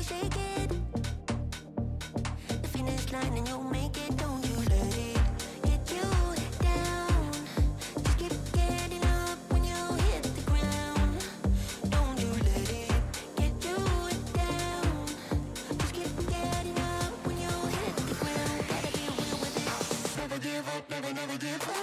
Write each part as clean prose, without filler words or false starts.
shake it. The finish line and you'll make it. Don't you let it get you down. Just keep getting up when you hit the ground. Don't you let it get you down. Just keep getting up when you hit the ground. Gotta be real with it. Never give up, never, never give up.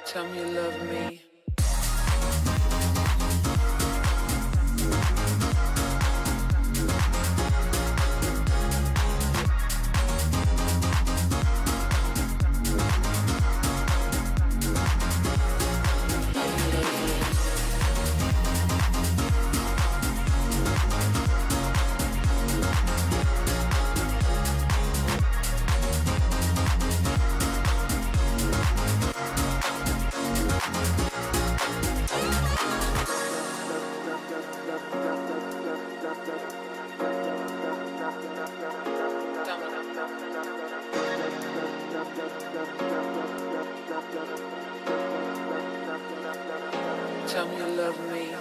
Tell me you love me. Tell me you love me.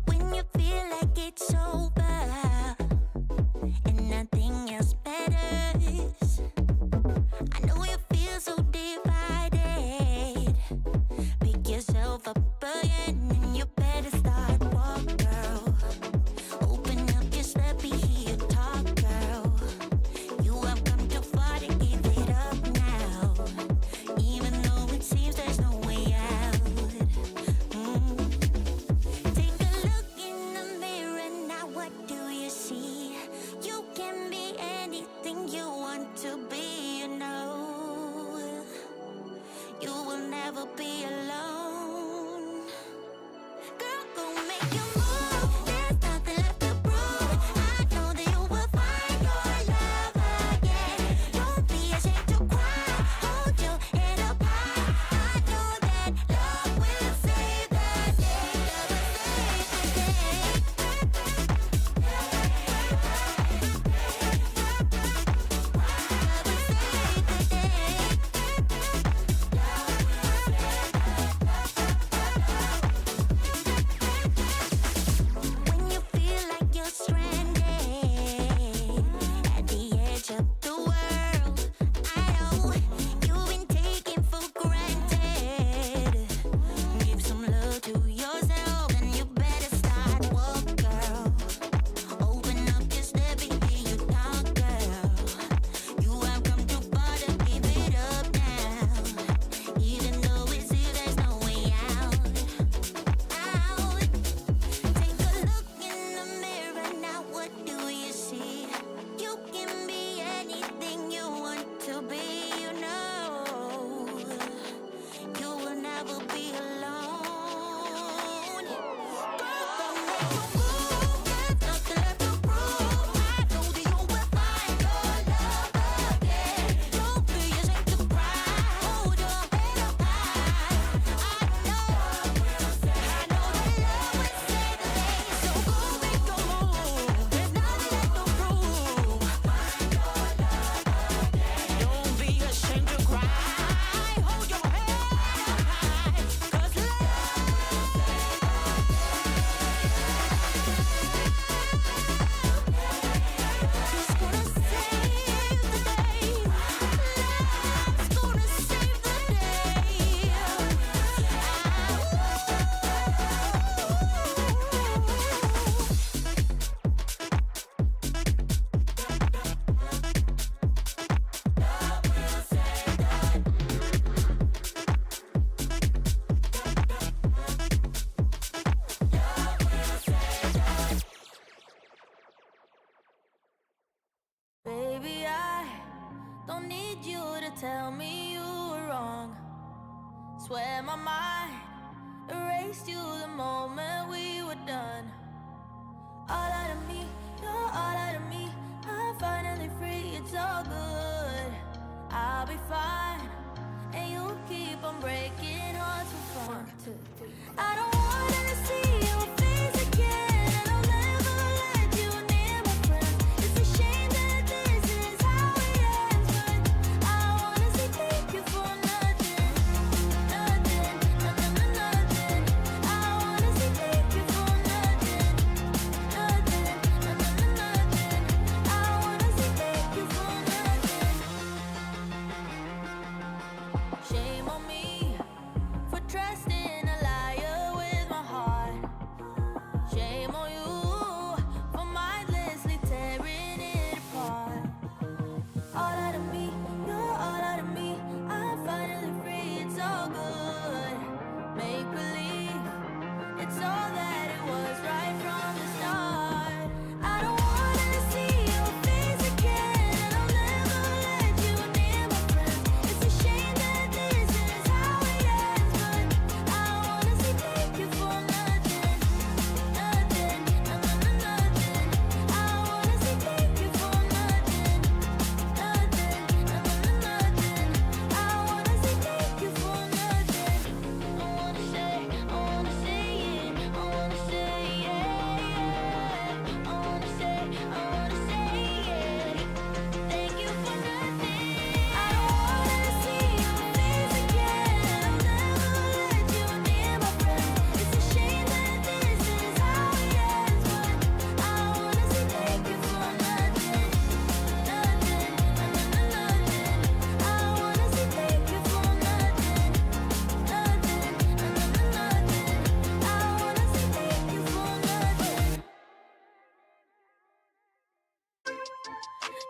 When you feel like it's over and nothing else matters. I know you feel so divided. Pick yourself up again and you better start walk, girl. Open up your step, hear you talk, girl. You have come too far to give it up now. Even though it seems there's no way out. Take a look in the mirror now, what do you see? You can be anything you want to be, you know. You will never be alone. Girl, go make your move. There's nothing left to prove. I know that you will find your love again. Don't be ashamed to cry. Hold your head up high. I know that love will save the day. Love will save the day. When you feel like you're stranded at the edge of the world, I know you've been taken for granted. Give some love to yourself and you better start walk, girl. Open up your step and hear you talk, girl. You have come too far to give it up now. Even though it seems there's no way out. Take a look in the mirror now, what do you see? You can be anything you want to be, you know. You will never be alone. Girl, go make your move. There's nothing left to prove. I know that you will find your love again. Don't be ashamed to cry. Hold your head up high. I know that love will save the day. So go make your move. There's nothing left to prove. Don't be ashamed to cry. Hold your head up high. 'Cause love is gonna save the day. Love's gonna save the Baby, I don't need you to tell me you were wrong. Swear my mind erased you the moment we were done. All out of me, you're all out of me. I'm finally free, it's all good. I'll be fine, and you'll keep on breaking hearts for fun. 1, 2, 3. I don't wanna see your face again, and I'll never let you near my friends. It's a shame that this is how it ends, but I honestly think you for nothing, nothing, nothing, nothing. I honestly think you for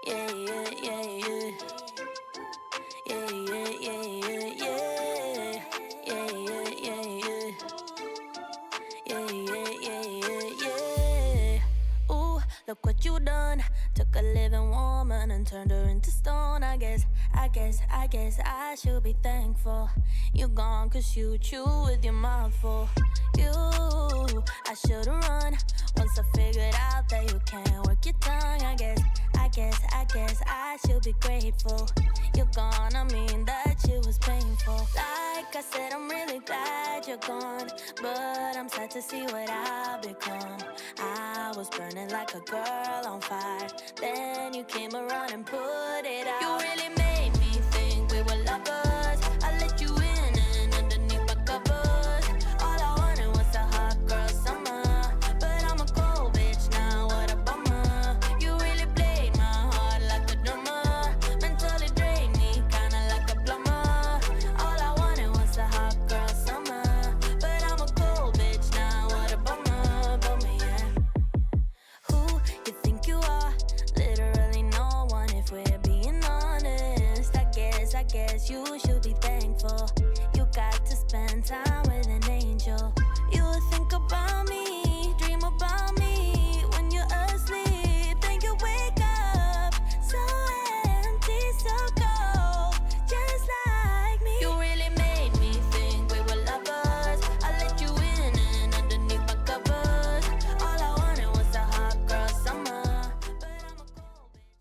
Yeah, yeah, yeah, yeah. Yeah, yeah, yeah, yeah, yeah. Yeah, yeah, yeah, yeah. Yeah, yeah, yeah, yeah, yeah. Ooh, look what you done. Took a living woman and turned her into stone. I guess I should be thankful. You gone cause you chew with your mouth full. You, I should've run once I figured out that you can't work your tongue. I guess I should be grateful. You're gone, I mean that shit was painful. Like I said, I'm really glad you're gone, but I'm sad to see what I've become. I was burning like a girl on fire, then you came around and put it out. You really made me think we were lovers. I let you in and underneath my covers. All I wanted was a hot girl summer, but I'm a cold bitch now, what a bummer. You really played my heart like a drummer, mentally drained me kinda like a plumber. All I wanted was a hot girl summer, but I'm a cold bitch now, what a bummer, yeah. Who you think you are? Literally no one if we're being honest. I guess you should be thankful. You got to spend time with an angel. You would think about me, dream about me when you're asleep. Then you wake up so empty, so cold, just like me. You really made me think we were lovers. I let you in and underneath my covers. All I wanted was a hot girl summer, but I'm a cold bitch.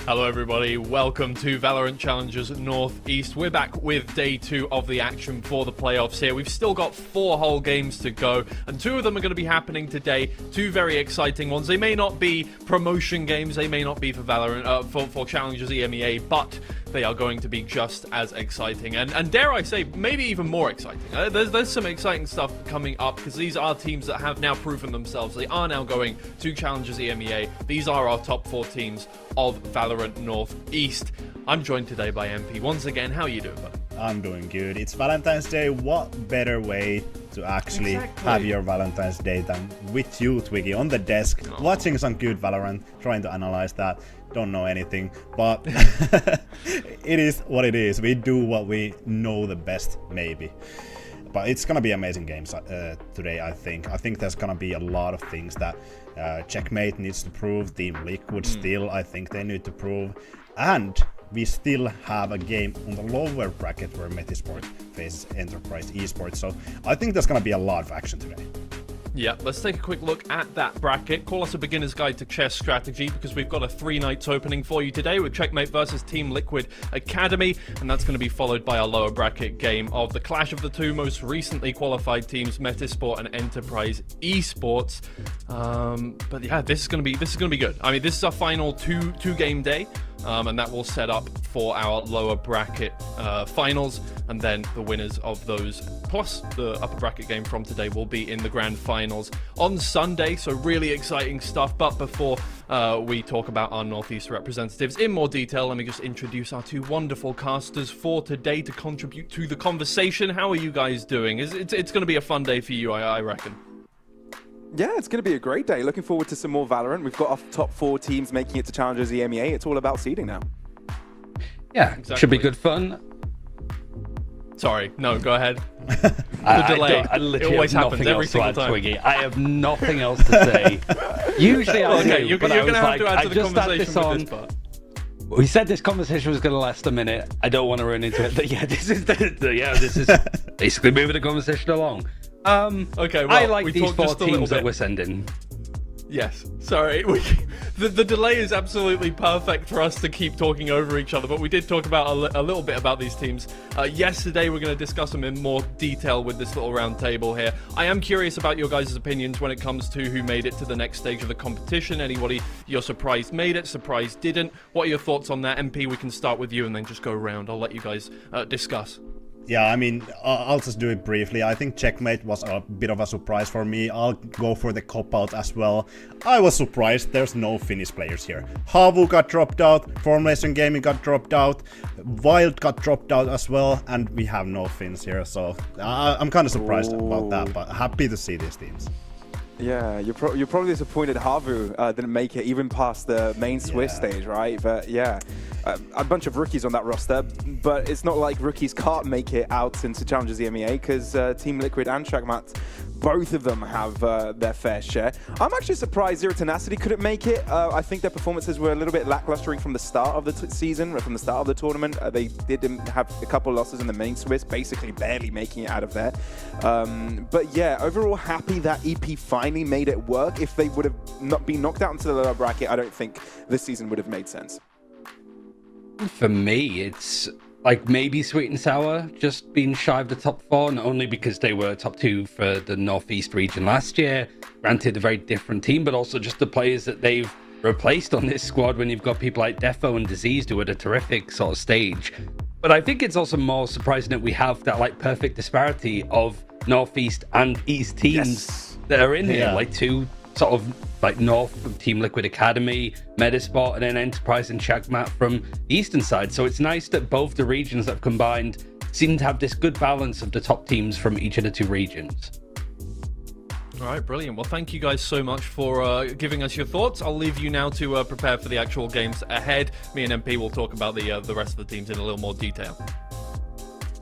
Hello everybody, welcome to Valorant Challengers Northeast. We're back with day 2 of the action for the playoffs here. We've still got 4 whole games to go, and 2 of them are going to be happening today. 2 very exciting ones. They may not be promotion games, they may not be for Valorant, for Challengers EMEA, but they are going to be just as exciting, and dare I say, maybe even more exciting. There's some exciting stuff coming up, because these are teams that have now proven themselves. They are now going to Challengers EMEA. These are our top 4 teams of Valorant Northeast. I'm joined today by MP. Once again, how are you doing, buddy? I'm doing good. It's Valentine's Day. What better way to actually have your Valentine's Day than with you, Twiggy, on the desk, watching some good Valorant, trying to analyze that. Don't know anything, but it is what it is. We do what we know the best, maybe. But it's gonna be amazing games today, I think. I think there's gonna be a lot of things that Checkmate needs to prove. Team Liquid still, I think they need to prove. And we still have a game on the lower bracket where Metisport faces Enterprise Esports. So I think there's gonna be a lot of action today. Yeah, let's take a quick look at that bracket. Call us a beginner's guide to chess strategy, because we've got a 3-nights opening for you today with Checkmate versus Team Liquid Academy, and that's going to be followed by a lower bracket game of the clash of the 2 most recently qualified teams, Metisport and Enterprise Esports. But yeah, this is going to be good. I mean, this is our final two game day. And that will set up for our lower bracket finals, and then the winners of those plus the upper bracket game from today will be in the grand finals on Sunday. So really exciting stuff. But before we talk about our Northeast representatives in more detail, let me just introduce our 2 wonderful casters for today to contribute to the conversation. How are you guys doing? It's going to be a fun day for you, I reckon. Yeah, it's going to be a great day. Looking forward to some more Valorant. We've got our top 4 teams making it to Challengers EMEA. It's all about seeding now. Yeah, Exactly. should be good fun. Sorry, no, go ahead. I delay. I literally It always have happens nothing every else to single add, time. Twiggy. I have nothing else to say. Usually I Okay, do, you're but I going was to have like, to add I to the just had conversation this with on. this part. We said this conversation was going to last a minute. I don't want to run into it, but yeah, this is basically moving the conversation along. Okay, well, I like we these talked 4 just a little teams that bit. we're sending. Yes, sorry. The delay is absolutely perfect for us to keep talking over each other, but we did talk about a little bit about these teams. Yesterday, we're going to discuss them in more detail with this little round table here. I am curious about your guys' opinions when it comes to who made it to the next stage of the competition. Anybody you're surprised made it, surprised didn't. What are your thoughts on that? MP, we can start with you and then just go around. I'll let you guys discuss. Yeah, I mean, I'll just do it briefly. I think Checkmate was a bit of a surprise for me. I'll go for the cop-out as well. I was surprised there's no Finnish players here. Havu got dropped out, Formulation Gaming got dropped out, Wild got dropped out as well, and we have no Finns here, so I'm kind of surprised about that, but happy to see these teams. Yeah, you're probably disappointed Havu didn't make it even past the main Swiss stage, right? But yeah, a bunch of rookies on that roster, but it's not like rookies can't make it out into Challengers EMEA because Team Liquid and Shagmat, both of them have their fair share. I'm actually surprised Zero Tenacity couldn't make it. I think their performances were a little bit lackluster from the start of the season, from the start of the tournament. They did have a couple losses in the main Swiss, basically barely making it out of there. But yeah, overall happy that EP finally made it work. If they would have not been knocked out into the lower bracket, I don't think this season would have made sense. For me, it's like maybe Sweet and Sour just being shy of the top 4, not only because they were top 2 for the Northeast region last year, granted a very different team, but also just the players that they've replaced on this squad when you've got people like Defo and Diseased who are at a terrific sort of stage. But I think it's also more surprising that we have that like perfect disparity of Northeast and East teams that are in here, like 2 sort of like North from Team Liquid Academy, Metasport, and then Enterprise and Shagmat from the eastern side. So it's nice that both the regions that have combined seem to have this good balance of the top teams from each of the 2 regions. All right, brilliant. Well, thank you guys so much for giving us your thoughts. I'll leave you now to prepare for the actual games ahead. Me and MP will talk about the rest of the teams in a little more detail.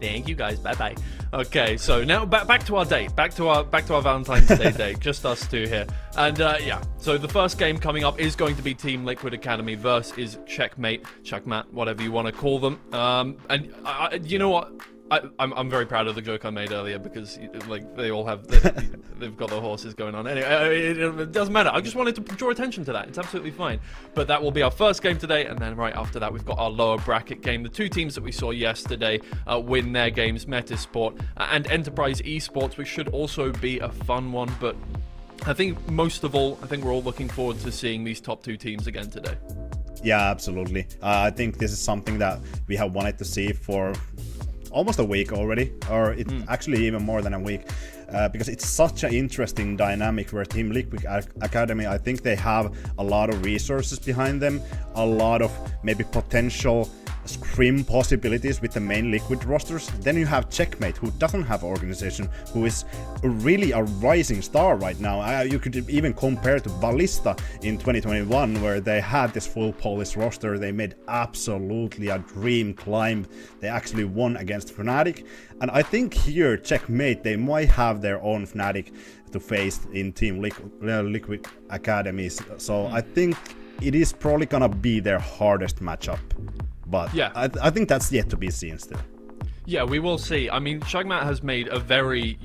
Thank you guys. Bye bye. Okay, so now back to our date, back to our Valentine's Day date, just us 2 here, and yeah. So the first game coming up is going to be Team Liquid Academy versus Checkmate, whatever you want to call them. And you know what? I'm very proud of the joke I made earlier because like they all have they've got their horses going on. Anyway, it doesn't matter. I just wanted to draw attention to that. It's absolutely fine. But that will be our first game today, and then right after that we've got our lower bracket game. The 2 teams that we saw yesterday win their games, Metasport and Enterprise Esports, which should also be a fun one. But I think most of all, we're all looking forward to seeing these top 2 teams again today. Yeah, absolutely. I think this is something that we have wanted to see for almost a week already, or it's actually even more than a week, because it's such an interesting dynamic where Team Liquid Academy, I think they have a lot of resources behind them, a lot of maybe potential scrim possibilities with the main Liquid rosters. Then you have Checkmate, who doesn't have an organization, who is really a rising star right now. You could even compare to Ballista in 2021, where they had this full Polish roster. They made absolutely a dream climb. They actually won against Fnatic. And I think here, Checkmate, they might have their own Fnatic to face in Team Liquid Academies. So I think it is probably gonna be their hardest matchup. But yeah, I think that's yet to be seen still. Yeah, we will see. I mean, Shagmat has made a very,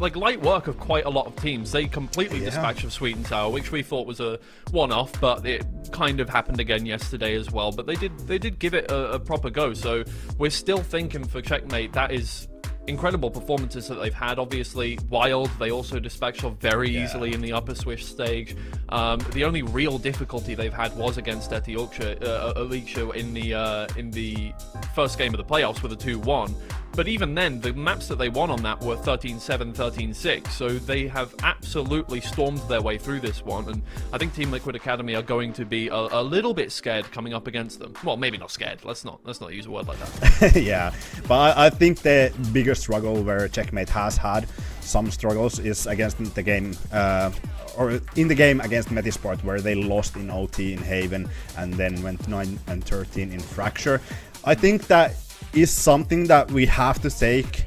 like light work of quite a lot of teams. They completely dispatched of Sweet and Sour, which we thought was a one-off, but it kind of happened again yesterday as well. But they did give it a proper go. So we're still thinking for Checkmate that is incredible performances that they've had. Obviously, Wild, they also dispatched off very easily in the upper Swiss stage. The only real difficulty they've had was against Alicia in the first game of the playoffs with a 2-1. But even then, the maps that they won on that were 13-7, 13-6, so they have absolutely stormed their way through this one, and I think Team Liquid Academy are going to be a little bit scared coming up against them. Well, maybe not scared. Let's not use a word like that. Yeah, but I think the bigger struggle where Checkmate has had some struggles is against the game, or in the game against Metisport, where they lost in OT in Haven and then went 9-13 in Fracture. I think that is something that we have to take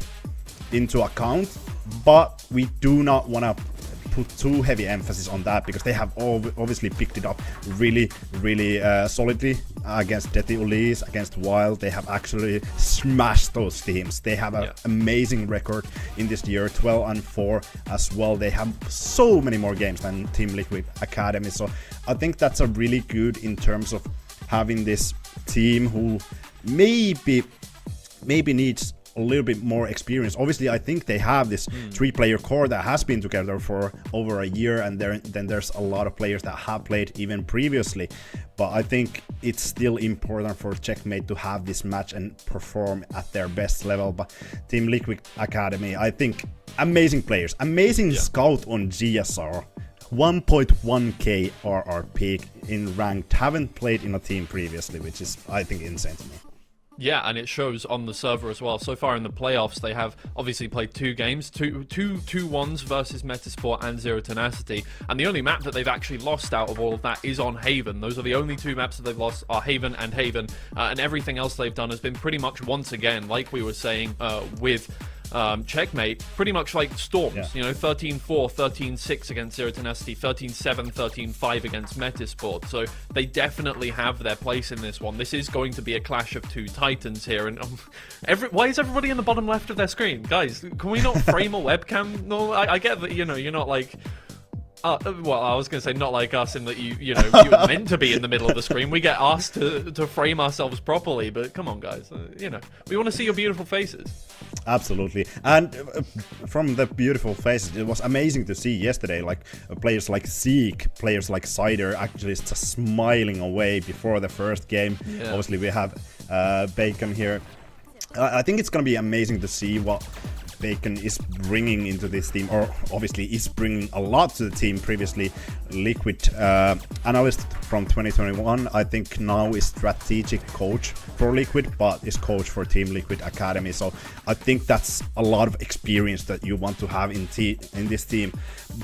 into account, but we do not want to put too heavy emphasis on that, because they have obviously picked it up really solidly against Deadly Ulis, against Wild. They have actually smashed those teams. They have an amazing record in this year, 12-4 as well. They have so many more games than Team Liquid Academy, so I think that's a really good in terms of having this team who maybe needs a little bit more experience. Obviously, I think they have this 3-player core that has been together for over a year, and then there's a lot of players that have played even previously. But I think it's still important for Checkmate to have this match and perform at their best level. But Team Liquid Academy, I think, amazing players, amazing scout on GSR. 1.1k RRP in ranked, haven't played in a team previously, which is, I think, insane to me. Yeah, and it shows on the server as well. So far in the playoffs, they have obviously played 2 games, two 2-1s versus Metasport and Zero Tenacity. And the only map that they've actually lost out of all of that is on Haven. Those are the only 2 maps that they've lost, are Haven and Haven. And everything else they've done has been pretty much, once again, like we were saying with Checkmate, pretty much like storms. You know, 13-4, 13-6 against Zero Tenacity, 13-7, 13-5 against Metasport. So they definitely have their place in this one. This is going to be a clash of 2 titans here. And why is everybody in the bottom left of their screen? Guys, can we not frame a webcam? No, I get that, you know, you're not like... well, I was going to say not like us in that you know, you're meant to be in the middle of the screen. We get asked to frame ourselves properly, but come on, guys. You know, we want to see your beautiful faces. Absolutely. And from the beautiful faces, it was amazing to see yesterday, like players like Zeke, players like Cider actually just smiling away before the first game. Yeah. Obviously, we have Bacon here. I think it's going to be amazing to see what Bacon is bringing into this team, or obviously is bringing a lot to the team. Previously Liquid analyst from 2021, I think now is strategic coach for Liquid, but is coach for Team Liquid Academy. So I think that's a lot of experience that you want to have in this team.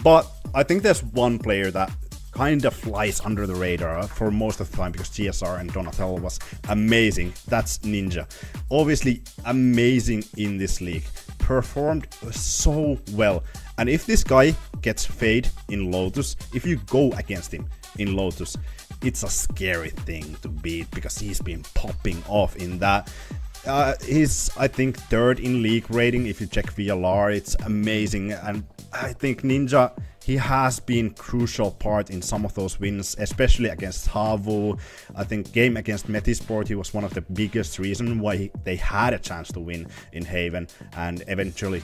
But I think there's one player that kind of flies under the radar for most of the time, because GSR and Donatello was amazing. That's Ninja. Obviously amazing in this league. Performed so well. And if this guy gets fade in Lotus, if you go against him in Lotus, it's a scary thing to beat, because he's been popping off in that. He's, I think, 3rd in league rating. If you check VLR, it's amazing. And I think Ninja, he has been crucial part in some of those wins, especially against Havu. I think game against Metisport, he was one of the biggest reason why they had a chance to win in Haven and eventually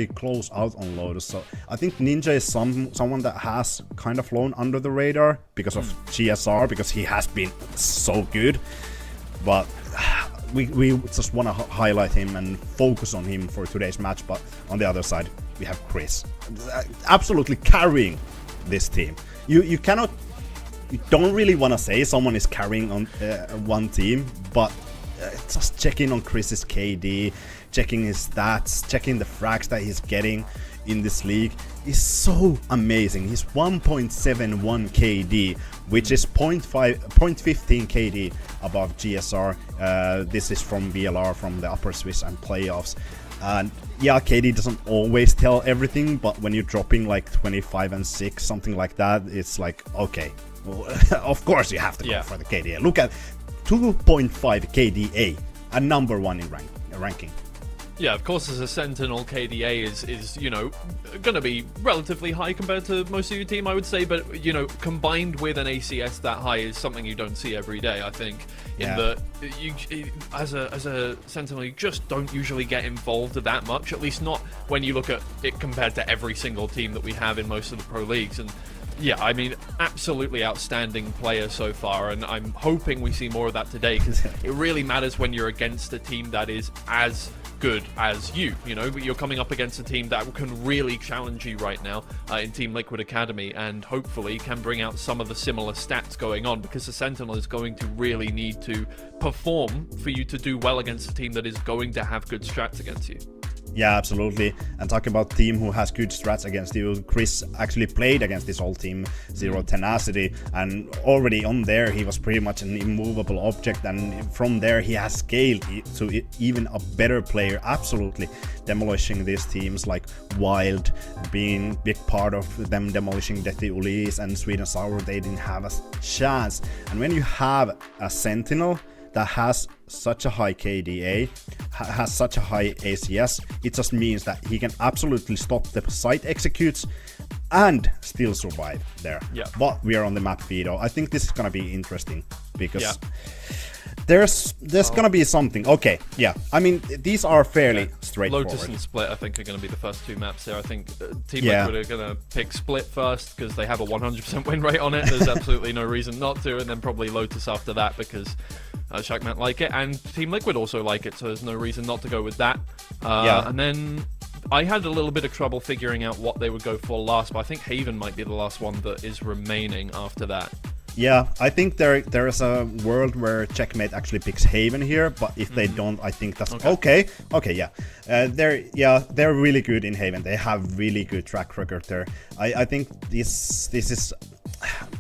close out on Lotus. So I think Ninja is someone that has kind of flown under the radar because of GSR, because he has been so good. But we just want to highlight him and focus on him for today's match. But on the other side, we have Chris, absolutely carrying this team. You don't really want to say someone is carrying on one team, but just checking on Chris's KD, checking his stats, checking the frags that he's getting in this league is so amazing. He's 1.71 KD, which is 0.15 KD above GSR. This is from VLR, from the Upper Swiss and playoffs. And yeah, KD doesn't always tell everything, but when you're dropping like 25 and 6, something like that, it's like, okay, well, of course you have to go for the KDA. Look at 2.5 KDA, a number 1 in ranking. Yeah, of course, as a Sentinel, KDA is you know, going to be relatively high compared to most of your team, I would say. But, you know, combined with an ACS that high is something you don't see every day, I think. In that, as a Sentinel, you just don't usually get involved that much, at least not when you look at it compared to every single team that we have in most of the pro leagues. And yeah, I mean, absolutely outstanding player so far, and I'm hoping we see more of that today, because it really matters when you're against a team that is as good as you. You know, you're coming up against a team that can really challenge you right now in Team Liquid Academy, and hopefully can bring out some of the similar stats going on, because the Sentinel is going to really need to perform for you to do well against a team that is going to have good strats against you. Yeah, absolutely. And talking about team who has good strats against you, Chris actually played against this whole team, Zero Tenacity, and already on there he was pretty much an immovable object, and from there he has scaled to even a better player, absolutely demolishing these teams like Wild, being big part of them demolishing Deathly Ulis and Sweet and Sour. They didn't have a chance. And when you have a Sentinel that has such a high KDA, has such a high ACS, it just means that he can absolutely stop the site executes and still survive there. Yeah. But we are on the map veto. I think this is gonna be interesting because there's gonna be something. Okay, yeah. I mean, these are fairly straightforward. Lotus and Split, I think, are going to be the first two maps here. I think Team Yeah. Liquid are going to pick Split first because they have a 100% win rate on it. There's absolutely no reason not to, and then probably Lotus after that because Shackmat like it, and Team Liquid also like it, so there's no reason not to go with that. And then I had a little bit of trouble figuring out what they would go for last, but I think Haven might be the last one that is remaining after that. Yeah, I think there is a world where Checkmate actually picks Haven here, but if they don't, I think that's okay. Okay, yeah. They're really good in Haven. They have really good track record there. I think this is,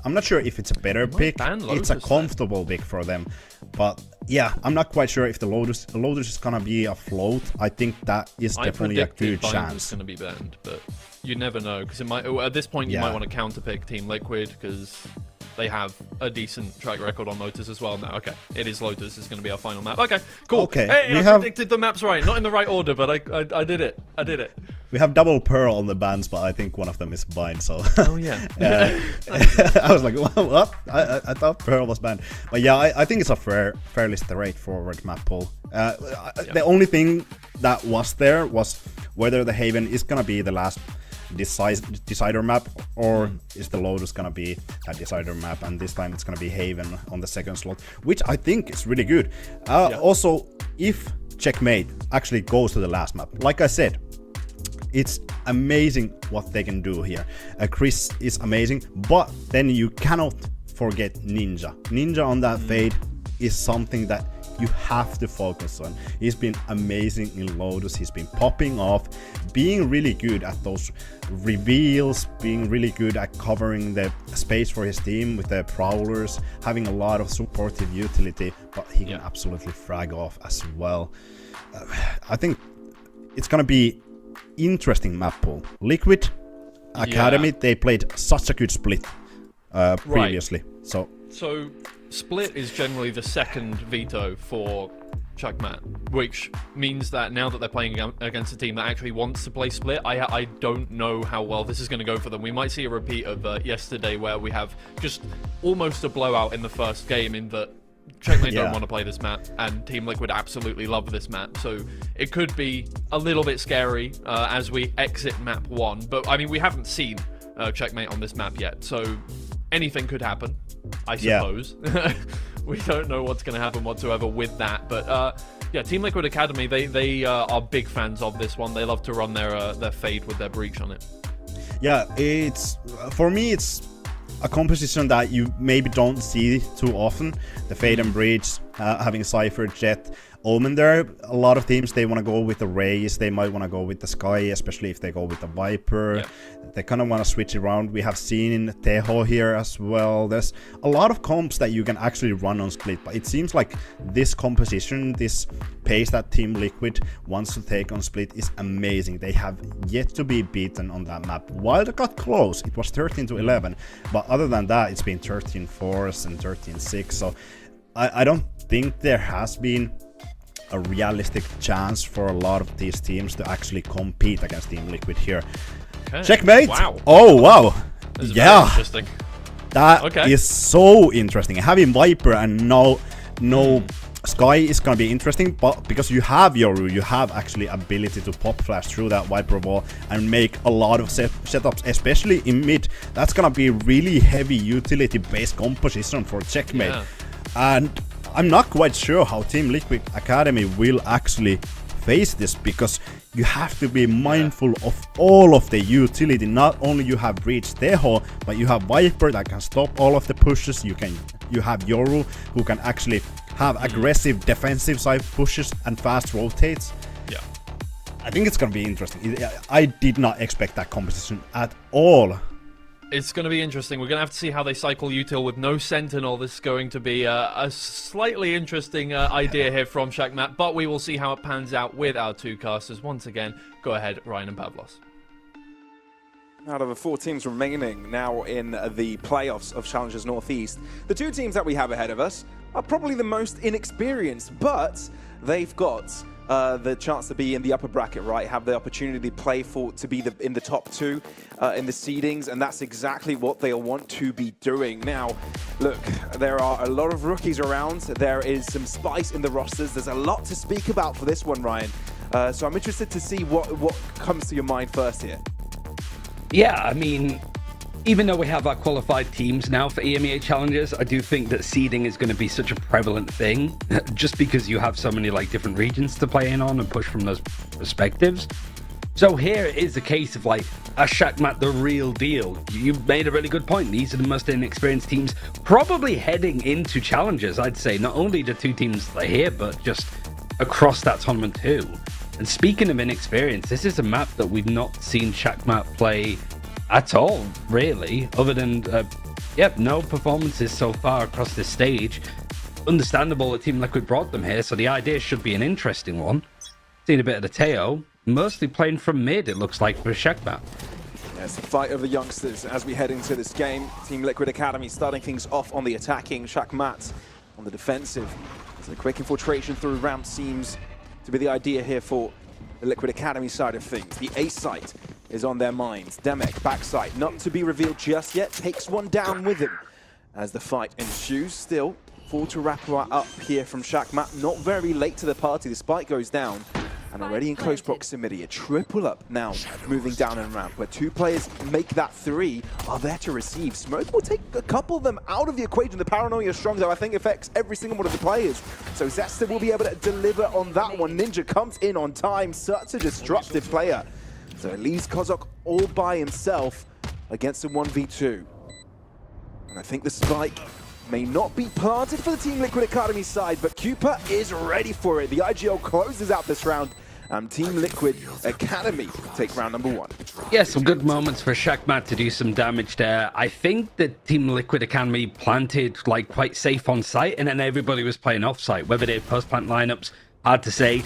I'm not sure if it's a better pick. ban It's a Lotus comfortable pick for them. But yeah, I'm not quite sure if the Lotus is gonna be afloat. I think that is definitely a good Bind chance. was going to be banned, but you never know, because it might, at this point you might want to counterpick Team Liquid because they have a decent track record on Lotus as well now. Okay, it is Lotus. It's going to be our final map. Okay, cool. Okay, hey, I predicted the maps right. Not in the right order, but I did it. I did it. We have double Pearl on the bans, but I think one of them is Bind, so... Oh, yeah. I was like, what? I thought Pearl was banned. But yeah, I think it's a fairly straightforward map pull. The only thing that was there was whether the Haven is going to be the last decider map, or is the Lotus gonna be a decider map, and this time it's gonna be Haven on the second slot, which I think is really good. Also, if Checkmate actually goes to the last map, like I said, it's amazing what they can do here. Chris is amazing, but then you cannot forget Ninja. Ninja on that fade is something that you have to focus on. He's been amazing in Lotus. He's been popping off, being really good at those reveals, being really good at covering the space for his team with the prowlers, having a lot of supportive utility, but he can absolutely frag off as well. I think it's gonna be interesting map pool. Liquid Academy, they played such a good split previously. So Split is generally the second veto for Checkmat, which means that now that they're playing against a team that actually wants to play Split, I don't know how well this is going to go for them. We might see a repeat of yesterday, where we have just almost a blowout in the first game, in that Checkmate don't want to play this map, and Team Liquid absolutely love this map. So it could be a little bit scary as we exit map 1. But I mean, we haven't seen Checkmate on this map yet, so anything could happen, I suppose. We don't know what's going to happen whatsoever with that. But yeah, Team Liquid Academy, they are big fans of this one. They love to run their fade with their breach on it. Yeah, it's, for me, it's a composition that you maybe don't see too often. The fade and breach, having Cypher, Jet, Omen there. A lot of teams, they want to go with the Raze, they might want to go with the Sky, especially if they go with the Viper. They kind of want to switch around. We have seen Teho here as well. There's a lot of comps that you can actually run on Split, but it seems like this composition, this pace that Team Liquid wants to take on Split is amazing. They have yet to be beaten on that map. Wild got close, it was 13-11, but other than that, it's been 13-4 and 13-6, so I don't think there has been a realistic chance for a lot of these teams to actually compete against Team Liquid here. Okay. Checkmate! Wow. Oh, wow. This is very interesting. That is so interesting. Having Viper and no Sky is gonna be interesting, but because you have Yoru, you have actually ability to pop flash through that Viper wall and make a lot of setups, especially in mid. That's gonna be really heavy utility based composition for Checkmate. And I'm not quite sure how Team Liquid Academy will actually face this, because you have to be mindful of all of the utility. Not only you have Breach Teho, but you have Viper that can stop all of the pushes. You have Yoru who can actually have aggressive defensive side pushes and fast rotates. Yeah. I think it's gonna be interesting. I did not expect that composition at all. It's going to be interesting. We're going to have to see how they cycle util with no Sentinel. This is going to be a slightly interesting idea here from Shakmat, but we will see how it pans out with our two casters. Once again, go ahead, Ryan and Pavlos. Out of the 4 teams remaining now in the playoffs of Challengers Northeast, the 2 teams that we have ahead of us are probably the most inexperienced, but they've got the chance to be in the upper bracket, right? Have the opportunity to play to be in the top 2 in the seedings, and that's exactly what they want to be doing. Now, look, there are a lot of rookies around. There is some spice in the rosters. There's a lot to speak about for this one, Ryan. So I'm interested to see what comes to your mind first here. Yeah, I mean, even though we have our qualified teams now for EMEA challenges, I do think that seeding is going to be such a prevalent thing, just because you have so many like different regions to play in on and push from those perspectives. So here is a case of like, a Shakmat the real deal. You've made a really good point. These are the most inexperienced teams probably heading into challenges, I'd say. Not only the 2 teams that are here, but just across that tournament too. And speaking of inexperience, this is a map that we've not seen Shakmat play at all, really, other than, no performances so far across this stage. Understandable that Team Liquid brought them here, so the idea should be an interesting one. Seen a bit of the Teo, mostly playing from mid, it looks like, for Shakmat. Yes, the fight of the youngsters as we head into this game. Team Liquid Academy starting things off on the attacking, Shakmat on the defensive. So the quick infiltration through ramp seems to be the idea here for the Liquid Academy side of things. The A site is on their minds. Demek, backside, not to be revealed just yet, takes one down with him as the fight ensues. Still, 4 to wrap up here from Shakmat. Not very late to the party, the spike goes down, and already in close proximity. A triple up now, moving down and ramp, where 2 players make that 3, are there to receive. Smoke will take a couple of them out of the equation. The paranoia strong, though, I think affects every single one of the players. So Zesta will be able to deliver on that one. Ninja comes in on time, such a destructive player. So it leaves Kozok all by himself against a 1v2. And I think the spike may not be planted for the Team Liquid Academy side, but Cooper is ready for it. The IGL closes out this round, and Team Liquid Academy take round number 1. Yeah, some good moments for Shakmat to do some damage there. I think that Team Liquid Academy planted like quite safe on site, and then everybody was playing off site. Whether they had post-plant lineups, hard to say.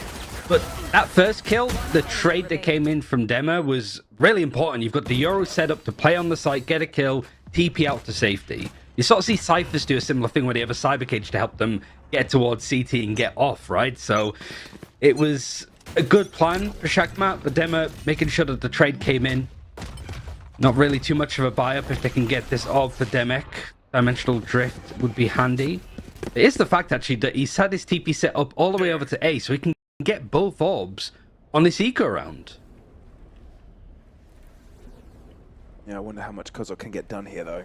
But that first kill, the trade that came in from Dema was really important. You've got the Euro set up to play on the site, get a kill, TP out to safety. You sort of see Cyphers do a similar thing where they have a cyber cage to help them get towards CT and get off, right? So it was a good plan for Shakmat, but Dema making sure that the trade came in. Not really too much of a buy-up if they can get this orb for Demek. Dimensional Drift would be handy. It is the fact, actually, that he's had his TP set up all the way over to A, so he can get both orbs on this eco round. Yeah, I wonder how much Kozok can get done here, though.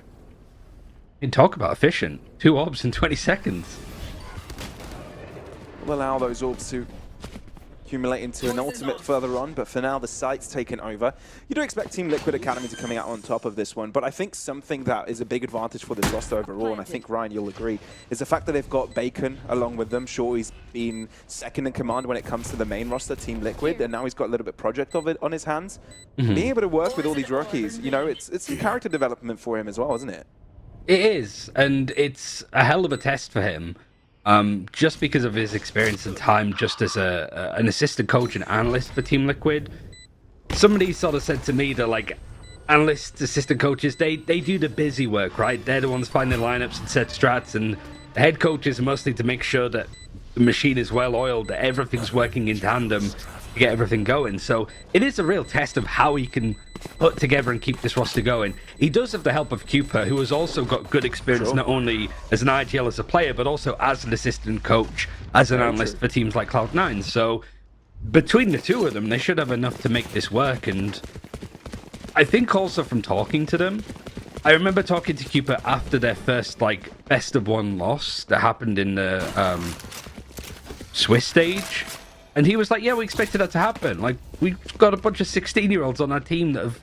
You talk about efficient. 2 orbs in 20 seconds. We'll allow those orbs to accumulate into an ultimate further on, but for now the site's taken over. You do expect Team Liquid Academy to coming out on top of this one, but I think something that is a big advantage for this roster overall, and I think, Ryan, you'll agree, is the fact that they've got Bacon along with them. Sure, he's been second in command when it comes to the main roster, Team Liquid, and now he's got a little bit project of it on his hands. Being able to work with all these rookies, you know, it's some character development for him as well, isn't it? It is, and it's a hell of a test for him. Just because of his experience and time just as an assistant coach and analyst for Team Liquid. Somebody sort of said to me that, like, analysts, assistant coaches, they do the busy work, right? They're the ones finding lineups and set strats, and the head coaches are mostly to make sure that the machine is well oiled, that everything's working in tandem to get everything going. So it is a real test of how he can put together and keep this roster going. He does have the help of Cooper, who has also got good experience, not only as an IGL as a player, but also as an assistant coach, as an analyst for teams like Cloud9. So between the two of them, they should have enough to make this work. And I think also from talking to them, I remember talking to Cooper after their first, like, best of one loss that happened in the Swiss stage. And he was like, yeah, we expected that to happen. Like, we've got a bunch of 16-year-olds on our team that have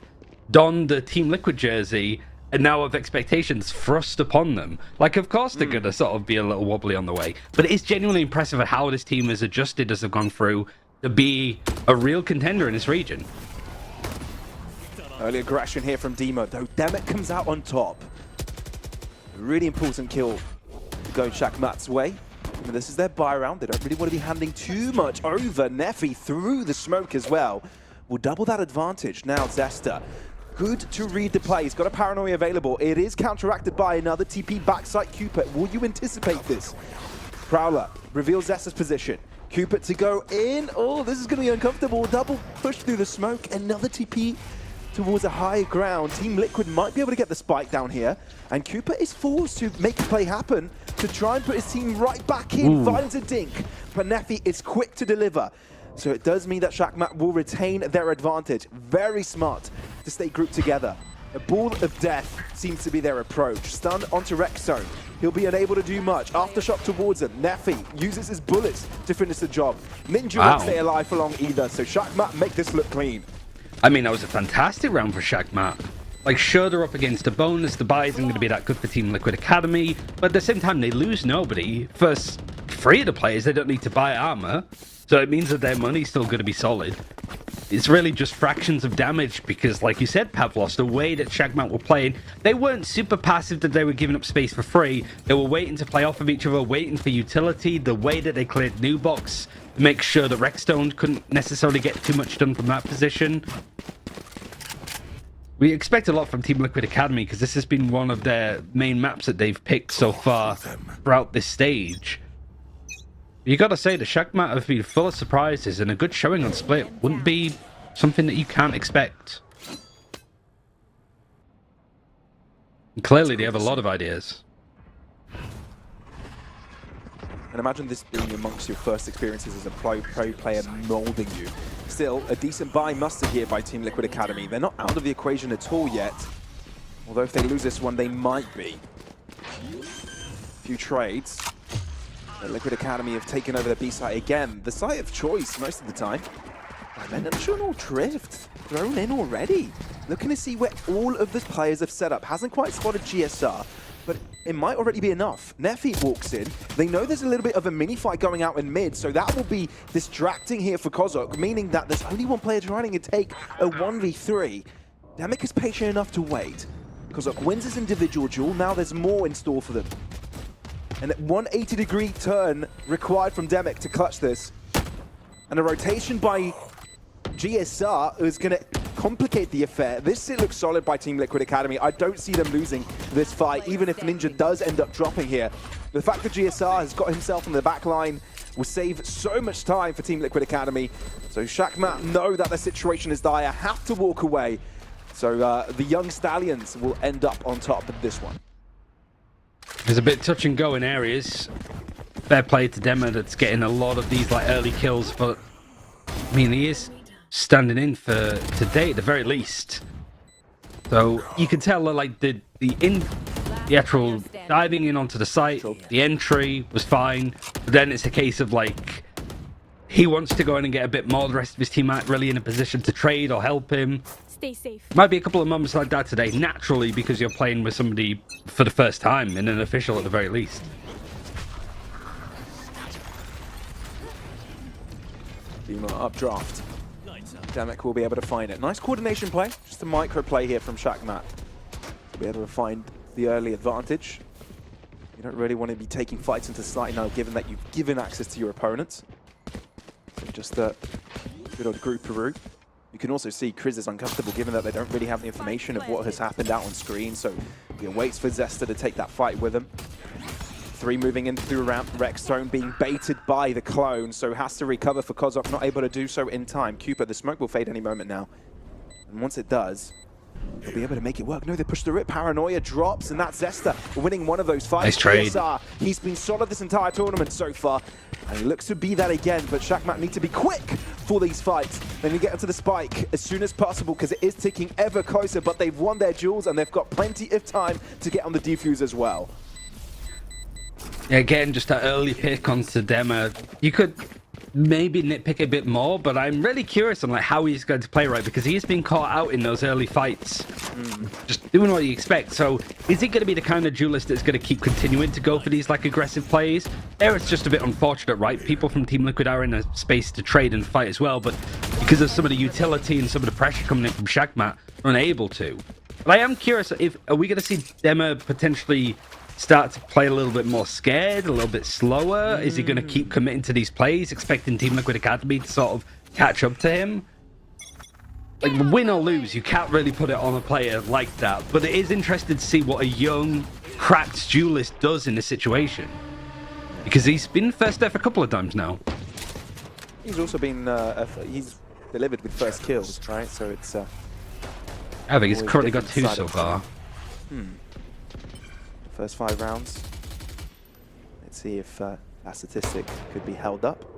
donned the Team Liquid jersey and now have expectations thrust upon them. Like, of course they're going to sort of be a little wobbly on the way. But it is genuinely impressive at how this team has adjusted as they've gone through to be a real contender in this region. Early aggression here from Demo, though Demet comes out on top. A really important kill going Shakmat's way. I mean, this is their buy round. They don't really want to be handing too much over. Neffy through the smoke as well. Will double that advantage. Now Zesta, good to read the play. He's got a paranoia available. It is counteracted by another TP backside Cupid. Will you anticipate this? Prowler reveals Zesta's position. Cupid to go in. Oh, this is going to be uncomfortable. Double push through the smoke. Another TP towards a higher ground. Team Liquid might be able to get the spike down here. And Cooper is forced to make the play happen to try and put his team right back in. Finds a dink. But Neffy is quick to deliver. So it does mean that Shakmat will retain their advantage. Very smart to stay grouped together. A ball of death seems to be their approach. Stun onto Rexzone. He'll be unable to do much. Aftershock towards him. Neffy uses his bullets to finish the job. Ninja won't stay alive for long either. So Shakmat make this look clean. I mean, that was a fantastic round for Shakmat. Like, sure, they're up against a bonus. The buy isn't going to be that good for Team Liquid Academy. But at the same time, they lose nobody. First, free of the players, they don't need to buy armor. So it means that their money's still going to be solid. It's really just fractions of damage because, like you said, Pavlos, the way that Shakmat were playing, they weren't super passive that they were giving up space for free. They were waiting to play off of each other, waiting for utility. The way that they cleared new box to make sure that Rexstone couldn't necessarily get too much done from that position. We expect a lot from Team Liquid Academy because this has been one of their main maps that they've picked so far throughout this stage. You gotta say, the Shakmat have been full of surprises, and a good showing on Split wouldn't be something that you can't expect. And clearly, they have a lot of ideas. And imagine this being amongst your first experiences as a pro player molding you. Still, a decent buy muster here by Team Liquid Academy. They're not out of the equation at all yet. Although if they lose this one, they might be. A few trades. The Liquid Academy have taken over the B site again. The site of choice most of the time. Dimensional Drift thrown in already. Looking to see where all of the players have set up. Hasn't quite spotted GSR, but it might already be enough. Neffy walks in. They know there's a little bit of a mini fight going out in mid, so that will be distracting here for Kozok, meaning that there's only one player trying to take a 1v3. Demek is patient enough to wait. Kozok wins his individual duel. Now there's more in store for them. And a 180-degree turn required from Demek to clutch this. And a rotation by GSR is going to complicate the affair. This looks solid by Team Liquid Academy. I don't see them losing this fight, even if Ninja does end up dropping here. The fact that GSR has got himself on the back line will save so much time for Team Liquid Academy. So Shakmat know that their situation is dire, have to walk away. So the young Stallions will end up on top of this one. There's a bit touch and go in areas. Fair play to Dema that's getting a lot of these like early kills, but I mean, he is standing in for today at the very least. So you can tell that like the actual diving in onto the site, the entry was fine, but then it's a case of like he wants to go in and get a bit more. The rest of his team aren't really in a position to trade or help him. Stay safe. Might be a couple of moments like that today, naturally, because you're playing with somebody for the first time in an official at the very least. Demo updraft. Demek will be able to find it. Nice coordination play. Just a micro play here from Shakmat. To be able to find the early advantage. You don't really want to be taking fights into site now, given that you've given access to your opponents. So just a good old group Peru. You can also see Chris is uncomfortable given that they don't really have the information of what has happened out on screen, so he waits for Zesta to take that fight with him. 3 moving in through ramp, Rexstone being baited by the clone, so has to recover for Kozok, not able to do so in time. Cooper, the smoke will fade any moment now. And once it does, he'll be able to make it work. No, they push through it. Paranoia drops, and that's Zesta winning one of those fights. Nice trade. PSR, he's been solid this entire tournament so far, and he looks to be that again, but Shakmat need to be quick for these fights. They need to get into the spike as soon as possible because it is ticking ever closer, but they've won their duels and they've got plenty of time to get on the defuse as well. Again, just that early pick onto Dema. You could maybe nitpick a bit more, but I'm really curious on like how he's going to play, right? Because he's been caught out in those early fights, just doing what you expect. So is he going to be the kind of duelist that's going to keep continuing to go for these like aggressive plays? There, it's just a bit unfortunate, right? People from Team Liquid are in a space to trade and fight as well, but because of some of the utility and some of the pressure coming in from Shagmat, are unable to. But I am curious, are we going to see Dema potentially start to play a little bit more scared, a little bit slower? Is he going to keep committing to these plays, expecting Team Liquid Academy to sort of catch up to him? Like, win or lose, you can't really put it on a player like that. But it is interesting to see what a young, cracked duelist does in this situation. Because he's been first death a couple of times now. He's also been, he's delivered with first kills, right? So it's... I think he's currently got 2 so far. First 5 rounds. Let's see if that statistic could be held up.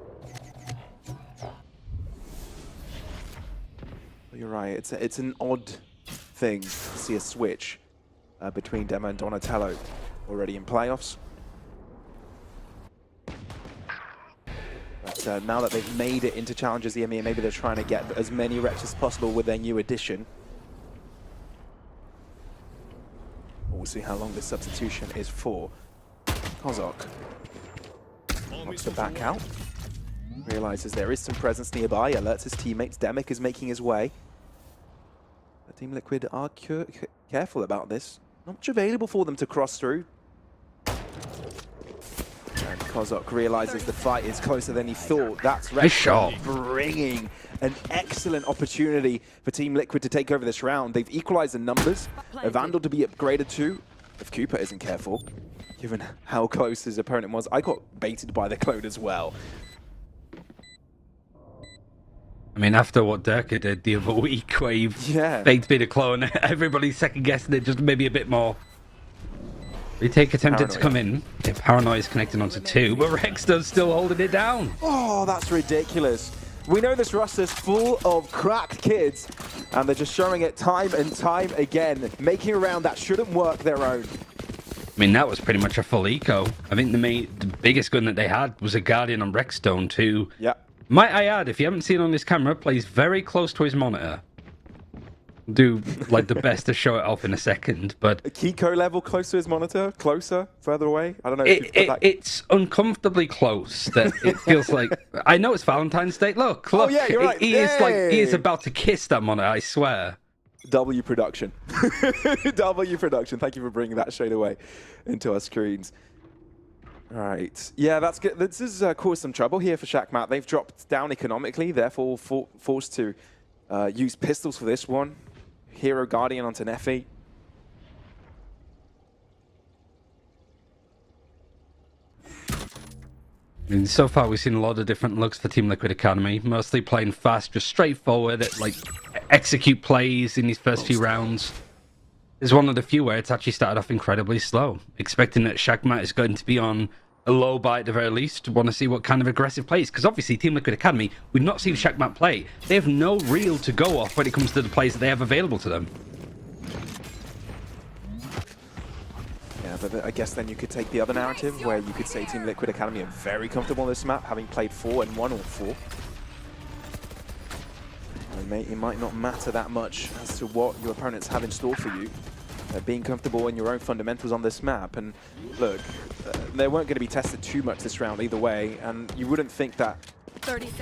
You're right. It's an odd thing to see a switch between Dema and Donatello already in playoffs. But now that they've made it into Challengers EMEA, maybe they're trying to get as many reps as possible with their new addition. We'll see how long this substitution is for. Kozok wants to back out. Realizes there is some presence nearby. Alerts his teammates. Demek is making his way. The Team Liquid are careful about this. Not much available for them to cross through. And Kozok realizes the fight is closer than he thought. That's Rexon bringing an excellent opportunity for Team Liquid to take over this round. They've equalized the numbers. A Vandal to be upgraded to, if Cooper isn't careful, given how close his opponent was. I got baited by the clone as well. I mean, after what Durka did the other week, where he faked being a clone, everybody's second guessing it just maybe a bit more. Retake attempted to come in. Paranoia is connecting onto 2, but Rexton's still holding it down. Oh, that's ridiculous. We know this roster's full of cracked kids, and they're just showing it time and time again, making a round that shouldn't work their own. I mean, that was pretty much a full eco. I think the biggest gun that they had was a Guardian on Rexstone too. Yeah. Might I add, if you haven't seen on this camera, plays very close to his monitor. Do like the best to show it off in a second, but a Kiko level close to his monitor, closer, further away. I don't know. If it's uncomfortably close that it feels like. I know it's Valentine's Day. Look, oh, yeah, you're right. He is about to kiss that monitor. I swear. W production, W production. Thank you for bringing that straight away into our screens. All right, yeah, that's good. This has caused some trouble here for Shakmat. They've dropped down economically, therefore forced to use pistols for this one. Hero Guardian onto Neffy. I mean, so far we've seen a lot of different looks for Team Liquid Academy, mostly playing fast, just straightforward, like execute plays in these first few rounds. It's one of the few where it's actually started off incredibly slow, expecting that Shagmat is going to be on a low buy at the very least, want to see what kind of aggressive plays, because obviously Team Liquid Academy, we've not seen Shagmat play. They have no reel to go off when it comes to the plays that they have available to them. Yeah, but I guess then you could take the other narrative where you could say Team Liquid Academy are very comfortable on this map, having played 4 and won all 4. It might not matter that much as to what your opponents have in store for you. Being comfortable in your own fundamentals on this map. And look, they weren't going to be tested too much this round either way, and you wouldn't think that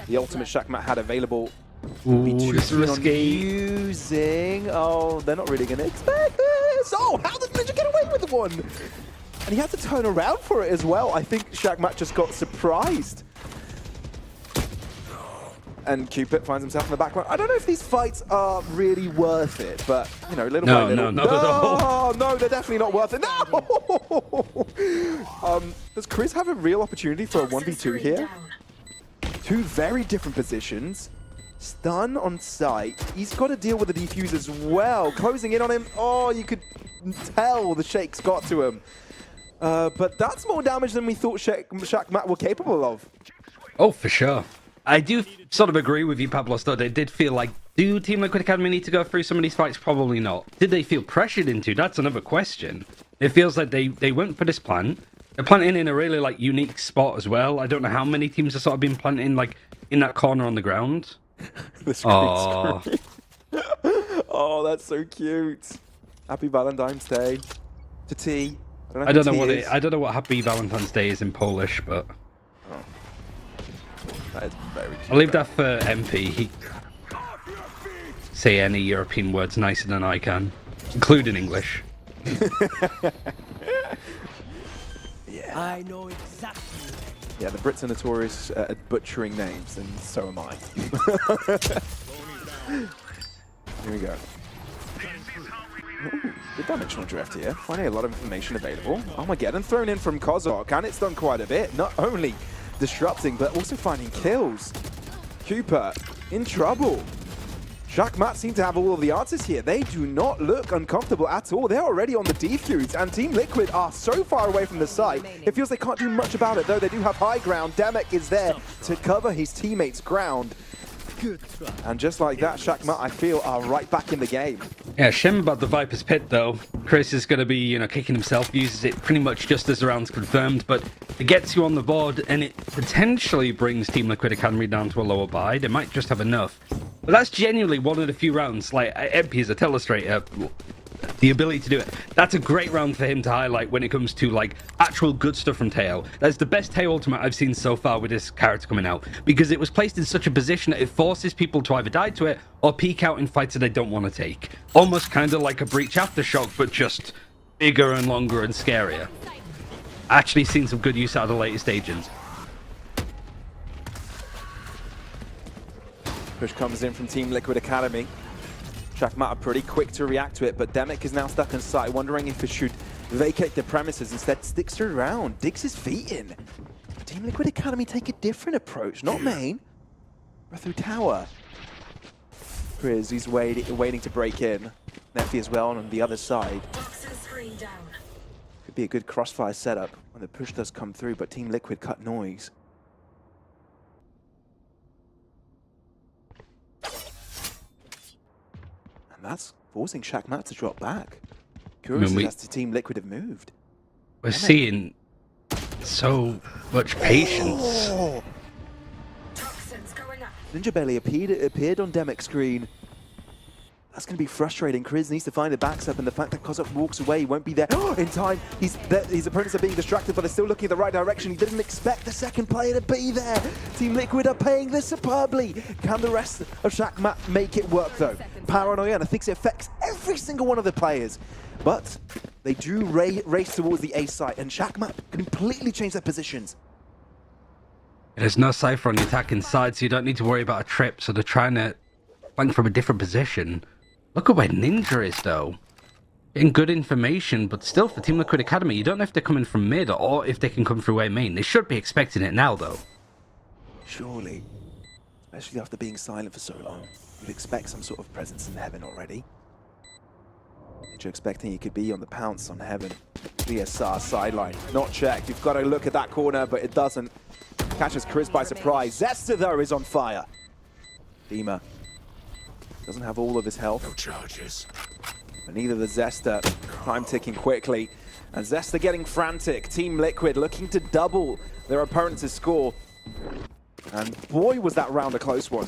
the ultimate Shakmat had available would be too soon on using. Oh, they're not really going to expect this. Oh, how did Ninja get away with one? And he had to turn around for it as well. I think Shakmat just got surprised. And Cupid finds himself in the background. I don't know if these fights are really worth it, but, you know, little by little. No, not at all. No, they're definitely not worth it. No! Does Chris have a real opportunity for a 1v2 here? 2 very different positions. Stun on sight. He's got to deal with the defuse as well. Closing in on him. Oh, you could tell the shakes got to him. But that's more damage than we thought Shakmat were capable of. Oh, for sure. I do sort of agree with you, Pablo Studd. It did feel like, do Team Liquid Academy need to go through some of these fights? Probably not. Did they feel pressured into? That's another question. It feels like they went for this plan. They're planting in a really like unique spot as well. I don't know how many teams have sort of been planting like in that corner on the ground. The screen. Oh, Oh, that's so cute. Happy Valentine's Day to T. I don't know who what T is. I don't know what Happy Valentine's Day is in Polish, but That is very cute. I'll leave that for MP. He say any European words nicer than I can, including English. I know exactly. Yeah, the Brits are notorious at butchering names, and so am I. Here we go. Ooh, good dimensional drift here. Finding a lot of information available. Armageddon thrown in from Kozok, and it's done quite a bit. Not only disrupting, but also finding kills. Cooper in trouble. Shakmat seem to have all of the answers here. They do not look uncomfortable at all. They're already on the defuse, and Team Liquid are so far away from the site. It feels they can't do much about it, though. They do have high ground. Demek is there to cover his teammates' ground. And just like that, Shakmat, I feel, are right back in the game. Yeah, shame about the Viper's Pit though. Chris is going to be, kicking himself, uses it pretty much just as the round's confirmed, but it gets you on the board and it potentially brings Team Liquid Academy down to a lower buy. They might just have enough. But that's genuinely one of the few rounds, like MP is a telestrator, the ability to do it. That's a great round for him to highlight when it comes to like actual good stuff from Teo. That's the best Teo ultimate I've seen so far with this character coming out, because it was placed in such a position that it forces people to either die to it or peek out in fights that they don't want to take. Almost kind of like a Breach Aftershock, but just bigger and longer and scarier. Actually seen some good use out of the latest agents. Push comes in from Team Liquid Academy. Shakmat are pretty quick to react to it, but Demek is now stuck inside, wondering if it should vacate the premises. Instead, sticks around, digs his feet in. Team Liquid Academy take a different approach, not main, but through tower. Priz, he's waiting to break in. Neffy as well on the other side. Could be a good crossfire setup when the push does come through, but Team Liquid cut noise. That's forcing Shakmat to drop back. Curious as to Team Liquid have moved. We're seeing so much patience. Oh. Ninja Belly appeared on Demek's screen. That's going to be frustrating. Kriz needs to find a backstep, and the fact that Kozak walks away, he won't be there in time. His opponents are being distracted, but they're still looking in the right direction. He didn't expect the second player to be there. Team Liquid are playing this superbly. Can the rest of Shakmat make it work, though? Paranoia, and I think it affects every single one of the players. But they do race towards the A site, and Shakmat completely change their positions. There's no Cypher on the attacking side, so you don't need to worry about a trip, so they're trying to flank from a different position. Look at where Ninja is, though. Getting good information, but still for Team Liquid Academy, you don't know if they're coming from mid or if they can come through A main. They should be expecting it now, though. Surely. Especially after being silent for so long. You'd expect some sort of presence in heaven already. Ninja expecting he could be on the pounce on heaven. VSR sideline. Not checked. You've got to look at that corner, but it doesn't. Catches Kriz by surprise. Zesta, though, is on fire. Dima doesn't have all of his health. No charges. And neither the Zesta. Time ticking quickly. And Zesta getting frantic. Team Liquid looking to double their opponent's score. And boy, was that round a close one.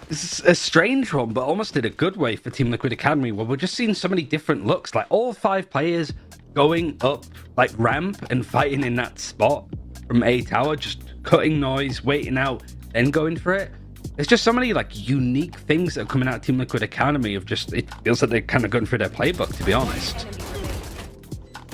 This is a strange one, but almost in a good way for Team Liquid Academy, where we're just seeing so many different looks. Like all 5 players going up like ramp and fighting in that spot from A tower, just cutting noise, waiting out, then going for it. There's just so many like unique things that are coming out of Team Liquid Academy of just, it feels like they're kind of going through their playbook, to be honest.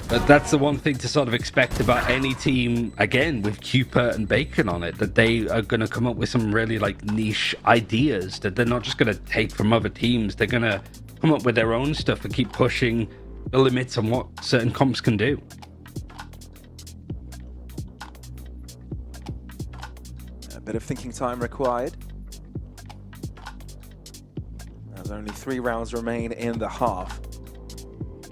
But that's the one thing to sort of expect about any team, again, with Cooper and Bacon on it, that they are going to come up with some really like niche ideas that they're not just going to take from other teams. They're going to come up with their own stuff and keep pushing the limits on what certain comps can do. A bit of thinking time required. There's only 3 rounds remain in the half.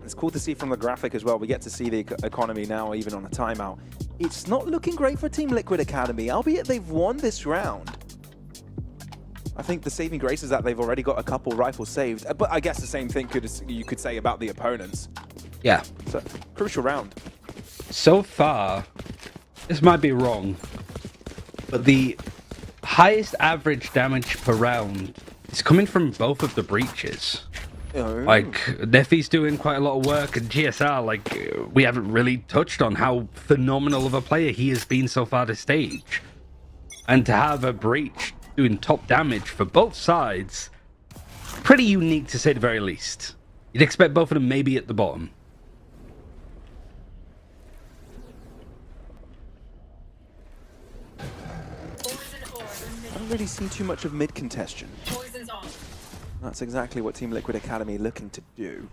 It's cool to see from the graphic as well. We get to see the economy now, even on a timeout. It's not looking great for Team Liquid Academy, albeit they've won this round. I think the saving grace is that they've already got a couple rifles saved, but I guess the same thing you could say about the opponents. Yeah. So, crucial round. so far, this might be wrong, but the highest average damage per round is coming from both of the breaches. Like, Neffy's doing quite a lot of work, and GSR, like, we haven't really touched on how phenomenal of a player he has been so far this stage. And to have a breach doing top damage for both sides, pretty unique to say the very least. You'd expect both of them maybe at the bottom. I haven't really seen too much of mid congestion. That's exactly what Team Liquid Academy are looking to do.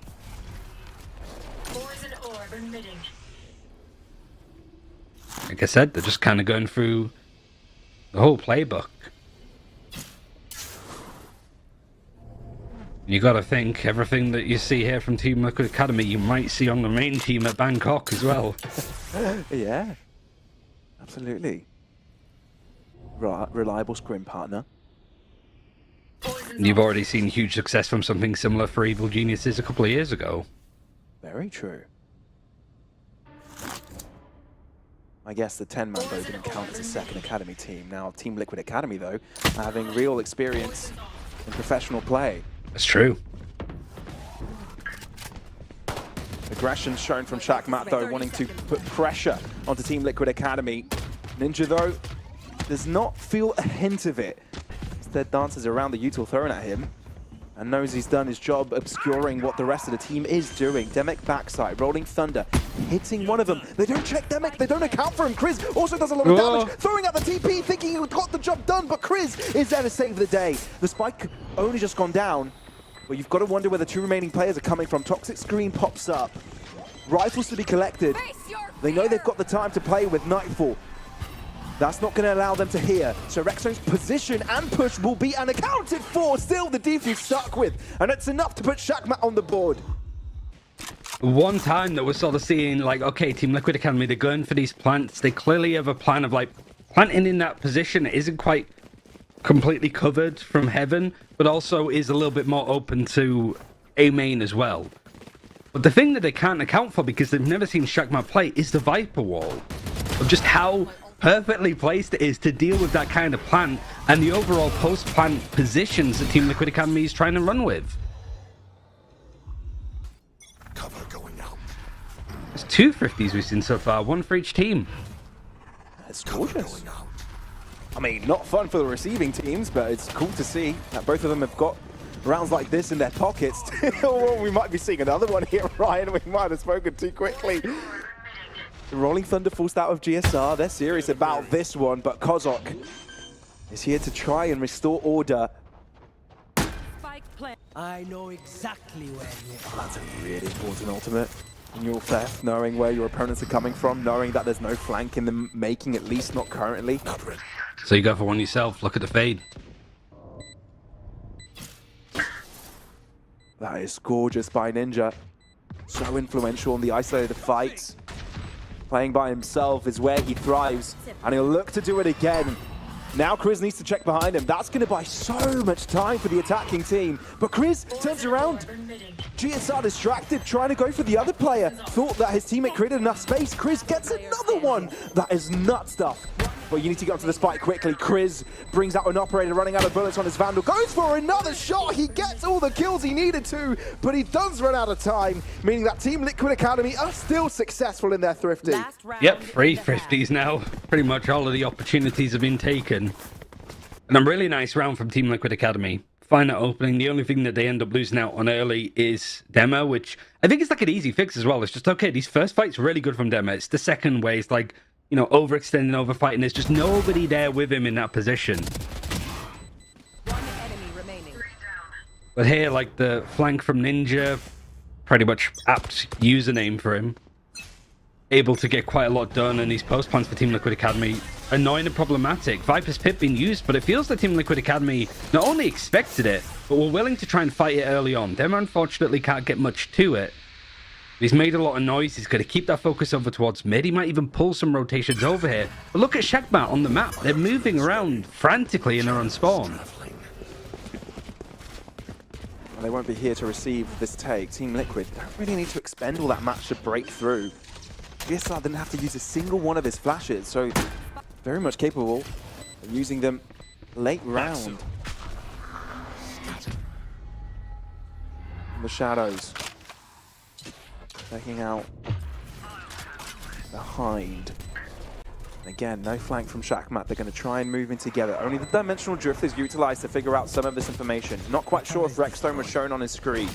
Like I said, they're just kind of going through the whole playbook. You gotta think, everything that you see here from Team Liquid Academy, you might see on the main team at Bangkok as well. Yeah, absolutely. Reliable scrim partner. You've already seen huge success from something similar for Evil Geniuses a couple of years ago. Very true. I guess the 10-man though didn't count as a second academy team. Now Team Liquid Academy though, having real experience in professional play. That's true. Aggression shown from Shakmat though, wanting to put pressure onto Team Liquid Academy. Ninja though, does not feel a hint of it. Instead dances around the util thrown at him and knows he's done his job obscuring what the rest of the team is doing. Demek backside, Rolling Thunder, hitting one of them. They don't check Demek, they don't account for him. Kriz also does a lot of damage, throwing out the TP, thinking he got the job done, but Kriz is there to save the day. The spike only just gone down, but you've got to wonder where the two remaining players are coming from. Toxic Screen pops up. Rifles to be collected. They know they've got the time to play with Nightfall. That's not going to allow them to hear. So Rexone's position and push will be unaccounted for. Still, the defense stuck with, and it's enough to put Shakmat on the board. One time that we're sort of seeing, like, okay, Team Liquid Academy, they're going for these plants. They clearly have a plan of, like, planting in that position isn't quite completely covered from heaven, but also is a little bit more open to A main as well. But the thing that they can't account for, because they've never seen Shakmat play, is the Viper wall. Of just how perfectly placed it is to deal with that kind of plant and the overall post-plant positions that Team Liquid Academy is trying to run with. Cover going out. There's 2 Thrifties we've seen so far, 1 for each team. It's gorgeous. I mean, not fun for the receiving teams, but it's cool to see that both of them have got rounds like this in their pockets. Well, we might be seeing another one here, Ryan. We might have spoken too quickly. Rolling Thunder forced out of GSR. They're serious about this one, but Kozok is here to try and restore order. I know exactly where you are. That's a really important ultimate in your theft, knowing where your opponents are coming from, knowing that there's no flank in the making, at least not currently. So you go for one yourself. Look at the fade. That is gorgeous by Ninja. So influential in the isolated fights. Playing by himself is where he thrives, and he'll look to do it again. Now Kriz needs to check behind him. That's going to buy so much time for the attacking team. But Kriz turns around. GSR distracted, trying to go for the other player. Thought that his teammate created enough space. Kriz gets another one. That is nut stuff. But you need to get onto the spike quickly. Kriz brings out an operator running out of bullets on his Vandal. Goes for another shot. He gets all the kills he needed to, but he does run out of time, meaning that Team Liquid Academy are still successful in their thrifty. Yep, 3 Thrifties now. Pretty much all of the opportunities have been taken. And a really nice round from Team Liquid Academy. Final opening. The only thing that they end up losing out on early is Demo, which I think is like an easy fix as well. It's just, okay, these first fights really good from Demo. It's the second way, it's like, you know, overextending, overfighting. There's just nobody there with him in that position. But here, like, the flank from Ninja, pretty much apt username for him. Able to get quite a lot done, and these post plans for Team Liquid Academy annoying and problematic. Viper's Pit being used, but it feels that Team Liquid Academy not only expected it, but were willing to try and fight it early on. Them unfortunately can't get much to it. He's made a lot of noise. He's going to keep that focus over towards mid. He might even pull some rotations over here. But look at Shakmat on the map. They're moving around frantically in their own spawn. They won't be here to receive this take. Team Liquid don't really need to expend all that match to break through. GSR didn't have to use a single one of his flashes, so very much capable of using them late round. The shadows taking out behind. And again, no flank from Shakmat. They're going to try and move in together. Only the dimensional drift is utilized to figure out some of this information. Not quite sure if Rexstone was shown on his screen.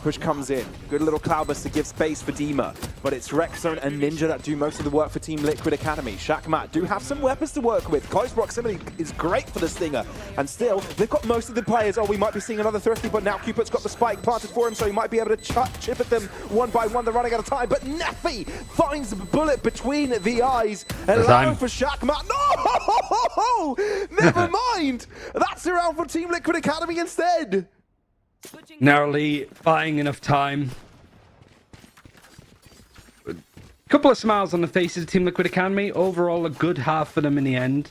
Push comes in. Good little cloudburst to give space for Dima. But it's Rexstone and Ninja that do most of the work for Team Liquid Academy. Shakmat do have some weapons to work with. Close proximity is great for the Stinger. And still, they've got most of the players. Oh, we might be seeing another Thrifty, but now Cupid's got the spike planted for him, so he might be able to chip at them one by one. They're running out of time. But Neffy finds a bullet between the eyes, allowing for Shakmat. No! Never mind! That's around for Team Liquid Academy instead. Narrowly buying enough time. A couple of smiles on the faces of Team Liquid Academy. Overall, a good half for them in the end.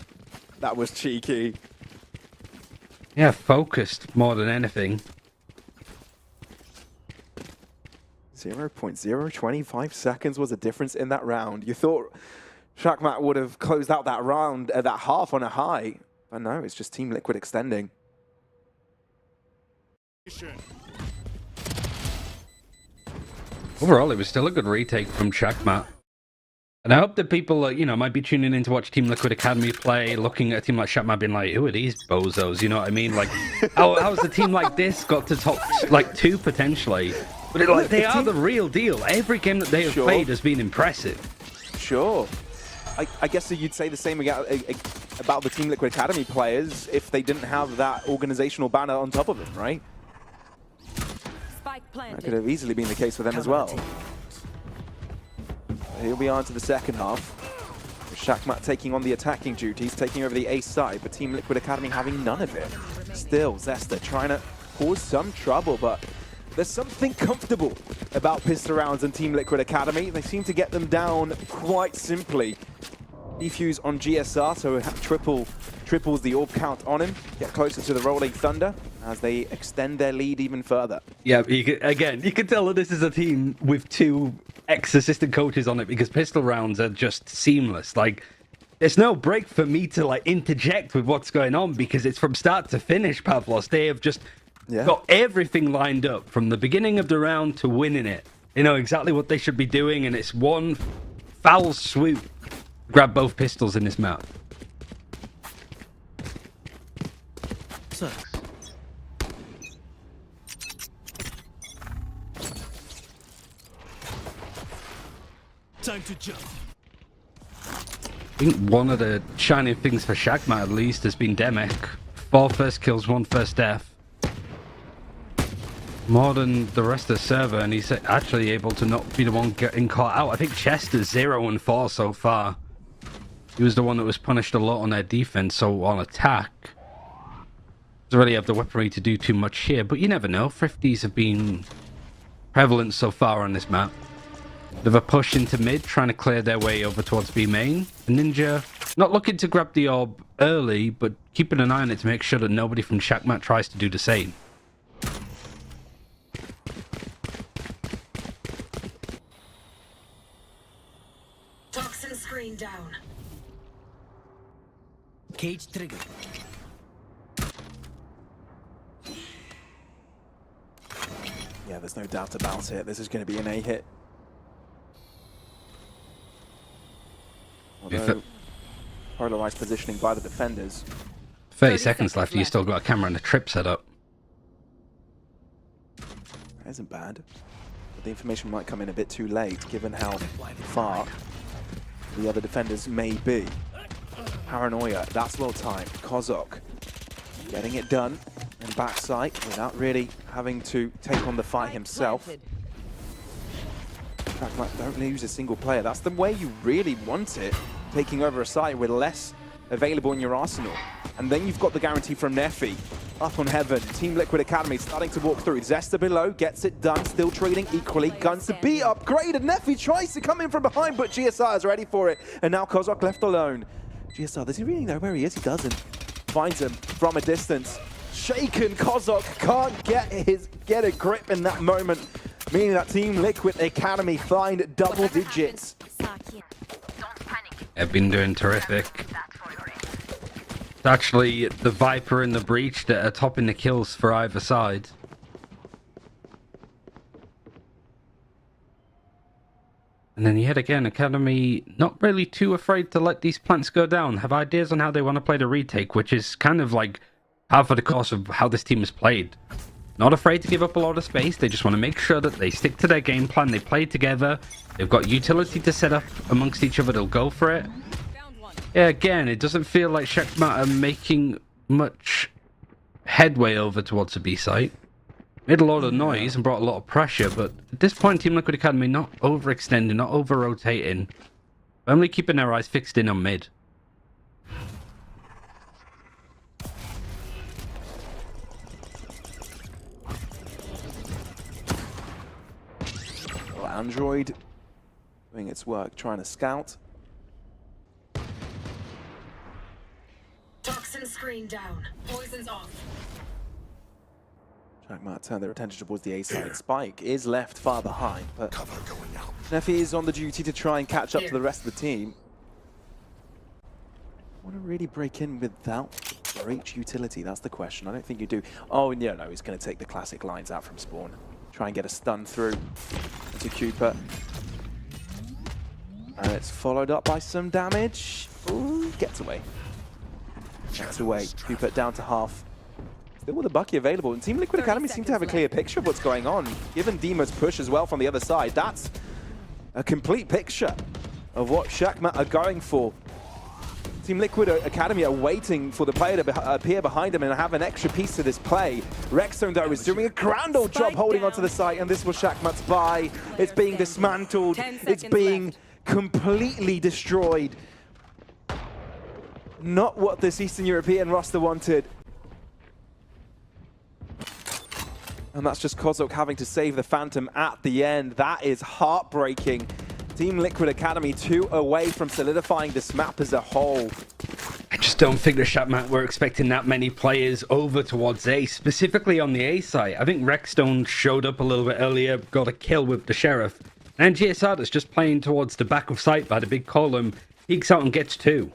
That was cheeky. Yeah, focused more than anything. 0.025 seconds was a difference in that round. You thought Shakmat would have closed out that round, that half on a high. But no, it's just Team Liquid extending. Overall, it was still a good retake from Shakmat. And I hope that people, you know, might be tuning in to watch Team Liquid Academy play, looking at a team like Shakmat, being like, who are these bozos? You know what I mean? Like, how's a team like this got to top, like, 2 potentially? But like, they are the real deal. Every game that they have played has been impressive. Sure. I guess you'd say the same about the Team Liquid Academy players if they didn't have that organizational banner on top of them, right? That could have easily been the case for them as well. Here we are into the second half. Shakmat taking on the attacking duties, taking over the ace side, but Team Liquid Academy having none of it. Still, Zesta trying to cause some trouble, but there's something comfortable about pistol rounds and Team Liquid Academy. They seem to get them down quite simply. Defuse on GSR, so triples the orb count on him. Get closer to the Rolling Thunder as they extend their lead even further. Yeah, you can tell that this is a team with 2 ex-assistant coaches on it, because pistol rounds are just seamless. Like, there's no break for me to like interject with what's going on, because it's from start to finish, Pavlos. They have just got everything lined up from the beginning of the round to winning it. They know exactly what they should be doing, and it's one foul swoop. Grab both pistols in this map. Sir. Time to jump. I think one of the shining things for Shakmat at least has been Demek. 4 first kills, 1 first death. More than the rest of the server, and he's actually able to not be the one getting caught out. I think Chester's 0 and 4 so far. He was the one that was punished a lot on their defense, so on attack, doesn't really have the weaponry to do too much here, but you never know. Thrifties have been prevalent so far on this map. Bit of a push into mid, trying to clear their way over towards B main. Ninja not looking to grab the orb early, but keeping an eye on it to make sure that nobody from Shakmat tries to do the same. Toxin screen down. Cage trigger. Yeah, there's no doubt about it. This is going to be an A hit. Although, polarized positioning by the defenders. 30 seconds left, you still got a camera and a trip set up. That isn't bad. But the information might come in a bit too late, given how far the other defenders may be. Paranoia, that's well timed. Kozok getting it done in backside without really having to take on the fight himself. Don't lose a single player. That's the way you really want it, taking over a site with less available in your arsenal. And then you've got the guarantee from Neffy. Up on heaven, Team Liquid Academy starting to walk through. Zesta below, gets it done, still trading equally. Guns to be upgraded. Neffy tries to come in from behind, but GSR is ready for it. And now Kozok left alone. GSR, does he really know where he is? He doesn't. Finds him from a distance. Shaken, Kozok can't get a grip in that moment. meaning that Team Liquid Academy find double digits. They've been doing terrific. It's actually the Viper and the Breach that are topping the kills for either side. And then yet again, Academy not really too afraid to let these plants go down, have ideas on how they want to play the retake, which is kind of like half of the course of how this team has played. Not afraid to give up a lot of space, they just want to make sure that they stick to their game plan, they play together, they've got utility to set up amongst each other, they'll go for it. Yeah, again, it doesn't feel like Shakmat are making much headway over towards the B site. Made a lot of noise and brought a lot of pressure, but at this point, Team Liquid Academy not overextending, not over-rotating, only keeping their eyes fixed in on mid. Well, Android doing its work, trying to scout. Toxin screen down. Poison's off. Shakmat turn their attention towards the A side. Spike is left far behind, but Cover going out. Neffy is on the duty to try and catch up to the rest of the team. Want to really break in without breach utility? That's the question. I don't think you do. Oh, yeah, no, he's going to take the classic lines out from spawn. Try and get a stun through to Cooper. And it's followed up by some damage. Ooh, gets away. Gets away. Cooper down to half. Still with a Bucky available, and Team Liquid Academy seem to have a clear picture of what's going on. Given Demo's push as well from the other side, that's a complete picture of what Shakmat are going for. Team Liquid Academy are waiting for the player to appear behind them and have an extra piece to this play. Rexstone, though, is doing a grand old job holding onto the site, and this was Shakmat's buy. It's being dismantled. It's being completely destroyed. Not what this Eastern European roster wanted. And that's just Kozok having to save the Phantom at the end. That is heartbreaking. Team Liquid Academy 2 away from solidifying this map as a whole. I just don't think the Shakmat were expecting that many players over towards A, specifically on the A site. I think Rexstone showed up a little bit earlier, got a kill with the Sheriff. And GSR that's just playing towards the back of site by the big column, peeks out and gets 2.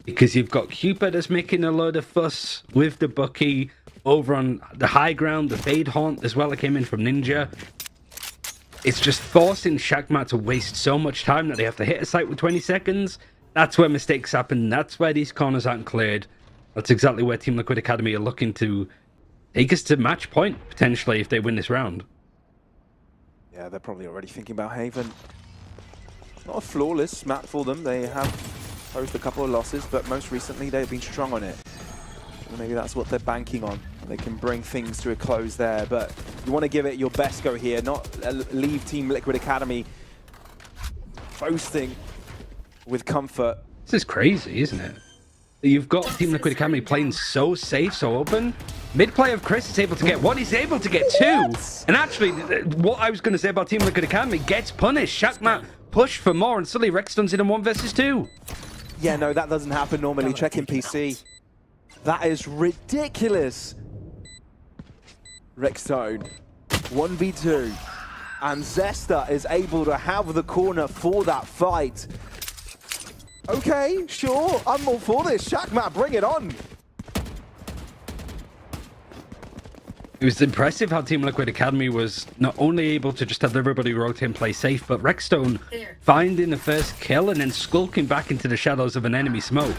Because you've got Cupid that's making a load of fuss with the Bucky. Over on the high ground, the Fade Haunt as well that came in from Ninja. It's just forcing Shakmat to waste so much time that they have to hit a site with 20 seconds. That's where mistakes happen. That's where these corners aren't cleared. That's exactly where Team Liquid Academy are looking to take us to match point, potentially, if they win this round. Yeah, they're probably already thinking about Haven. It's not a flawless map for them. They have posed a couple of losses, but most recently they've been strong on it. Maybe that's what they're banking on. They can bring things to a close there, but you want to give it your best go here, not leave Team Liquid Academy boasting with comfort. This is crazy, isn't it? You've got Team Liquid Academy playing so safe, so open. Mid-play of Chris is able to get 1, he's able to get 2. And actually, what I was going to say about Team Liquid Academy gets punished. Shakmat push for more, and suddenly Rexstone's in a 1 versus 2. Yeah, no, that doesn't happen normally. Check in PC. That is ridiculous. Rexstone, 1v2. And Zesta is able to have the corner for that fight. Okay, sure, I'm all for this. Shakmat, bring it on. It was impressive how Team Liquid Academy was not only able to just have everybody rotate and play safe, but Rexstone finding the first kill and then skulking back into the shadows of an enemy smoke.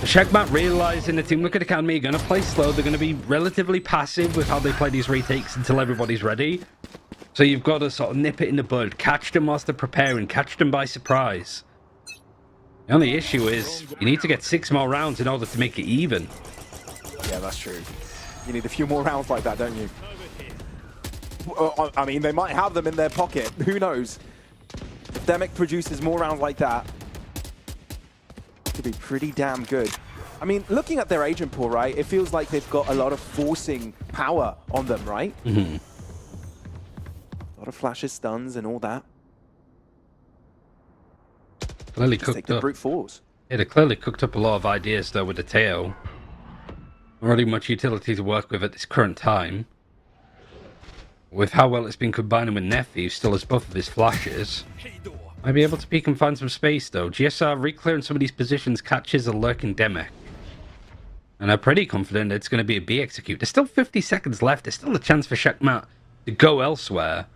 Shakmat realizing the Team Liquid Academy are going to play slow. They're going to be relatively passive with how they play these retakes until everybody's ready. So you've got to sort of nip it in the bud, catch them whilst they're preparing, catch them by surprise. The only issue is you need to get 6 more rounds in order to make it even. Yeah, that's true. You need a few more rounds like that, don't you? I mean, they might have them in their pocket. Who knows? If Demic produces more rounds like that, could be pretty damn good. I mean, looking at their agent pool, right, it feels like they've got a lot of forcing power on them, right? Mm-hmm. A lot of flashes, stuns, and all that. Clearly Just cooked take the up. brute force. Yeah, they clearly cooked up a lot of ideas though with the tail. Not really much utility to work with at this current time. With how well it's been combining with Neffy, who still has both of his flashes. Might be able to peek and find some space though. GSR reclearing some of these positions catches a lurking Demic. And I'm pretty confident it's going to be a B execute. There's still 50 seconds left. There's still a chance for Shakmat to go elsewhere.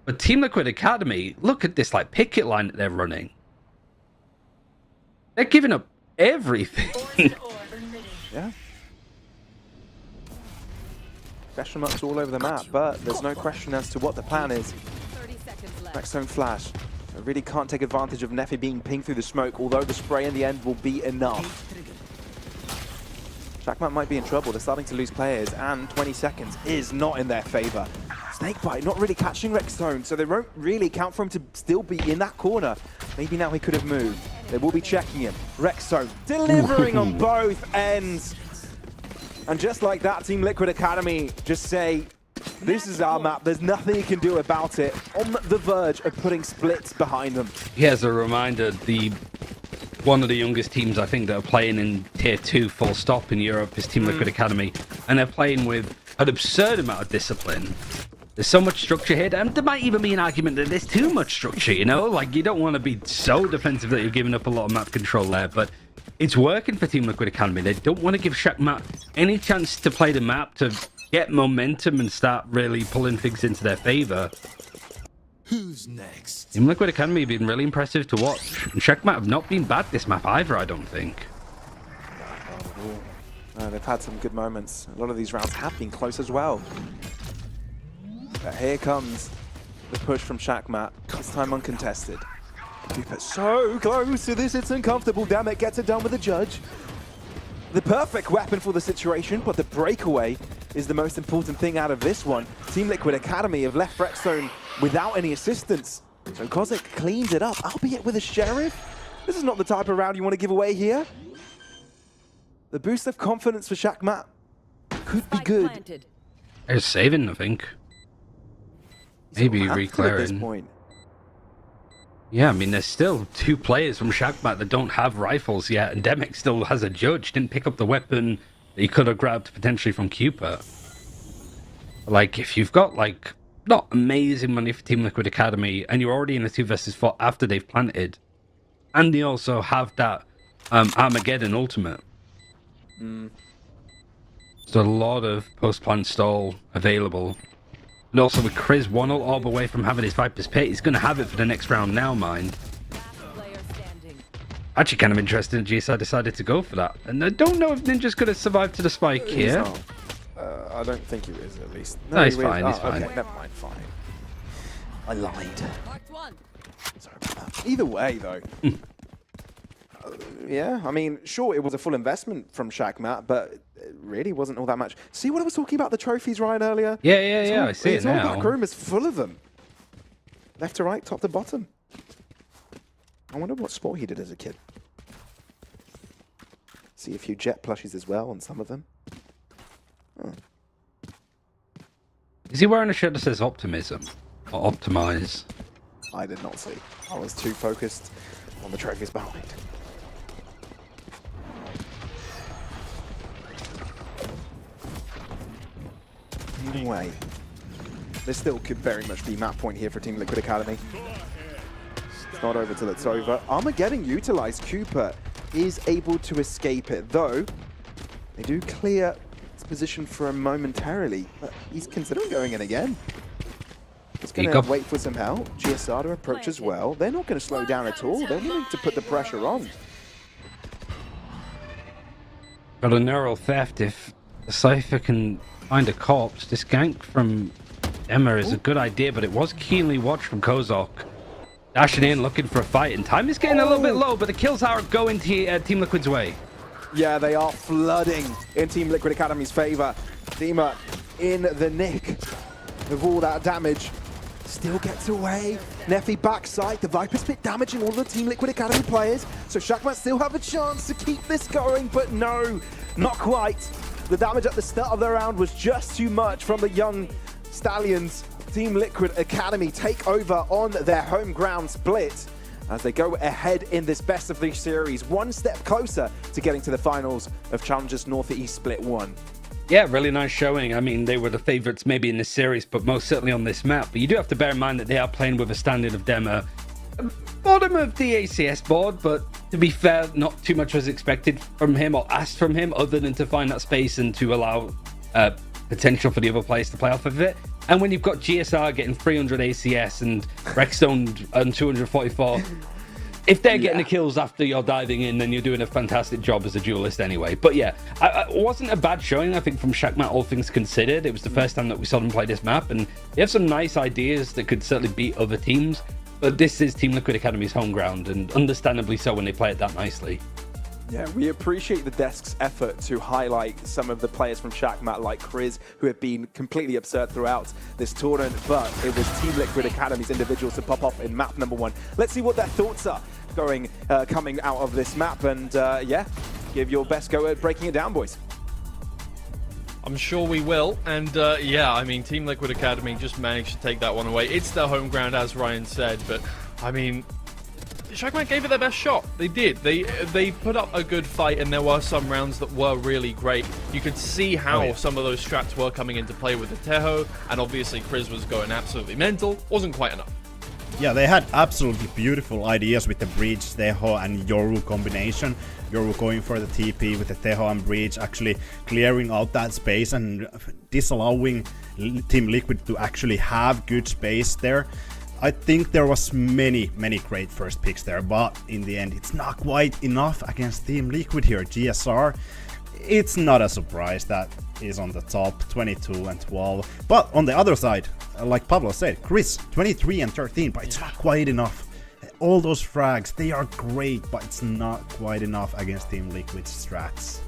But Team Liquid Academy, look at this like picket line that they're running. They're giving up everything. Yeah. Question marks all over the map, but there's no question as to what the plan is. 30 seconds left. Rexstone flash. I really can't take advantage of Neffy being pinged through the smoke, although the spray in the end will be enough. Shakmat might be in trouble. They're starting to lose players, and 20 seconds is not in their favor. Snakebite not really catching Rexstone, so they won't really count for him to still be in that corner. Maybe now he could have moved. They will be checking him. Rexstone delivering on both ends. And just like that, Team Liquid Academy just say, this is our map. There's nothing you can do about it. On the verge of putting splits behind them. Here's a reminder, one of the youngest teams I think that are playing in Tier 2 full stop in Europe is Team Liquid Academy. And they're playing with an absurd amount of discipline. There's so much structure here, and there might even be an argument that there's too much structure, you know? Like, you don't want to be so defensive that you're giving up a lot of map control there, but it's working for Team Liquid Academy. They don't want to give Shakmat any chance to play the map, to get momentum and start really pulling things into their favor. Who's next? Team Liquid Academy have been really impressive to watch, and Shakmat have not been bad this map either, I don't think. They've had some good moments. A lot of these rounds have been close as well. But here comes the push from Shakmat, this time uncontested. Cooper so close to this, it's uncomfortable. Demic gets it done with the judge. The perfect weapon for the situation, but the breakaway is the most important thing out of this one. Team Liquid Academy have left Rexstone without any assistance. So Kozik cleans it up, albeit with a Sheriff. This is not the type of round you want to give away here. The boost of confidence for Shakmat could be good. They're saving, I think. Maybe reclearing. At this point. Yeah, I mean, there's still 2 players from Shakmat that don't have rifles yet, and Demic still has a judge. Didn't pick up the weapon that he could have grabbed potentially from Cooper. Like, if you've got, like, not amazing money for Team Liquid Academy, and you're already in a 2 versus 4 after they've planted, and they also have that Armageddon ultimate. There's a lot of post-plant stall available. And also with Chris 1-0 orb away from having his Viper's Pit, he's going to have it for the next round now, mind. Actually kind of interesting that GSI decided to go for that. And I don't know if Ninja's going to survive to the spike here. I don't think he is, at least. No, he's fine, he's fine. Okay, never mind, fine. I lied. Sorry about that. Either way, though. Yeah, I mean, sure, it was a full investment from Shakmat, but it really wasn't all that much. See what I was talking about, the trophies, Ryan, earlier? Yeah, I see it now. His whole back room is full of them. Left to right, top to bottom. I wonder what sport he did as a kid. See a few jet plushies as well on some of them. Oh. Is he wearing a shirt that says optimism? Or optimize? I did not see. I was too focused on the trophies behind. Anyway, there still could very much be map point here for Team Liquid Academy. It's not over till it's over. Armageddon utilized. Cooper is able to escape it, though they do clear his position for him momentarily, but he's considering going in again. He's going to wait for some help. GSR to approach as well. They're not going to slow down at all. They're willing to put the pressure on. Got a neural theft. If the Cypher can find a corpse, this gank from Emma is a good idea, but it was keenly watched from Kozok. Dashing in, looking for a fight, and time is getting a little bit low, but the kills are going Team Liquid's way. Yeah, they are flooding in Team Liquid Academy's favor. Thema in the nick of all that damage. Still gets away. Neffy backside. The Viper's Pit damaging all the Team Liquid Academy players. So Shakmat still have a chance to keep this going, but no, not quite. The damage at the start of the round was just too much from the young Stallions. Team Liquid Academy take over on their home ground split as they go ahead in this best of 3 series, one step closer to getting to the finals of Challengers Northeast Split 1. Yeah, really nice showing. I mean, they were the favorites maybe in this series, but most certainly on this map. But you do have to bear in mind that they are playing with a standard of Demo. Bottom of the ACS board, but to be fair, not too much was expected from him or asked from him other than to find that space and to allow potential for the other players to play off of it. And when you've got GSR getting 300 ACS and Rexstone on 244, if they're getting the kills after you're diving in, then you're doing a fantastic job as a duelist anyway. But yeah, it wasn't a bad showing, I think, from Shakmat, all things considered. It was the first time that we saw them play this map, and they have some nice ideas that could certainly beat other teams. But this is Team Liquid Academy's home ground, and understandably so when they play it that nicely. Yeah, we appreciate the desk's effort to highlight some of the players from Shakmat like Chris, who have been completely absurd throughout this tournament, but it was Team Liquid Academy's individuals to pop off in map number 1. Let's see what their thoughts are coming out of this map, and yeah, give your best go at breaking it down, boys. I'm sure we will, and yeah, I mean, Team Liquid Academy just managed to take that one away. It's their home ground, as Ryan said, but I mean, Shakmat gave it their best shot. They did. They put up a good fight, and there were some rounds that were really great. You could see how some of those strats were coming into play with the Teho, and obviously Chris was going absolutely mental. Wasn't quite enough. Yeah, they had absolutely beautiful ideas with the Breach, Teho, and Yoru combination. Yoru going for the TP with the Teho and Breach, actually clearing out that space and disallowing Team Liquid to actually have good space there. I think there was many great first picks there, but in the end it's not quite enough against Team Liquid here. GSR, it's not a surprise that is on the top, 22 and 12. But on the other side, like Pablo said, Chris, 23 and 13, but it's not quite enough. All those frags, they are great, but it's not quite enough against Team Liquid's strats.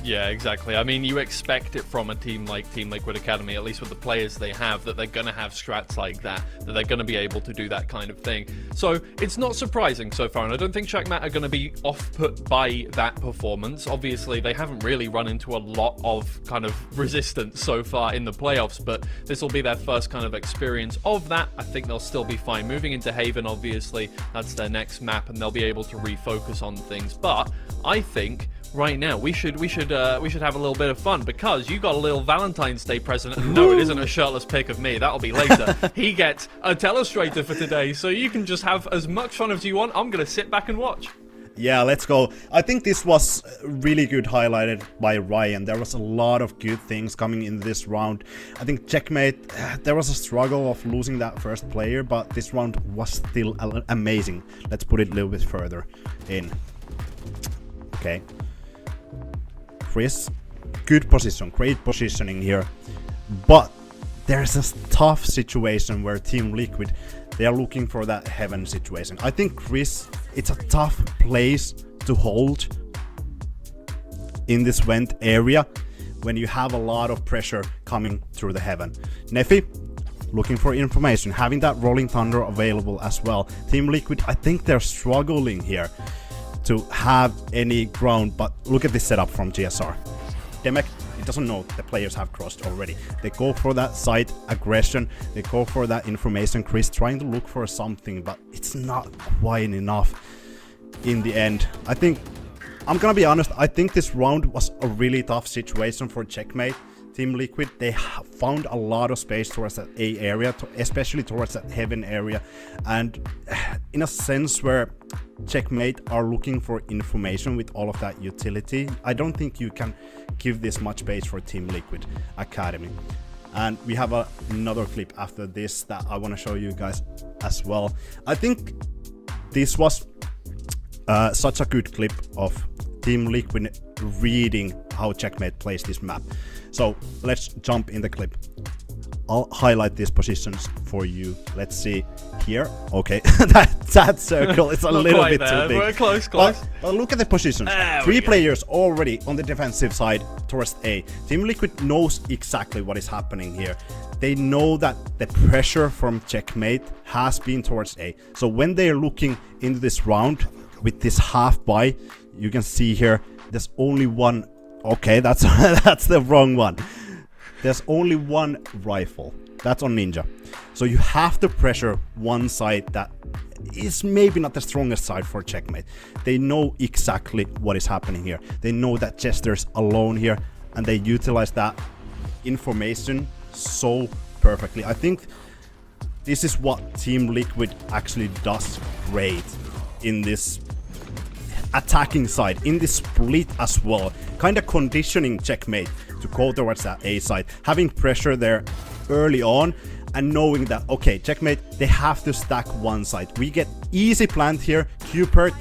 Yeah, exactly. I mean, you expect it from a team like Team Liquid Academy, at least with the players they have, that they're going to have strats like that they're going to be able to do that kind of thing. So it's not surprising so far, and I don't think Shakmat are going to be off-put by that performance. Obviously, they haven't really run into a lot of kind of resistance so far in the playoffs, but this will be their first kind of experience of that. I think they'll still be fine. Moving into Haven, obviously, that's their next map, and they'll be able to refocus on things. But I think right now we should have a little bit of fun, because you got a little Valentine's Day present. No, it isn't a shirtless pic of me. That'll be later. He gets a telestrator for today, so you can just have as much fun as you want. I'm gonna sit back and watch. Yeah, let's go. I think this was really good highlighted by Ryan. There was a lot of good things coming in this round. I think Checkmate, there was a struggle of losing that first player, but this round was still amazing. Let's put it a little bit further in. Okay. Chris, good position, great positioning here, but there's a tough situation where Team Liquid, they are looking for that heaven situation. I think Chris, it's a tough place to hold in this vent area when you have a lot of pressure coming through the heaven. Nefi, looking for information, having that Rolling Thunder available as well. Team Liquid, I think they're struggling here to have any ground, but look at this setup from GSR. Demek, he doesn't know the players have crossed already. They go for that side aggression, they go for that information. Chris trying to look for something, but it's not quite enough in the end. I think, I'm gonna be honest, I think this round was a really tough situation for Checkmate. Team Liquid, they found a lot of space towards that A area, especially towards that Heaven area, and in a sense where Checkmate are looking for information with all of that utility, I don't think you can give this much space for Team Liquid Academy. And we have another clip after this that I want to show you guys as well. I think this was such a good clip of Team Liquid reading how Checkmate plays this map. So let's jump in the clip. I'll highlight these positions for you. Let's see here. Okay, that circle is a little bit too big. We're close. But look at the positions. Three players already on the defensive side towards A. Team Liquid knows exactly what is happening here. They know that the pressure from Checkmate has been towards A. So when they're looking into this round with this half buy, you can see here there's only one. Okay, that's that's the wrong one. There's only one rifle. That's on Ninja. So you have to pressure one side that is maybe not the strongest side for Checkmate. They know exactly what is happening here. They know that Chester's alone here. and they utilize that information so perfectly. I think this is what Team Liquid actually does great in this attacking side, in this split as well. Kind of conditioning Checkmate to go towards that A side, having pressure there early on, and knowing that, okay, Checkmate, they have to stack one side. We get easy plant here, Cupert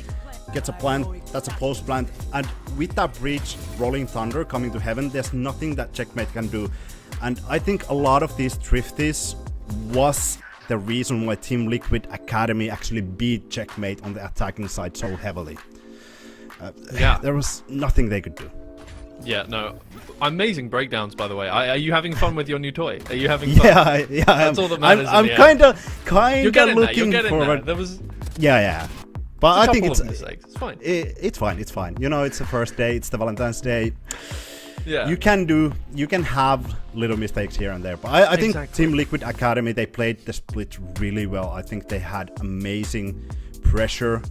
gets a plant, that's a post plant, and with that breach, Rolling Thunder coming to heaven, there's nothing that Checkmate can do. And I think a lot of these thrifties was the reason why Team Liquid Academy actually beat Checkmate on the attacking side so heavily. There was nothing they could do. Yeah, no. Amazing breakdowns, by the way. Are you having fun with your new toy? Are you having fun? Yeah. That's all that matters. I'm kind of looking there. forward. There was Yeah. But I think it's fine. It's fine. You know, it's the first day. It's the Valentine's Day. Yeah. You can have little mistakes here and there. But I think Team Liquid Academy, they played the split really well. I think they had amazing pressure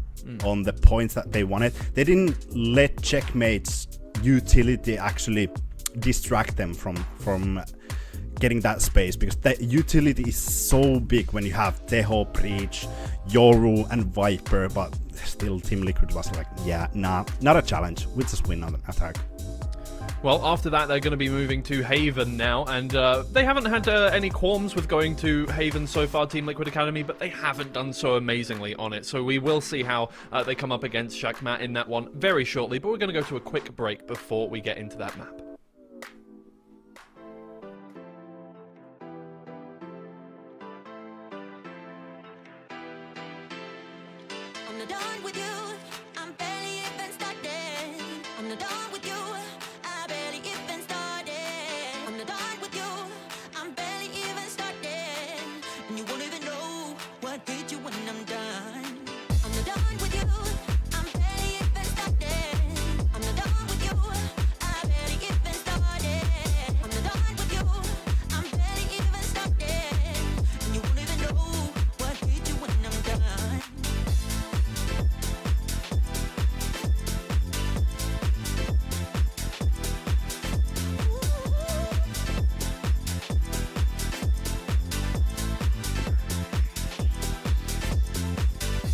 on the points that they wanted. They didn't let Checkmate's utility actually distract them from getting that space, because the utility is so big when you have Teho, Breach, Yoru and Viper, but still Team Liquid was like, not a challenge. We'll just win on attack. Well, after that, they're going to be moving to Haven now, and they haven't had any qualms with going to Haven so far, Team Liquid Academy, but they haven't done so amazingly on it. So we will see how they come up against Shakmat in that one very shortly, but we're going to go to a quick break before we get into that map. I'm not done with you. I'm barely even started. I'm not done with you. I barely even started. I'm not done with you. I'm barely even started. And you won't even know what hit you when I'm done. I'm not done with you. I'm barely even started. I'm not done with you. I barely even started. I'm not done with you. I'm barely even started. And you won't even know what hit you when I'm done.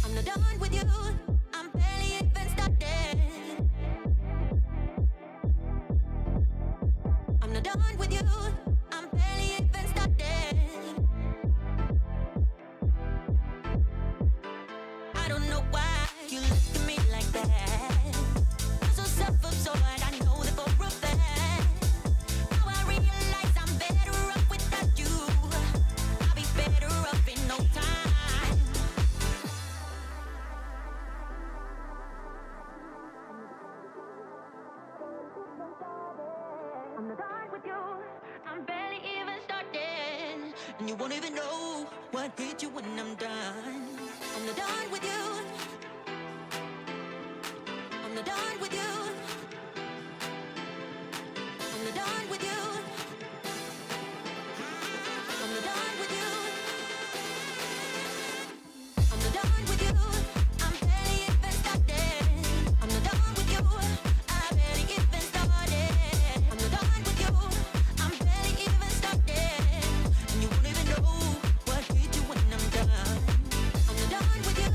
I'm not done with you. I'm barely even started. I'm not done with you. I'm barely even started. I don't know why you look at me like that. I'm so self-absorbed, I know that for a fact. Now I realize I'm better off without you. I'll be better off in no time. I'm not done with you. I'm barely even started. And you won't even know what hit you when I'm done. I'm not done with you. I'm not done with you. I'm not done with you. I'm not done with you. I'm not done with you. I'm barely even started. I'm not done with you. I barely even started. I'm not done with you. I'm barely even started. And you won't even know what hit you when I'm done. I'm not done with you.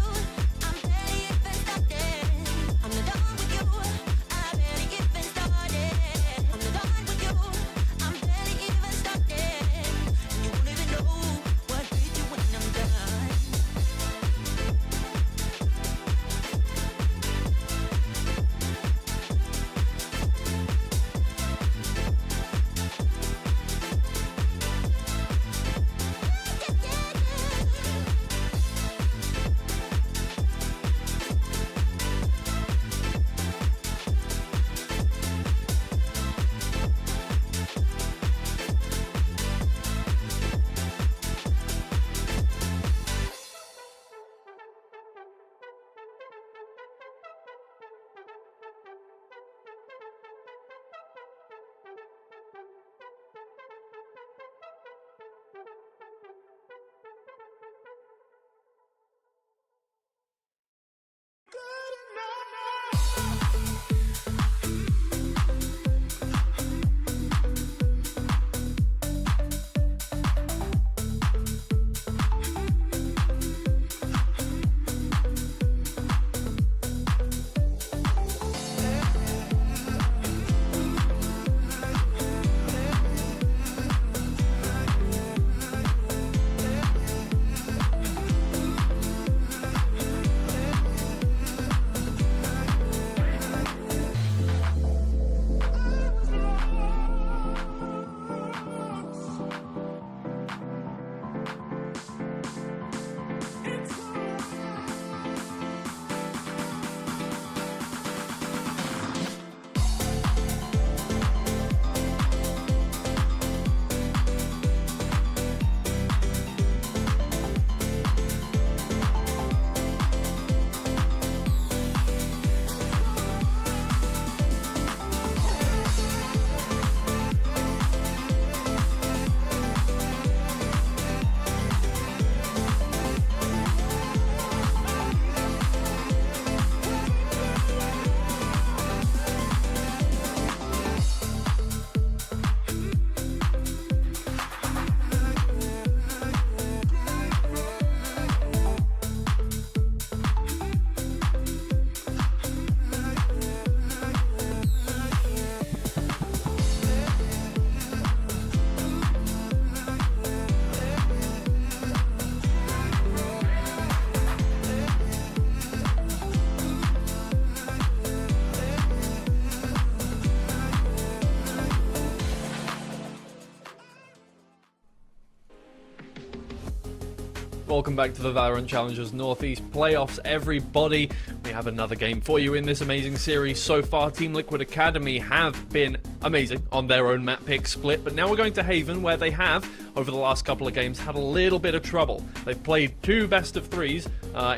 Welcome back to the Valorant Challengers Northeast Playoffs, everybody. We have another game for you in this amazing series. So far, Team Liquid Academy have been amazing on their own map pick split, but now we're going to Haven, where they have, over the last couple of games, had a little bit of trouble. They've played 2 best of 3s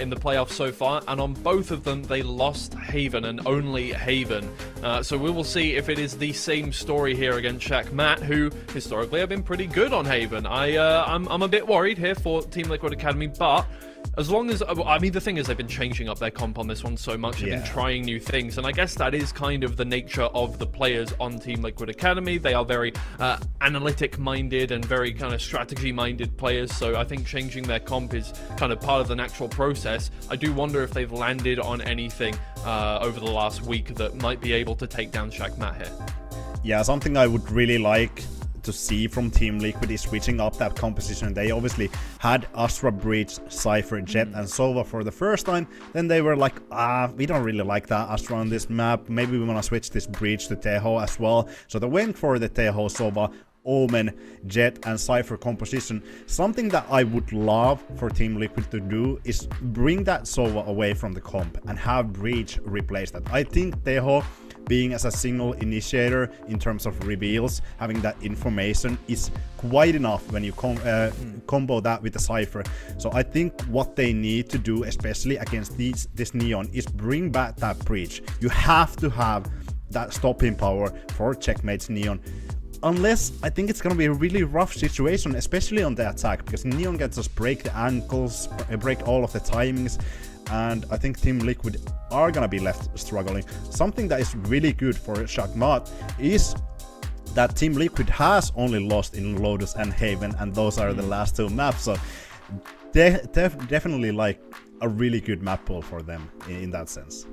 in the playoffs so far, and on both of them, they lost Haven, and only Haven. So we will see if it is the same story here against Shaq who historically have been pretty good on Haven. I'm a bit worried here for Team Liquid Academy, but as long as, I mean, the thing is they've been changing up their comp on this one so much, they've been trying new things, and I guess that is kind of the nature of the players on Team Liquid Academy. They are very analytic-minded and very kind of strategy-minded players, so I think changing their comp is kind of part of the natural process. I do wonder if they've landed on anything over the last week that might be able to take down Shaq here. Yeah, something I would really like to see from Team Liquid is switching up that composition. They obviously had Astra, Breach, Cypher, Jet, and Sova for the first time. Then they were like, we don't really like that Astra on this map. Maybe we want to switch this Breach to Teho as well. So they went for the Teho, Sova, Omen, Jet, and Cypher composition. Something that I would love for Team Liquid to do is bring that Sova away from the comp and have Breach replace that. I think Teho, being as a single initiator in terms of reveals, having that information is quite enough when you combo that with the Cypher. So I think what they need to do, especially against this Neon, is bring back that Breach. You have to have that stopping power for Checkmate's Neon. Unless, I think it's gonna be a really rough situation, especially on the attack, because Neon can just break the ankles, break all of the timings, and I think Team Liquid are gonna be left struggling. Something that is really good for Shaq is that Team Liquid has only lost in Lotus and Haven, and those are the last 2 maps, so definitely like a really good map pool for them in that sense.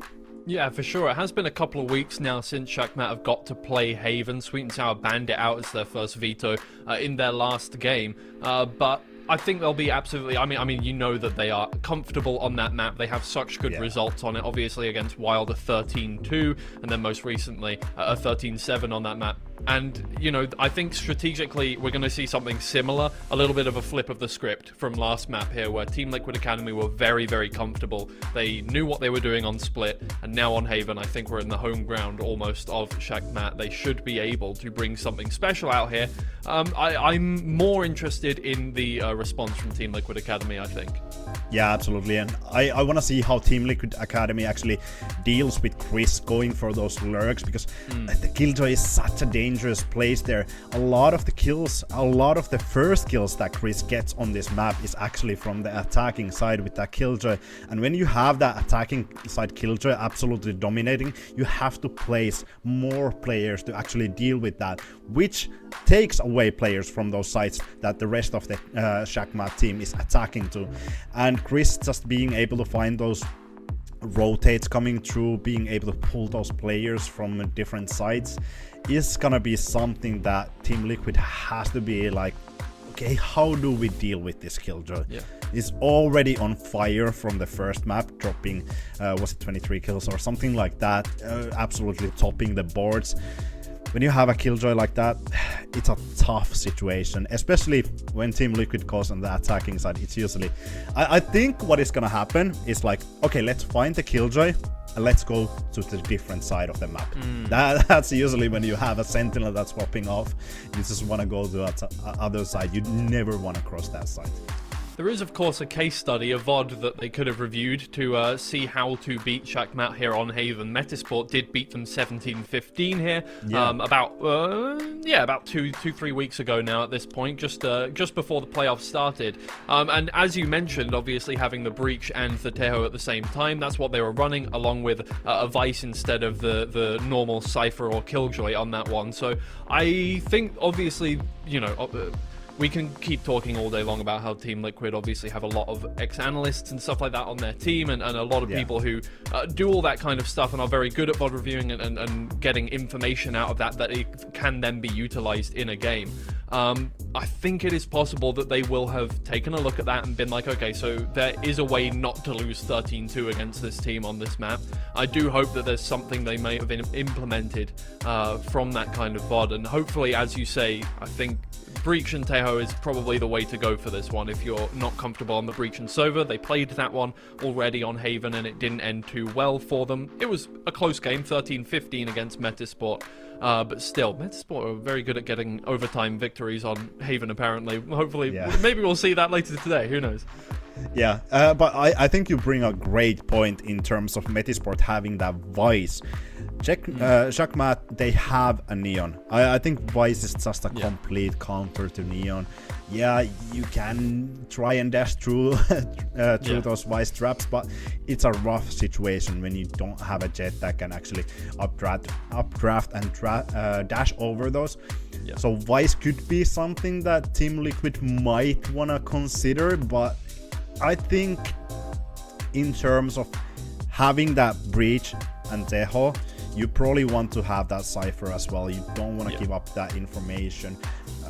Yeah, for sure. It has been a couple of weeks now since Shaq have got to play Haven. Sweet and Sour banned it out as their first veto in their last game, but I think they'll be absolutely, I mean, you know that they are comfortable on that map. They have such good results on it, obviously against Wild, a 13-2, and then most recently a 13-7 on that map. And, you know, I think strategically we're going to see something similar, a little bit of a flip of the script from last map here, where Team Liquid Academy were very, very comfortable. They knew what they were doing on Split, and now on Haven, I think we're in the home ground almost of Shaq. They should be able to bring something special out here. I'm more interested in the response from Team Liquid Academy, I think. Yeah, absolutely, and I want to see how Team Liquid Academy actually deals with Chris going for those lurks, because the Killjoy is such a dangerous place there. A lot of the kills, a lot of the first kills that Chris gets on this map is actually from the attacking side with that Killjoy, and when you have that attacking side Killjoy absolutely dominating, you have to place more players to actually deal with that, which takes away players from those sides that the rest of the Shaq team is attacking to. And Chris just being able to find those rotates coming through, being able to pull those players from different sides is gonna be something that Team Liquid has to be like, okay, how do we deal with this Killjoy? He's already on fire from the first map, dropping was it 23 kills or something like that, absolutely topping the boards. When you have a Killjoy like that, it's a tough situation, especially when Team Liquid goes on the attacking side. It's usually, I think what is gonna happen is like, okay, let's find the Killjoy and let's go to the different side of the map. That's usually when you have a Sentinel that's popping off. You just want to go to the other side. You never want to cross that side. There is, of course, a case study, a VOD, that they could have reviewed to see how to beat Shaq here on Haven. Metasport did beat them 17-15 here, about 2-3 weeks ago now at this point, just before the playoffs started. And as you mentioned, obviously having the Breach and the Teho at the same time, that's what they were running, along with a Vice instead of the normal Cypher or Killjoy on that one. So I think, obviously, you know, we can keep talking all day long about how Team Liquid obviously have a lot of ex-analysts and stuff like that on their team, and a lot of people who do all that kind of stuff and are very good at VOD reviewing and getting information out of that it can then be utilized in a game. I think it is possible that they will have taken a look at that and been like, okay, so there is a way not to lose 13-2 against this team on this map. I do hope that there's something they may have implemented from that kind of VOD, and hopefully, as you say, I think Breach and Teho is probably the way to go for this one if you're not comfortable on the Breach and Sova. They played that one already on Haven and it didn't end too well for them. It was a close game, 13-15 against Metasport, but still, Metasport are very good at getting overtime victories on Haven apparently. Hopefully, maybe we'll see that later today, who knows? Yeah, but I think you bring a great point in terms of Metasport having that Vice. Check Shakmat, they have a Neon. I think Vice is just a complete counter to Neon. Yeah, you can try and dash through those Vice traps, but it's a rough situation when you don't have a jet that can actually updraft and dash over those. Yeah. So Vice could be something that Team Liquid might want to consider, but I think in terms of having that Breach and Teho, you probably want to have that Cypher as well. You don't want to give up that information.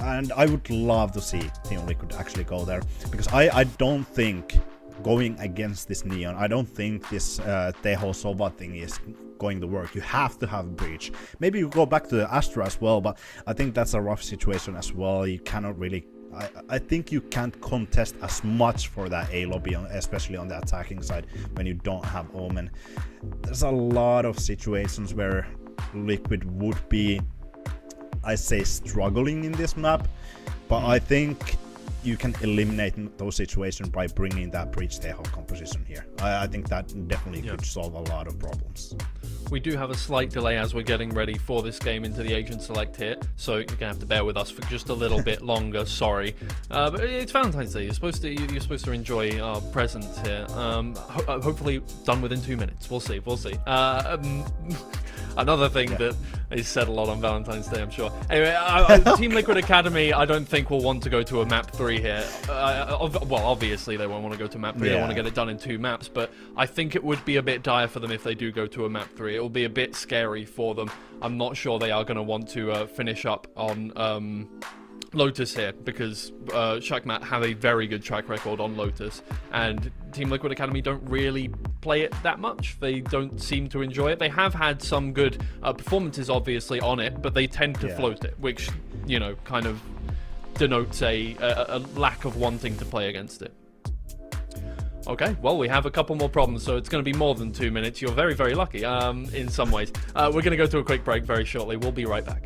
And I would love to see Team Liquid actually go there, because I don't think going against this Neon, I don't think this Teho Sova thing is going to work. You have to have Breach. Maybe you go back to the Astra as well, but I think that's a rough situation as well. You cannot really... I think you can't contest as much for that A lobby, especially on the attacking side, when you don't have Omen. There's a lot of situations where Liquid would be, I say, struggling in this map, but I think you can eliminate those situations by bringing that Breach Teho composition here. I think that definitely could solve a lot of problems. We do have a slight delay as we're getting ready for this game into the Agent Select here, so you're gonna have to bear with us for just a little bit longer. Sorry, but it's Valentine's Day. You're supposed to enjoy our presents here. Hopefully done within 2 minutes. We'll see. We'll see. Another thing that is said a lot on Valentine's Day, I'm sure. Anyway, Team Liquid Academy, I don't think will want to go to a map 3 here. Well, obviously they won't want to go to map 3. They want to get it done in 2 maps, but I think it would be a bit dire for them if they do go to a map 3. It will be a bit scary for them. I'm not sure they are going to want to finish up on Lotus here, because Shakmat have a very good track record on Lotus, and Team Liquid Academy don't really play it that much. They don't seem to enjoy it. They have had some good performances, obviously, on it, but they tend to float it, which, you know, kind of denotes a lack of wanting to play against it. Okay, well, we have a couple more problems, so it's going to be more than 2 minutes. You're very, very lucky in some ways. We're going to go to a quick break very shortly. We'll be right back.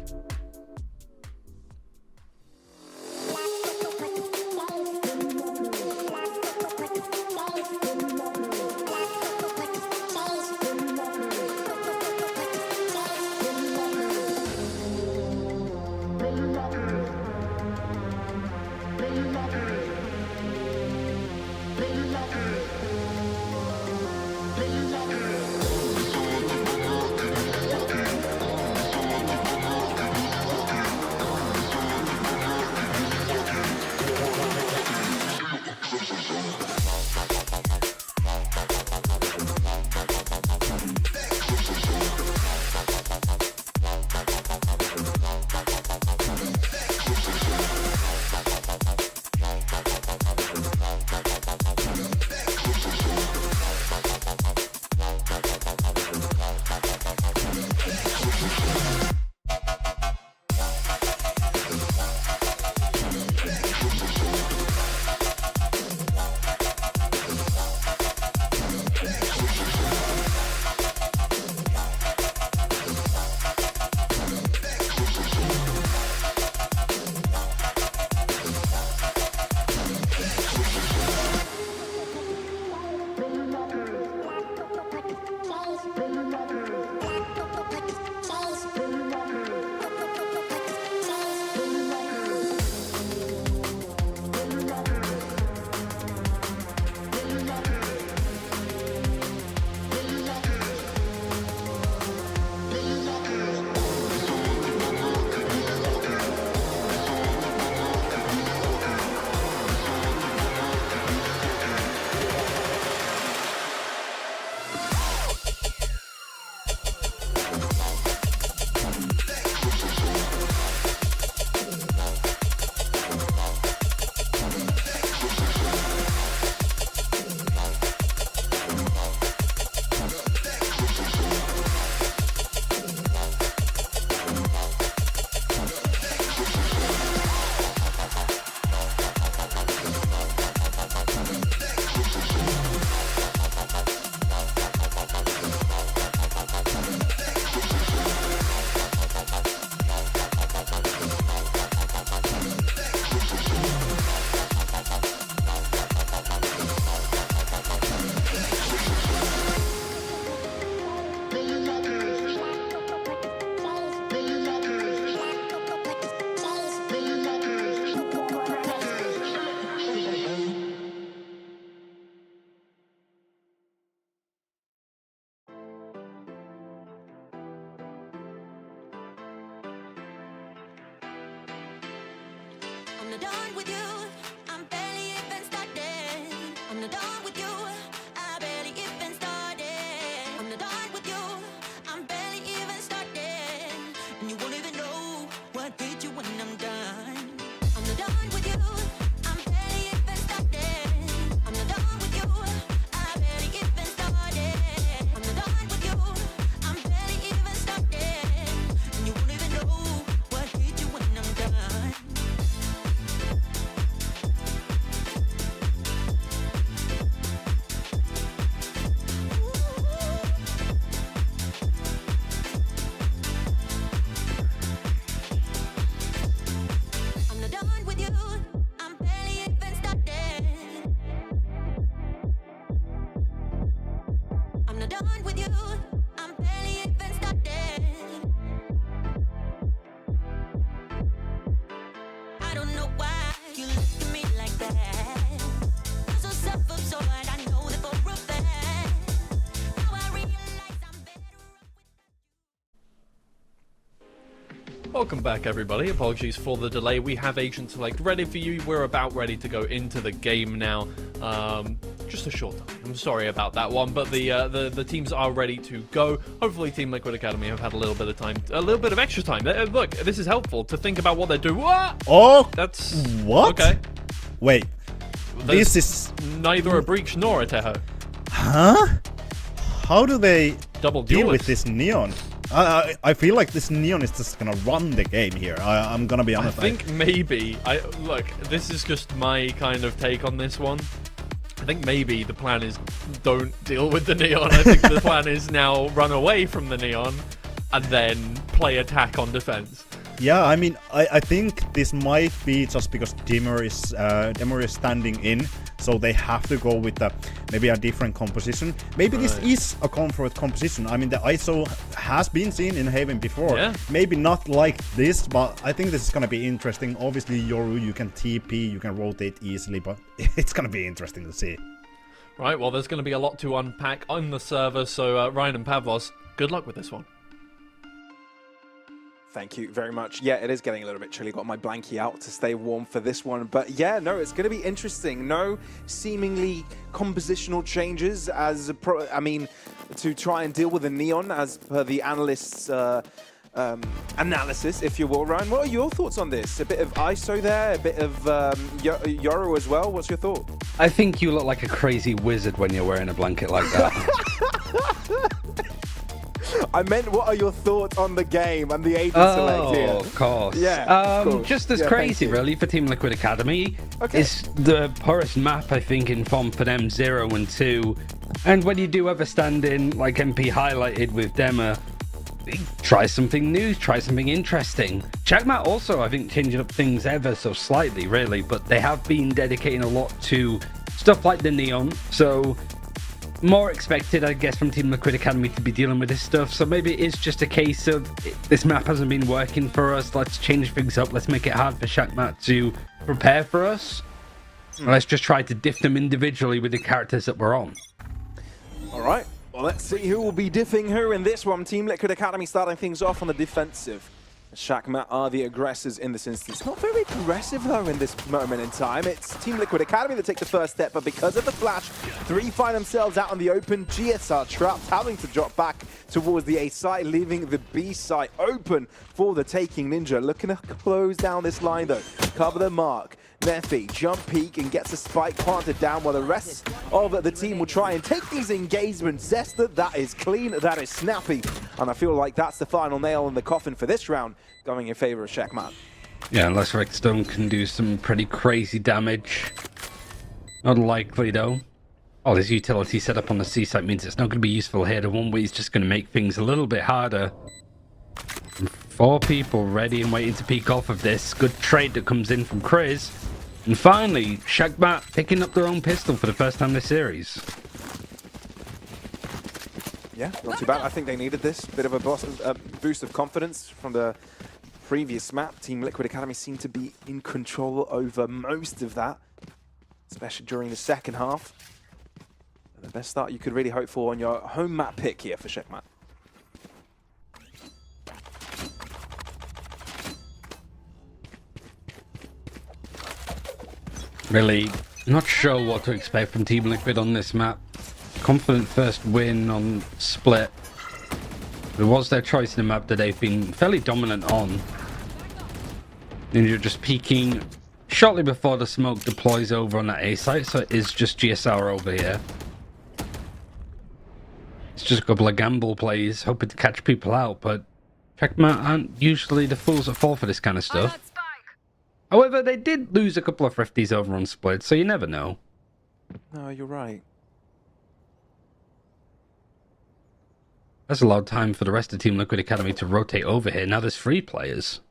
not done with you. I'm barely even started. I'm not done with you. I barely even started. I'm not done with you. I'm barely even started. And you won't even know what hit you when I'm done. I'm not done with you. I'm barely even started. I'm not done with you. I barely even started. I'm not done with you. I'm barely even started. And you won't even know what hit you when I'm done. I'm not done with you. I'm barely even started. I'm not done with you. I'm barely even started. I don't know why you look at me like that. I'm so self-absorbed, I know that for a fact. Now I realize I'm better off with. Welcome back, everybody. Apologies for the delay. We have Agent Select ready for you. We're about ready to go into the game now. Just a short time. I'm sorry about that one, but the teams are ready to go. Hopefully, Team Liquid Academy have had a little bit of time, a little bit of extra time. Look, this is helpful to think about what they're doing. What? Oh, That's what? Okay. Wait, There's this is... neither a breach nor a Teho. Huh? How do they Double deal with duelist. this Neon? I feel like this Neon is just gonna run the game here. I'm gonna be I honest. think maybe look. This is just my kind of take on this one. I think maybe the plan is don't deal with the Neon. I think the plan is now run away from the Neon and then play attack on defense. Yeah, I mean, I think this might be just because Dimmer is standing in, so they have to go with maybe a different composition. Maybe this is a comfort composition. I mean, the ISO has been seen in Haven before. Yeah. Maybe not like this, but I think this is gonna be interesting. Obviously, Yoru, you can TP, you can rotate easily, but it's gonna be interesting to see. Right, well, there's going to be a lot to unpack on the server, so Ryan and Pavlos, good luck with this one. Thank you very much. Yeah, it is getting a little bit chilly. Got my blankie out to stay warm for this one. But yeah, no, it's going to be interesting. No seemingly compositional changes to try and deal with the Neon as per the analyst's analysis, if you will. Ryan, what are your thoughts on this? A bit of ISO there, a bit of Yoru as well. What's your thought? I think you look like a crazy wizard when you're wearing a blanket like that. I meant, what are your thoughts on the game and the agent select here? Of course. Yeah, of course. Just as Yeah, crazy, thank you. really, for Team Liquid Academy. Okay. It's the poorest map, I think, in form for them, 0 and 2. And when you do ever stand in, like MP highlighted with Dema, try something new, try something interesting. Checkmat also, I think, changing up things ever so slightly, really, but they have been dedicating a lot to stuff like the Neon, so more expected, I guess, from Team Liquid Academy to be dealing with this stuff. So maybe it is just a case of this map hasn't been working for us. Let's change things up. Let's make it hard for Shakmat to prepare for us. Let's just try to diff them individually with the characters that we're on. All right. Well, let's see who will be diffing who in this one. Team Liquid Academy starting things off on the defensive. Shakmat are the aggressors in this instance. Not very aggressive, though, in this moment in time. It's Team Liquid Academy that take the first step, but because of the flash, 3 find themselves out on the open. GSR trapped, having to drop back towards the A site, leaving the B site open for the taking. Ninja looking to close down this line, though. Cover the mark. Nephi jump peek and gets a spike planted down while the rest of the team will try and take these engagements. Zesta, that is clean, that is snappy. And I feel like that's the final nail in the coffin for this round, going in favor of Shakmat. Yeah, unless Rickstone can do some pretty crazy damage. Not likely, though. All this utility set up on the C site means it's not going to be useful here. The one way is just going to make things a little bit harder. 4 people ready and waiting to peek off of this. Good trade that comes in from Chris. And finally, Shakmat picking up their own pistol for the first time this series. Yeah, not too bad. I think they needed this. Bit of a boost of confidence from the previous map. Team Liquid Academy seemed to be in control over most of that, especially during the second half. The best start you could really hope for on your home map pick here for Shakmat. Really not sure what to expect from Team Liquid on this map. Confident first win on Split. It was their choice in a map that they've been fairly dominant on. Ninja just peeking shortly before the smoke deploys over on that A site, so it is just GSR over here. It's just a couple of gamble plays, hoping to catch people out, but Checkmate aren't usually the fools that fall for this kind of stuff. However, they did lose a couple of thrifties over on Split, so you never know. No, you're right. That's allowed time for the rest of Team Liquid Academy to rotate over here. Now there's 3 players.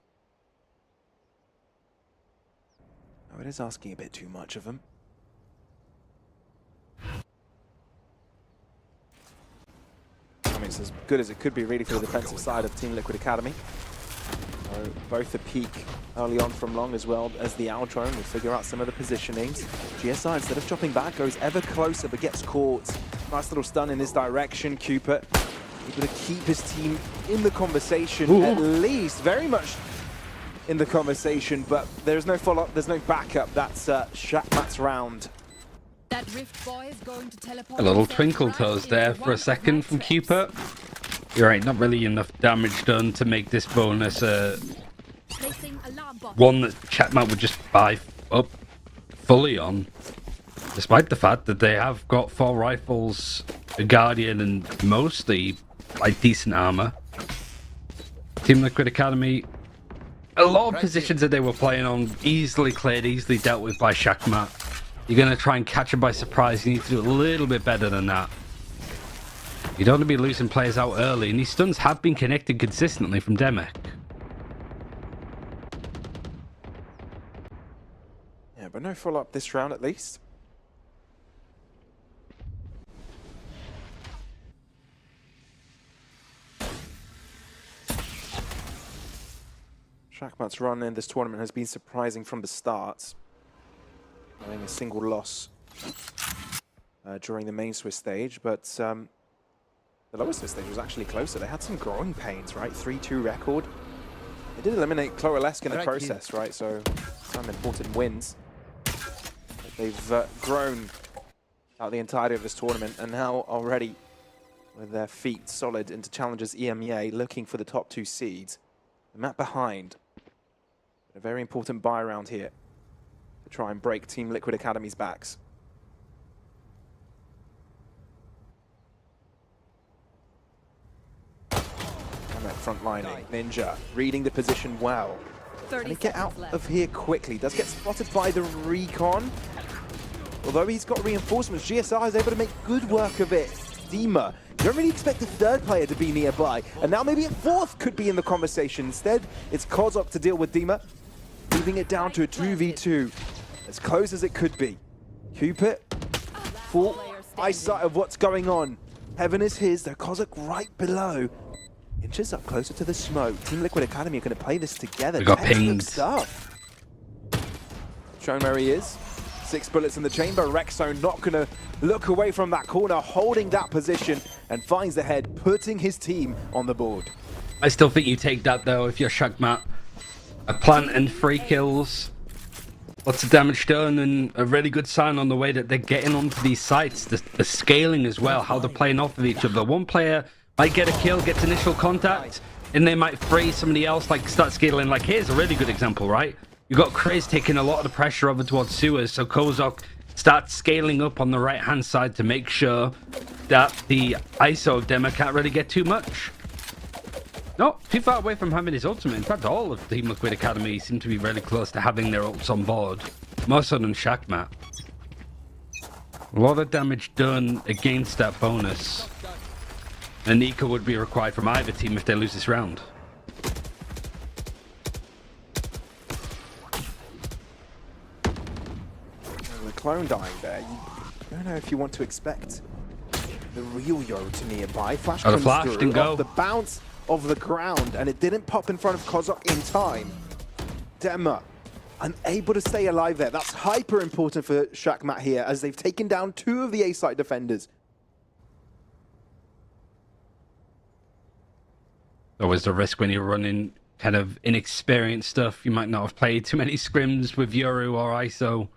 Oh, it is asking a bit too much of them. I mean, it's as good as it could be really for the defensive side of Team Liquid Academy. So both the peak early on from long as well as the outro. We'll figure out some of the positionings. GSI, instead of dropping back, goes ever closer but gets caught. Nice little stun in his direction. Cupid able to keep his team in the conversation, at least very much in the conversation, but there's no follow-up, there's no backup. That's Shaqmat's round. That rift boy is going to teleport. A little twinkle toes there for a second from Cupid. You're right, not really enough damage done to make this bonus one that Checkmate would just buy up fully on. Despite the fact that they have got 4 rifles, a Guardian, and mostly like decent armor. Team Liquid Academy, a lot of positions that they were playing on easily cleared, easily dealt with by Checkmate. You're going to try and catch him by surprise. You need to do a little bit better than that. You don't want to be losing players out early, and these stuns have been connected consistently from Demek. Yeah, but no follow-up this round at least. Shaqmat's run in this tournament has been surprising from the start. Having a single loss during the main Swiss stage, but the lower Swiss stage was actually closer. They had some growing pains, right? 3-2 record. They did eliminate Cloalesk in the process, right? So some important wins. But they've grown out the entirety of this tournament, and now already with their feet solid into Challengers EMEA, looking for the top 2 seeds. The map behind. A very important buy round here to try and break Team Liquid Academy's backs. And that front lining, Ninja reading the position well. Can he get out of here quickly? Does get spotted by the recon. Although he's got reinforcements, GSR is able to make good work of it. Dima, you don't really expect the 3rd player to be nearby. And now maybe a 4th could be in the conversation. Instead, it's Kozok to deal with Dima, leaving it down to a 2v2. As close as it could be. Cupid, full eyesight of what's going on. Heaven is his, though Kozok right below. Inches up closer to the smoke. Team Liquid Academy are going to play this together. We got pinged. Stuff. Shown where he is. 6 bullets in the chamber. Rexo not going to look away from that corner, holding that position, and finds the head, putting his team on the board. I still think you take that though if you're Checkmate. A plant and 3 kills. Lots of damage done, and a really good sign on the way that they're getting onto these sites. The scaling as well, how they're playing off of each other. One player might get a kill, gets initial contact, and they might free somebody else, like start scaling. Like here's a really good example, right? You've got Kriz taking a lot of the pressure over towards sewers, so Kozok starts scaling up on the right-hand side to make sure that the ISO demo can't really get too much. Not too far away from having his ultimate. In fact, all of Team Liquid Academy seem to be really close to having their ults on board. More so than Checkmate. A lot of damage done against that bonus. And Nika would be required from either team if they lose this round. The clone dying there. You don't know if you want to expect the real Yo to nearby. Flash comes through didn't go. Off the bounce of the ground, and it didn't pop in front of Kozok in time. Dema unable to stay alive there. That's hyper important for Checkmate here, as they've taken down 2 of the A-site defenders. Always the risk when you're running kind of inexperienced stuff. You might not have played too many scrims with Yoru or ISO.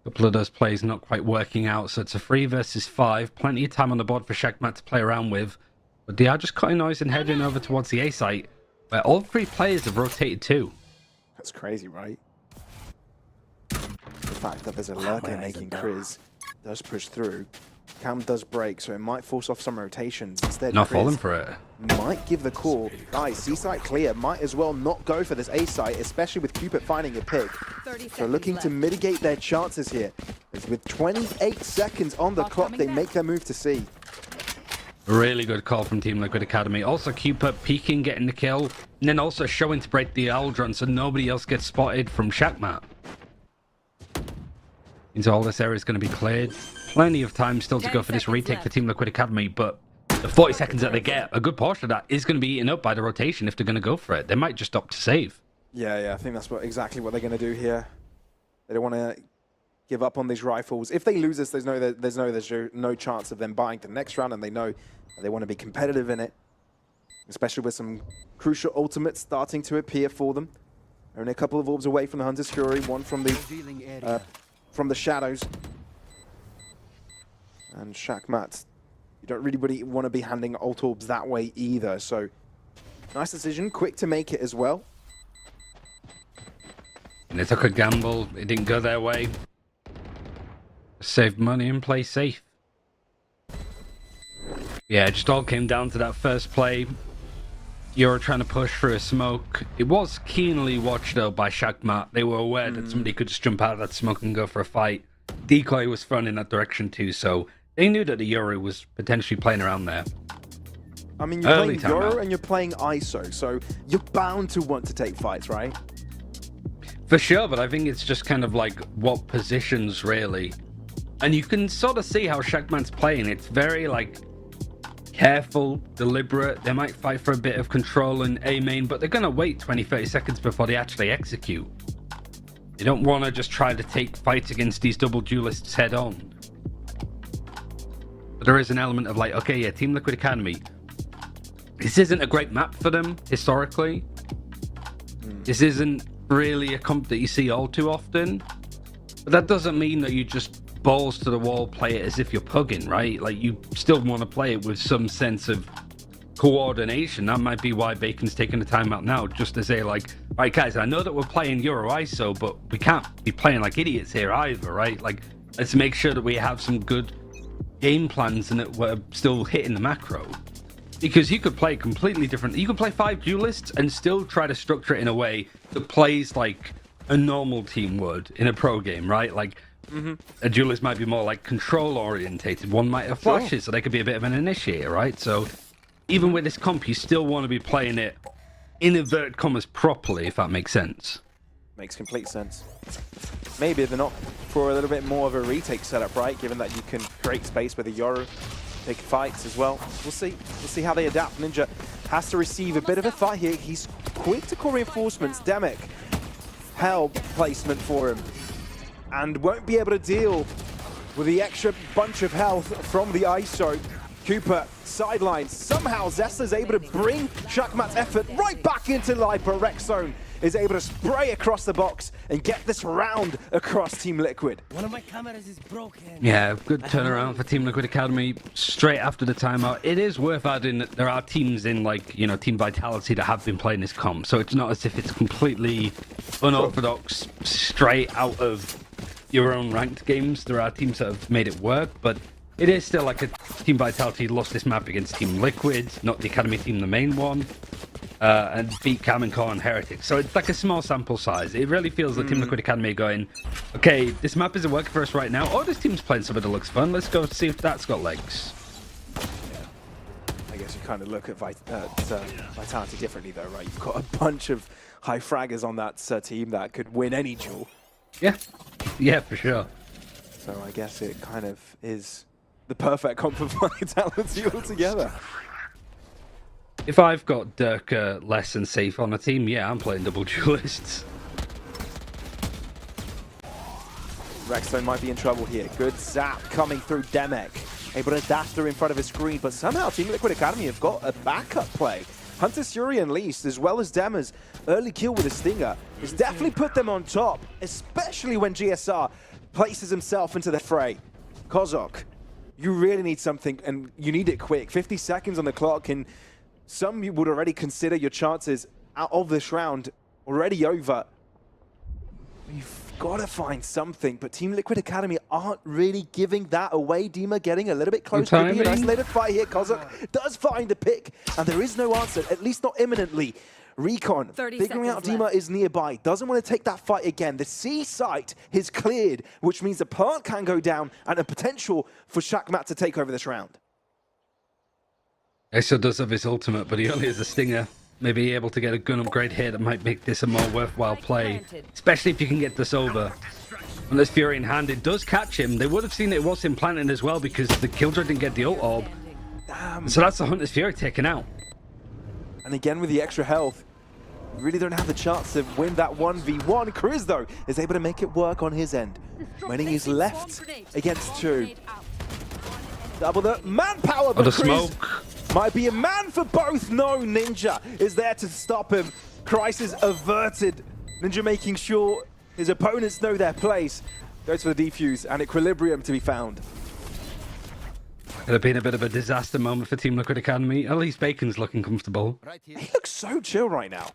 Couple of those plays not quite working out, so it's a 3 versus 5. Plenty of time on the board for Shakmat to play around with. But they are just cutting noise and heading over towards the A site, where all 3 players have rotated too. That's crazy, right? The fact that there's a lurker making Kriz does push through. Cam does break, so it might force off some rotations. Instead, Not Kriz falling for it. might give the call. Guys, C site clear. Might as well not go for this A site, especially with Cupid finding a pick. 30 So looking to mitigate their chances here. As with 28 seconds on the clock, they make their move to C. Really good call from Team Liquid Academy. Also, Cupid peeking, getting the kill, and then also showing to break the Aldron so nobody else gets spotted from Shakmat. Means all this area is going to be cleared. Plenty of time still to go for this retake for Team Liquid Academy, but the 40 seconds that they get, a good portion of that is going to be eaten up by the rotation if they're going to go for it. They might just opt to save. Yeah, I think that's exactly what they're going to do here. They don't want to give up on these rifles. If they lose this, there's no chance of them buying the next round, and they know they want to be competitive in it, especially with some crucial ultimates starting to appear for them. They're only a couple of orbs away from the Hunter's Fury, one from the shadows. And Shakmat, you don't really want to be handing ult orbs that way either, so nice decision, quick to make it as well. And they took a gamble, it didn't go their way. Saved money and play safe. Yeah, it just all came down to that first play. Euro trying to push through a smoke. It was keenly watched though by Shakmat. They were aware that somebody could just jump out of that smoke and go for a fight. Decoy was thrown in that direction too, so they knew that the Euro was potentially playing around there. I mean, you're playing Euro and you're playing ISO, so you're bound to want to take fights, right? For sure, but I think it's just kind of like what positions really. And you can sort of see how Shakmat's playing. It's very like careful, deliberate. They might fight for a bit of control in A main, but they're going to wait 20-30 seconds before they actually execute. They don't want to just try to take fights against these double duelists head on. But there is an element of like, okay, yeah, Team Liquid Academy, this isn't a great map for them historically. This isn't really a comp that you see all too often. But that doesn't mean that you just balls to the wall play it as if you're pugging, right? Like, you still want to play it with some sense of coordination. That might be why Bacon's taking the time out now, just to say like, right guys, I know that we're playing Euro ISO, but we can't be playing like idiots here either, right? Like, let's make sure that we have some good game plans and that we're still hitting the macro. Because you could play completely different. You could play 5 duelists and still try to structure it in a way that plays like a normal team would in a pro game, right? Like, a duelist might be more like control orientated. One might have flashes, so they could be a bit of an initiator, right? So even with this comp, you still want to be playing it in inverted commas properly, if that makes sense. Makes complete sense. Maybe they're not for a little bit more of a retake setup, right? Given that you can create space with a Yoru, take fights as well. We'll see. We'll see how they adapt. Ninja has to receive a bit of a fight here. He's quick to call reinforcements. Demek, hell placement for him. And won't be able to deal with the extra bunch of health from the ISO. Cooper sidelines. Somehow Zesta's able to bring Shakmat's effort right back into life, but Rexzone is able to spray across the box and get this round across Team Liquid. One of my cameras is broken. Yeah, good turnaround for Team Liquid Academy straight after the timeout. It is worth adding that there are teams in, like, you know, Team Vitality that have been playing this comp, so it's not as if it's completely unorthodox straight out of your own ranked games. There are teams that have made it work, but it is still like a Team Vitality lost this map against Team Liquid, not the Academy team, the main one, and beat Cam and Core and Heretics. So it's like a small sample size. It really feels like Team Liquid Academy are going, okay, this map isn't working for us right now, or this team's playing something that looks fun. Let's go see if that's got legs. Yeah. I guess you kind of look at Vitality differently though, right? You've got a bunch of high fraggers on that team that could win any duel. Yeah, for sure. So I guess it kind of is the perfect comp for Vitality altogether. If I've got Durka less than safe on a team, yeah, I'm playing double duelists. Rexzone might be in trouble here. Good zap coming through Demek. Able to dash through in front of his screen, but somehow Team Liquid Academy have got a backup play. Hunter's Fury unleashed, as well as Dema's early kill with a Stinger, has definitely put them on top, especially when GSR places himself into the fray. Kozok, you really need something, and you need it quick. 50 seconds on the clock, and some you would already consider your chances out of this round already over. You've got to find something, but Team Liquid Academy aren't really giving that away. Dima getting a little bit close. Could be an isolated fight here. Kozok does find a pick, and there is no answer, at least not imminently. Recon, figuring out Dima is nearby, doesn't want to take that fight again. The C site is cleared, which means the plant can go down and a potential for Shakmat to take over this round. He still does have his ultimate, but he only has a stinger. Maybe able to get a gun upgrade here that might make this a more worthwhile play, especially if you can get this over. And this Fury in hand, it does catch him. They would have seen it was him planting as well because the Killjoy didn't get the ult orb. Damn. So that's the Hunter's Fury taken out. And again with the extra health, you really don't have the chance to win that 1v1. Chris, though, is able to make it work on his end. Winning is left against 2. Double the manpower, but the Chris smoke. might be a man for both. No, Ninja is there to stop him. Crisis averted. Ninja making sure his opponents know their place. Goes for the defuse and equilibrium to be found. Could have been a bit of a disaster moment for Team Liquid Academy. At least Bacon's looking comfortable. He looks so chill right now.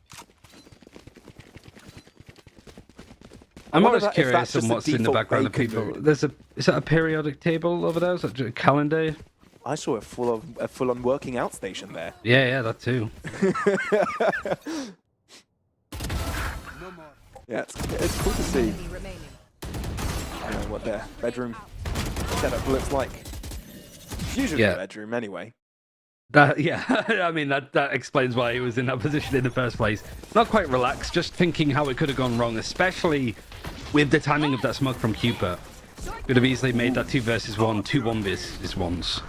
I'm wonder always if curious that's on just a what's in the default background of Bacon people. mood. Is that a periodic table over there? Is that a calendar? I saw a full-on working out station there. Yeah, that too. Yeah, it's cool to see. I don't know what their bedroom setup looks like. It's usually a bedroom anyway. Yeah, I mean, that explains why he was in that position in the first place. Not quite relaxed, just thinking how it could have gone wrong, especially with the timing of that smoke from Cupid. Could have easily made that 2 versus 1, 2 1v1s.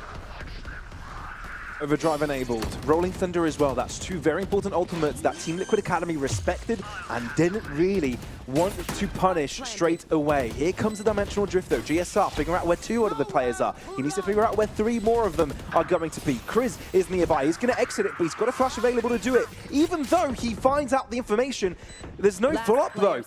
Overdrive enabled. Rolling Thunder as well. That's 2 very important ultimates that Team Liquid Academy respected and didn't really want to punish straight away. Here comes the Dimensional Drift though. GSR figuring out where 2 out of the players are. He needs to figure out where 3 more of them are going to be. Chris is nearby. He's going to exit it, but he's got a flash available to do it. Even though he finds out the information, there's no follow-up though.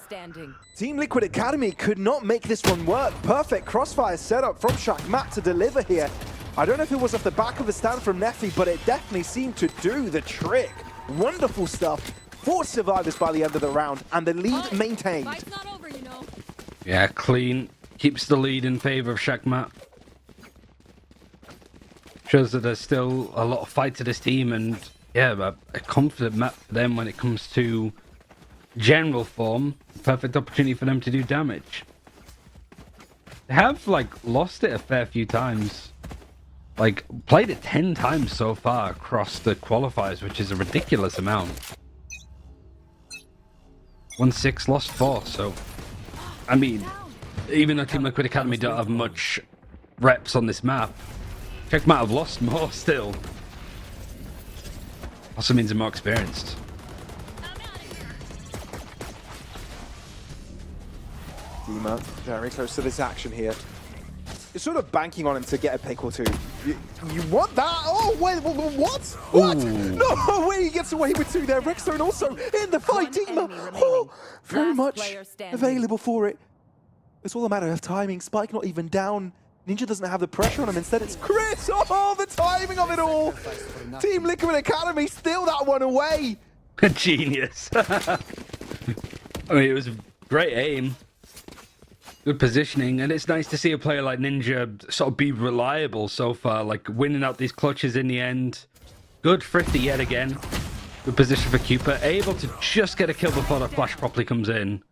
Team Liquid Academy could not make this one work. Perfect crossfire setup from Shakmat to deliver here. I don't know if it was off the back of the stand from Neffy, but it definitely seemed to do the trick. Wonderful stuff. 4 survivors by the end of the round, and the lead maintained. Not over, you know. Yeah, clean. Keeps the lead in favor of Shakmat. Shows that there's still a lot of fight to this team, and yeah, a confident map for them when it comes to general form. Perfect opportunity for them to do damage. They have, lost it a fair few times. Played it 10 times so far across the qualifiers, which is a ridiculous amount. Won 6, lost 4, so... I mean, even though Team Liquid Academy don't have much reps on this map, Check might have lost more still. Also means they're more experienced. Dima very close to this action here. You're sort of banking on him to get a pick or 2. You want that? Oh, wait, what? What? No way, he gets away with 2 there. Rexstone also in the fight. Dima, very much available for it. It's all a matter of timing. Spike not even down. Ninja doesn't have the pressure on him. Instead, it's Chris. Oh, the timing of it all. Team Liquid Academy steal that one away. Genius. I mean, it was great aim. Good positioning, and it's nice to see a player like Ninja sort of be reliable so far, winning out these clutches in the end. Good Thrifty yet again. Good position for Cupid, able to just get a kill before the flash properly comes in.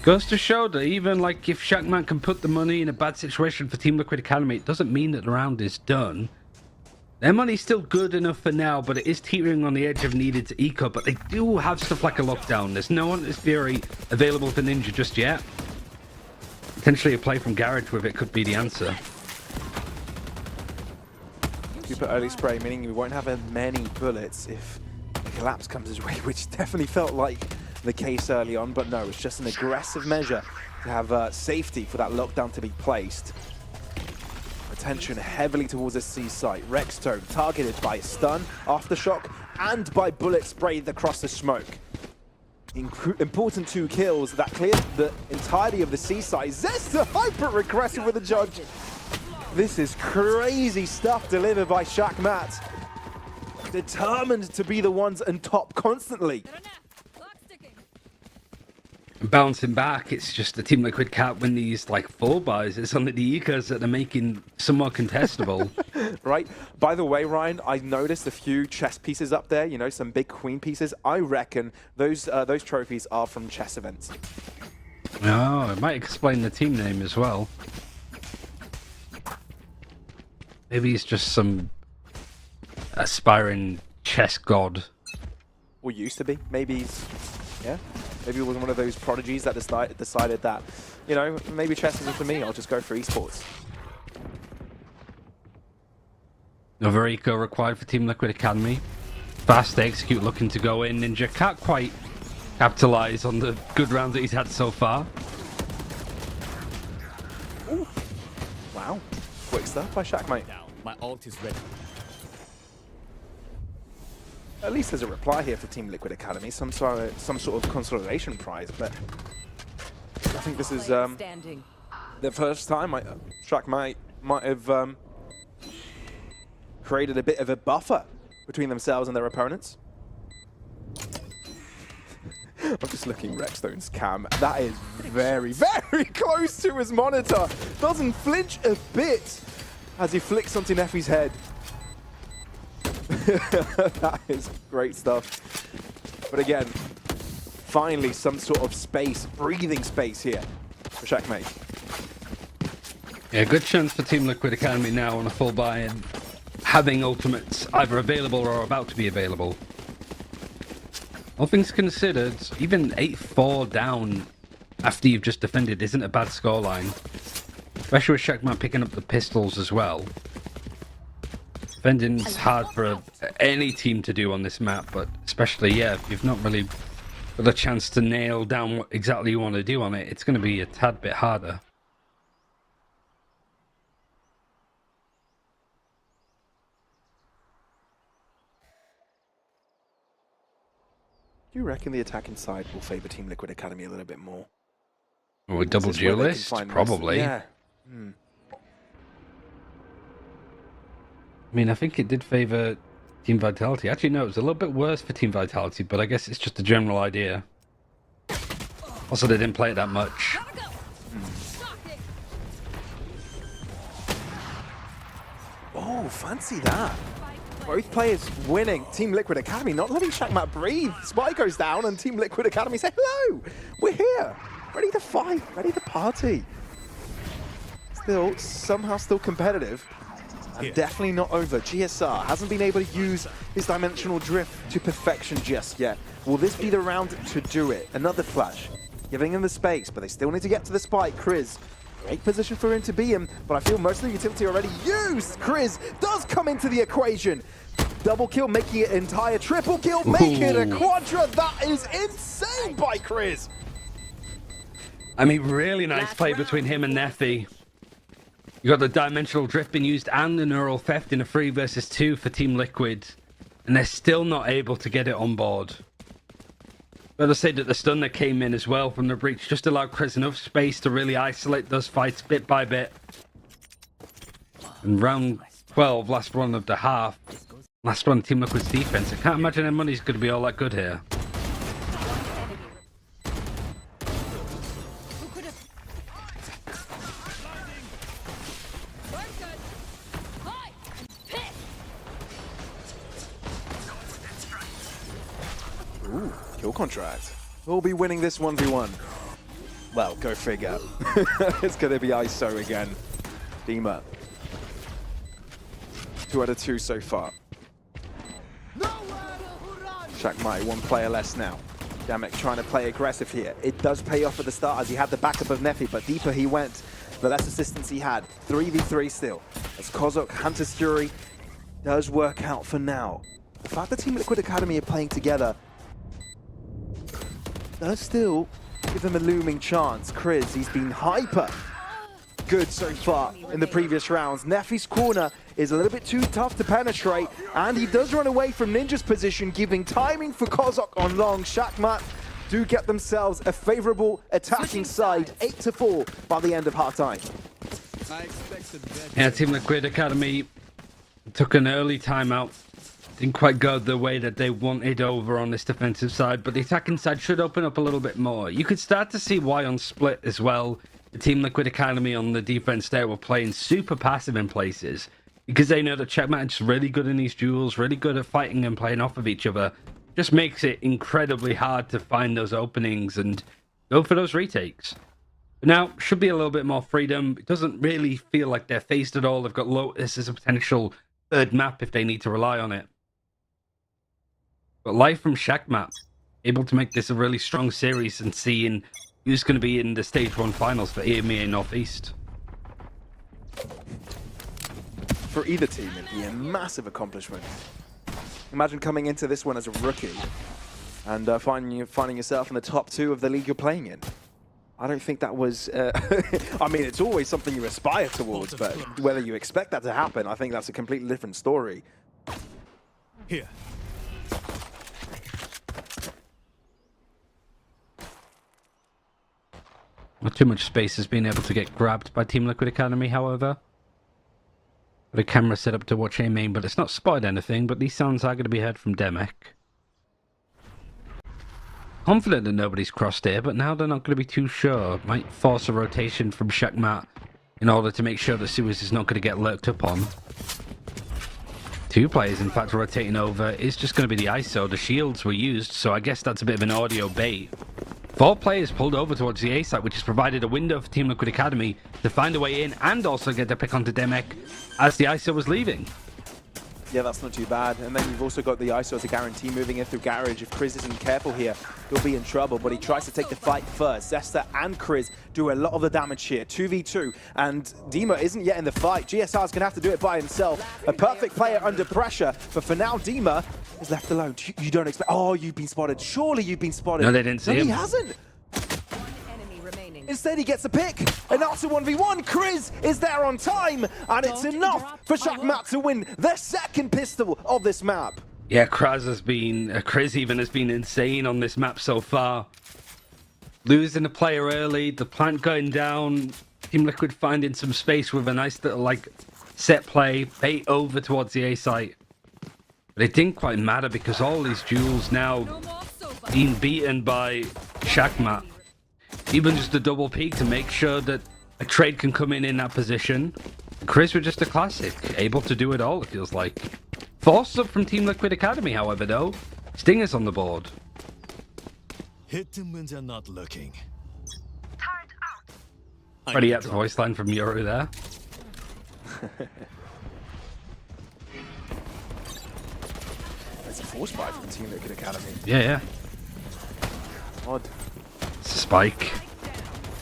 Goes to show that even if Shakman can put the money in a bad situation for Team Liquid Academy, it doesn't mean that the round is done. Their money's still good enough for now, but it is teetering on the edge of needed to eco, but they do have stuff like a lockdown. There's no Hunter's Fury available for Ninja just yet. Potentially a play from Garage with it could be the answer. Cupid early spray, meaning we won't have as many bullets if the collapse comes his way, which definitely felt like the case early on, but no, it's just an aggressive measure to have safety for that lockdown to be placed. Attention heavily towards the C site. Rexstone targeted by stun, aftershock, and by bullet sprayed across the smoke. important 2 kills that cleared the entirety of the C side. Zesta hyper-aggressive with the judge. This is crazy stuff delivered by Shakmat. Determined to be the ones on top constantly. Bouncing back, it's just the Team Liquid can't win these like full buys. It's only the ecos that they're making somewhat contestable. Right. By the way, Ryan, I noticed a few chess pieces up there. You know, some big queen pieces. I reckon those trophies are from chess events. Oh, it might explain the team name as well. Maybe he's just some aspiring chess god. Or used to be. Maybe he's, yeah. Maybe he was one of those prodigies that decided that, you know, maybe chess isn't for me. I'll just go for esports. Another eco required for Team Liquid Academy. Fast to execute, looking to go in. Ninja can't quite capitalize on the good round that he's had so far. Ooh. Wow. Quick stuff by Shakmate. My ult is ready. At least there's a reply here for Team Liquid Academy, some sort of consolidation prize, but I think this is the first time Shakmate might have created a bit of a buffer between themselves and their opponents. I'm just looking Rexstone's cam. That is very, very close to his monitor. Doesn't flinch a bit as he flicks onto Neffy's head. That is great stuff. But again, finally some sort of space, breathing space here for Shakmate. Yeah, good chance for Team Liquid Academy now on a full buy and having ultimates either available or about to be available. All things considered, even 8-4 down after you've just defended isn't a bad scoreline. Especially with Shakmat picking up the pistols as well. Defending's hard for any team to do on this map, but especially, yeah, if you've not really got a chance to nail down what exactly you want to do on it, it's going to be a tad bit harder. Do you reckon the attacking side will favor Team Liquid Academy a little bit more? With double duelist? Probably. Yeah. I mean, I think it did favor Team Vitality. Actually, no, it was a little bit worse for Team Vitality, but I guess it's just a general idea. Also, they didn't play it that much. Oh, fancy that. Both players winning. Team Liquid Academy not letting Shakmat breathe. Spy goes down and Team Liquid Academy say, hello, we're here. Ready to fight, ready to party. Still, somehow still competitive. And definitely not over. GSR hasn't been able to use his dimensional drift to perfection just yet. Will this be the round to do it? Another flash, giving him the space, but they still need to get to the spike. Kriz, great position for him to be in, but I feel most of the utility already used. Kriz does come into the equation. Double kill, making it entire triple kill, making it a quadra. That is insane by Kriz. I mean, really nice play between him and Neffy. You got the dimensional drift being used and the neural theft in a 3 versus 2 for Team Liquid, and they're still not able to get it on board. But I say that the stun that came in as well from the breach just allowed Chris enough space to really isolate those fights bit by bit. And round 12, last one of the half, last one Team Liquid's defense. I can't imagine their money's going to be all that good here. Ooh, kill contract. We'll be winning this 1v1. Well, go figure. It's going to be ISO again. Dima. 2 out of 2 so far. Shakmai, 1 player less now. Damek trying to play aggressive here. It does pay off at the start as he had the backup of Neffy, but deeper he went, the less assistance he had. 3v3 still. As Kozok, Hunter's Fury does work out for now. The fact that Team Liquid Academy are playing together does still give them a looming chance. Kriz, he's been hyper good so far in the previous rounds. Neffy's corner is a little bit too tough to penetrate, and he does run away from Ninja's position, giving timing for Kozok on long. Shakmat do get themselves a favorable attacking side, 8-4 by the end of halftime. Yeah, Team Liquid Academy took an early timeout. Didn't quite go the way that they wanted over on this defensive side, but the attacking side should open up a little bit more. You could start to see why on split as well. The Team Liquid Academy on the defense there were playing super passive in places because they know that Checkmate is just really good in these duels, really good at fighting and playing off of each other. Just makes it incredibly hard to find those openings and go for those retakes. But now, should be a little bit more freedom. It doesn't really feel like they're phased at all. They've got Lotus as a potential third map if they need to rely on it. But live from Shackmat, able to make this a really strong series and seeing who's going to be in the Stage 1 finals for EMEA Northeast. For either team, it'd be a massive accomplishment. Imagine coming into this one as a rookie and finding yourself in the top 2 of the league you're playing in. I don't think that was... I mean, it's always something you aspire towards, but whether you expect that to happen, I think that's a completely different story. Here. Not too much space has been able to get grabbed by Team Liquid Academy, however. Got a camera set up to watch A main, but it's not spotted anything, but these sounds are going to be heard from Demek. Confident that nobody's crossed here, but now they're not going to be too sure. Might force a rotation from Shackmat in order to make sure that Suez is not going to get lurked up on. 2 players, in fact, rotating over. Is just going to be the ISO. The shields were used, so I guess that's a bit of an audio bait. 4 players pulled over towards the A site, which has provided a window for Team Liquid Academy to find a way in and also get their pick onto Demek as the ISO was leaving. Yeah, that's not too bad. And then you've also got the ISO to guarantee moving in through Garage. If Chris isn't careful here, he'll be in trouble, but he tries to take the fight first. Zesta and Chris do a lot of the damage here, 2v2, and Dima isn't yet in the fight. GSR's going to have to do it by himself. A perfect player under pressure, but for now, Dima is left alone. You don't expect... Oh, you've been spotted. Surely you've been spotted. No, they didn't see him. He hasn't. Instead, he gets a pick. And after 1v1, Chris is there on time. And it's enough for Shackmat to win their second pistol of this map. Yeah, Chris even has been insane on this map so far. Losing a player early, the plant going down, Team Liquid finding some space with a nice little, like, set play, bait over towards the A site. But it didn't quite matter because all these duels now being beaten by Shackmat. Even just a double peek to make sure that a trade can come in that position. Chris was just a classic, able to do it all, it feels like. Forced up from Team Liquid Academy, however, though. Stinger's on the board. Hit them when they're not looking. Already at the voice line from Yoru there. It's a force buy from Team Liquid Academy. Yeah. Odd. It's a spike.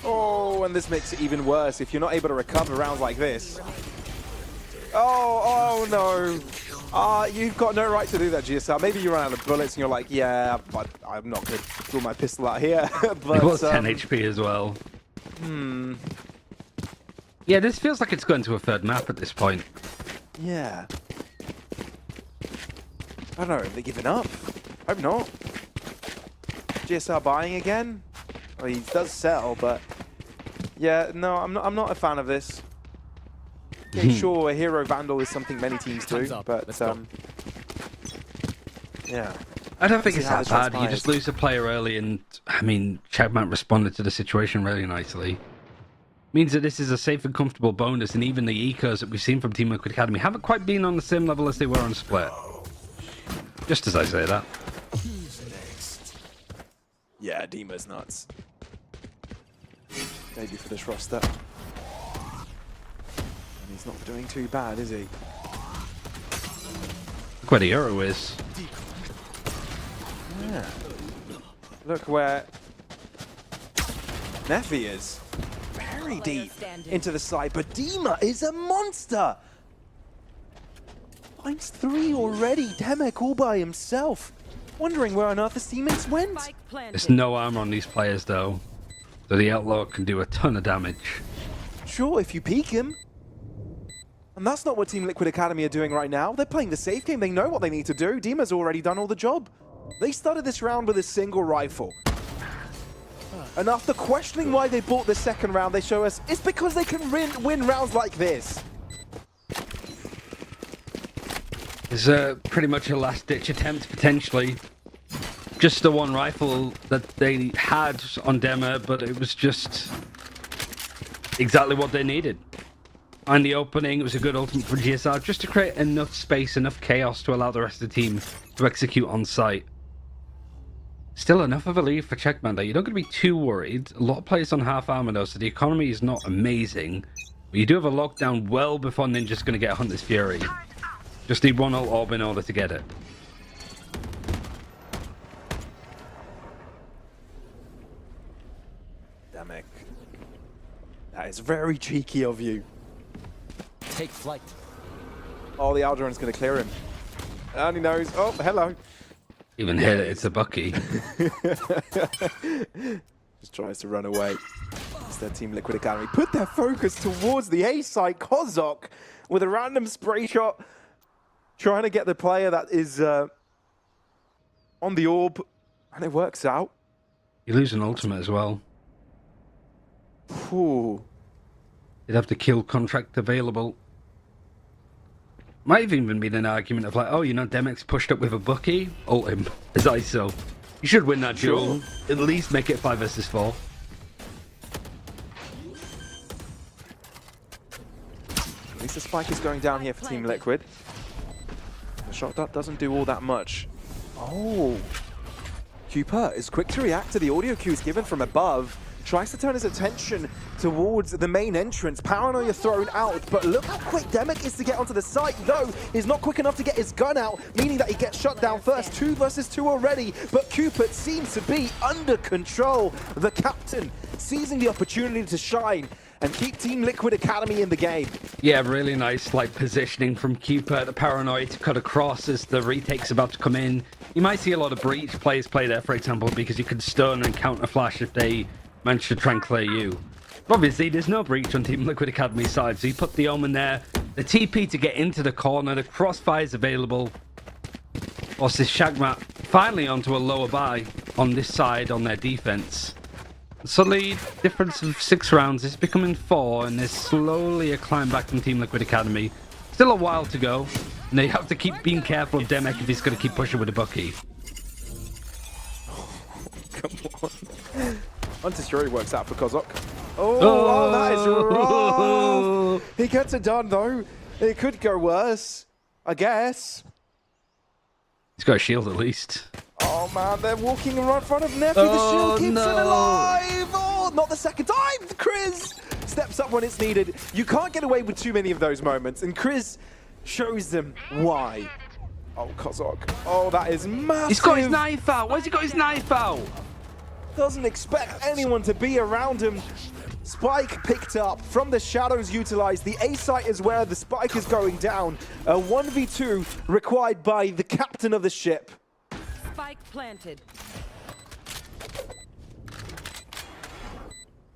Oh, and this makes it even worse if you're not able to recover rounds like this. Oh no. You've got no right to do that, GSR. Maybe you run out of bullets and you're like, yeah, but I'm not going to pull my pistol out here. But, it was 10 HP as well. Yeah, this feels like it's going to a third map at this point. Yeah. I don't know, have they given up? Hope not. GSR buying again? Well, he does sell, but yeah, no, I'm not a fan of this. Okay, sure, a hero vandal is something many teams do, but yeah. I don't think it's that bad. You just lose a player early, and I mean, Chapman responded to the situation really nicely. Means that this is a safe and comfortable bonus, and even the ecos that we've seen from Team Liquid Academy haven't quite been on the same level as they were on Split. Just as I say that. Yeah, Dima's nuts. Maybe for this roster. And he's not doing too bad, is he? Look where the hero is. Yeah. Look where Neffy is. Very deep into the side, but Dima is a monster! Finds 3 already, Demek all by himself. Wondering where on earth his teammates went. There's no armor on these players though, so the Outlaw can do a ton of damage. Sure, if you peek him. And that's not what Team Liquid Academy are doing right now. They're playing the safe game. They know what they need to do. Dima's already done all the job. They started this round with a single rifle. And after questioning why they bought the second round, they show us it's because they can win rounds like this. It's pretty much a last-ditch attempt, potentially. Just the one rifle that they had on Dema, but it was just exactly what they needed. And the opening, it was a good ultimate for GSR, just to create enough space, enough chaos to allow the rest of the team to execute on site. Still enough of a lead for Checkman that you're not going to be too worried. A lot of players on half armor though, so the economy is not amazing. But you do have a lockdown well before Ninja's going to get Hunter's Fury. Just need one ult orb in order to get it. Damek. That is very cheeky of you. Take flight. Oh, the Alderon's going to clear him. And he knows. Oh, hello. Even hit it, it's a Bucky. Just tries to run away. It's their Team Liquid Academy. Put their focus towards the A site. Kozok with a random spray shot. Trying to get the player that is on the orb. And it works out. You lose an ultimate as well. Ooh. You'd have the kill contract available. Might have even been an argument of like, oh, you know, Demek's pushed up with a Bucky, ult him as ISO. You should win that duel. At least make it 5 versus 4. At least the spike is going down here for Team Liquid. The shot that doesn't do all that much. Oh. Cooper is quick to react to the audio cues given from above. Tries to turn his attention towards the main entrance. Paranoia thrown out, but look how quick Demek is to get onto the site, though he's not quick enough to get his gun out, meaning that he gets shut down first. 2 versus 2 already, but Cooper seems to be under control. The captain seizing the opportunity to shine and keep Team Liquid Academy in the game. Yeah, really nice like positioning from Cooper. The Paranoia to cut across as the retake's about to come in. You might see a lot of Breach players play there, for example, because you can stun and counter flash if they managed to try and clear you. But obviously, there's no Breach on Team Liquid Academy's side, so you put the Omen there, the TP to get into the corner, the crossfire is available. Whilst this Shagmat finally onto a lower buy on this side on their defense. Suddenly, difference of 6 rounds is becoming 4, and there's slowly a climb back from Team Liquid Academy. Still a while to go, and they have to keep being careful of Demek if he's going to keep pushing with the Bucky. Come on. Hunter's Fury works out for Kozok. Oh, that is rough. He gets it done, though. It could go worse, I guess. He's got a shield at least. Oh, man, they're walking right in front of Neffy. The shield keeps him alive. Oh, not the second time. Chris steps up when it's needed. You can't get away with too many of those moments, and Chris shows them why. Oh, Kozok. Oh, that is massive. He's got his knife out. Where's he got his knife out? Doesn't expect anyone to be around him. Spike picked up from the shadows utilized. The A site is where the spike is going down. A 1v2 required by the captain of the ship. Spike planted.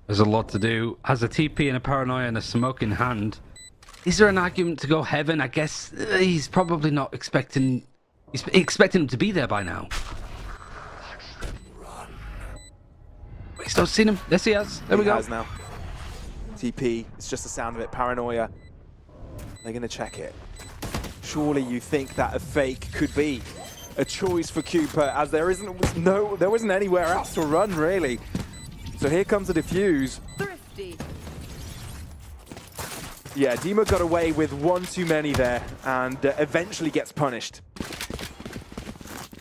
There's a lot to do. Has a TP and a Paranoia and a smoke in hand. Is there an argument to go heaven? I guess he's probably not expecting... He's expecting him to be there by now. He's not seen him. Yes, he has. There we go. He has now. TP, it's just the sound of it. Paranoia. They're going to check it. Surely you think that a fake could be a choice for Cooper, as there wasn't anywhere else to run, really. So here comes the defuse. Thrifty. Yeah, Dima got away with one too many there, and eventually gets punished.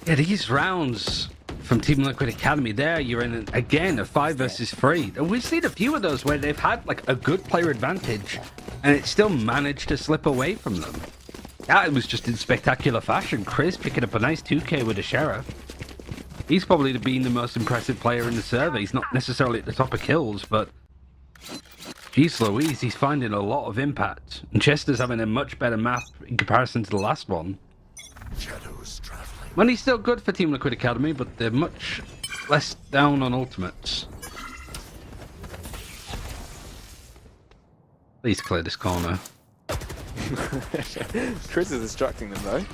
Yeah, these rounds from Team Liquid Academy there, you're in, again, a 5 versus 3. And we've seen a few of those where they've had like a good player advantage, and it still managed to slip away from them. That was just in spectacular fashion. Chris picking up a nice 2k with a Sheriff. He's probably been the most impressive player in the survey. He's not necessarily at the top of kills, but geez Louise, he's finding a lot of impact. And Chester's having a much better map in comparison to the last one. Money's still good for Team Liquid Academy, but they're much less down on ultimates. Please clear this corner. Chris is instructing them, though.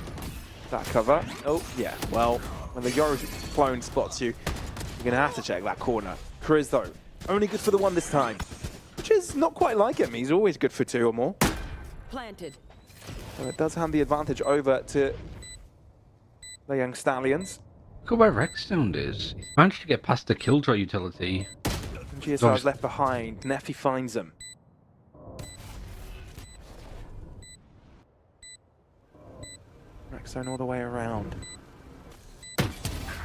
That cover. Oh, yeah. Well, when the Yoru clone spots you, you're going to have to check that corner. Chris, though, only good for the one this time, which is not quite like him. He's always good for 2 or more. Planted. So it does hand the advantage over to the young Stallions. Look at where Rexstone is. He's managed to get past the Killjoy utility. And GSR's left behind. Neffy finds him. Rexstone all the way around.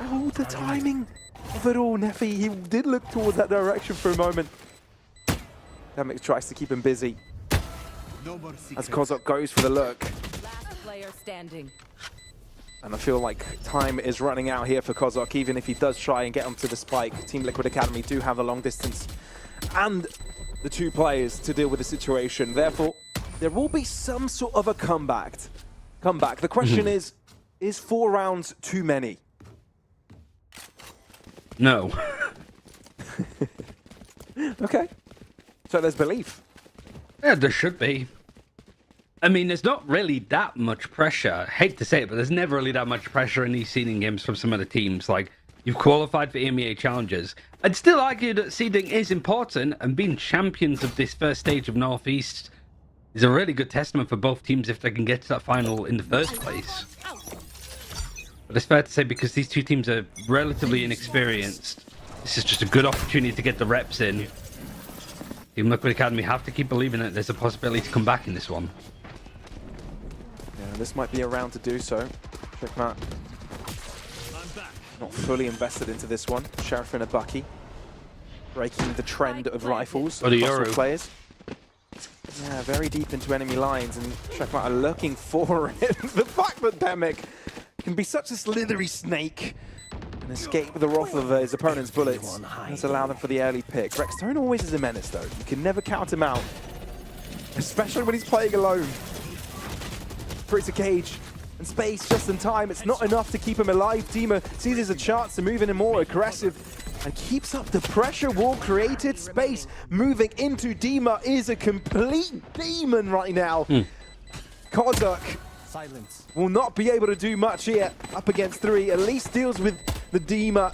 Oh, the timing of it all, Neffy. He did look towards that direction for a moment. Demix tries to keep him busy. As Kozok goes for the look. Last player standing. And I feel like time is running out here for Kozok, even if he does try and get onto the spike. Team Liquid Academy do have the long distance and the 2 players to deal with the situation. Therefore, there will be some sort of a comeback. The question is 4 rounds too many? No. Okay. So there's belief. Yeah, there should be. I mean, there's not really that much pressure. I hate to say it, but there's never really that much pressure in these seeding games from some of the teams. Like, you've qualified for EMEA challenges. I'd still argue that seeding is important, and being champions of this first stage of Northeast is a really good testament for both teams if they can get to that final in the first place. But it's fair to say, because these 2 teams are relatively inexperienced, this is just a good opportunity to get the reps in. Team Liquid Academy have to keep believing that there's a possibility to come back in this one. Yeah, this might be a round to do so. Checkmate. Not fully invested into this one. Sheriff and a Bucky. Breaking the trend of rifles Oh, the across all Yoru. players. Yeah, very deep into enemy lines, and Checkmate are looking for it. The fact that Demic can be such a slithery snake and escape the wrath of his opponent's bullets has allowed them for the early pick. Rexstone always is a menace, though. You can never count him out, especially when he's playing alone. Creates a cage and space just in time. It's not enough to keep him alive. Dima sees there's a chance to move in and more aggressive and keeps up the pressure wall created. Space moving into Dima is a complete demon right now. Kozak Silence. will not be able to do much here. Up against 3, at least deals with the Dima.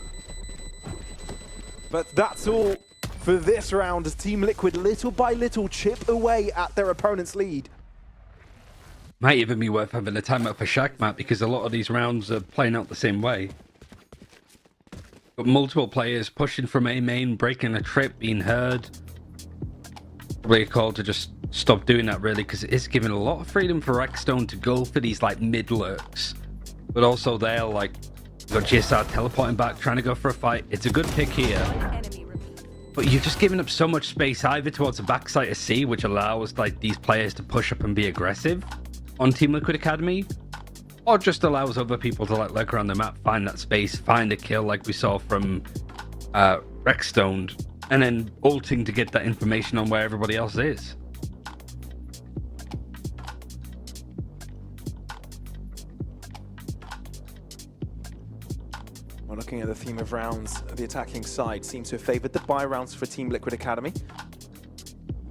But that's all for this round as Team Liquid little by little chip away at their opponent's lead. Might even be worth having a timeout for Shagmat, because a lot of these rounds are playing out the same way. But multiple players pushing from A main, breaking a trip, being heard. Probably a call to just stop doing that, really, because it is giving a lot of freedom for Rexstone to go for these like mid lurks. But also they're like, got GSR teleporting back, trying to go for a fight. It's a good pick here. Enemy remaining. But you're just giving up so much space either towards the backside of C, which allows like these players to push up and be aggressive on Team Liquid Academy, or just allows other people to like lurk around the map, find that space, find a kill like we saw from Rexstone, and then ulting to get that information on where everybody else is. Well, looking at the theme of rounds, the attacking side seems to have favored the buy rounds for Team Liquid Academy.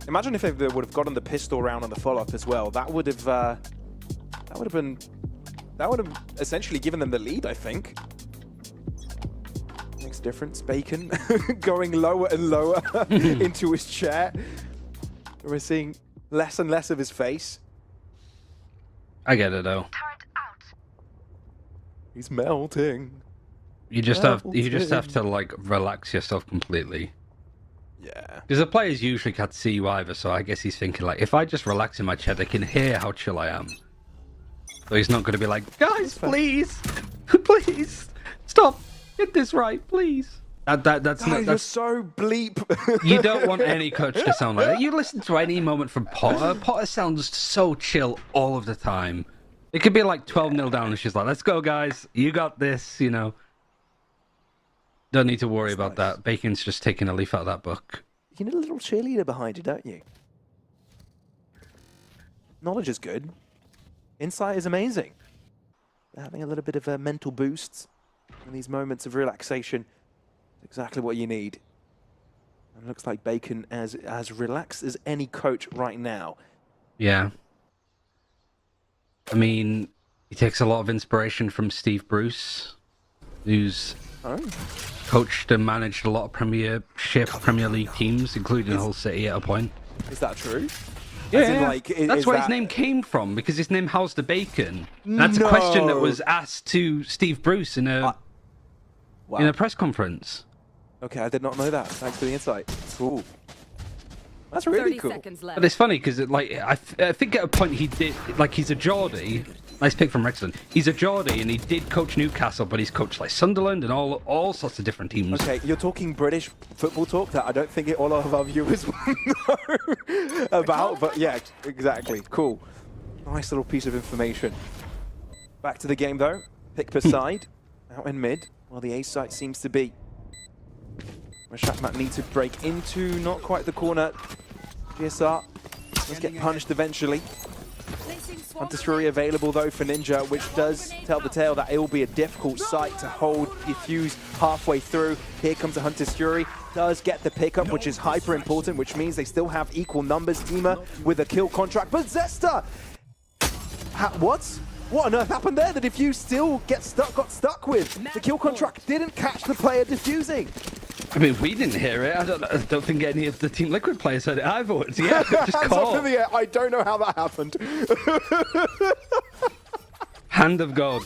Imagine if they would have gotten the pistol round on the follow-up as well. That would have essentially given them the lead, I think. Makes a difference. Bacon going lower and lower into his chair. We're seeing less and less of his face. I get it though. He's melting. You just have to like relax yourself completely. Yeah. Because the players usually can't see you either, so I guess he's thinking like, if I just relax in my chair, they can hear how chill I am. So he's not going to be like, guys, please, please, stop, get this right, please. That's not. You're so bleep. You don't want any coach to sound like that. You listen to any moment from Potter. Potter sounds so chill all of the time. It could be like 12-0 down, and she's like, let's go, guys, you got this, you know. Don't need to worry about that. Bacon's just taking a leaf out of that book. You need a little cheerleader behind you, don't you? Knowledge is good. Insight is amazing. Having a little bit of a mental boost in these moments of relaxation is exactly what you need. And it looks like Bacon is as relaxed as any coach right now. Yeah. I mean, he takes a lot of inspiration from Steve Bruce, who's Oh. Coached and managed a lot of Premier League teams, including Hull City at a point. Is that true? Yeah, As in, like, that's where his name came from, because his name How's the Bacon. And that's a question that was asked to Steve Bruce in a press conference. Okay, I did not know that. Thanks for the insight. Cool. That's really 30 cool. seconds left. But it's funny because I think at a point he did, like, he's a Geordie. Nice pick from Rexton. He's a Geordie and he did coach Newcastle, but he's coached like Sunderland and all sorts of different teams. Okay, you're talking British football talk that I don't think all of our viewers will know about, but yeah, exactly. Cool. Nice little piece of information. Back to the game though. Pick per side, out in mid, while the A site seems to be. Where Shakmat needs to break into, not quite the corner. GSR does get punished eventually. Hunter Fury available though for Ninja, which does tell the tale that it will be a difficult site to hold defuse halfway through. Here comes a Hunter's Fury, does get the pickup, which is hyper important, which means they still have equal numbers. Teamer with a kill contract, but Zesta! What? What on earth happened there? The defuse still got stuck with. The kill contract didn't catch the player defusing. I mean, we didn't hear it. I don't think any of the Team Liquid players heard it either. Yeah, just Hands up in the air. I don't know how that happened. Hand of God.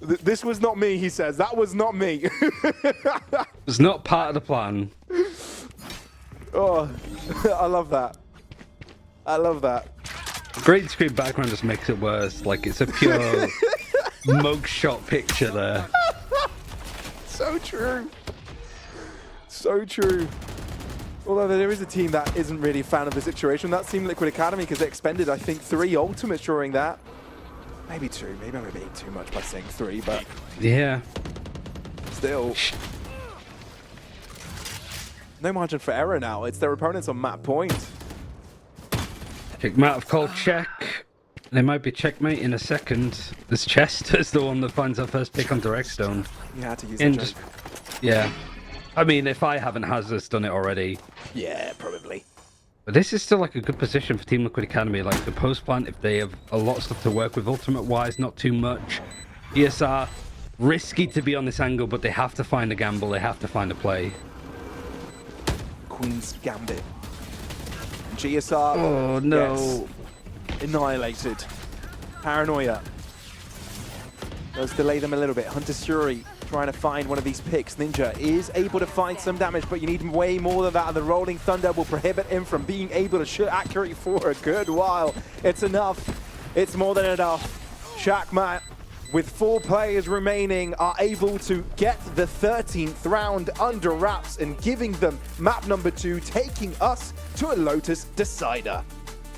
This was not me, he says. That was not me. It was not part of the plan. Oh, I love that. I love that. Green screen background just makes it worse. Like, it's a pure mugshot picture there. So true. So true. Although there is a team that isn't really a fan of the situation. That's Team Liquid Academy, because they expended, I think, 3 ultimates during that. Maybe 2. Maybe I'm being too much by saying 3, but yeah. Still. No margin for error now. It's their opponents on map point. Checkmate have called check. They might be checkmate in a second. This chest is the one that finds our first pick on direct stone. You had to use and the just, yeah. I mean, if I haven't, Hazard's done it already. Yeah, probably. But this is still like a good position for Team Liquid Academy. Like the post plant, if they have a lot of stuff to work with, ultimate wise, not too much. ESR, risky to be on this angle, but they have to find a gamble. They have to find a play. Queen's Gambit. GSR. Oh no. Yes. Annihilated. Paranoia. Does delay them a little bit. Hunter's Fury trying to find one of these picks. Ninja is able to find some damage, but you need way more than that. And the Rolling Thunder will prohibit him from being able to shoot accurately for a good while. It's enough. It's more than enough. Shakmat, with 4 players remaining, are able to get the 13th round under wraps and giving them map number 2, taking us to a Lotus decider.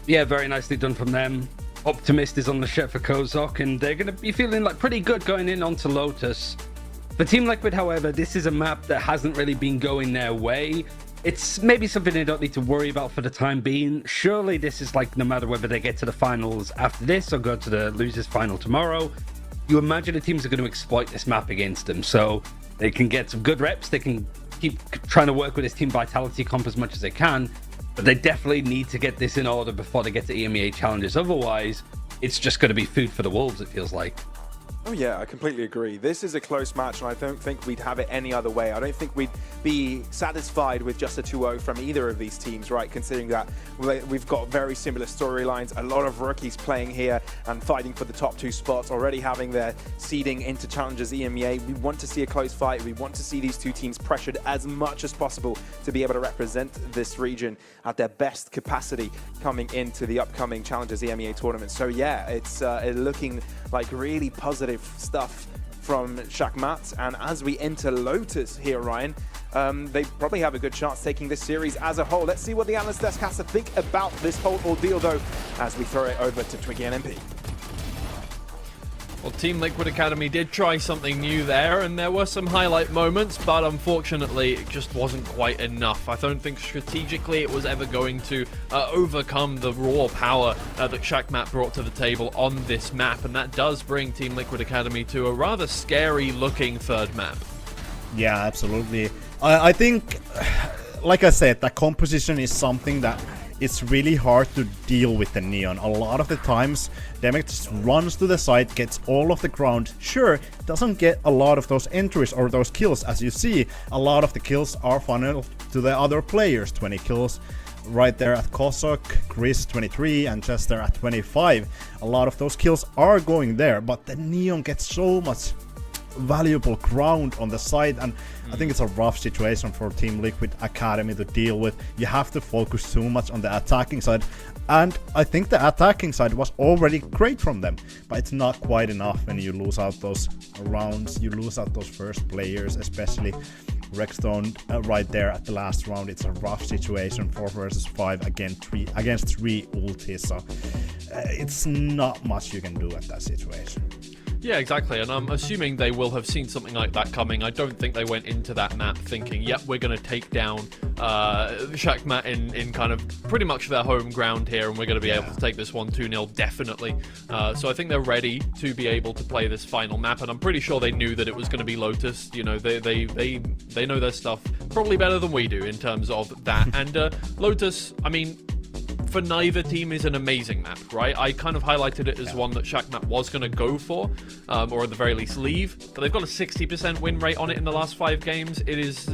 Yeah, very nicely done from them. Optimist is on the ship for Kozok, and they're going to be feeling like pretty good going in onto Lotus. For Team Liquid, however, this is a map that hasn't really been going their way. It's maybe something they don't need to worry about for the time being. Surely this is like, no matter whether they get to the finals after this or go to the losers final tomorrow, you imagine the teams are going to exploit this map against them, so they can get some good reps. They can keep trying to work with this team vitality comp as much as they can, but they definitely need to get this in order before they get to EMEA challenges. Otherwise, it's just going to be food for the wolves, it feels like. Oh yeah, I completely agree. This is a close match, and I don't think we'd have it any other way. I don't think we'd be satisfied with just a 2-0 from either of these teams, right? Considering that we've got very similar storylines, a lot of rookies playing here and fighting for the top 2 spots, already having their seeding into Challengers EMEA. We want to see a close fight. We want to see these 2 teams pressured as much as possible to be able to represent this region at their best capacity coming into the upcoming Challengers EMEA tournament. So yeah, it's looking like really positive stuff from Shakmat, and as we enter Lotus here, Ryan, they probably have a good chance taking this series as a whole. Let's see what the analyst desk has to think about this whole ordeal, though, as we throw it over to Twiggy and MP. Well, Team Liquid Academy did try something new there, and there were some highlight moments, but unfortunately, it just wasn't quite enough. I don't think strategically it was ever going to overcome the raw power that Shakmat brought to the table on this map, and that does bring Team Liquid Academy to a rather scary-looking 3rd map. Yeah, absolutely. I think, like I said, that composition is something that it's really hard to deal with the Neon. A lot of the times, Demek just runs to the side, gets all of the ground. Sure, doesn't get a lot of those entries or those kills. As you see, a lot of the kills are funneled to the other players. 20 kills right there at Kosok, Chris 23 and Chester at 25. A lot of those kills are going there, but the Neon gets so much valuable ground on the side, and I think it's a rough situation for Team Liquid Academy to deal with. You have to focus too much on the attacking side, and I think the attacking side was already great from them, but it's not quite enough when you lose out those rounds, you lose out those first players, especially Rexstone right there at the last round. It's a rough situation, 4 versus 5 against 3 ultis, so it's not much you can do at that situation. Yeah, exactly, and I'm assuming they will have seen something like that coming. I don't think they went into that map thinking, yep, we're going to take down Shakmat in kind of pretty much their home ground here, and we're going to be able to take this one 2-0, definitely. So I think they're ready to be able to play this final map, and I'm pretty sure they knew that it was going to be Lotus. You know, they know their stuff probably better than we do in terms of that. And Lotus, I mean, for neither team is an amazing map, right? I kind of highlighted it as one that Shakmat was going to go for, or at the very least leave, but they've got a 60% win rate on it in the last 5 games. It is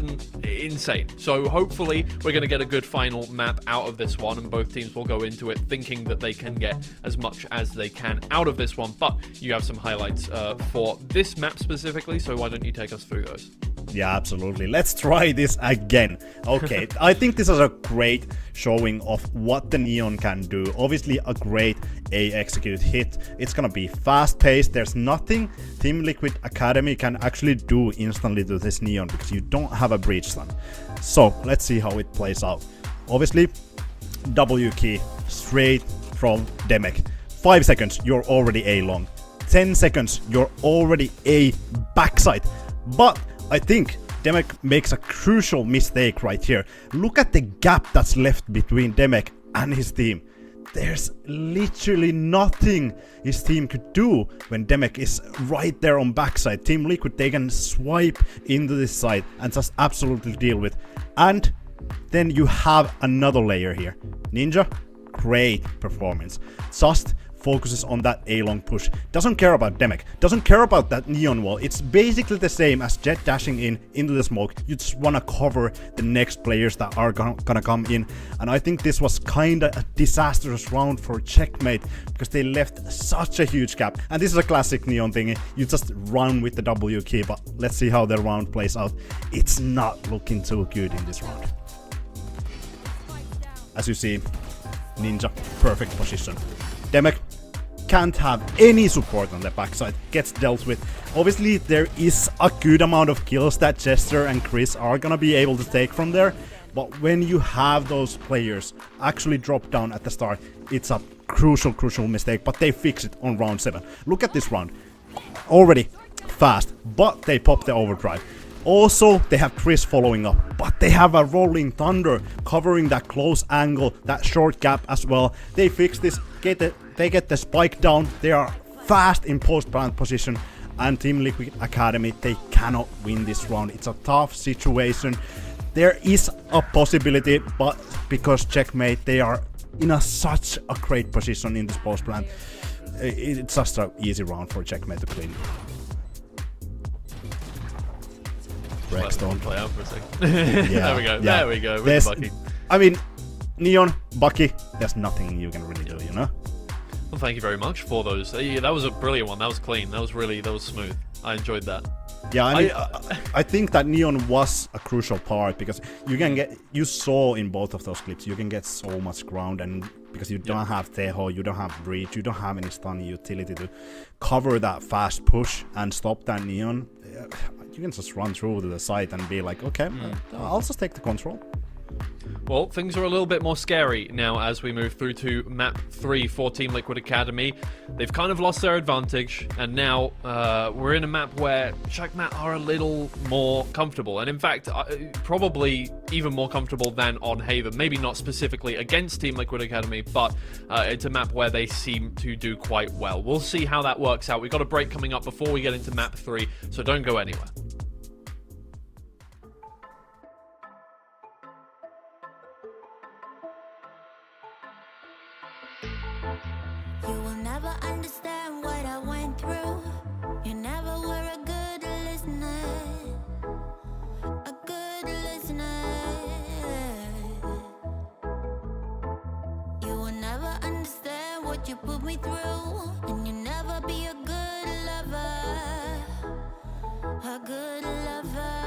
insane. So hopefully we're going to get a good final map out of this one, and both teams will go into it thinking that they can get as much as they can out of this one. But you have some highlights for this map specifically, so why don't you take us through those? Yeah, absolutely. Let's try this again. Okay, I think this is a great showing of what the Neon can do. Obviously, a great A-execute hit. It's gonna be fast-paced. There's nothing Team Liquid Academy can actually do instantly to this Neon because you don't have a breach stun. So, let's see how it plays out. Obviously, W key straight from Demek. 5 seconds, you're already A long. 10 seconds, you're already A backside. But I think Demek makes a crucial mistake right here. Look at the gap that's left between Demek and his team. There's literally nothing his team could do when Demek is right there on backside. Team Liquid, they can swipe into this side and just absolutely deal with. And then you have another layer here. Ninja, great performance. Just focuses on that A-long push. Doesn't care about Demek. Doesn't care about that Neon wall. It's basically the same as Jet dashing into the smoke. You just want to cover the next players that are gonna come in. And I think this was kinda a disastrous round for Checkmate because they left such a huge gap. And this is a classic Neon thing. You just run with the W key, but let's see how the round plays out. It's not looking too good in this round. As you see, Ninja, perfect position. Demek can't have any support on the backside, gets dealt with. Obviously, there is a good amount of kills that Chester and Chris are gonna be able to take from there, but when you have those players actually drop down at the start, it's a crucial mistake, but they fix it on round 7. Look at this round. Already fast, but they pop the overdrive. Also, they have Chris following up, but they have a Rolling Thunder covering that close angle, that short gap as well. They fix this, they get the spike down, they are fast in post-plant position, and Team Liquid Academy, they cannot win this round. It's a tough situation. There is a possibility, but because Checkmate, they are in such a great position in this post-plant, it's just an easy round for Checkmate to clean. Rexstone. Play out for a second. Yeah, there we go. Yeah. There we go. With the Bucky. I mean, Neon, Bucky, there's nothing you can really do, you know? Well, thank you very much for those. Yeah, that was a brilliant one. That was clean. That was smooth. I enjoyed that. Yeah, I mean, I think that Neon was a crucial part because you saw in both of those clips, you can get so much ground, and because you don't have Teho, you don't have Breach, you don't have any stun utility to cover that fast push and stop that Neon. You can just run through to the site and be like, okay, I'll just take the control. Well, things are a little bit more scary now as we move through to map 3 for Team Liquid Academy. They've kind of lost their advantage, and now we're in a map where Shakmat are a little more comfortable, and in fact, probably even more comfortable than on Haven. Maybe not specifically against Team Liquid Academy, but it's a map where they seem to do quite well. We'll see how that works out. We've got a break coming up before we get into map 3, so don't go anywhere. you put me through, and you never be a good lover, a good lover.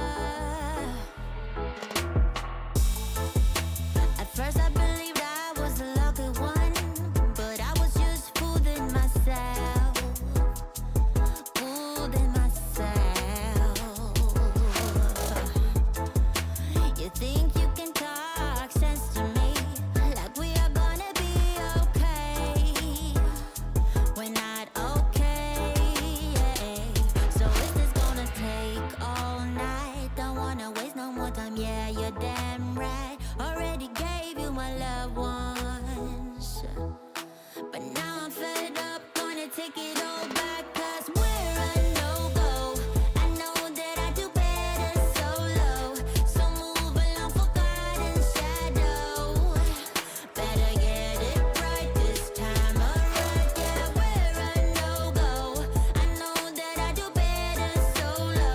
At first I believed I was the lucky one, but I was just fooling myself, fooling myself. You think you can talk sense to me, like we are gonna be okay. We're not okay. So is this gonna take all night? Don't wanna waste no more time. Yeah, you're damn right. Already gave you my loved ones, but now I'm fed up. Gonna take it all back, 'cause we're a no-go. I know that I do better solo, so move along for God and shadow. Better get it right this time around. Yeah, we're a no-go. I know that I do better solo,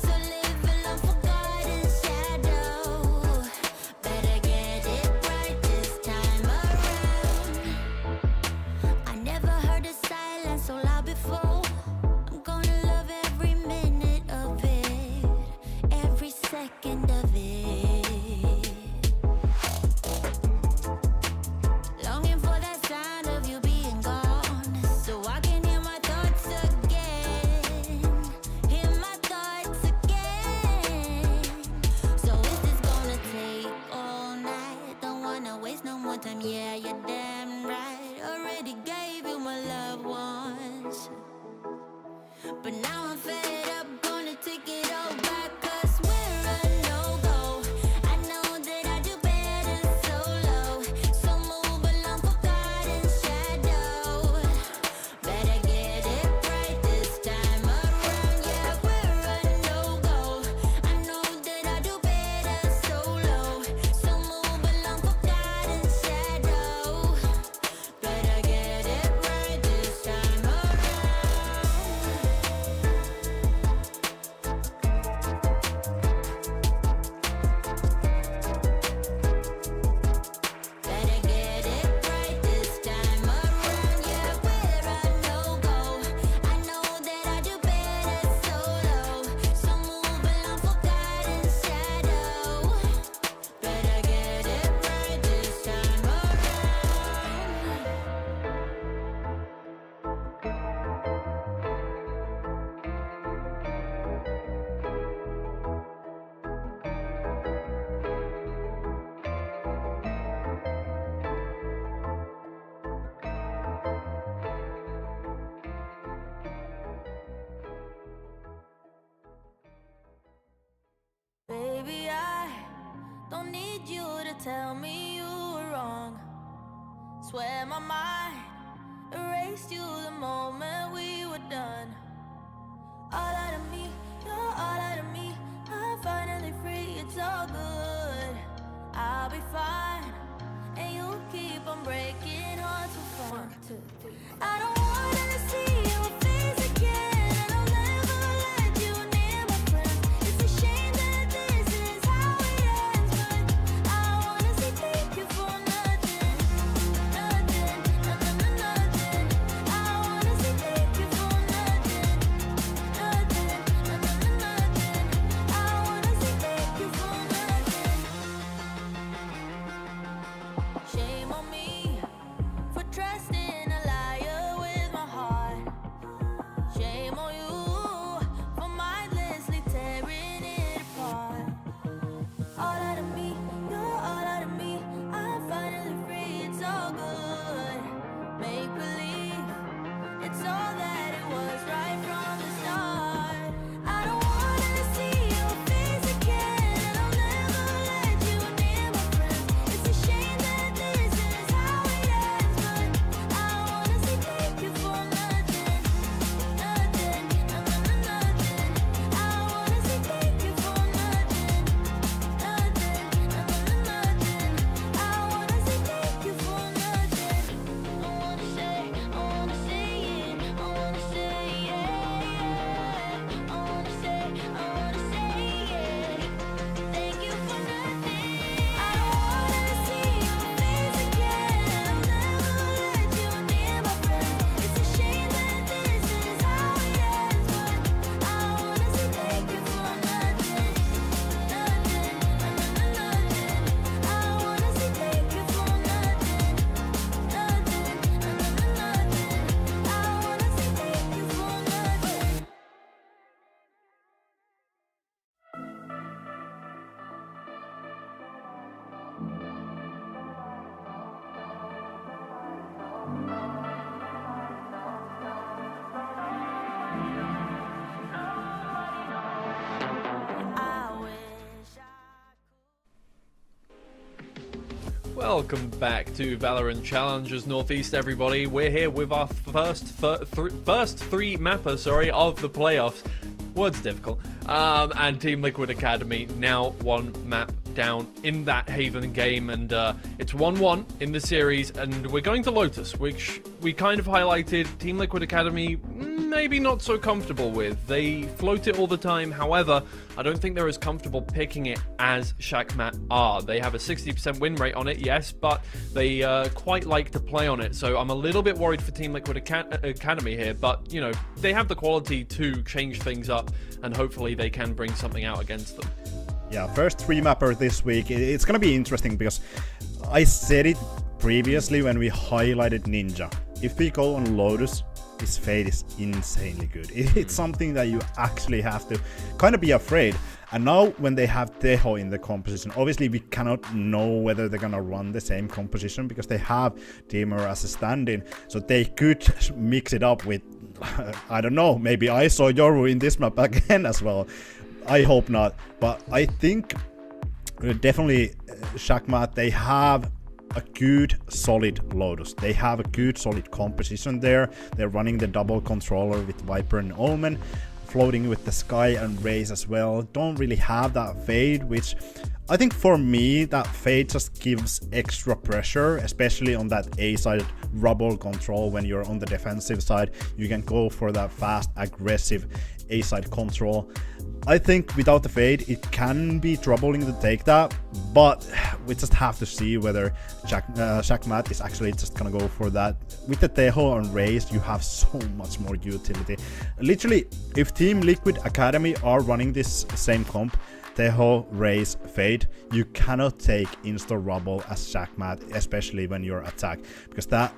so live along for God and shadow. Better get it right this time around. I never heard a silence so loud before. I'm gonna love every minute of it, every second of it. Longing for that sound of you being gone, so I can hear my thoughts again, hear my thoughts again. So is this gonna take all night? Don't wanna waste no more time. Yeah, you're damn right. Already gave you my loved ones, but now I'm fed up. Gonna take it all back, 'cause we're a no-go. I know that I do better solo, so move along for God and shadow. Better get it right this time around. Yeah, we're a no-go. I know that I do better solo, so move along for God and shadow. Better get it right this time around. Better get it right this time around. Yeah, we're a no-go. I know that I do better solo, so move along for God and shadow. Better get it right this time around. Baby, I don't need you to tell me you were wrong. Swear my mind erased you the moment we were done. All out of me, you're all out of me. I'm finally free, it's all good. I'll be fine, and you'll keep on breaking hearts for fun. 1, 2, 3. I don't wanna see your face again, and I'll never let you near my friends. It's a shame that this is how it ends, but I wanna say thank you for nothing, nothing, nothing, nothing. I wanna say thank Welcome back to Valorant Challengers Northeast, everybody. We're here with our first three mapper, of the playoffs. Word's difficult. And Team Liquid Academy now one map down in that Haven game, and it's 1-1 in the series, and we're going to Lotus, which we kind of highlighted Team Liquid Academy maybe not so comfortable with. They float it all the time. However, I don't think they're as comfortable picking it as Shakmat are. They have a 60% win rate on it, yes, but they quite like to play on it. So I'm a little bit worried for Team Liquid Academy here, but, you know, they have the quality to change things up, and hopefully they can bring something out against them. Yeah, first 3-mapper this week. It's gonna be interesting because I said it previously when we highlighted Ninja. If we go on Lotus, his fade is insanely good. It's something that you actually have to kind of be afraid. And now when they have Teho in the composition, obviously we cannot know whether they're gonna run the same composition because they have Dimmer as a stand-in. So they could mix it up with, I don't know, maybe I saw Yoru in this map again as well. I hope not. But I think definitely Shakmat, they have a good solid Lotus. They have a good solid composition there. They're running the double controller with Viper and Omen, floating with the Sky and Raze as well. Don't really have that fade, which I think for me that fade just gives extra pressure, especially on that A side rubble control. When you're on the defensive side, you can go for that fast aggressive A side control. I think without the fade, it can be troubling to take that, but we just have to see whether Shakmat is actually just gonna go for that. With the Teho and Raze, you have so much more utility. Literally, if Team Liquid Academy are running this same comp, Teho, Raze, Fade, you cannot take insta rubble as Shakmat, especially when you're attacked, because that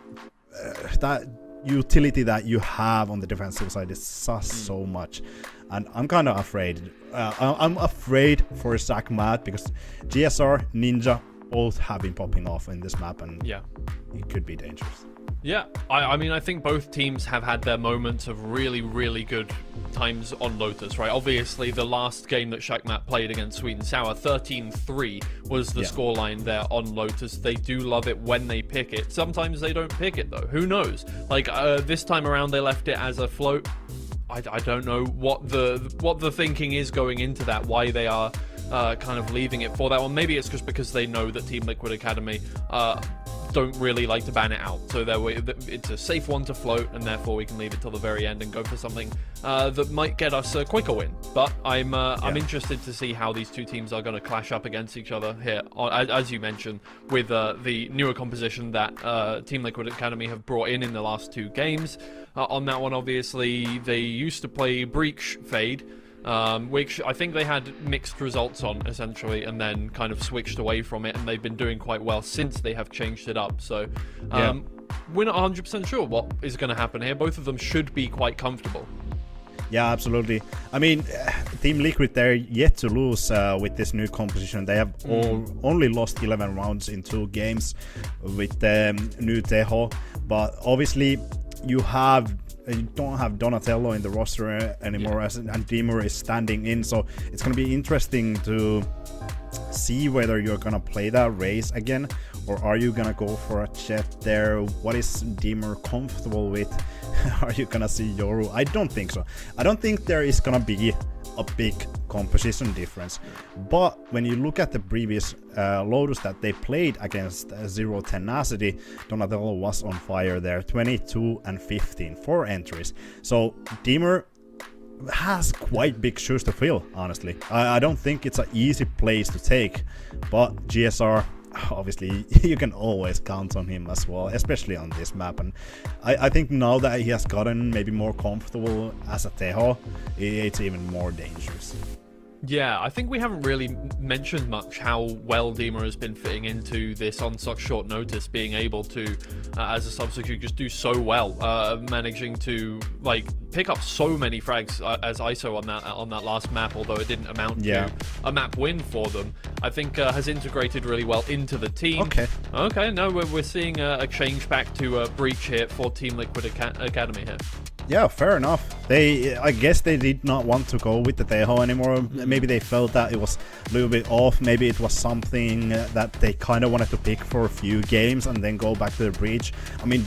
utility that you have on the defensive side is so much. And I'm kind of afraid. I'm afraid for Shakmat because GSR, Ninja, both have been popping off in this map, and yeah, it could be dangerous. Yeah, I mean, I think both teams have had their moments of really, really good times on Lotus, right? Obviously, the last game that Shakmat played against Sweet and Sour, 13-3 was the scoreline there on Lotus. They do love it when they pick it. Sometimes they don't pick it, though. Who knows? Like, this time around, they left it as a float. I don't know what the thinking is going into that, why they are kind of leaving it for that one. Maybe it's just because they know that Team Liquid Academy don't really like to ban it out, so it's a safe one to float, and therefore we can leave it till the very end and go for something that might get us a quicker win. But I'm interested to see how these two teams are going to clash up against each other here, as you mentioned, with the newer composition that Team Liquid Academy have brought in the last two games. On that one, obviously, they used to play Breach Fade, which I think they had mixed results on, essentially, and then kind of switched away from it, and they've been doing quite well since they have changed it up. So we're not 100% sure what is going to happen here. Both of them should be quite comfortable. Yeah, absolutely. I mean, Team Liquid, they're yet to lose with this new composition. They have only lost 11 rounds in 2 games with the new Teho, but obviously you don't have Donatello in the roster anymore, and Dimmer is standing in, so it's gonna be interesting to see whether you're gonna play that Raze again, or are you gonna go for a Jet there? What is Dimmer comfortable with? Are you gonna see Yoru? I don't think so. I don't think there is gonna be a big composition difference, but when you look at the previous Lotus that they played against Zero Tenacity, Donatello was on fire there, 22 and 15, 4 entries. So Dimmer has quite big shoes to fill, honestly. I don't think it's an easy place to take, but GSR, obviously you can always count on him as well, especially on this map. And I think now that he has gotten maybe more comfortable as a Teho, it's even more dangerous. Yeah, I think we haven't really mentioned much how well Dimmer has been fitting into this on such short notice, being able to, as a substitute, just do so well, managing to like pick up so many frags as ISO on that last map, although it didn't amount to a map win for them. I think has integrated really well into the team. Okay, no, we're seeing a change back to Breach here for Team Liquid Academy here. Yeah, fair enough. I guess they did not want to go with the Tejo anymore. Maybe they felt that it was a little bit off. Maybe it was something that they kind of wanted to pick for a few games and then go back to the breach. I mean,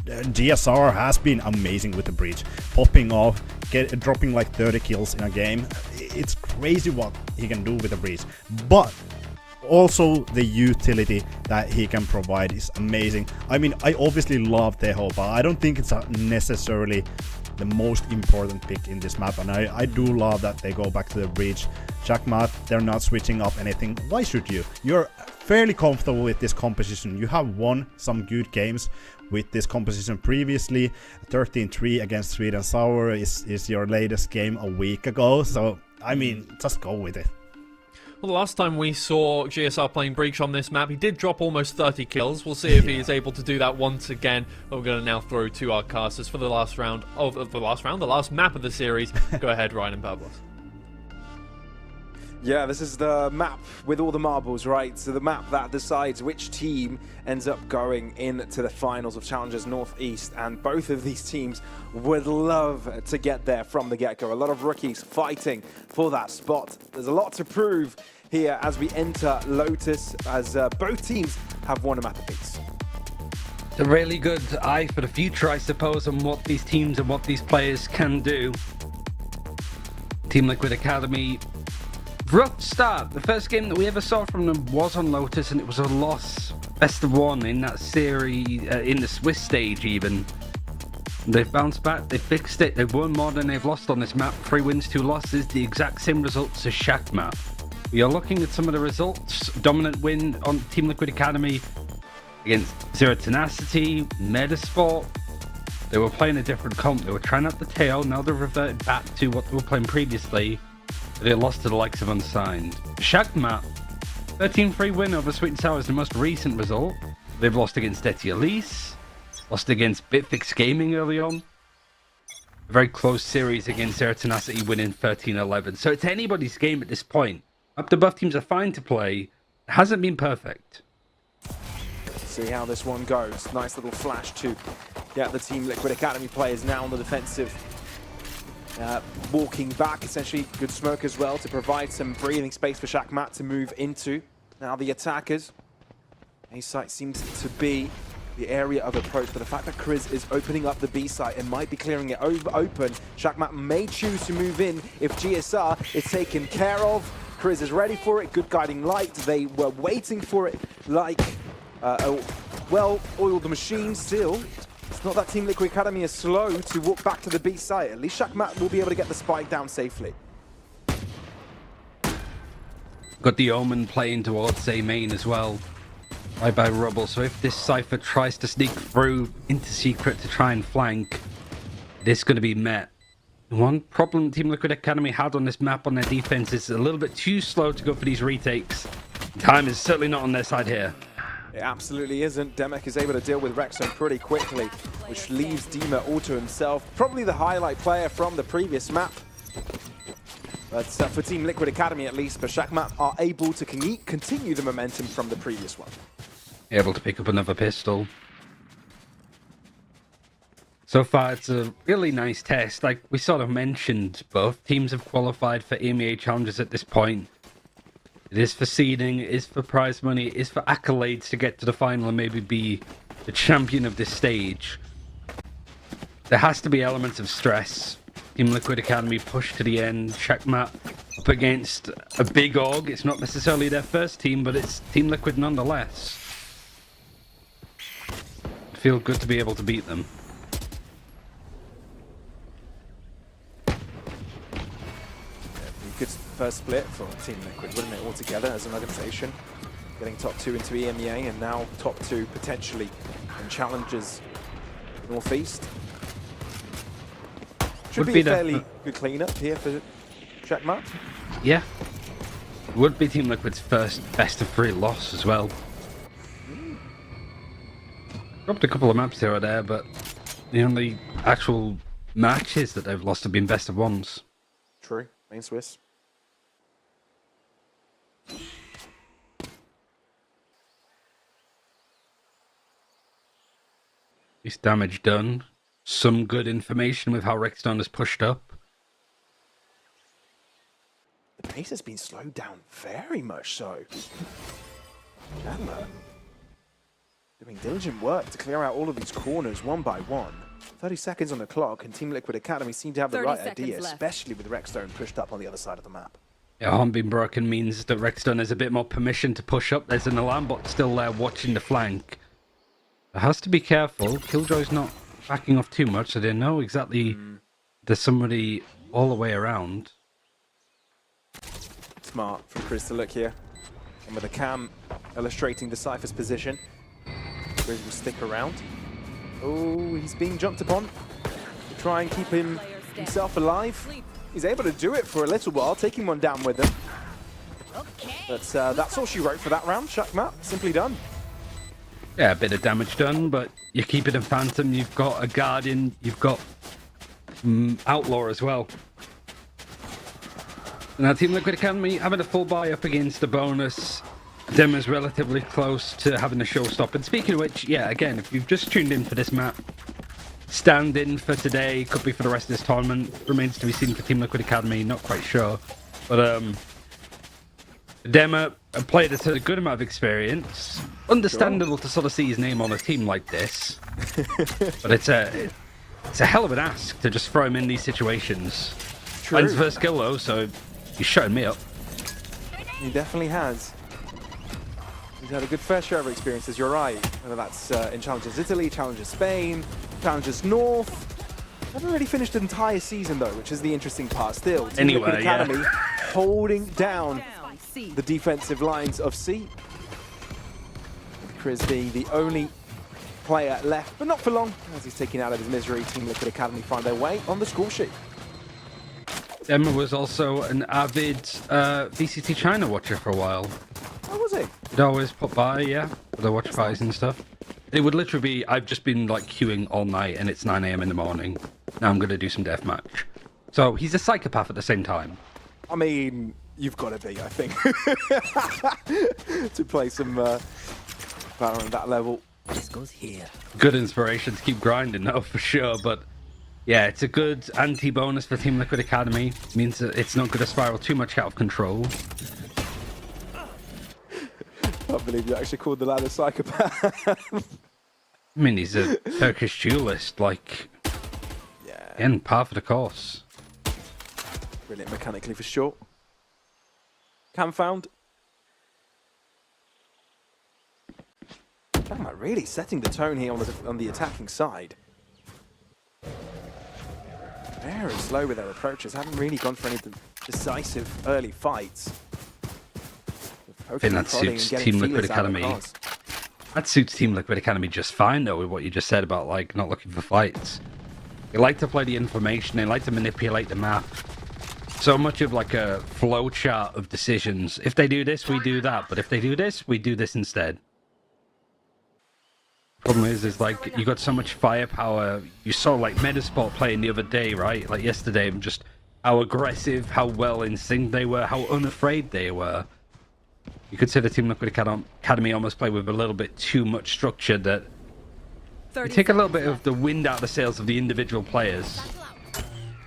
GSR has been amazing with the breach, popping off, dropping like 30 kills in a game. It's crazy what he can do with the breach, but also the utility that he can provide is amazing. I mean, I obviously love Tejo, but I don't think it's necessarily the most important pick in this map, and I do love that they go back to the breach. Shackmat, they're not switching up anything. Why should you? You're fairly comfortable with this composition. You have won some good games with this composition previously. 13-3 against Sweet and Sour is your latest game a week ago, so I mean, just go with it. Well, the last time we saw GSR playing Breach on this map, he did drop almost 30 kills. We'll see if he is able to do that once again. But we're going to now throw to our casters for the last round of the last map of the series. Go ahead, Ryan and Pablos. Yeah, this is the map with all the marbles, right? So the map that decides which team ends up going into the finals of Challengers Northeast, and both of these teams would love to get there from the get-go. A lot of rookies fighting for that spot. There's a lot to prove here as we enter Lotus, as both teams have won a map apiece. It's a really good eye for the future, I suppose, on what these teams and what these players can do. Team Liquid Academy, rough start. The first game that we ever saw from them was on Lotus, and it was a loss, best of one in that series, in the Swiss stage even. They've bounced back, they fixed it, they've won more than they've lost on this map. 3 wins, 2 losses, the exact same results as Shack map. We are looking at some of the results. Dominant win on Team Liquid Academy against Zero Tenacity, Metasport. They were playing a different comp, they were trying out the tail, now they've reverted back to what they were playing previously. They lost to the likes of Unsigned. Shack map, 13-3 win over Sweet and Sour is the most recent result. They've lost against Detty Elise, lost against Bitfix Gaming early on. A very close series against Zero Tenacity, winning 13-11. So it's anybody's game at this point. Up to both teams are fine to play. It hasn't been perfect. See how this one goes. Nice little flash to get the Team Liquid Academy players now on the defensive. Walking back, essentially good smoke as well to provide some breathing space for Shackmat to move into. Now the attackers. A site seems to be the area of approach, but the fact that Kriz is opening up the B site and might be clearing it open, Shackmat may choose to move in if GSR is taken care of. Kriz is ready for it, good guiding light. They were waiting for it like a well-oiled machine still. It's not that Team Liquid Academy is slow to walk back to the B site. At least Shackmat will be able to get the spike down safely. Got the Omen playing towards A main as well. Right by Rubble. So if this Cypher tries to sneak through into Secret to try and flank, this is going to be met. One problem Team Liquid Academy had on this map on their defense is a little bit too slow to go for these retakes. Time is certainly not on their side here. It absolutely isn't. Demek is able to deal with Rexon pretty quickly, which leaves Dima all to himself. Probably the highlight player from the previous map. But for Team Liquid Academy at least, but Shackmat are able to continue the momentum from the previous one. Able to pick up another pistol. So far, it's a really nice test. Like we sort of mentioned, both teams have qualified for EMEA challenges at this point. It is for seeding, it is for prize money, it is for accolades to get to the final and maybe be the champion of this stage. There has to be elements of stress. Team Liquid Academy pushed to the end. Shackmat up against a big org. It's not necessarily their first team, but it's Team Liquid nonetheless. Feel good to be able to beat them. Good first split for Team Liquid, wouldn't it, altogether as an organization? Getting top 2 into EMEA and now top 2 potentially in Challengers Northeast. Should be a fairly good cleanup here for Shackmat. Yeah. Would be Team Liquid's first best of 3 loss as well. Dropped a couple of maps here or there, but the only actual matches that they've lost have been best of 1s. True, main Swiss. Least damage done. some good information with how Rickstone has pushed up. The pace has been slowed down very much so. Chandler doing diligent work to clear out all of these corners one by one. 30 seconds on the clock, and Team Liquid Academy seem to have the 30 right seconds idea, left. especially with Rexstone pushed up on the other side of the map. Yeah, harm being broken means that Rickstone has a bit more permission to push up. There's an alarm bot still there watching the flank. It has to be careful. Killjoy's not backing off too much, so they know exactly there's somebody all the way around. Smart from Chris to look here. And with the cam illustrating the Cypher's position, Chris will stick around. Oh, he's being jumped upon to try and keep himself alive. He's able to do it for a little while, taking one down with him. But that's all she wrote for that round. Shakmat, simply done. Yeah, a bit of damage done, but you're keeping a Phantom, you've got a Guardian, you've got Outlaw as well. Now Team Liquid Academy having a full buy up against the bonus. Dema's relatively close to having a showstopper. And speaking of which, yeah, again, if you've just tuned in for this map, stand in for today, could be for the rest of this tournament. Remains to be seen for Team Liquid Academy, not quite sure. But Dema, a player that's had a good amount of experience. Understandable to sort of see his name on a team like this. But it's a hell of an ask to just throw him in these situations. True. Mine's first skill though, so he's shutting me up. He definitely has. He's had a good fair share of experiences, you're right. Whether that's in Challenges Italy, Challenges Spain, Challenges North. Haven't really finished an entire season though, which is the interesting part still. Team Anyway, Liquid yeah. Academy holding down C. the defensive lines of C. Chris being the only player left, but not for long, as he's taken out of his misery. Team Liquid Academy find their way on the score sheet. Emma was also an avid VCT China watcher for a while. Oh, was he? He'd always pop by, yeah, for the watch parties and stuff. It would literally be, I've just been like queuing all night and it's 9 AM in the morning. Now I'm going to do some deathmatch. So he's a psychopath at the same time. I mean, you've got to be, I think, to play some Valorant at that level. This goes here. Good inspiration to keep grinding, though, for sure. But yeah, it's a good anti-bonus for Team Liquid Academy. Means that it's not going to spiral too much out of control. I can't believe you actually called the lad a psychopath. I mean, he's a Turkish duelist, like, Yeah, again, par for the course. brilliant mechanically for sure. Cam found. Cam really setting the tone here on the attacking side. Very slow with their approaches. Haven't really gone for any decisive early fights. I think that suits Team Liquid Academy. That suits Team Liquid Academy just fine, though, with what you just said about, like, not looking for fights. They like to play the information, they like to manipulate the map. So much of, like, a flow chart of decisions. If they do this, we do that. But if they do this, we do this instead. Problem is like, you got so much firepower. You saw, like, Metasport playing the other day, right? Like, yesterday, and just how aggressive, how well in sync they were, how unafraid they were. You could say the Team Liquid Academy almost play with a little bit too much structure, that you take a little bit of the wind out of the sails of the individual players.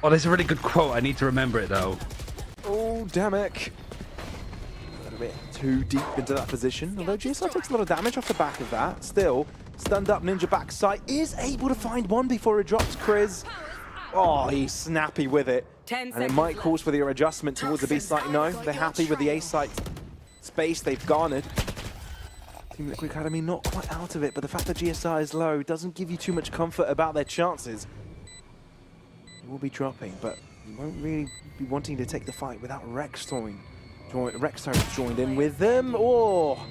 Oh, there's a really good quote. I need to remember it, though. Oh, damn it. A little bit too deep into that position. Although GSI takes a lot of damage off the back of that. Still, stunned up Ninja backside is able to find one before it drops Chris. Oh, he's snappy with it. 10 And it might cause for the adjustment towards the B site. No, they're happy with the A site space they've garnered. Team Liquid Academy not quite out of it, but the fact that GSI is low doesn't give you too much comfort about their chances. Will be dropping, but you won't really be wanting to take the fight without Rexstone. Rexstone joined in with them. Oh,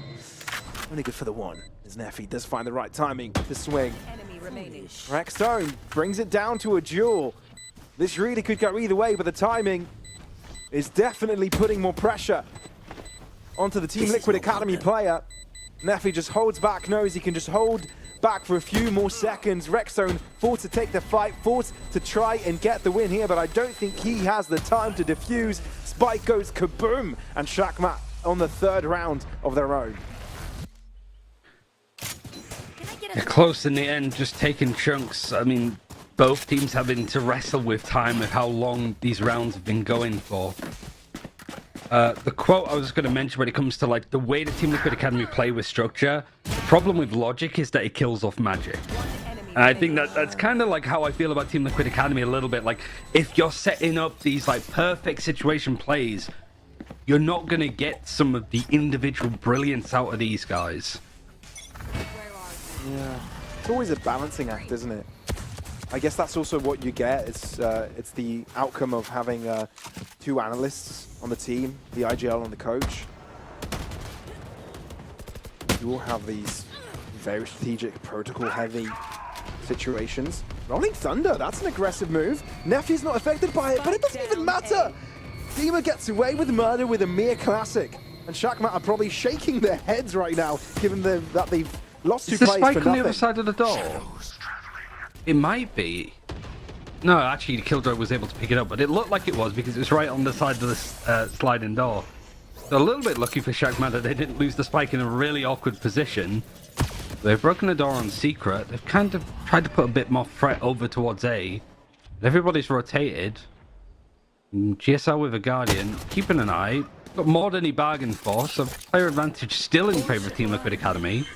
only good for the one, as Neffy does find the right timing to swing. Enemy remaining. Rexstone brings it down to a duel. This really could go either way, but the timing is definitely putting more pressure onto the Team Liquid Academy player. Neffy just holds back, knows he can just hold back for a few more seconds. Rexstone forced to take the fight, forced to try and get the win here, but I don't think he has the time to defuse. Spike goes kaboom, and Shakmat on the third round of their own. They're close in the end, just taking chunks. I mean, both teams having to wrestle with time of how long these rounds have been going for. The quote I was going to mention when it comes to like the way the Team Liquid Academy play with structure, the problem with logic is that it kills off magic. And I think that's kind of like how I feel about Team Liquid Academy a little bit. Like, if you're setting up these like perfect situation plays, you're not going to get some of the individual brilliance out of these guys. Yeah, it's always a balancing act, isn't it? I guess that's also what you get. It's the outcome of having two analysts on the team, the IGL and the coach. You all have these very strategic, protocol-heavy situations. Rolling Thunder, that's an aggressive move. Nefi's not affected by it, but it doesn't even matter. Dima gets away with murder with a mere classic. And Shakmat are probably shaking their heads right now, given that they've lost two Is the players spike for on the nothing. other side of the door? It might be. No, actually, Killjoy was able to pick it up, but it looked like it was because it was right on the side of the sliding door. So a little bit lucky for Shakmat that they didn't lose the spike in a really awkward position. They've broken the door on secret. They've kind of tried to put a bit more threat over towards A. But everybody's rotated. GSL with a Guardian, keeping an eye. Got more than he bargained for, so player advantage still in favor of Team Liquid Academy.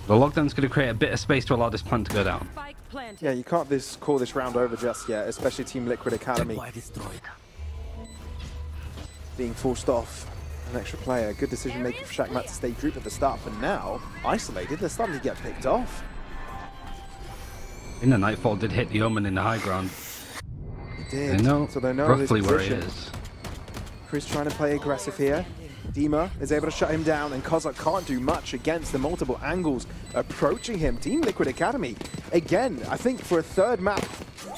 The lockdown's going to create a bit of space to allow this plant to go down. Yeah, you can't call this round over just yet, especially Team Liquid Academy being forced off an extra player. Good decision making for Shakmat to stay group at the start, but now, isolated, they're starting to get picked off. In the Nightfall did hit the Omen in the high ground. It did, They know, so they know roughly his where he position. is. Chris trying to play aggressive here. Dima is able to shut him down, and Kozak can't do much against the multiple angles approaching him. Team Liquid Academy, again, I think for a third map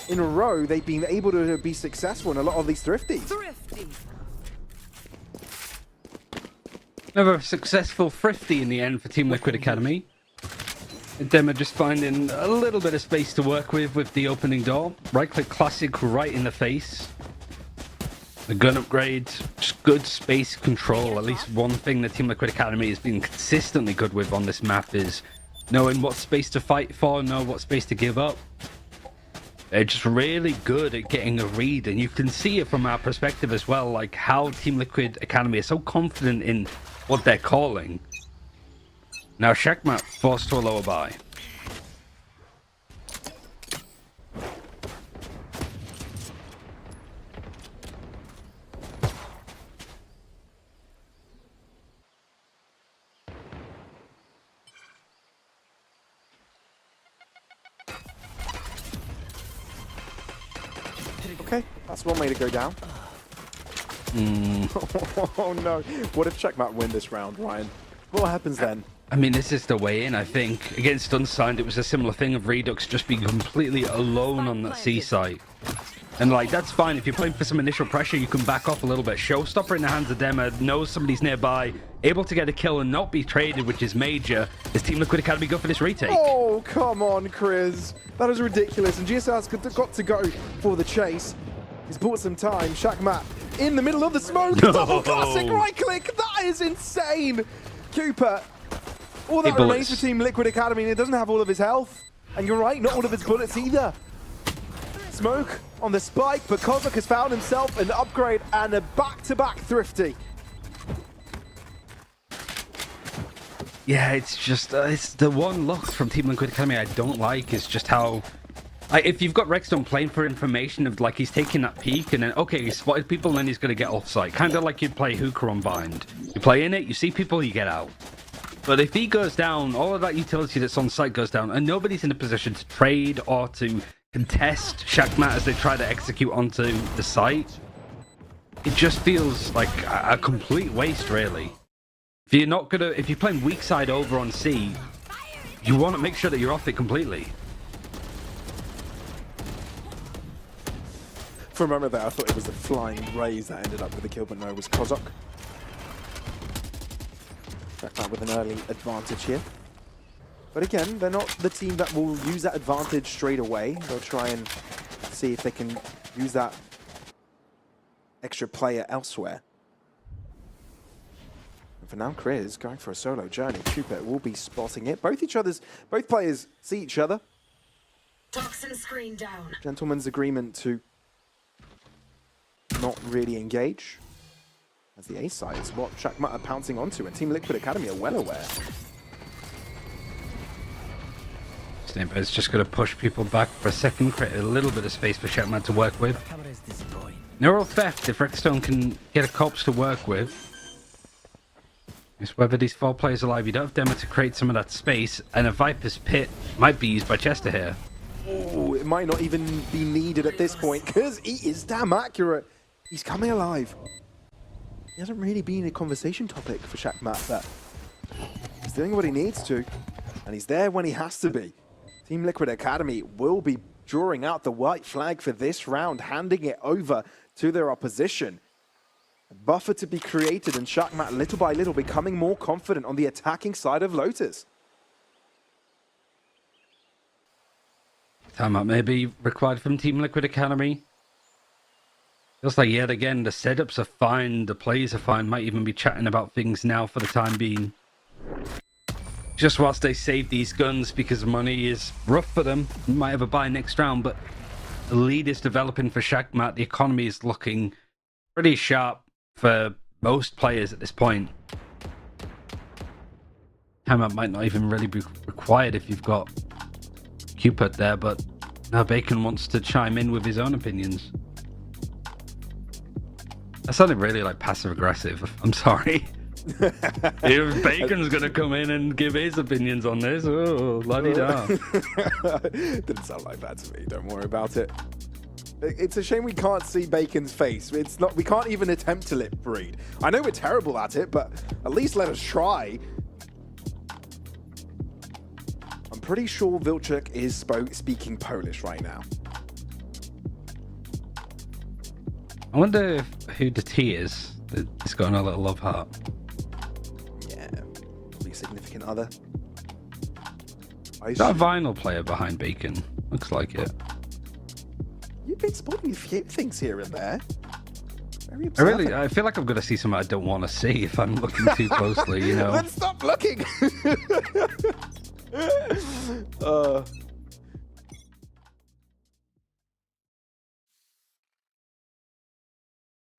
in a row, they've been able to be successful in a lot of these thrifties. Another successful thrifty in the end for Team Liquid Academy. Them are just finding a little bit of space to work with the opening door. Right-click classic right in the face. The gun upgrade, just good space control. At least one thing that Team Liquid Academy has been consistently good with on this map is knowing what space to fight for, know what space to give up. They're just really good at getting a read, and you can see it from our perspective as well, like how Team Liquid Academy is so confident in what they're calling. Now Shakmat forced to a lower buy. Okay, that's one way to go down. Oh no, what if Checkmate win this round, Ryan? What happens then? I mean, this is the way in, I think. Against Unsigned, it was a similar thing of Redux just being completely alone on that C site. And, like, that's fine. If you're playing for some initial pressure, you can back off a little bit. Showstopper in the hands of Dema, knows somebody's nearby, able to get a kill and not be traded, which is major. Does Team Liquid Academy go for this retake? Oh, come on, Chris. That is ridiculous. And GSL's got to go for the chase. He's bought some time. Shakmat in the middle of the smoke. No. Double classic right click. That is insane. Cooper. All that remains for Team Liquid Academy, and it doesn't have all of his health. And you're right, not all of his bullets either. Smoke on the spike, but Kozak has found himself an upgrade and a back-to-back thrifty. Yeah, it's just, it's the one look from Team Liquid Academy I don't like is just how, if you've got Rexstone playing for information of, like, he's taking that peek and then, okay, he spotted people and then he's going to get off-site. Kind of like you'd play Hooker on Bind. You play in it, you see people, you get out. But if he goes down, all of that utility that's on site goes down, and nobody's in a position to trade or to contest Shakmat as they try to execute onto the site, it just feels like a complete waste, really. If you're not gonna, if you're playing weak side over on C, you want to make sure that you're off it completely. For a moment there, I thought it was the flying rays that ended up with the kill, but no, it was Kozak. With an early advantage here. But again, they're not the team that will use that advantage straight away. They'll try and see if they can use that extra player elsewhere. And for now, Chris going for a solo journey. Cooper will be spotting it. Both players see each other. Toxin screen down. Gentleman's agreement to not really engage. As the A side is what Shakmat are pouncing onto, and Team Liquid Academy are well aware. Snape's just going to push people back for a second, create a little bit of space for Shakmat to work with. Neural theft, if Redstone can get a corpse to work with. It's whether these 4 players alive, you don't have Demo to create some of that space, and a Viper's Pit might be used by Chester here. Oh, it might not even be needed at this point, because he is damn accurate. He's coming alive. He hasn't really been a conversation topic for Shakmat, but he's doing what he needs to, and he's there when he has to be. Team Liquid Academy will be drawing out the white flag for this round, handing it over to their opposition. A buffer to be created, and Shakmat little by little becoming more confident on the attacking side of Lotus. Timeout may be required from Team Liquid Academy. Feels like yet again the setups are fine, the plays are fine, might even be chatting about things now for the time being. Just whilst they save these guns because money is rough for them. You might have a buy next round, but the lead is developing for Shakmat. The economy is looking pretty sharp for most players at this point. Timeout might not even really be required if you've got Cupid there, but now Bacon wants to chime in with his own opinions. That sounded really like passive aggressive. I'm sorry. If Bacon's gonna come in and give his opinions on this, oh, la-di-da. Didn't sound like that to me. Don't worry about it. It's a shame we can't see Bacon's face. It's not. We can't even attempt to lip read. I know we're terrible at it, but at least let us try. I'm pretty sure Vilchuk is speaking Polish right now. I wonder who the T is. It's got a little love heart. Yeah, probably a significant other. Is that a vinyl player behind Bacon? Looks like it. You've been spotting a few things here and there. Very observant. I feel like I'm going to see something I don't want to see if I'm looking too closely, you know. Then stop looking!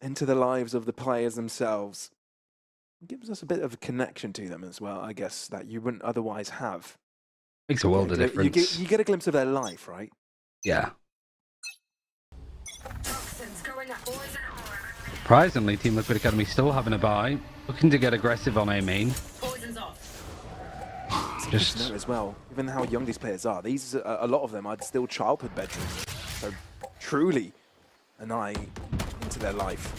Into the lives of the players themselves. It gives us a bit of a connection to them as well, I guess, that you wouldn't otherwise have. Makes a world of difference. You get a glimpse of their life, right? Yeah. Surprisingly, Team Liquid Academy still having a buy, looking to get aggressive on A main. Just to know as well, given how young these players are, these a lot of them are still childhood bedrooms. So truly an eye into their life.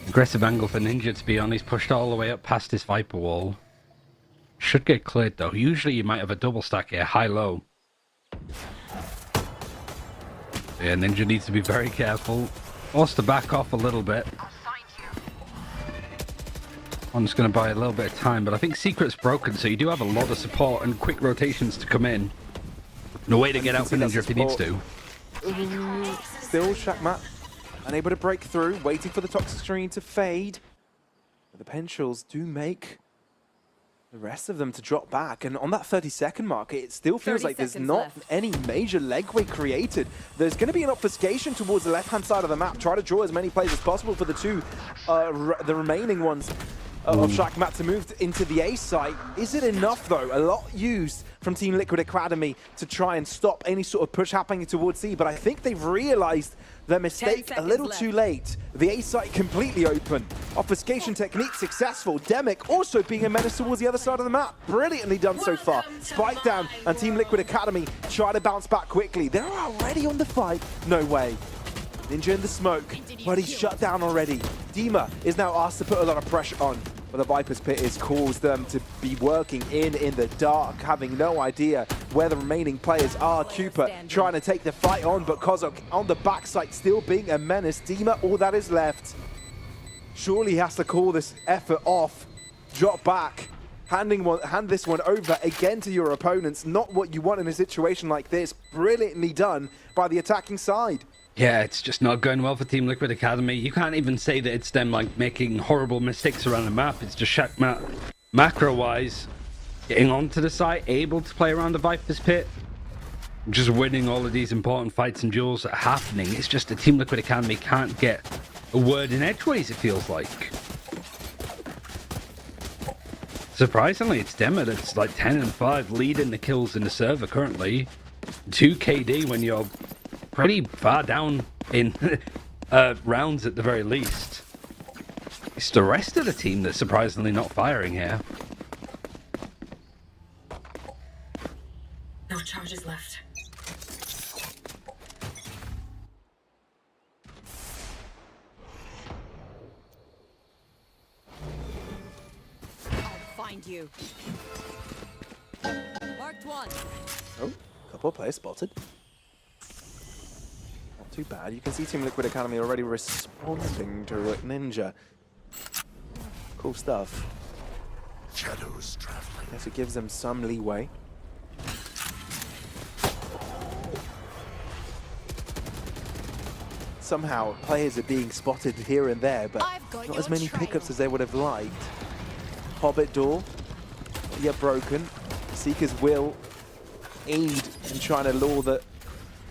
Aggressive angle for Ninja to be on. He's pushed all the way up past his Viper wall. Should get cleared though. Usually you might have a double stack here, high-low. Yeah, Ninja needs to be very careful. Forced to back off a little bit. I'm just going to buy a little bit of time, but I think Secret's broken, so you do have a lot of support and quick rotations to come in. And a way to get out for Ninja if he needs to. Still Shakmat unable to break through, waiting for the toxic screen to fade. But the Penchals do make the rest of them to drop back, and on that 30-second mark, it still feels like there's not any major legway created. There's going to be an obfuscation towards the left-hand side of the map. Try to draw as many players as possible for the two, the remaining ones of Shakmat to move into the A site. Is it enough, though? A lot used from Team Liquid Academy to try and stop any sort of push happening towards C, but I think they've realized their mistake a little too late. The A site completely open. Obfuscation technique successful. Demic also being a menace towards the other side of the map. Brilliantly done so far. Spike down, and Team Liquid Academy try to bounce back quickly. They're already on the fight. No way. Ninja in the smoke, but he's shut down already. Dima is now asked to put a lot of pressure on, but the Viper's Pit has caused them to be working in the dark, having no idea where the remaining players are. Cooper trying to take the fight on, but Kozok on the backside still being a menace. Dima, all that is left. Surely he has to call this effort off. Drop back. hand this one over again to your opponents. Not what you want in a situation like this. Brilliantly done by the attacking side. Yeah, it's just not going well for Team Liquid Academy. You can't even say that it's them like making horrible mistakes around the map. It's just macro-wise getting onto the site, able to play around the Viper's Pit, just winning all of these important fights and duels that are happening. It's just that Team Liquid Academy can't get a word in edgeways, it feels like. Surprisingly, it's Dema that's like 10 and 5, leading the kills in the server currently. 2 KD when you're pretty far down in rounds at the very least. It's the rest of the team that's surprisingly not firing here. No charges left. I'll find you. Marked one. Oh, couple of players spotted. Not too bad. You can see Team Liquid Academy already responding to Ninja. Cool stuff. Shadows traveling. Guess it gives them some leeway. Somehow, players are being spotted here and there, but not as many pickups as they would have liked. Hobbit door, yet broken. Seeker's will aid in trying to lure the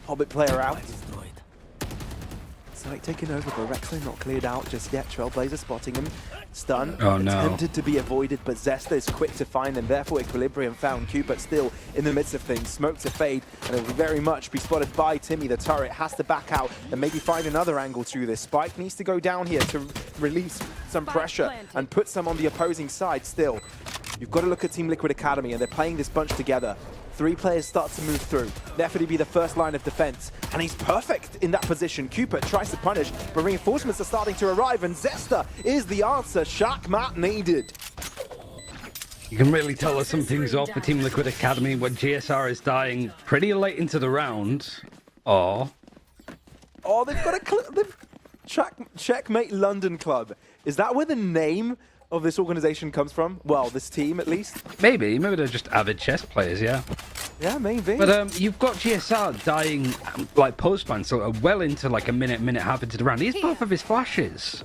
Hobbit player out. Site taken over, but Rexo not cleared out just yet. Trailblazer spotting him. Stun. Oh, no. Attempted to be avoided, but Zesta is quick to find, and therefore Equilibrium found Cupid still in the midst of things. Smoke to fade, and it will very much be spotted by Timmy. The turret has to back out and maybe find another angle to this. Spike needs to go down here to release some pressure and put some on the opposing side still. You've got to look at Team Liquid Academy, and they're playing this bunch together. 3 players start to move through. Therefore, to be the first line of defense. And he's perfect in that position. Cupid tries to punish, but reinforcements are starting to arrive, and Zesta is the answer. Shackmat needed. You can really tell us something's off for Team Liquid Academy when GSR is dying pretty late into the round. Oh, they've got a Checkmate London Club. Is that where the name of this organization comes from? Well, this team at least. maybe they're just avid chess players, yeah. Yeah, maybe. But you've got GSR dying like post-ban, so well into like a minute half into the round. He's both of his flashes.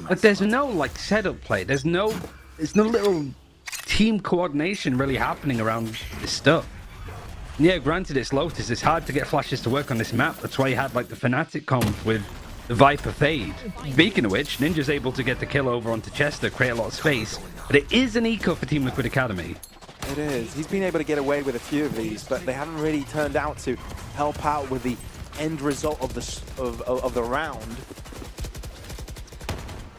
Like there's no like setup play. There's no little team coordination really happening around this stuff. Yeah, granted it's Lotus. It's hard to get flashes to work on this map. That's why you had like the Fnatic comp with the Viper Fade. Speaking of which, Ninja's able to get the kill over onto Chester, create a lot of space. But it is an eco for Team Liquid Academy. It is. He's been able to get away with a few of these, but they haven't really turned out to help out with the end result of the round.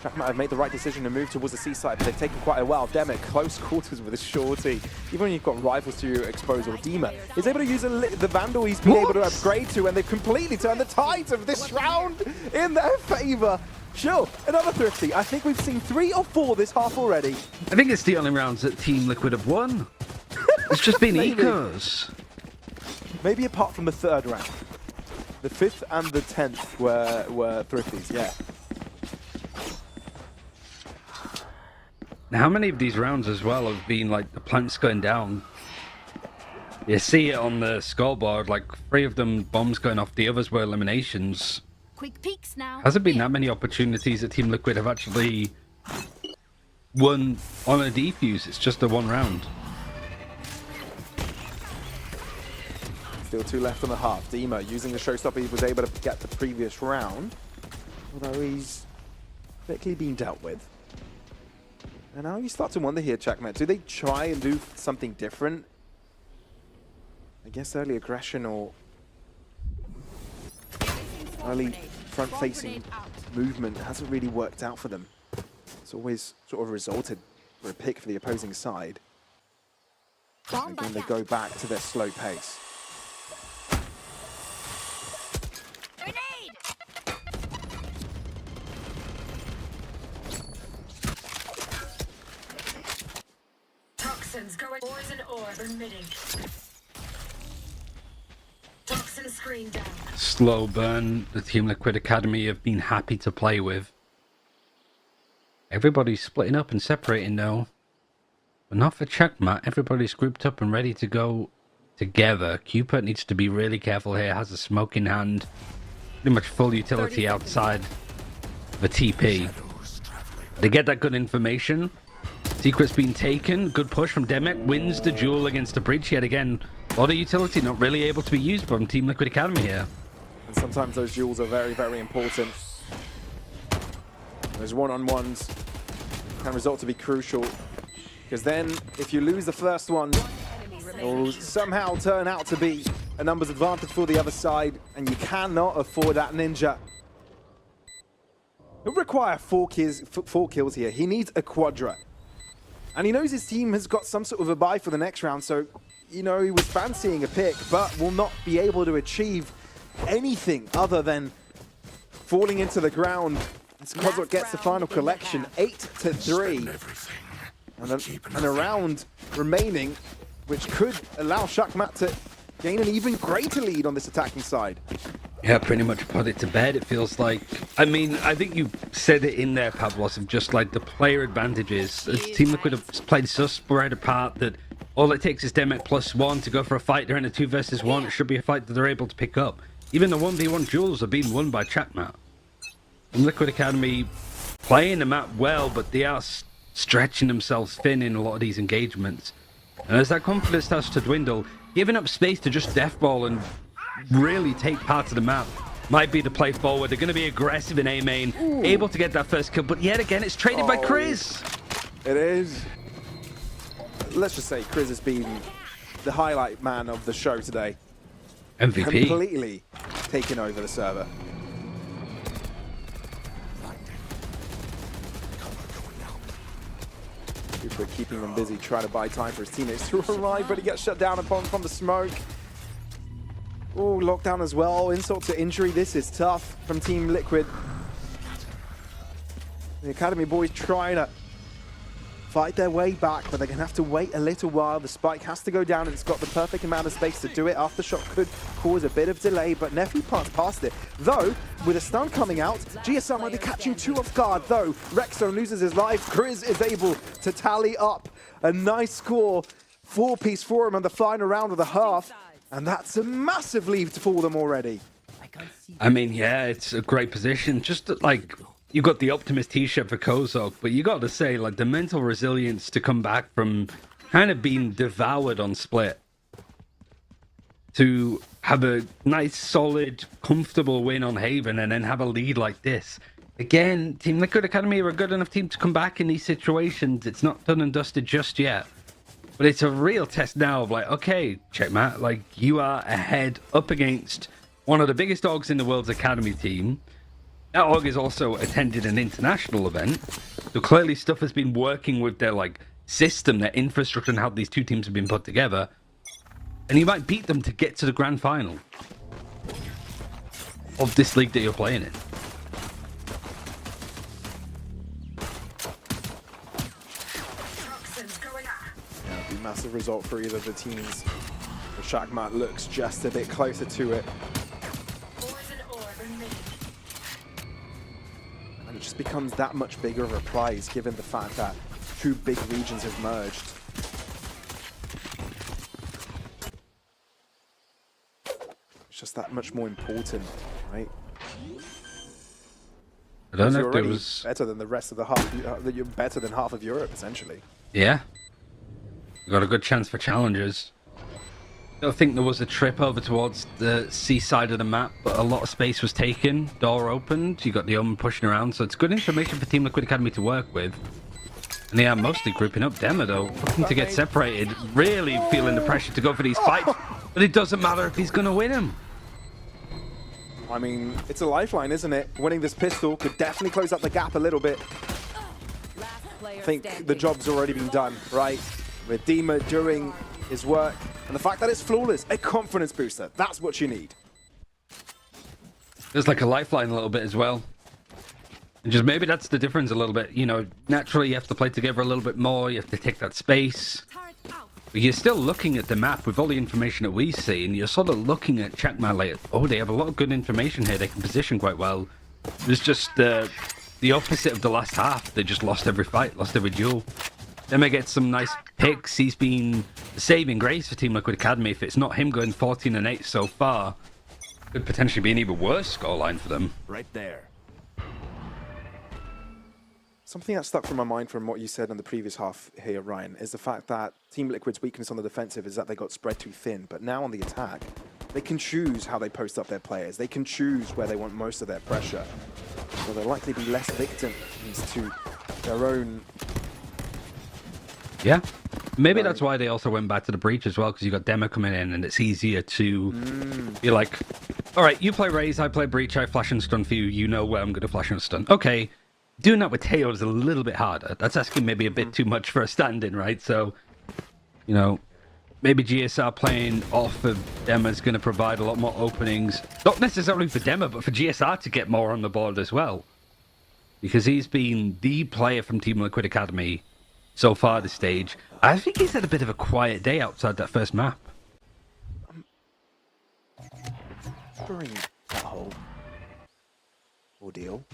Trackmat have made the right decision to move towards the seaside, but they've taken quite a while. Demet, close quarters with a shorty. Even when you've got rivals to expose, or Dima is able to use the Vandal he's been able to upgrade to, and they've completely turned the tides of this round in their favor. Sure, another Thrifty. I think we've seen 3 or 4 this half already. I think it's the only rounds that Team Liquid have won. It's just been ecos. Maybe apart from the 3rd round. The 5th and the 10th were Thrifties, yeah. Now, how many of these rounds as well have been like the plants going down? You see it on the scoreboard, like 3 of them bombs going off, the others were eliminations. Quick peeks now. Hasn't been that many opportunities that Team Liquid have actually won on a defuse. It's just the 1 round. Still 2 left on the half. Dima using the showstopper he was able to get the previous round, although he's quickly been dealt with. And now you start to wonder here, Checkmate, do they try and do something different? I guess early aggression or early front-facing movement hasn't really worked out for them. It's always sort of resulted for a pick for the opposing side. Again, they go back to their slow pace. Toxins going. Poison orb emitting. Toxin screen down. Slow burn, the Team Liquid Academy have been happy to play with. Everybody's splitting up and separating now. But not for checkmate. Everybody's grouped up and ready to go together. Cupid needs to be really careful here. Has a smoke in hand. Pretty much full utility outside the TP. They get that good information. Secret's been taken. Good push from Demek. Wins the duel against the breach yet again. A lot of utility not really able to be used from Team Liquid Academy here. And sometimes those duels are very, very important. Those one-on-ones can result to be crucial. Because then, if you lose the first one, it will somehow turn out to be a numbers advantage for the other side, and you cannot afford that ninja. He'll require four kills here. He needs a quadra. And he knows his team has got some sort of a buy for the next round, so, you know, he was fancying a pick, but will not be able to achieve anything other than falling into the ground. As Kozlok gets the final collection, 8-3. And a round remaining, which could allow Shakmat to gain an even greater lead on this attacking side. Yeah, pretty much put it to bed. It feels like, I mean, I think you said it in there, Pavlos, of just like the player advantages. As Team Liquid have played so spread apart that all it takes is Demek +1 to go for a fight. They're in a 2 versus 1. It should be a fight that they're able to pick up. Even the 1v1 duels are being won by Checkmate. And Liquid Academy playing the map well, but they are stretching themselves thin in a lot of these engagements. And as that confidence starts to dwindle, giving up space to just deathball and really take part of the map might be the play forward. They're going to be aggressive in A main, able to get that first kill, but yet again it's traded by Chris. It is. Let's just say Chris has been the highlight man of the show today. MVP. Completely taking over the server. Cooper keeping them busy, trying to buy time for his teammates to arrive, but he gets shut down upon from the smoke. Oh, lockdown as well. Insult to injury. This is tough from Team Liquid. The Academy boys trying to fight their way back, but they're going to have to wait a little while. The spike has to go down, and it's got the perfect amount of space to do it. Aftershock could cause a bit of delay, but Nephew passed past it. Though, with a stun coming out, GSL might be catching 2 off guard, though. Rexstone loses his life. Grizz is able to tally up a nice score. 4-piece for him on the final round of the half. And that's a massive lead for them already. I mean, yeah, it's a great position. Just like, you got the Optimist t-shirt for Kozlok, but you got to say, like, the mental resilience to come back from kind of being devoured on split to have a nice, solid, comfortable win on Haven and then have a lead like this. Again, Team Liquid Academy are a good enough team to come back in these situations. It's not done and dusted just yet. But it's a real test now of like, okay, Checkmate, like, you are ahead up against one of the biggest dogs in the world's academy team. That dog has also attended an international event. So clearly stuff has been working with their like system, their infrastructure, and how these two teams have been put together. And you might beat them to get to the grand final of this league that you're playing in. Yeah, be a massive result for either of the teams. The Shakmat looks just a bit closer to it. And it just becomes that much bigger of a prize given the fact that 2 big regions have merged. It's just that much more important, right? I don't know You're if there already was... better than the rest of the half. You're better than half of Europe, essentially. Yeah. You got a good chance for challengers. I don't think there was a trip over towards the seaside of the map, but a lot of space was taken. Door opened. You got the Omen pushing around, so it's good information for Team Liquid Academy to work with. And they are mostly grouping up. Demo, though, looking to get separated. Really feeling the pressure to go for these fights. But it doesn't matter if he's going to win them. I mean, it's a lifeline, isn't it? Winning this pistol could definitely close up the gap a little bit. I think the job's already been done, right? With Dima doing his work. And the fact that it's flawless, a confidence booster. That's what you need. There's like a lifeline a little bit as well. And just maybe that's the difference a little bit. You know, naturally you have to play together a little bit more. You have to take that space. But you're still looking at the map with all the information that we see, and you're sort of looking at Checkmate like, oh, they have a lot of good information here. They can position quite well. It's just the opposite of the last half. They just lost every fight, lost every duel. Then they get some nice picks. He's been the saving grace for Team Liquid Academy. If it's not him going 14-8 so far, could potentially be an even worse scoreline for them. Right there. Something that stuck from my mind from what you said in the previous half here, Ryan, is the fact that Team Liquid's weakness on the defensive is that they got spread too thin. But now on the attack, they can choose how they post up their players. They can choose where they want most of their pressure. So they'll likely be less victims to their own... Yeah. Maybe that's why they also went back to the breach as well, because you got Demo coming in and it's easier to be like, all right, you play Raze, I play breach, I flash and stun for you, you know where I'm going to flash and stun. Okay. Doing that with Teo is a little bit harder. That's asking maybe a bit too much for a stand-in, right? So, you know, maybe GSR playing off of Dema is going to provide a lot more openings. Not necessarily for Dema, but for GSR to get more on the board as well. Because he's been the player from Team Liquid Academy so far this stage. I think he's had a bit of a quiet day outside that first map. During that whole ordeal,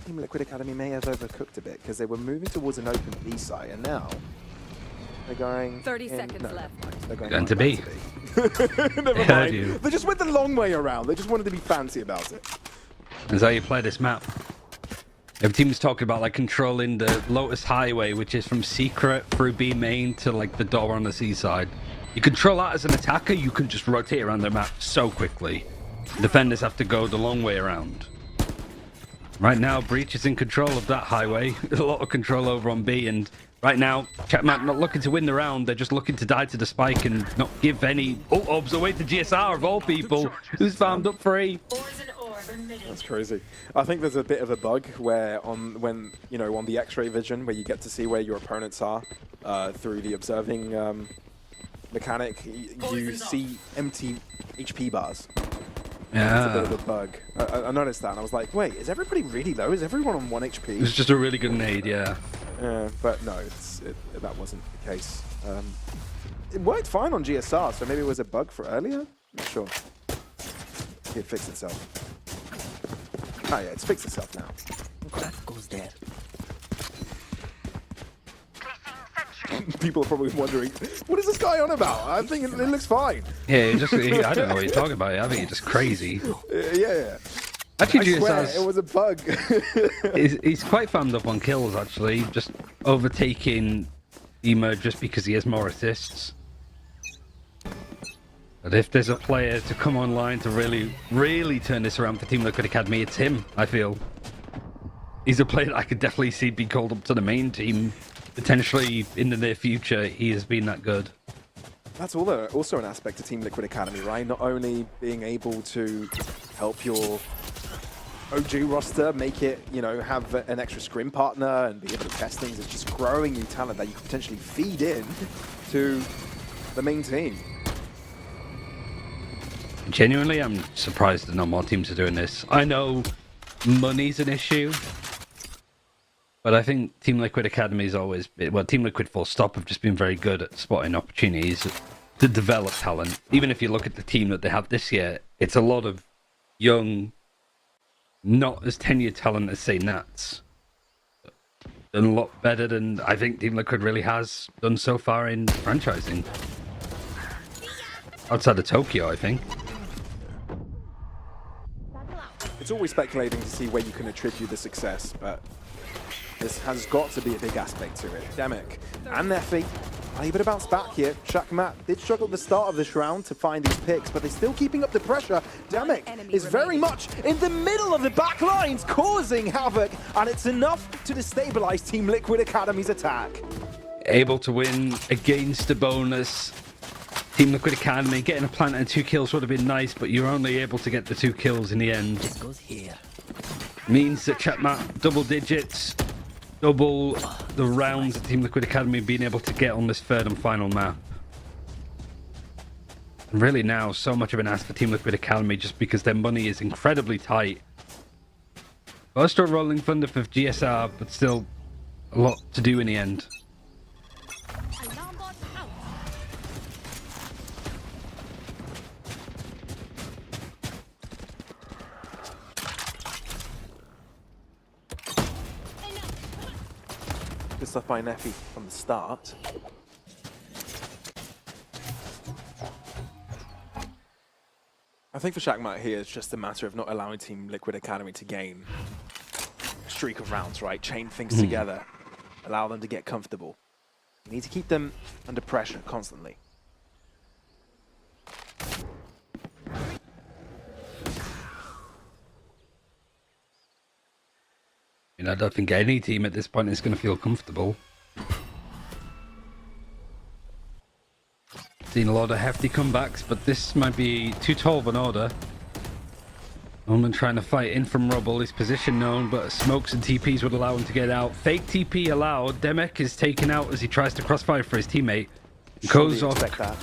Team Liquid Academy may have overcooked a bit because they were moving towards an open B site, and now they're going 30 seconds left. They're going Going to B. Never mind. They just went the long way around. They just wanted to be fancy about it. That's how you play this map. Every team's talking about like controlling the Lotus highway, which is from secret through B main to like the door on the C side. You control that as an attacker, you can just rotate around the map so quickly. Defenders have to go the long way around. Right now, Breach is in control of that highway. There's a lot of control over on B, and right now, Chatmat not looking to win the round. They're just looking to die to the spike and not give any ult-obs away to GSR of all people, who's farmed up free. That's crazy. I think there's a bit of a bug where on the X-ray vision, where you get to see where your opponents are through the observing mechanic, you see empty HP bars. Yeah. It's a bit of a bug. I noticed that and I was like, wait, is everybody really low? Is everyone on 1 HP? It was just a really good nade, yeah. But no, that wasn't the case. It worked fine on GSR, so maybe it was a bug for earlier? Not sure. It fixed itself. Oh yeah, it's fixed itself now. That goes there. People are probably wondering, what is this guy on about? I think it looks fine. Yeah, I don't know what you're talking about. I think you're just crazy. Yeah. Actually, I swear, it was a bug. he's quite farmed up on kills, actually. Just overtaking Emo just because he has more assists. But if there's a player to come online to really, really turn this around for Team Liquid Academy, it's him, I feel. He's a player that I could definitely see be called up to the main team. Potentially in the near future, he has been that good. That's also an aspect of Team Liquid Academy, right? Not only being able to help your OG roster make it, have an extra scrim partner and be able to test things, it's just growing new talent that you could potentially feed in to the main team. Genuinely, I'm surprised that not more teams are doing this. I know money's an issue, but I think Team Liquid Academy's always been, well, Team Liquid full stop have just been very good at spotting opportunities to develop talent. Even if you look at the team that they have this year, it's a lot of young, not as tenured talent as, say, Nats. Done a lot better than I think Team Liquid really has done so far in franchising. Outside of Tokyo, I think. It's always speculating to see where you can attribute the success, but this has got to be a big aspect to it. Demek and Neffy are able to bounce back here. Shakmat did struggle at the start of this round to find these picks, but they're still keeping up the pressure. Demek is very much in the middle of the back lines, causing havoc, and it's enough to destabilize Team Liquid Academy's attack. Able to win against the bonus. Team Liquid Academy getting a plant and 2 kills would have been nice, but you're only able to get the 2 kills in the end. This goes here. Means that Chatmat double digits, double the rounds that Team Liquid Academy being able to get on this third and final map. And really now, so much of an ask for Team Liquid Academy just because their money is incredibly tight. First rolling thunder for GSR, but still a lot to do in the end. Good stuff by Neffy from the start. I think for Shakmat here, it's just a matter of not allowing Team Liquid Academy to gain a streak of rounds, right? Chain things together, allow them to get comfortable. You need to keep them under pressure constantly. I don't think any team at this point is going to feel comfortable. Seen a lot of hefty comebacks, but this might be too tall of an order. Omen trying to fight in from rubble, his position known, but smokes and TPs would allow him to get out. Fake TP allowed. Demek is taken out as he tries to crossfire for his teammate. Kozok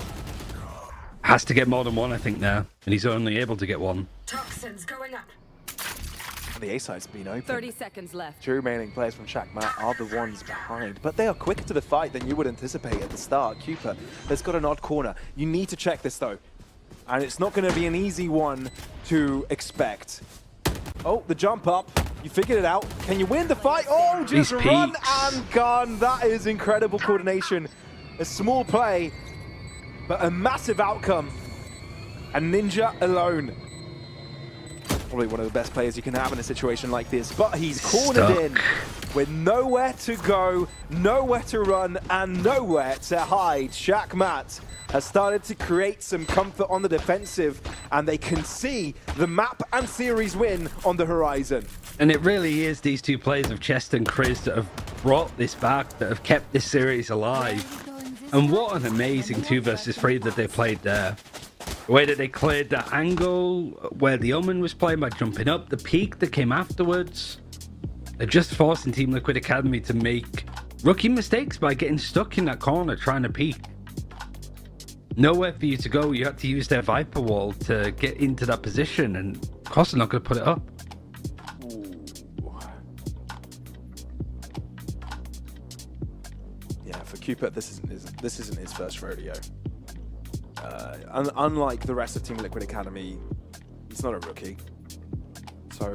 has to get more than one, I think, now, and he's only able to get one. Toxins going up. The A side's been open. 30 seconds left. Two remaining players from Shakmat are the ones behind, but they are quicker to the fight than you would anticipate at the start. Cooper has got an odd corner. You need to check this though, and it's not going to be an easy one to expect. Oh, the jump up. You figured it out. Can you win the fight? Oh, just run and gun. That is incredible coordination. A small play, but a massive outcome. And Ninja alone. Probably one of the best players you can have in a situation like this, but he's cornered in with nowhere to go, nowhere to run, and nowhere to hide. Shakmat has started to create some comfort on the defensive, and they can see the map and series win on the horizon. And it really is these two players of Chest and Chris that have brought this back, that have kept this series alive. And what an amazing 2 versus 3 that they played there. The way that they cleared that angle where the Omen was playing by jumping up, the peak that came afterwards. They're just forcing Team Liquid Academy to make rookie mistakes by getting stuck in that corner trying to peek. Nowhere for you to go. You had to use their Viper wall to get into that position, and of course they're not going to put it up. Yeah, for Cupid, this isn't his first rodeo. Unlike the rest of Team Liquid Academy, he's not a rookie, so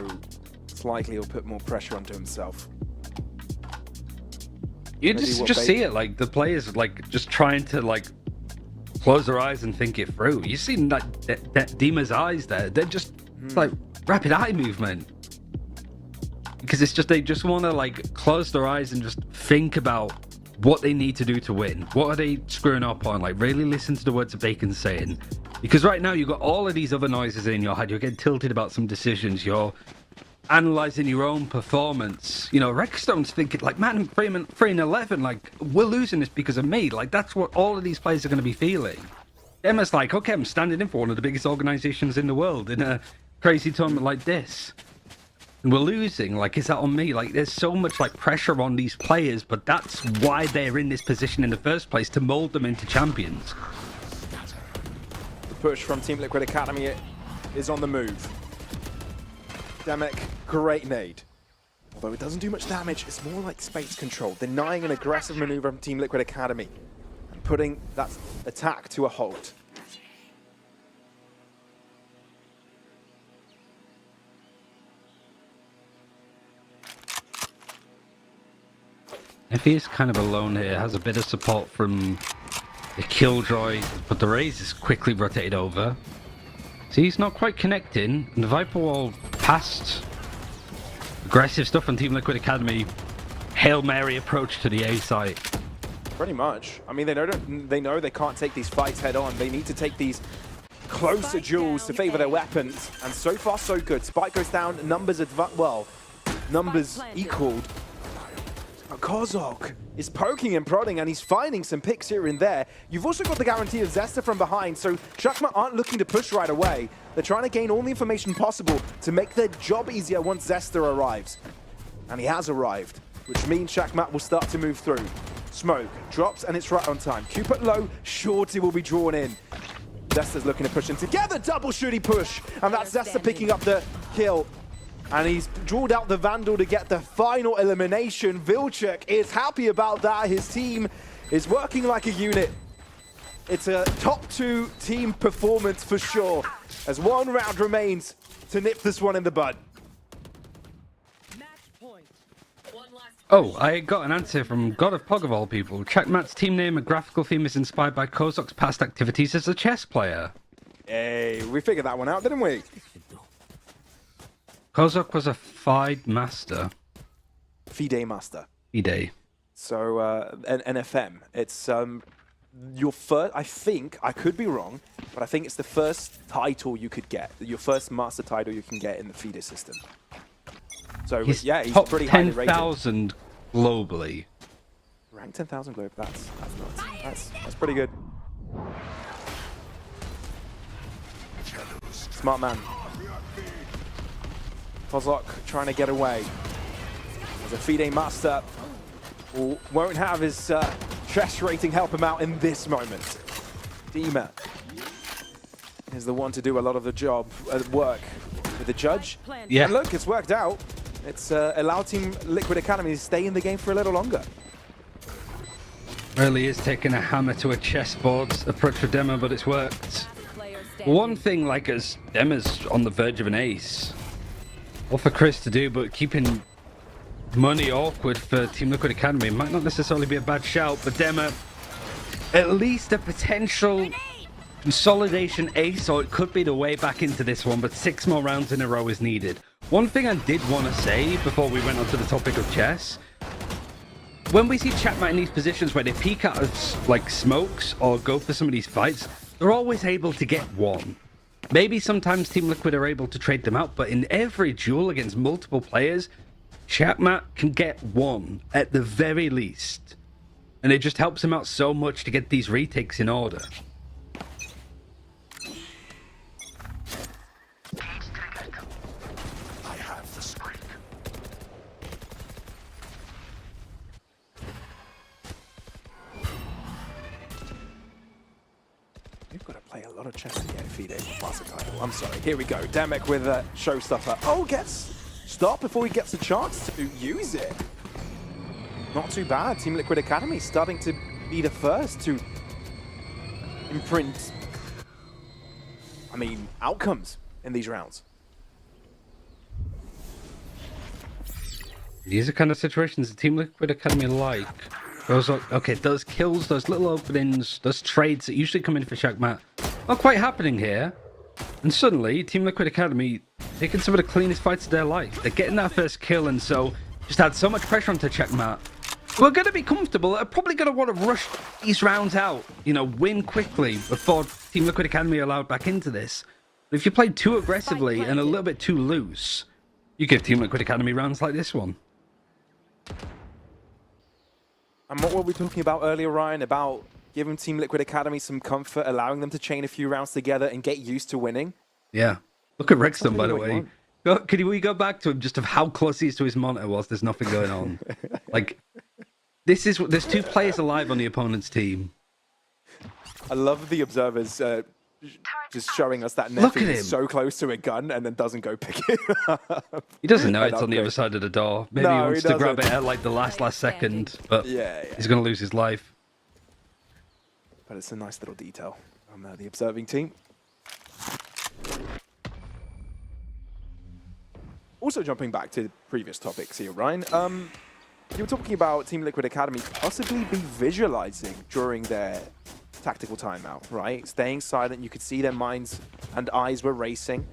it's likely he'll put more pressure onto himself. You just see it, like the players like just trying to like close their eyes and think it through. You see that Dima's eyes there; they're just like rapid eye movement, because it's just they just want to like close their eyes and just think about what they need to do to win. What are they screwing up on? Like, really listen to the words that Bacon's saying. Because right now, you've got all of these other noises in your head. You're getting tilted about some decisions. You're analysing your own performance. You know, Redstone's thinking, like, man, 3-11, like, we're losing this because of me. Like, that's what all of these players are going to be feeling. Emma's like, okay, I'm standing in for one of the biggest organisations in the world in a crazy tournament like this. And we're losing. Like, is that on me? Like, there's so much like pressure on these players, but that's why they're in this position in the first place, to mold them into champions. The push from Team Liquid Academy is on the move. Demek, great nade. Although it doesn't do much damage, it's more like space control, denying an aggressive maneuver from Team Liquid Academy and putting that attack to a halt. If he is kind of alone here, has a bit of support from the Killjoy, but the Raze is quickly rotated over. See, he's not quite connecting, and the Viper wall passed. Aggressive stuff from Team Liquid Academy. Hail Mary approach to the A site. Pretty much. I mean, they know they can't take these fights head on. They need to take these closer duels to favor their weapons, and so far so good. Spike goes down, numbers equaled. Kozok is poking and prodding, and he's finding some picks here and there. You've also got the guarantee of Zesta from behind, so Shakmat aren't looking to push right away. They're trying to gain all the information possible to make their job easier once Zesta arrives. And he has arrived, which means Shakmat will start to move through. Smoke drops, and it's right on time. Cupid low, Shorty will be drawn in. Zesta's looking to push them together, double shooting push, and that's Zesta picking up the kill. And he's drawn out the Vandal to get the final elimination. Vilcek is happy about that. His team is working like a unit. It's a top 2 team performance for sure, as one round remains to nip this one in the bud. Oh, I got an answer from God of Pog of all people. Checkmat's team name and graphical theme is inspired by Kozok's past activities as a chess player. Hey, we figured that one out, didn't we? Kozak was a FIDE master. FIDE master. FIDE. So, an NFM. It's your first, I think, I could be wrong, but I think it's the first title you could get. Your first master title you can get in the FIDE system. So, yeah, he's top pretty highly rated. 10,000 globally. Rank 10,000 globe, that's nuts. That's pretty good. Smart man. Kozak trying to get away. As a FIDE master won't have his chess rating help him out in this moment. Dima is the one to do a lot of the job at work with the judge. Yeah. And look, it's worked out. It's allowed Team Liquid Academy to stay in the game for a little longer. Really is taking a hammer to a chessboard approach for Dema, but it's worked. One thing, like, as Dema's on the verge of an ace, all for Chris to do, but keeping money awkward for Team Liquid Academy might not necessarily be a bad shout, but Dema, at least a potential consolidation ace, or it could be the way back into this one, but 6 more rounds in a row is needed. One thing I did want to say before we went on to the topic of chess, when we see Chapmat in these positions where they peek out of like smokes or go for some of these fights, they're always able to get one. Maybe sometimes Team Liquid are able to trade them out, but in every duel against multiple players, Chapmat can get one at the very least. And it just helps him out so much to get these retakes in order. I have the screen. You've got to play a lot of chess to get FIDE master title. I'm sorry. Here we go. Demek with a showstopper. Oh, gets stopped before he gets a chance to use it. Not too bad. Team Liquid Academy starting to be the first to imprint, I mean, outcomes in these rounds. These are kind of situations the Team Liquid Academy like. Those are, okay, those kills, those little openings, those trades that usually come in for Shakmat are quite happening here. And suddenly, Team Liquid Academy taking some of the cleanest fights of their life. They're getting that first kill, and so just had so much pressure onto Checkmat. We're going to be comfortable. They're probably going to want to rush these rounds out, you know, win quickly before Team Liquid Academy are allowed back into this. But if you play too aggressively and a little bit too loose, you give Team Liquid Academy rounds like this one. And what were we talking about earlier, Ryan, about giving Team Liquid Academy some comfort, allowing them to chain a few rounds together and get used to winning? Yeah. Look at Rexton, by the way. Can we go back to him just of how close he is to his monitor whilst there's nothing going on? Like, there's 2 players alive on the opponent's team. I love the observers just showing us that Neffy is so close to a gun and then doesn't go pick it up. He doesn't know it's on the other side of the door. Maybe he wants to grab it at like the last second, but he's going to lose his life. But it's a nice little detail on the observing team. Also jumping back to previous topics here, Ryan. You were talking about Team Liquid Academy possibly be visualizing during their tactical timeout, right? Staying silent, you could see their minds and eyes were racing,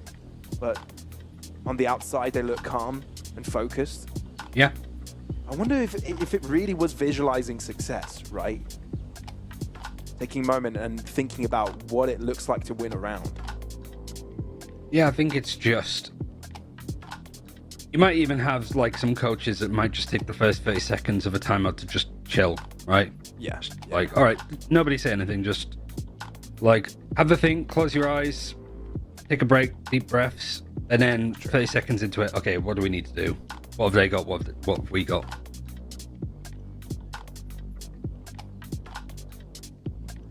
but on the outside they look calm and focused. Yeah. I wonder if it really was visualizing success, right? Taking a moment and thinking about what it looks like to win a round. Yeah, I think it's just... You might even have like some coaches that might just take the first 30 seconds of a timeout to just chill, right? Yeah. Like, all right, nobody say anything. Just like have a think, close your eyes, take a break, deep breaths, and then 30 seconds into it, okay, what do we need to do? What have they got? What have we got?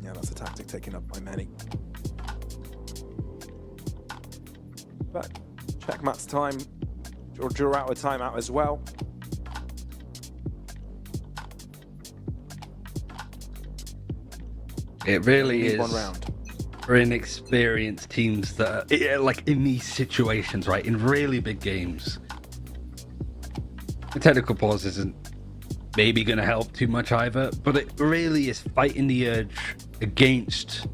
Yeah, that's a tactic taken up by many. But Checkmat's time, or draw out a timeout as well. It really is. One round. For inexperienced teams that are like in these situations, right? In really big games. The technical pause isn't maybe going to help too much either, but it really is fighting the urge against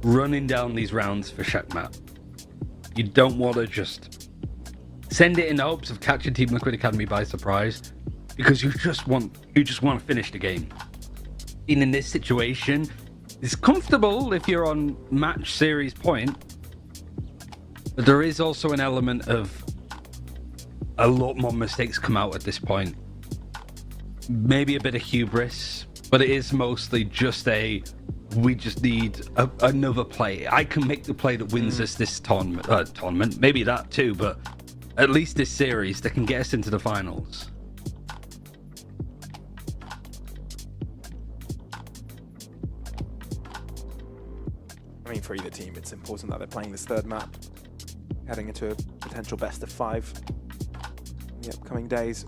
running down these rounds for Shakmat. You don't want to just send it in hopes of catching Team Liquid Academy by surprise, because you just want to finish the game. Being in this situation is comfortable if you're on match series point, but there is also an element of a lot more mistakes come out at this point. Maybe a bit of hubris, but it is mostly just we just need another play. I can make the play that wins us this tournament, maybe that too, but at least this series that can get us into the finals. I mean, for either team, it's important that they're playing this third map, heading into a potential best of 5 in the upcoming days.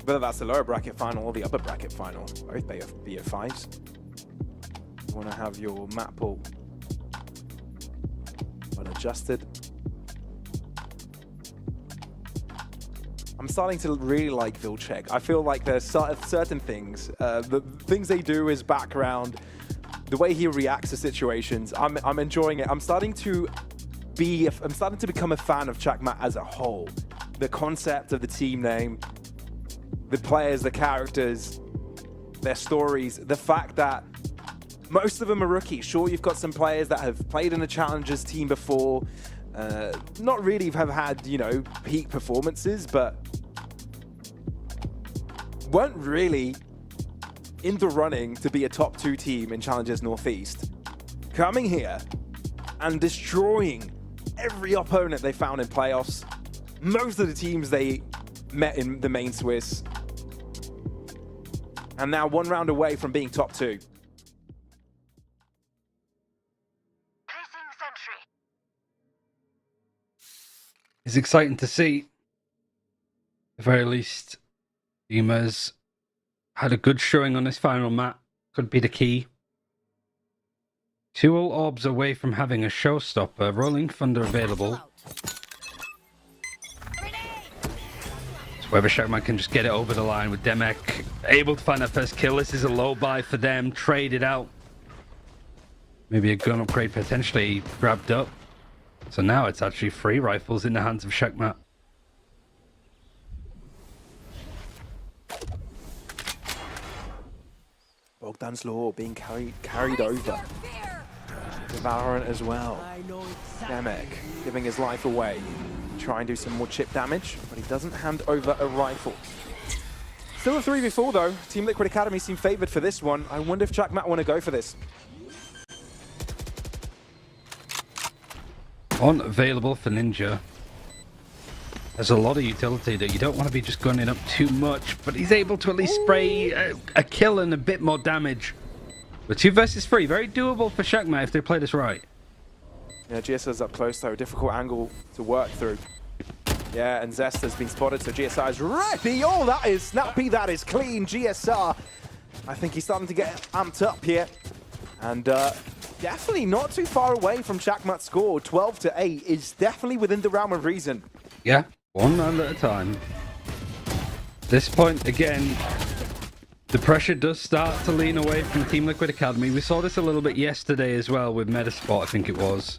Whether that's the lower bracket final or the upper bracket final, both BO5s. You want to have your map pool unadjusted. I'm starting to really like Vilcek. I feel like there's certain things. The things they do is background, the way he reacts to situations. I'm enjoying it. I'm starting to become a fan of Chakmat as a whole. The concept of the team name, the players, the characters, their stories, the fact that most of them are rookies. Sure, you've got some players that have played in a Challengers team before, not really have had, you know, peak performances, but weren't really in the running to be a top 2 team in Challengers Northeast. Coming here and destroying every opponent they found in playoffs. Most of the teams they met in the main Swiss. And now 1 round away from being top 2. It's exciting to see. At the very least, Dima's had a good showing on this final map. Could be the key. 2 all orbs away from having a showstopper. Rolling Thunder available. So whether Shakmat can just get it over the line with Demek able to find that first kill. This is a low buy for them. Traded out. Maybe a gun upgrade potentially grabbed up. So now it's actually 3 rifles in the hands of Shakmat. Bogdan's Law being carried over to Valorant as well. Demek giving his life away. Try and do some more chip damage, but he doesn't hand over a rifle. Still a 3v4 though. Team Liquid Academy seem favored for this one. I wonder if Chakmat want to go for this. Unavailable for Ninja. There's a lot of utility that you don't want to be just gunning up too much, but he's able to at least spray a kill and a bit more damage. But 2 versus 3, very doable for Shakmat if they play this right. Yeah, GSR's up close though, difficult angle to work through. Yeah, and Zest has been spotted, so GSR is ready. Oh, that is snappy, that is clean. GSR, I think he's starting to get amped up here. And definitely not too far away from Shakmat's score. 12-8 is definitely within the realm of reason. Yeah, 1 round at a time. This point, again, the pressure does start to lean away from Team Liquid Academy. We saw this a little bit yesterday as well with Metaspot, I think it was.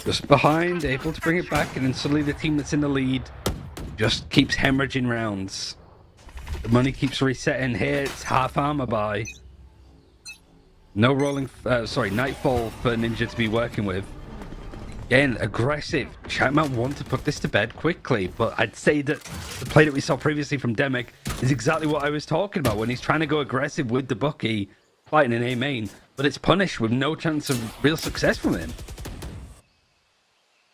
Just behind, able to bring it back, and then suddenly the team that's in the lead just keeps hemorrhaging rounds. The money keeps resetting here. It's half armor buy. No rolling, Nightfall for Ninja to be working with. Again, aggressive. Chakmat want to put this to bed quickly, but I'd say that the play that we saw previously from Demek is exactly what I was talking about when he's trying to go aggressive with the Bucky, fighting in A main, but it's punished with no chance of real success from him.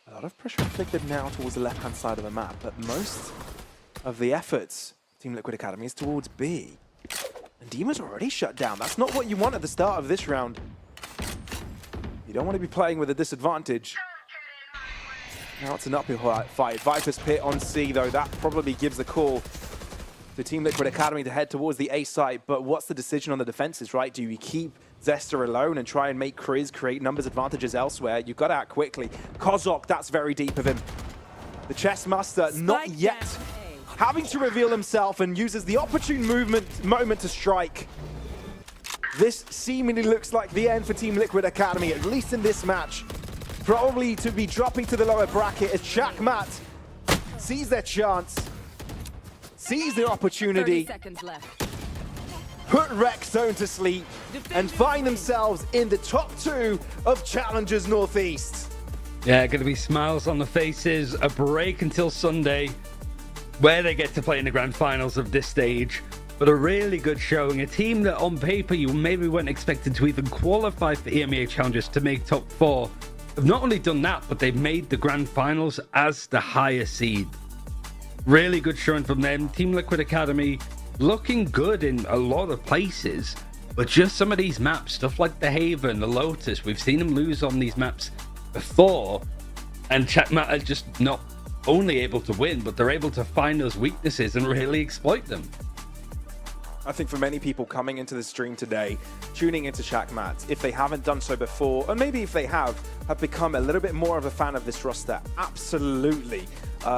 A lot of pressure inflicted now towards the left-hand side of the map, but most of the efforts Team Liquid Academy is towards B. And Dima's already shut down. That's not what you want at the start of this round. You don't want to be playing with a disadvantage. Now it's an uphill fight. Viper's Pit on C, though. That probably gives the call to Team Liquid Academy to head towards the A site. But what's the decision on the defenses, right? Do we keep Zester alone and try and make Kriz create numbers advantages elsewhere? You've got to act quickly. Kozok, that's very deep of him. The chess master, not yet having to reveal himself, and uses the opportune moment to strike. This seemingly looks like the end for Team Liquid Academy, at least in this match. Probably to be dropping to the lower bracket as Shakmat sees their chance, sees their 30 opportunity, seconds left. put Rex Zone to sleep, and find themselves in the top 2 of Challengers Northeast. Yeah, going to be smiles on the faces, a break until Sunday, where they get to play in the grand finals of this stage. But a really good showing. A team that on paper you maybe weren't expected to even qualify for EMEA Challengers to make top 4. Have not only done that, but they've made the grand finals as the higher seed. Really good showing from them. Team Liquid Academy looking good in a lot of places, but just some of these maps, stuff like the Haven, the Lotus, we've seen them lose on these maps before, and Checkmat are just not only able to win, but they're able to find those weaknesses and really exploit them. I think for many people coming into the stream today, tuning into Shakmat, if they haven't done so before, or maybe if they have become a little bit more of a fan of this roster, absolutely.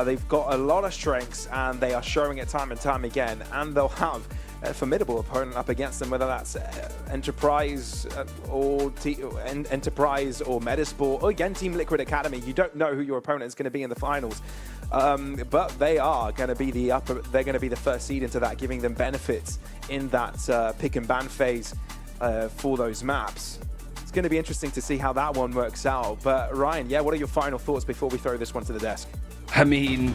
They've got a lot of strengths and they are showing it time and time again, and they'll have a formidable opponent up against them, whether that's Enterprise or Enterprise or Metasport, or again Team Liquid Academy. You don't know who your opponent is going to be in the finals, but they are going to be they're going to be the first seed into that, giving them benefits in that pick and ban phase for those maps. It's going to be interesting to see how that one works out. But Ryan, yeah, what are your final thoughts before we throw this one to the desk? I mean,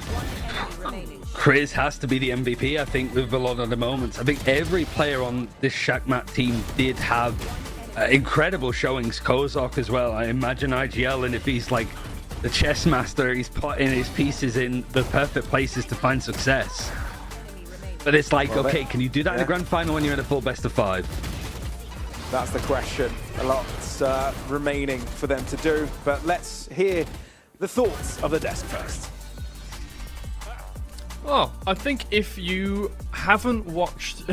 Chris has to be the MVP, I think, with a lot of the moments. I think every player on this Shakmat team did have incredible showings. Kozak as well. I imagine IGL, and if he's like the chess master, he's putting his pieces in the perfect places to find success. But it's like, okay, can you do that in the grand final when you're in a full best of 5? That's the question. A lot's remaining for them to do, but let's hear the thoughts of the desk first. Well, I think if you haven't watched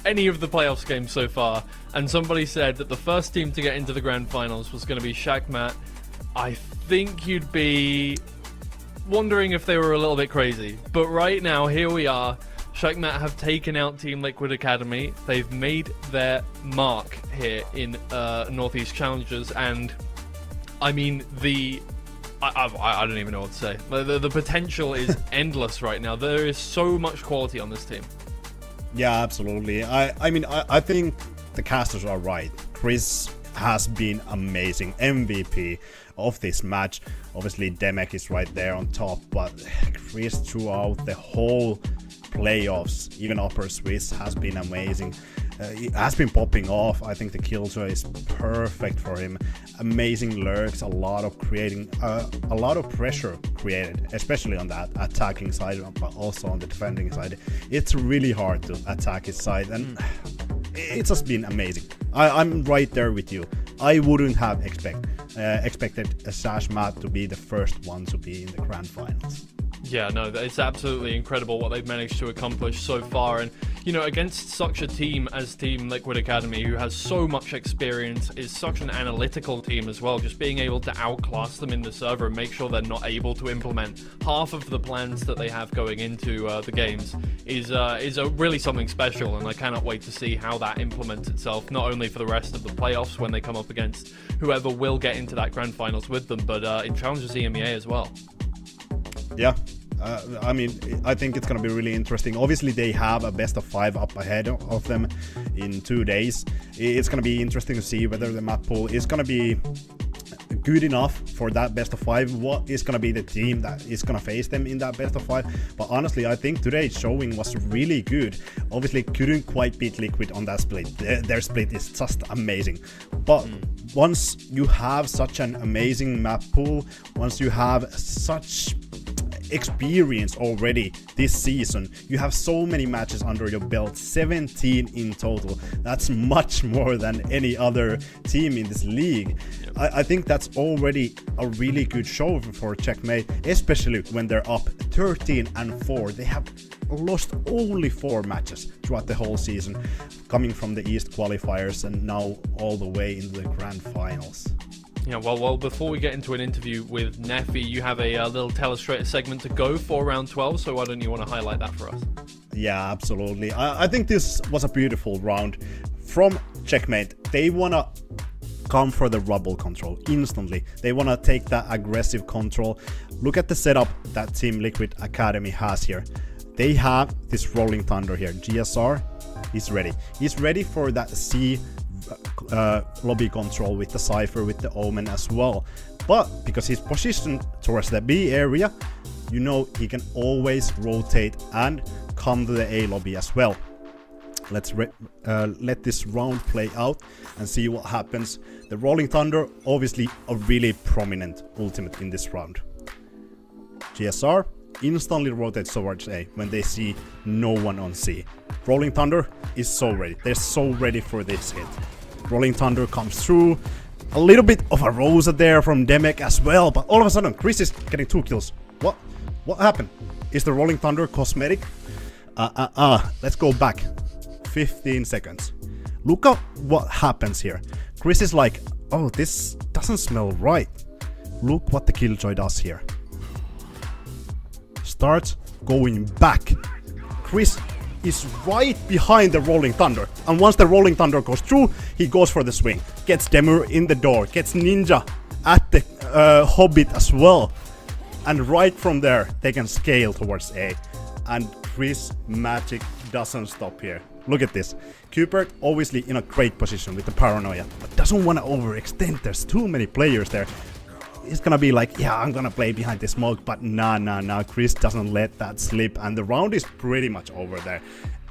any of the playoffs games so far, and somebody said that the first team to get into the grand finals was going to be Shakmat, I think you'd be wondering if they were a little bit crazy. But right now, here we are. Shakmat have taken out Team Liquid Academy. They've made their mark here in Northeast Challengers, and I mean, I don't even know what to say. The potential is endless right now. There is so much quality on this team. Yeah, absolutely. I mean, I think the casters are right. Chris has been amazing. MVP of this match. Obviously, Demek is right there on top, but Chris throughout the whole playoffs, even Upper Swiss, has been amazing. It has been popping off. I think the killjoy is perfect for him. Amazing lurks, a lot of pressure created, especially on that attacking side, but also on the defending side. It's really hard to attack his side, and it's just been amazing. I'm right there with you. I wouldn't have expected Shakmat to be the first one to be in the grand finals. Yeah, no, it's absolutely incredible what they've managed to accomplish so far. And, you know, against such a team as Team Liquid Academy, who has so much experience, is such an analytical team as well, just being able to outclass them in the server and make sure they're not able to implement half of the plans that they have going into the games is really something special. And I cannot wait to see how that implements itself, not only for the rest of the playoffs when they come up against whoever will get into that grand finals with them, but in Challengers EMEA as well. Yeah, I mean, I think it's going to be really interesting. Obviously, they have a best of 5 up ahead of them in 2 days. It's going to be interesting to see whether the map pool is going to be good enough for that best of 5. What is going to be the team that is going to face them in that best of 5? But honestly, I think today's showing was really good. Obviously, couldn't quite beat Liquid on that split. Their split is just amazing. But once you have such an amazing map pool, once you have such experience already this season, you have so many matches under your belt, 17 in total. That's much more than any other team in this league. Yep. I think that's already a really good show for Checkmate, especially when they're up 13-4. They have lost only 4 matches throughout the whole season, coming from the East qualifiers and now all the way into the grand finals. Yeah, well, before we get into an interview with Neffy, you have a little Telestrator segment to go for round 12, so why don't you want to highlight that for us? Yeah, absolutely. I think this was a beautiful round from Checkmate, they wanna come for the rubble control instantly. They wanna take that aggressive control. Look at the setup that Team Liquid Academy has here. They have this Rolling Thunder here. GSR is ready. He's ready for that C lobby control with the Cypher, with the Omen as well. But because he's positioned towards the B area, you know he can always rotate and come to the A lobby as well. Let's let this round play out and see what happens. The Rolling Thunder, obviously a really prominent ultimate in this round. GSR instantly rotates towards A when they see no one on C. Rolling Thunder is so ready. They're so ready for this hit. Rolling Thunder comes through. A little bit of a Rosa there from Demek as well, but all of a sudden Chris is getting 2 kills. What happened? Is the Rolling Thunder cosmetic? Let's go back 15 seconds. Look at what happens here. Chris is like, oh, this doesn't smell right. Look what the Killjoy does here. Starts going back. Chris is right behind the Rolling Thunder, and once the Rolling Thunder goes through, he goes for the swing. Gets Demur in the door, gets Ninja at the Hobbit as well. And right from there, they can scale towards A. And Chris magic doesn't stop here. Look at this. Cupert obviously in a great position with the paranoia, but doesn't want to overextend. There's too many players there. He's gonna be like, yeah, I'm gonna play behind the smoke, but nah. Chris doesn't let that slip, and the round is pretty much over there.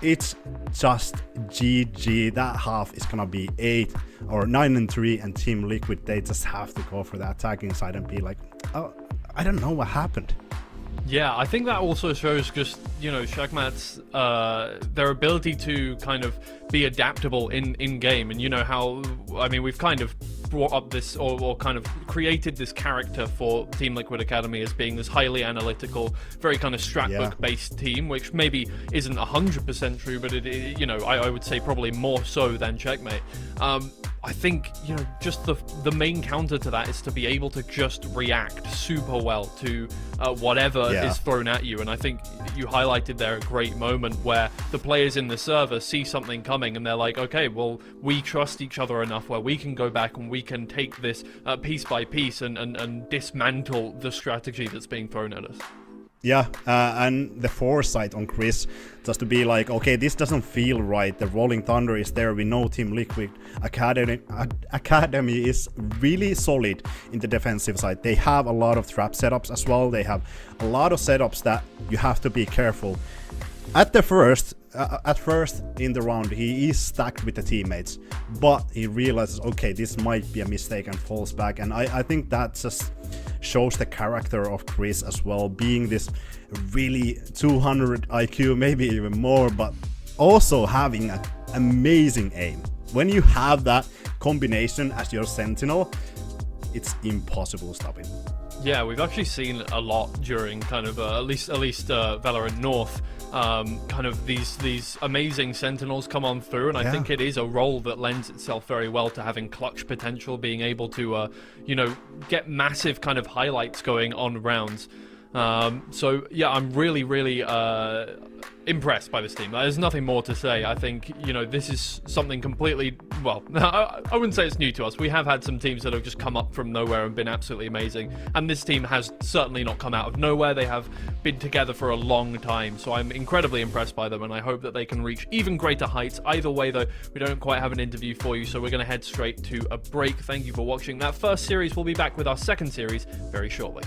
It's just GG. That half is gonna be 8 or 9-3, and Team Liquid, they just have to go for the attacking side and be like, oh, I don't know what happened. Yeah, I think that also shows just, you know, Shagmat's their ability to kind of be adaptable in game, and you know how, I mean, we've kind of brought up this or kind of created this character for Team Liquid Academy as being this highly analytical, very kind of stratbook based team, which maybe isn't 100% true, but it you know, I would say probably more so than Checkmate. I think, you know, just the main counter to that is to be able to just react super well to whatever is thrown at you. And I think you highlighted there a great moment where the players in the server see something coming and they're like, okay, well, we trust each other enough where we can go back and we can take this piece by piece and dismantle the strategy that's being thrown at us. Yeah, and the foresight on Chris, just to be like, okay, this doesn't feel right. The Rolling Thunder is there. We know Team Liquid Academy is really solid in the defensive side. They have a lot of trap setups as well. They have a lot of setups that you have to be careful. At first in the round, he is stacked with the teammates, but he realizes, okay, this might be a mistake and falls back. And I think that just shows the character of Chris as well, being this really 200 IQ, maybe even more, but also having an amazing aim. When you have that combination as your sentinel, it's impossible to stop him. Yeah, we've actually seen a lot during kind of at least Valorant North. Kind of these amazing sentinels come on through, and I think it is a role that lends itself very well to having clutch potential, being able to you know, get massive kind of highlights going on rounds. So yeah, I'm really impressed by this team. There's nothing more to say. I think, you know, this is something completely, well, I wouldn't say it's new to us. We have had some teams that have just come up from nowhere and been absolutely amazing, and this team has certainly not come out of nowhere. They have been together for a long time, so I'm incredibly impressed by them, and I hope that they can reach even greater heights. Either way though, we don't quite have an interview for you, so we're going to head straight to a break. Thank you for watching that first series. We'll be back with our second series very shortly.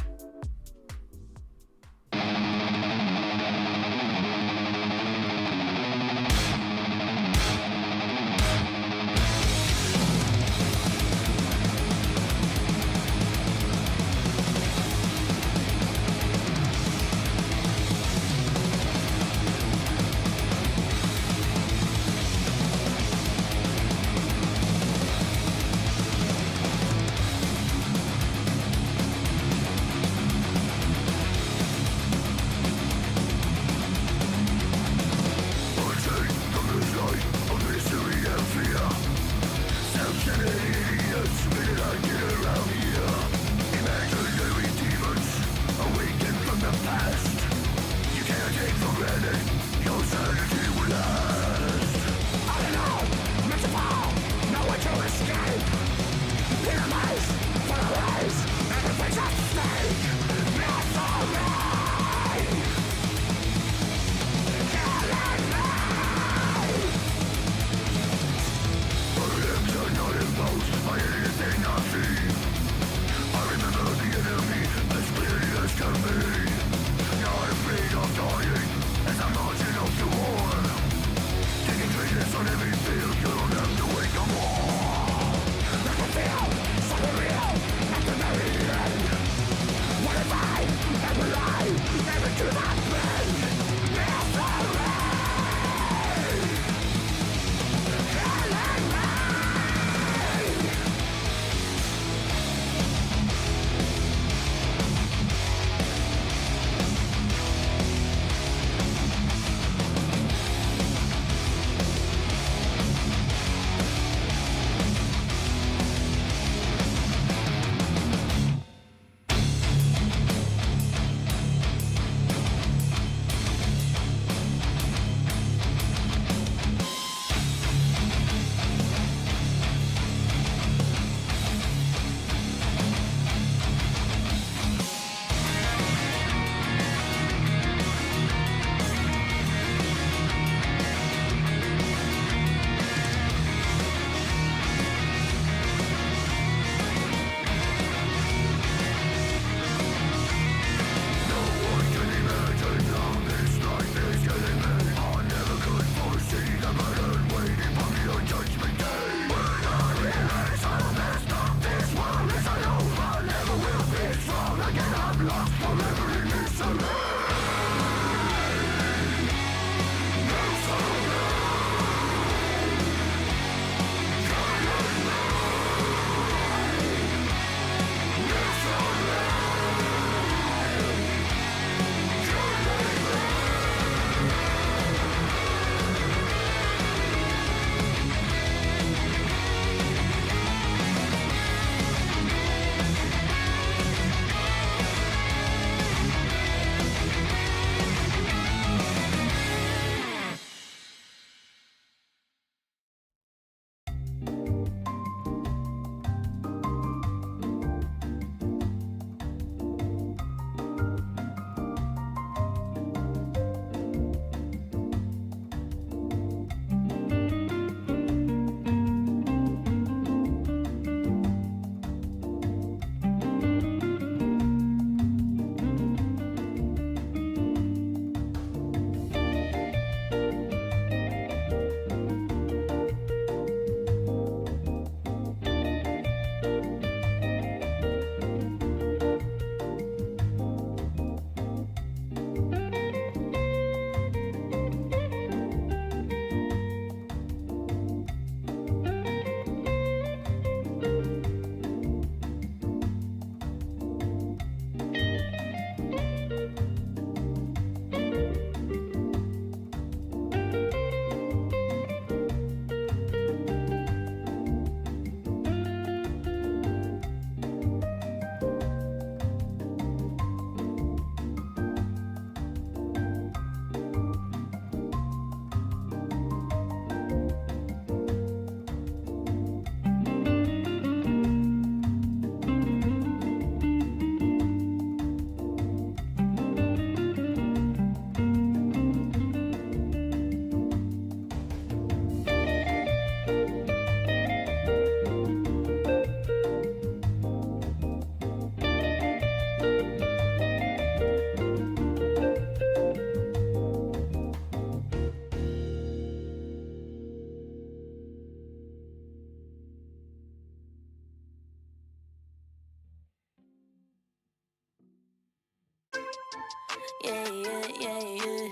Yeah, yeah, yeah, yeah.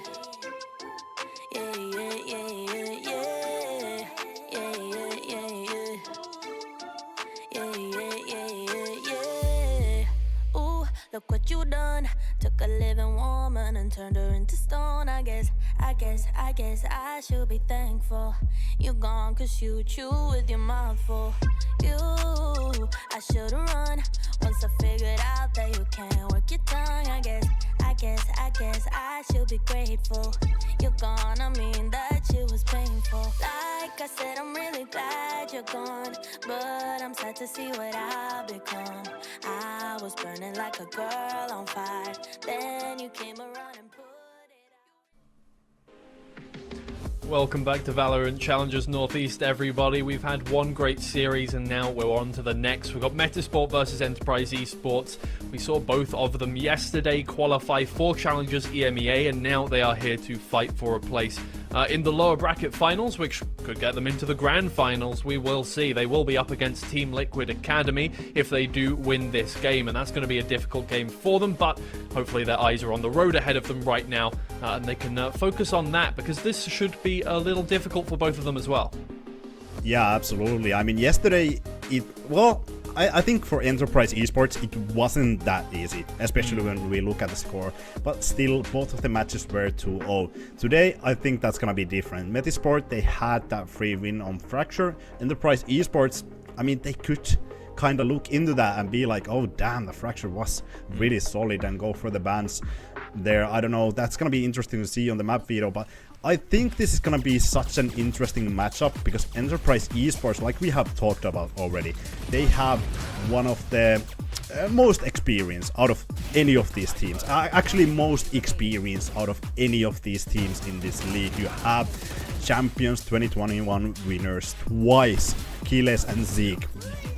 Yeah, yeah, yeah, yeah, yeah. Yeah, yeah, yeah, yeah. Yeah, yeah, yeah, yeah, yeah. Ooh, look what you done. Took a living woman and turned her into stone. I guess I should be thankful. You gone cause you chew with your mouth full. You, I should've run once I figured out that you can't work your tongue. I guess I should be grateful. You're gone, I mean that shit was painful. Like I said, I'm really glad you're gone, but I'm sad to see what I've become. I was burning like a girl on fire, then you came around and put it out. Welcome back to Valorant Challengers Northeast, everybody. We've had one great series and now we're on to the next. We've got Metasport versus Enterprise Esports. We saw both of them yesterday qualify for Challengers EMEA, and now they are here to fight for a place in the lower bracket finals, which could get them into the grand finals. We will see. They will be up against Team Liquid Academy if they do win this game, and that's going to be a difficult game for them, but hopefully their eyes are on the road ahead of them right now, and they can focus on that, because this should be a little difficult for both of them as well. Yeah, absolutely. I mean, yesterday, I think for Enterprise Esports, it wasn't that easy, especially when we look at the score. But still, both of the matches were 2-0. Today, I think that's gonna be different. Metasport, they had that free win on Fracture. Enterprise Esports, I mean, they could kind of look into that and be like, oh damn, the Fracture was really solid, and go for the bans there. I don't know, that's gonna be interesting to see on the map veto, but I think this is gonna be such an interesting matchup because Enterprise Esports, like we have talked about already, they have one of the most experience out of any of these teams. Actually, most experience out of any of these teams in this league. You have Champions 2021 winners twice, Kiles and Zeke,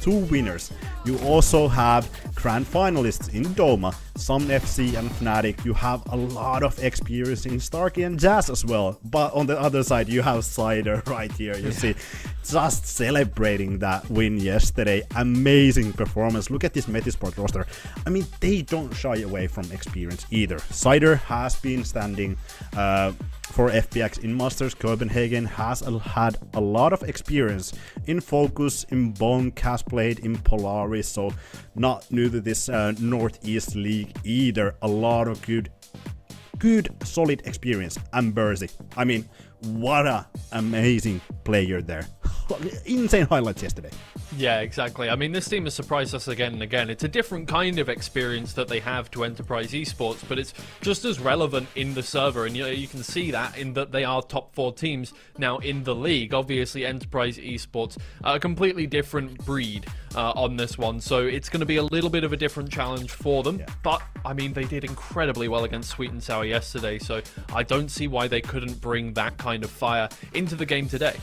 2 winners. You also have grand finalists in Doma, some FC and Fnatic. You have a lot of experience in Starkey and Jazz as well. But on the other side, you have Cider right here. You see, just celebrating that win yesterday. Amazing performance. Look at this Metasport roster. I mean, they don't shy away from experience either. Cider has been standing for FPX in Masters. Copenhagen has had a lot of experience in Focus, in Bonk, has played in Polaris, so not new to this Northeast League either. A lot of good solid experience. And Bursey, I mean, what a amazing player there. Insane highlights yesterday. Yeah, exactly. I mean, this team has surprised us again and again. It's a different kind of experience that they have to Enterprise Esports, but it's just as relevant in the server, and you can see that in that they are top 4 teams now in the league. Obviously, Enterprise Esports, a completely different breed on this one, so it's going to be a little bit of a different challenge for them, but I mean, they did incredibly well against Sweet and Sour yesterday, so I don't see why they couldn't bring that kind of fire into the game today.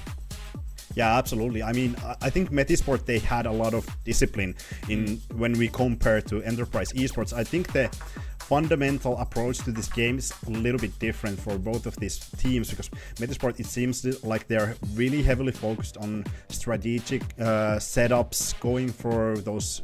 Yeah, absolutely. I mean, I think Metasport, they had a lot of discipline in when we compare to Enterprise Esports. I think the fundamental approach to this game is a little bit different for both of these teams, because Metasport, it seems like they're really heavily focused on strategic setups, going for those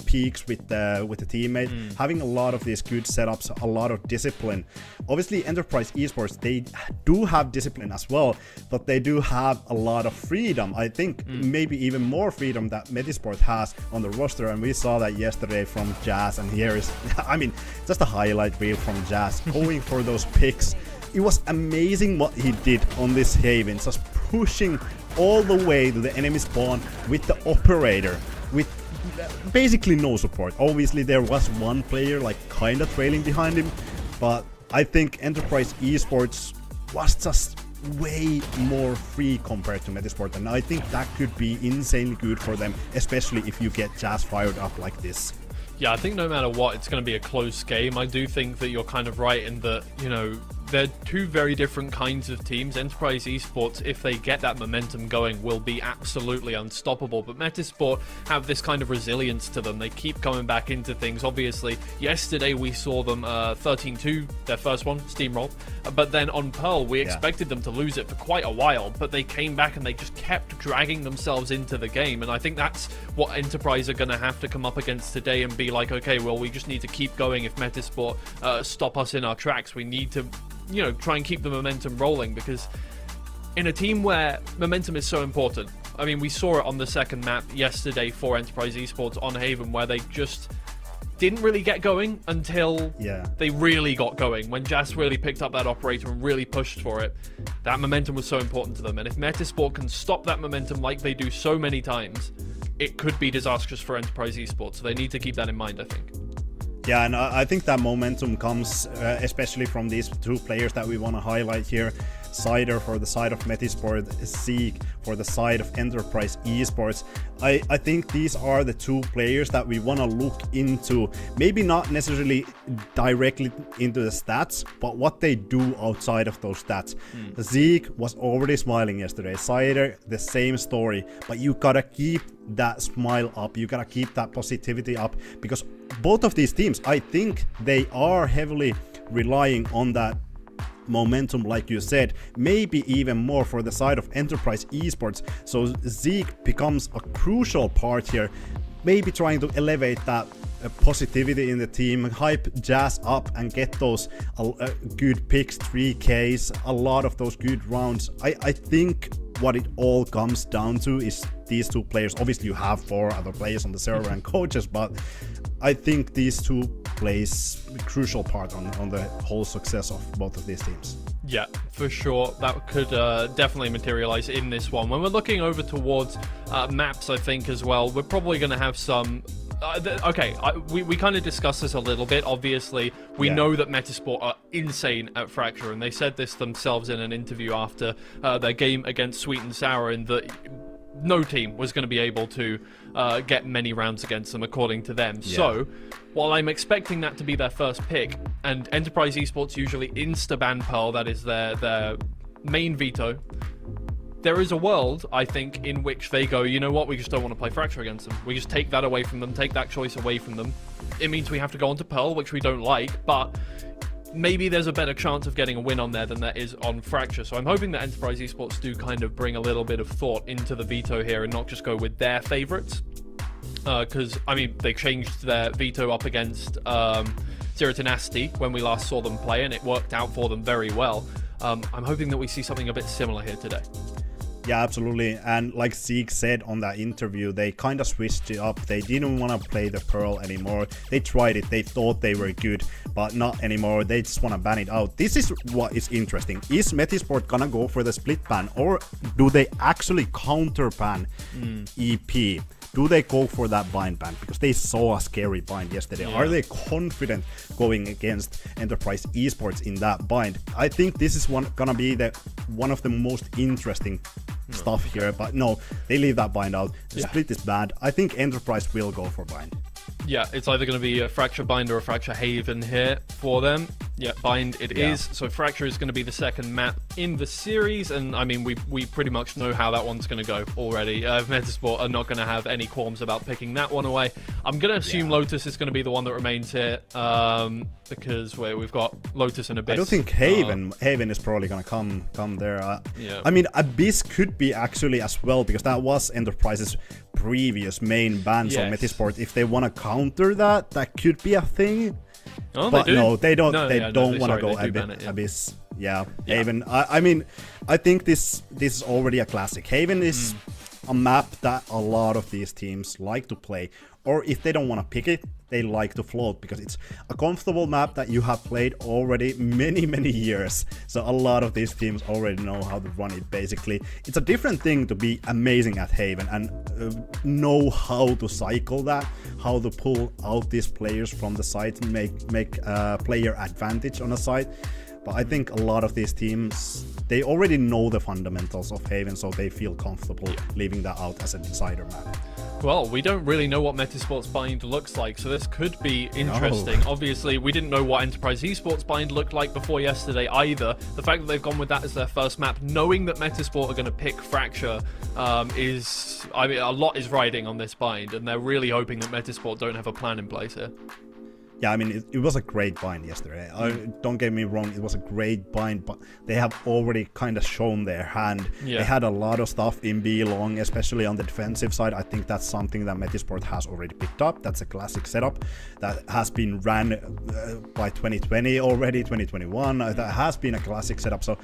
peaks with the teammate, having a lot of these good setups, a lot of discipline. Obviously, Enterprise Esports, they do have discipline as well, but they do have a lot of freedom. I think maybe even more freedom that Metasport has on the roster, and we saw that yesterday from Jazz, and here is, I mean, just a highlight reel from Jazz going for those picks. It was amazing what he did on this Haven, just pushing all the way to the enemy spawn with the operator, with basically no support. Obviously, there was one player like kind of trailing behind him, but I think Enterprise Esports was just way more free compared to Metasport, and I think that could be insanely good for them, especially if you get Jazz fired up like this. Yeah, I think no matter what, it's going to be a close game. I do think that you're kind of right in that, you know, they're two very different kinds of teams. Enterprise Esports, if they get that momentum going, will be absolutely unstoppable. But Metasport have this kind of resilience to them. They keep coming back into things. Obviously, yesterday we saw them 13-2, their first one, steamroll. But then on Pearl, we expected them to lose it for quite a while, but they came back and they just kept dragging themselves into the game. And I think that's what Enterprise are going to have to come up against today and be like, okay, well, we just need to keep going. If Metasport stop us in our tracks, we need to, you know, try and keep the momentum rolling, because in a team where momentum is so important, I mean, we saw it on the second map yesterday for Enterprise Esports on Haven, where they just didn't really get going until they really got going. When Jas really picked up that operator and really pushed for it, that momentum was so important to them. And if Metasport can stop that momentum like they do so many times, it could be disastrous for Enterprise Esports. So they need to keep that in mind, I think. Yeah, and I think that momentum comes especially from these two players that we want to highlight here. Cider for the side of Metasport, Zeke for the side of Enterprise Esports. I think these are the two players that we want to look into. Maybe not necessarily directly into the stats, but what they do outside of those stats. Zeke was already smiling yesterday. Cider, the same story. But you gotta keep that smile up. You gotta keep that positivity up, because both of these teams, I think they are heavily relying on that momentum, like you said, maybe even more for the side of Enterprise Esports. So Zeke becomes a crucial part here, maybe trying to elevate that positivity in the team, hype Jas up and get those good picks, 3Ks, a lot of those good rounds. I think what it all comes down to is these two players. Obviously you have 4 other players on the server and coaches, but I think these two plays a crucial part on the whole success of both of these teams. Yeah, for sure. That could definitely materialize in this one. When we're looking over towards maps, I think, as well, we're probably going to have some... we kind of discussed this a little bit. Obviously, we know that Metasport are insane at Fracture, and they said this themselves in an interview after their game against Sweet and Sour, in that no team was going to be able to get many rounds against them, according to them. So, while I'm expecting that to be their first pick, and Enterprise Esports usually insta-ban Pearl, that is their main veto, there is a world, I think, in which they go, you know what, we just don't want to play Fracture against them. We just take that away from them, take that choice away from them. It means we have to go on to Pearl, which we don't like, but maybe there's a better chance of getting a win on there than there is on Fracture. So I'm hoping that Enterprise Esports do kind of bring a little bit of thought into the veto here and not just go with their favorites. Because, I mean, they changed their veto up against Zero Tenacity when we last saw them play, and it worked out for them very well. I'm hoping that we see something a bit similar here today. Yeah, absolutely. And like Zeke said on that interview, they kind of switched it up. They didn't want to play the Pearl anymore. They tried it. They thought they were good, but not anymore. They just want to ban it out. This is what is interesting. Is Metasport gonna go for the split ban, or do they actually counter ban EP? Do they go for that bind ban? Because they saw a scary bind yesterday. Are they confident going against Enterprise Esports in that bind? I think this is gonna be one of the most interesting stuff here. But no, they leave that bind out. The split is bad. I think Enterprise will go for bind. Yeah, it's either going to be a Fracture Bind or a Fracture Haven here for them. Yeah, Bind it is. So Fracture is going to be the second map in the series, and I mean, we pretty much know how that one's going to go already. Metasport are not going to have any qualms about picking that one away. I'm going to assume Lotus is going to be the one that remains here, because we've got Lotus and Abyss. I don't think Haven is probably going to come there. I mean, Abyss could be actually as well, because that was Enterprise's previous main ban. So Metasport, if they want to counter that, that could be a thing. Oh, but they do? no, they don't. No, they yeah, don't no, want to sorry, go they do ban it, Abyss. Yeah, Haven. I mean, I think this is already a classic. Haven is a map that a lot of these teams like to play, or if they don't want to pick it, they like to float, because it's a comfortable map that you have played already many years. So a lot of these teams already know how to run it. Basically, it's a different thing to be amazing at Haven and know how to cycle that, how to pull out these players from the site and make player advantage on a site. But I think a lot of these teams, they already know the fundamentals of Haven, so they feel comfortable leaving that out as a decider map. Well, we don't really know what Metasport's bind looks like, so this could be interesting. Obviously, we didn't know what Enterprise Esports bind looked like before yesterday either. The fact that they've gone with that as their first map, knowing that Metasport are going to pick Fracture, I mean, a lot is riding on this bind, and they're really hoping that Metasport don't have a plan in place here. Yeah, I mean, it was a great bind yesterday. Don't get me wrong, it was a great bind, but they have already kind of shown their hand. Yeah. They had a lot of stuff in B long, especially on the defensive side. I think that's something that Metasport has already picked up. That's a classic setup that has been ran by 2020 already, 2021. That has been a classic setup. So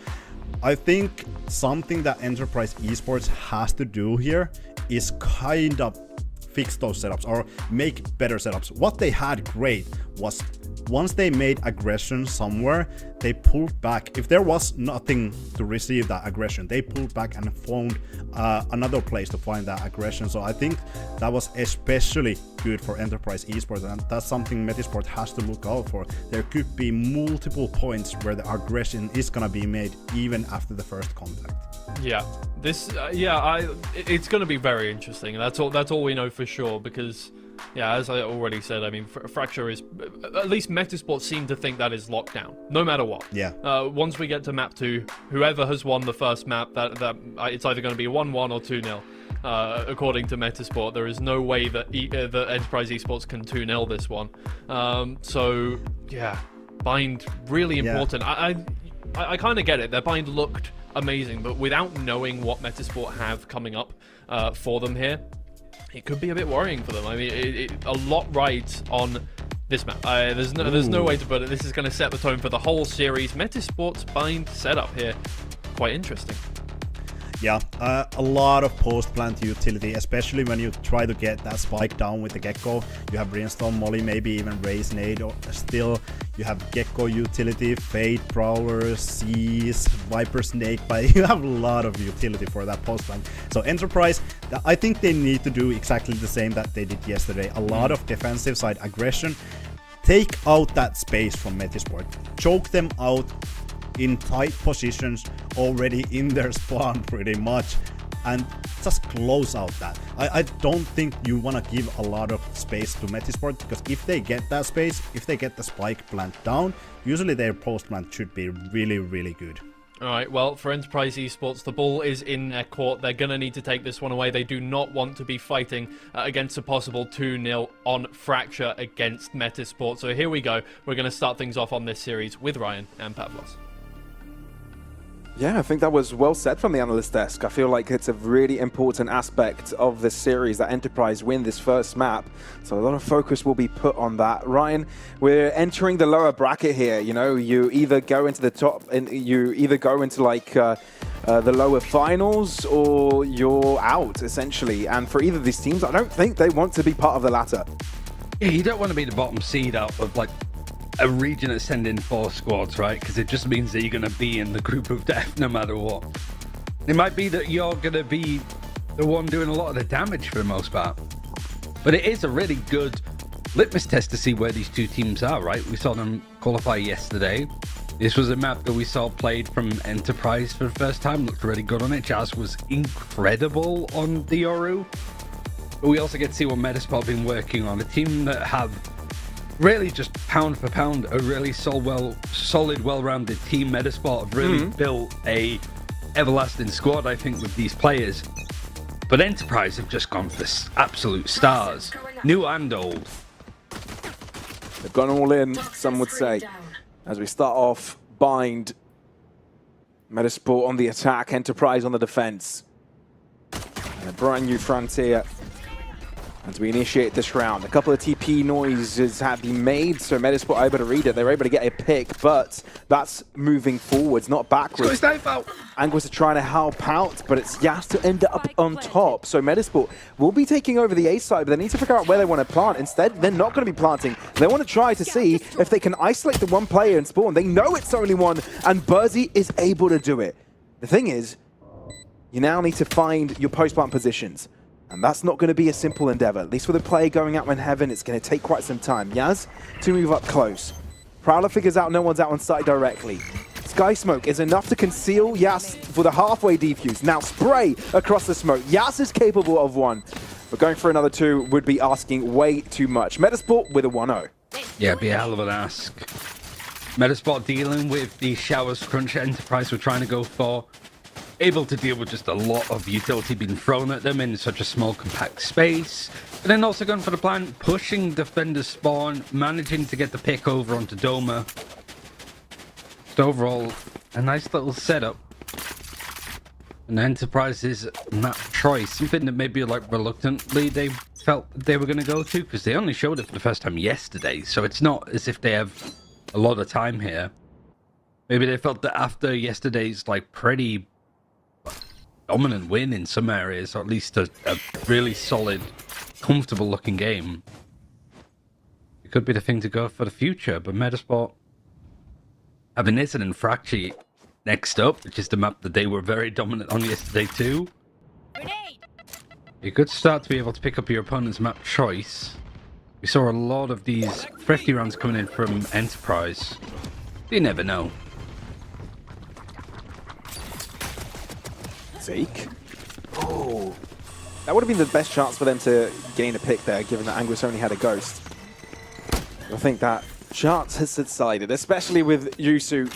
I think something that Enterprise Esports has to do here is kind of fix those setups or make better setups. What they had great was once they made aggression somewhere, they pulled back. If there was nothing to receive that aggression, they pulled back and found another place to find that aggression. So I think that was especially good for Enterprise Esports, and that's something Metasport has to look out for. There could be multiple points where the aggression is gonna be made even after the first contact. Yeah, this it's going to be very interesting. That's all we know for sure, because yeah, as I already said, I mean, Fracture is, at least Metasport seem to think that is locked down, no matter what. Yeah. Once we get to map 2, whoever has won the first map, that it's either going to be 1-1 or 2-0. According to Metasport, there is no way that that Enterprise Esports can 2-0 this one. So yeah, bind really important. Yeah. I kind of get it. Their bind looked amazing, but without knowing what Metasport have coming up for them here, it could be a bit worrying for them. I mean, a lot rides on this map. There's no way to put it. This is going to set the tone for the whole series. Metasport's bind setup here, quite interesting. Yeah, a lot of post-plant utility, especially when you try to get that spike down with the Gecko. You have Brimstone, Molly, maybe even Raise Nade, or still you have Gecko utility, Fate, Prowler, Seas, Viper Snake, but you have a lot of utility for that post-plant. So Enterprise, I think they need to do exactly the same that they did yesterday. A lot of defensive side aggression. Take out that space from Metasport. Choke them out in tight positions already in their spawn pretty much, and just close out that. I don't think you want to give a lot of space to Metasport, because if they get that space, if they get the spike plant down, usually their post plant should be really, really good. Alright, well, for Enterprise Esports, the ball is in their court. They're going to need to take this one away. They do not want to be fighting against a possible 2-0 on Fracture against Metasport. So here we go. We're going to start things off on this series with Ryan and Pavlos. Yeah, I think that was well said from the analyst desk. I feel like it's a really important aspect of this series that Enterprise win this first map. So a lot of focus will be put on that. Ryan, we're entering the lower bracket here. You know, you either go into the top and you either go into like the lower finals, or you're out essentially. And for either of these teams, I don't think they want to be part of the latter. Yeah, you don't want to be the bottom seed out of like a region that's sending 4 squads, right? Because it just means that you're going to be in the group of death no matter what. It might be that you're going to be the one doing a lot of the damage for the most part. But it is a really good litmus test to see where these two teams are, right? We saw them qualify yesterday. This was a map that we saw played from Enterprise for the first time. Looked really good on it. Jazz was incredible on the Yoru. But we also get to see what Metasport have been working on. A team that have really just pound for pound a really solid, well-rounded team. Metasport have really built a everlasting squad, I think, with these players. But Enterprise have just gone for absolute stars, new and old. They've gone all in, some would say. As we start off, bind. Metasport on the attack, Enterprise on the defense. And a brand new frontier as we initiate this round. A couple of TP noises have been made, so Metasport are able to read it. They're able to get a pick, but that's moving forwards, not backwards. Anguis are trying to help out, but it's Yas to end up on top. So Metasport will be taking over the A side, but they need to figure out where they want to plant. Instead, they're not going to be planting. They want to try to see if they can isolate the one player and spawn. They know it's only one, and Burzy is able to do it. The thing is, you now need to find your post-plant positions. And that's not going to be a simple endeavor. At least with a player going out in heaven, it's going to take quite some time. Yaz to move up close. Prowler figures out no one's out on site directly. Sky Smoke is enough to conceal Yas for the halfway defuse. Now spray across the smoke. Yas is capable of one. but going for another 2 would be asking way too much. Metasport with a 1-0. Yeah, be a hell of an ask. Metasport dealing with the showers crunch Enterprise were trying to go for. Able to deal with just a lot of utility being thrown at them in such a small, compact space. But then also going for the plan, pushing Defender's spawn, managing to get the pick over onto Doma. Just overall, a nice little setup. And Enterprise's map choice, something that maybe like reluctantly they felt they were going to go to, because they only showed it for the first time yesterday. So it's not as if they have a lot of time here. Maybe they felt that after yesterday's like pretty dominant win in some areas, or at least a really solid, comfortable looking game, it could be the thing to go for the future. But Metasport having this and then Fracture next up, which is the map that they were very dominant on yesterday too. You could start to be able to pick up your opponent's map choice. We saw a lot of these 50 rounds coming in from Enterprise. You never know. Zeke. Oh, that would have been the best chance for them to gain a pick there, given that Anguis only had a ghost. I think that chance has subsided, especially with Yusu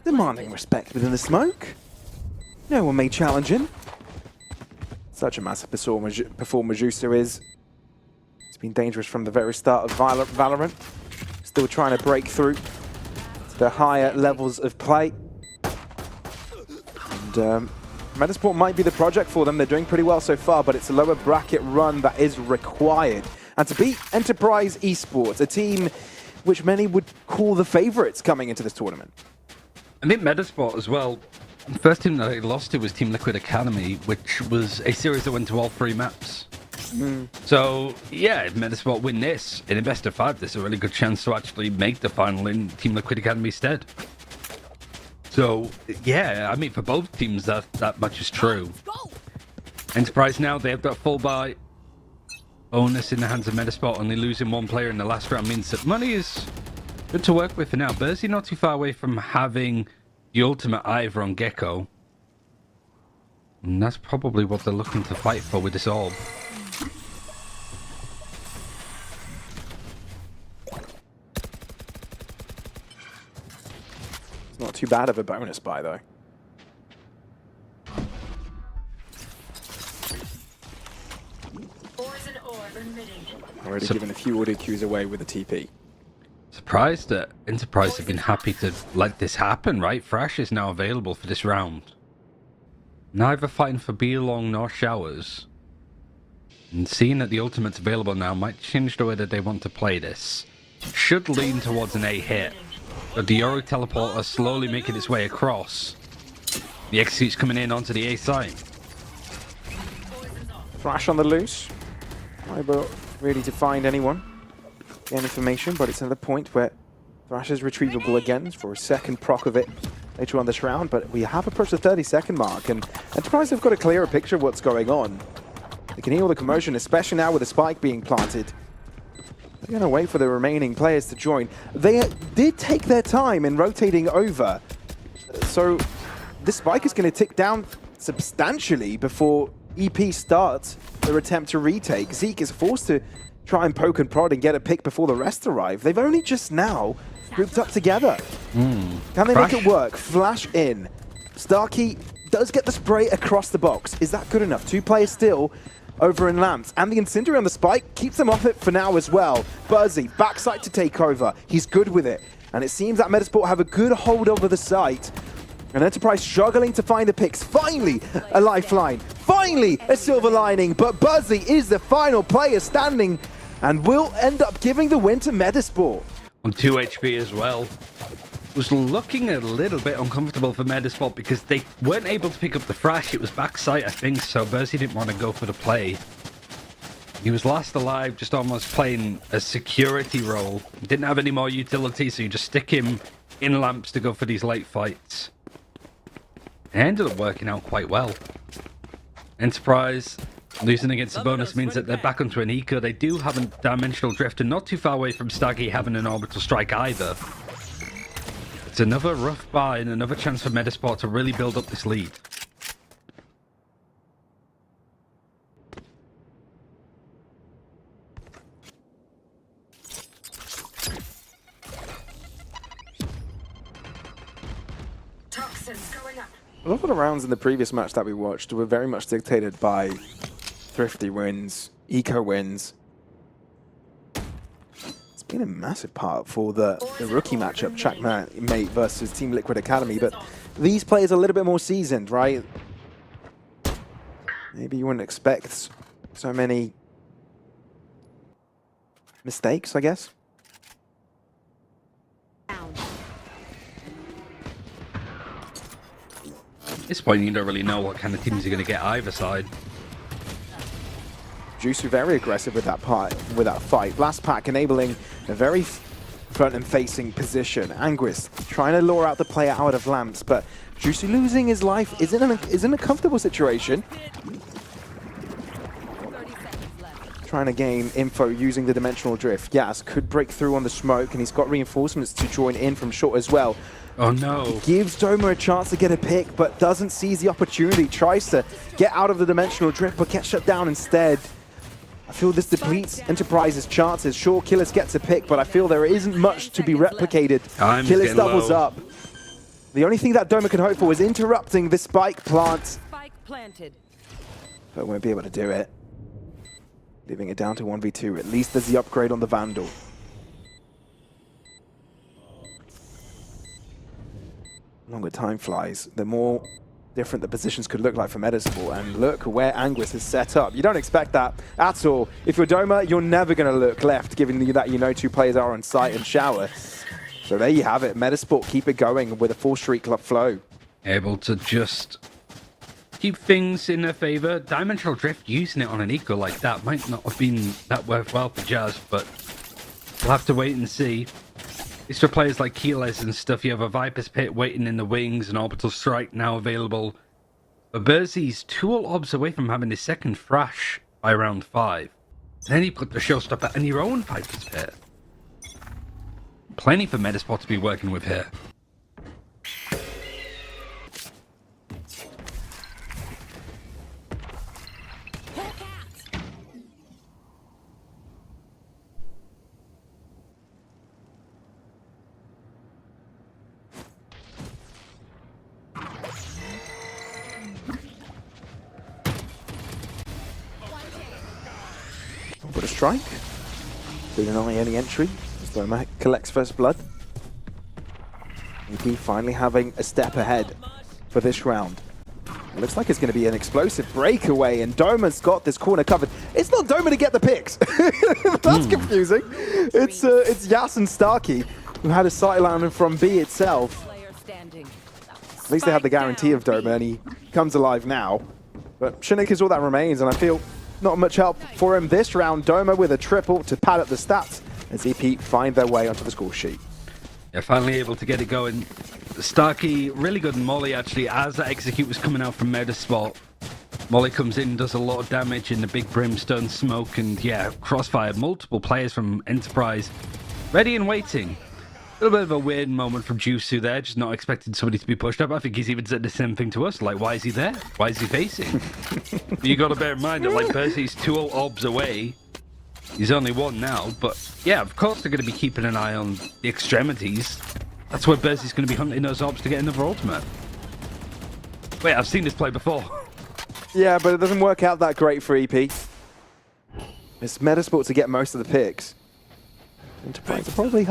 demanding respect within the smoke. No one may challenge him. Such a massive performer Yusu is. It's been dangerous from the very start of Valorant. Still trying to break through to the higher levels of play. And Metasport might be the project for them. They're doing pretty well so far, but it's a lower bracket run that is required. And to beat Enterprise Esports, a team which many would call the favorites coming into this tournament. I think Metasport as well, the first team that they lost to was Team Liquid Academy, which was a series that went to all 3 maps. So, yeah, if Metasport win this in a best of 5, there's a really good chance to actually make the final in Team Liquid Academy's stead. So, yeah, I mean, for both teams, that much is true. Enterprise now, they have that full buy bonus in the hands of Metasport. Only losing 1 player in the last round means that money is good to work with for now. Bersy not too far away from having the ultimate either on Gecko. And that's probably what they're looking to fight for with this orb. Not too bad of a bonus buy, though. Already given a few audio cues away with the TP. Surprised that Enterprise have been happy to let this happen, right? Thrash is now available for this round. Neither fighting for B-Long nor Showers. And seeing that the ultimate's available now might change the way that they want to play this. Should lean towards an A hit. But the Yoru teleporter slowly making its way across. The execute's coming in onto the A side. Thrash on the loose. Not ready to find anyone. Get information, but it's another point where Thrash is retrievable again for a second proc of it later on this round. But we have approached the 30-second mark, and Enterprise have got a clearer picture of what's going on. They can hear all the commotion, especially now with the spike being planted. They're going to wait for the remaining players to join. They did take their time in rotating over. So this spike is going to tick down substantially before EP starts their attempt to retake. Zeke is forced to try and poke and prod and get a pick before the rest arrive. They've only just now grouped up together. Can they make it work? Flash in. Starkey does get the spray across the box. Is that good enough? 2 players still over in Lamps, and the Incendiary on the spike keeps them off it for now as well. Burzy, backside to take over. He's good with it, and it seems that Metasport have a good hold over the site. And Enterprise struggling to find the picks. Finally, a lifeline. Finally, a silver lining, but Burzy is the final player standing and will end up giving the win to Metasport. On 2 HP as well. Was looking a little bit uncomfortable for Metasport because they weren't able to pick up the Thrash. It was backside, I think, so Bersy didn't want to go for the play. He was last alive, just almost playing a security role. Didn't have any more utility, so you just stick him in Lamps to go for these late fights. It ended up working out quite well. Enterprise losing against the bonus means that they're back onto an eco. They do have a dimensional drift and not too far away from Staggy having an orbital strike either. It's another rough buy and another chance for Metasport to really build up this lead. Toxins going up. A lot of the rounds in the previous match that we watched were very much dictated by Thrifty wins, Eco wins. It's been a massive part for the rookie matchup, Checkmate versus Team Liquid Academy, but these players are a little bit more seasoned, right? Maybe you wouldn't expect so many mistakes, I guess. At this point, you don't really know what kind of teams you're going to get either side. Juicy very aggressive with that fight. Blast Pack enabling a very front and facing position. Anguis trying to lure out the player out of lamps, but Juicy losing his life is in a comfortable situation. Trying to gain info using the dimensional drift. Yas could break through on the smoke, and he's got reinforcements to join in from short as well. Oh no. Gives Doma a chance to get a pick, but doesn't seize the opportunity. Tries to get out of the dimensional drift, but gets shut down instead. I feel this depletes Enterprise's chances. Sure, Killers gets a pick, but I feel there isn't much to be replicated. Killers doubles up. The only thing that Doma can hope for is interrupting the spike plant. Spike planted. But won't be able to do it. Leaving it down to 1v2. At least there's the upgrade on the Vandal. Longer time flies, the more different the positions could look like for Metasport. And look where Anguis is set up. You don't expect that at all. If you're Doma, you're never going to look left, given that you know two players are on site and shower. So there you have it. Metasport keep it going with a 4-streak flow. Able to just keep things in their favor. Dimensional Drift, using it on an eco like that might not have been that worthwhile for Jazz, but we'll have to wait and see. It's for players like Keyless and stuff. You have a Viper's Pit waiting in the wings, an Orbital Strike now available. But Berzy's 2 ult obs away from having his second thrash by round 5. Then he put the showstopper in your own Viper's Pit. Plenty for Metasport to be working with here. Put a strike. Didn't eye any entry. As Doma collects first blood. EP finally having a step ahead for this round. It looks like it's going to be an explosive breakaway, and Doma's got this corner covered. It's not Doma to get the picks. That's confusing. It's Yas and Starkey who had a sideline from B itself. At least they have the guarantee of Doma, and he comes alive now. But Shinik is all that remains, and I feel not much help for him this round. Doma with a triple to pad up the stats as EP find their way onto the score sheet. Yeah, finally able to get it going. Starkey, really good Molly actually, as that execute was coming out from Metasport. Molly comes in, does a lot of damage in the big brimstone smoke, and yeah, crossfire. Multiple players from Enterprise ready and waiting. A little bit of a weird moment from Jusu there, just not expecting somebody to be pushed up. I think he's even said the same thing to us, like, why is he there? Why is he facing? You got to bear in mind that, like, Percy's 2 ult obs away. He's only 1 now, but yeah, of course they're going to be keeping an eye on the extremities. That's where Percy's going to be hunting those obs to get another ultimate. Wait, I've seen this play before. Yeah, but it doesn't work out that great for EP. It's Metasport to get most of the picks. Enterprise are probably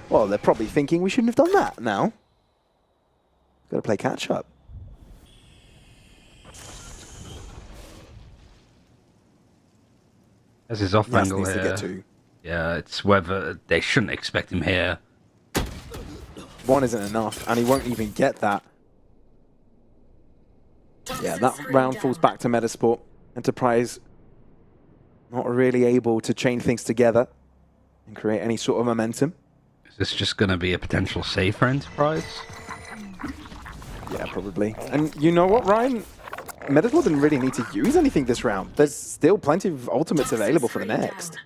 well, they're probably thinking we shouldn't have done that now. Got to play catch up. There's his off angle here. To get to. Yeah, it's whether they shouldn't expect him here. 1 isn't enough, and he won't even get that. Yeah, that round falls back to Metasport. Enterprise not really able to chain things together and create any sort of momentum. Is this just going to be a potential save for Enterprise? Yeah, probably. And you know what, Ryan? Metasport didn't really need to use anything this round. There's still plenty of ultimates available for the next.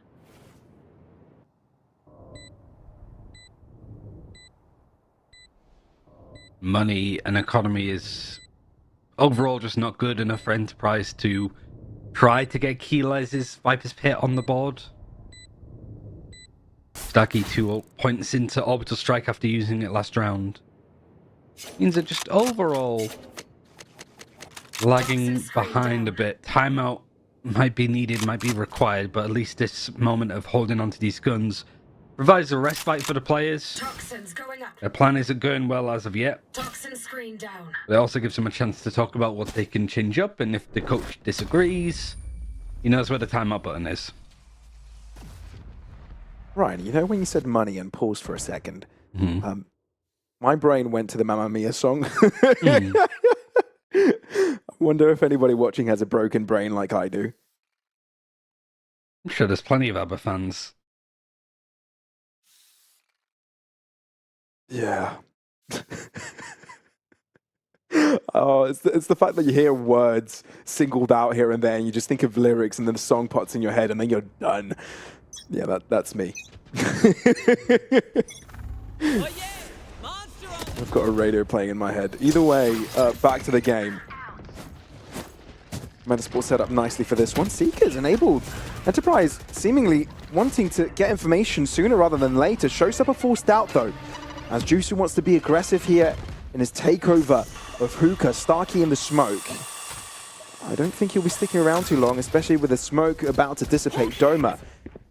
Money and economy is overall just not good enough for Enterprise to try to get Keyliz's Viper's Pit on the board. Starkey 2 ult points into Orbital Strike after using it last round. means they're just overall lagging behind a bit. Timeout might be needed, might be required, but at least this moment of holding onto these guns provides a respite for the players. Toxins going up. Their plan isn't going well as of yet. Toxin screen down. It also gives them a chance to talk about what they can change up, and if the coach disagrees, he knows where the timeout button is. Ryan, you know when you said money and paused for a second, my brain went to the Mamma Mia song. I wonder if anybody watching has a broken brain like I do. I'm sure there's plenty of ABBA fans. Yeah. Oh, it's the fact that you hear words singled out here and there, and you just think of lyrics, and then the song pops in your head, and then you're done. Yeah, that's me. I've got a radio playing in my head. Either way, back to the game. Metasport set up nicely for this one. Seeker's enabled. Enterprise seemingly wanting to get information sooner rather than later. Showstopper forced out though, as Jusu wants to be aggressive here in his takeover of Hookah. Starkey in the smoke. I don't think he'll be sticking around too long, especially with the smoke about to dissipate. Doma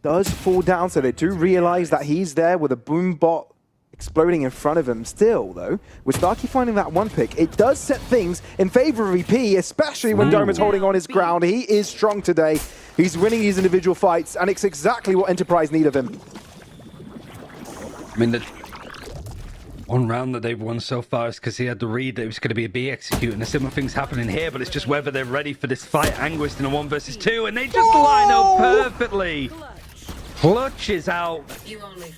does fall down, so they do realize that he's there with a boom bot exploding in front of him. Still, though, with Starkey finding that one pick, it does set things in favor of EP, especially when Doma's holding on his ground. He is strong today. He's winning these individual fights, and it's exactly what Enterprise need of him. I mean, the one round that they've won so far is because he had the read that it was going to be a B execute, and a similar thing's happening here, but it's just whether they're ready for this fight. Anguist in a 1 versus 2, and they just line up perfectly. Clutch is out.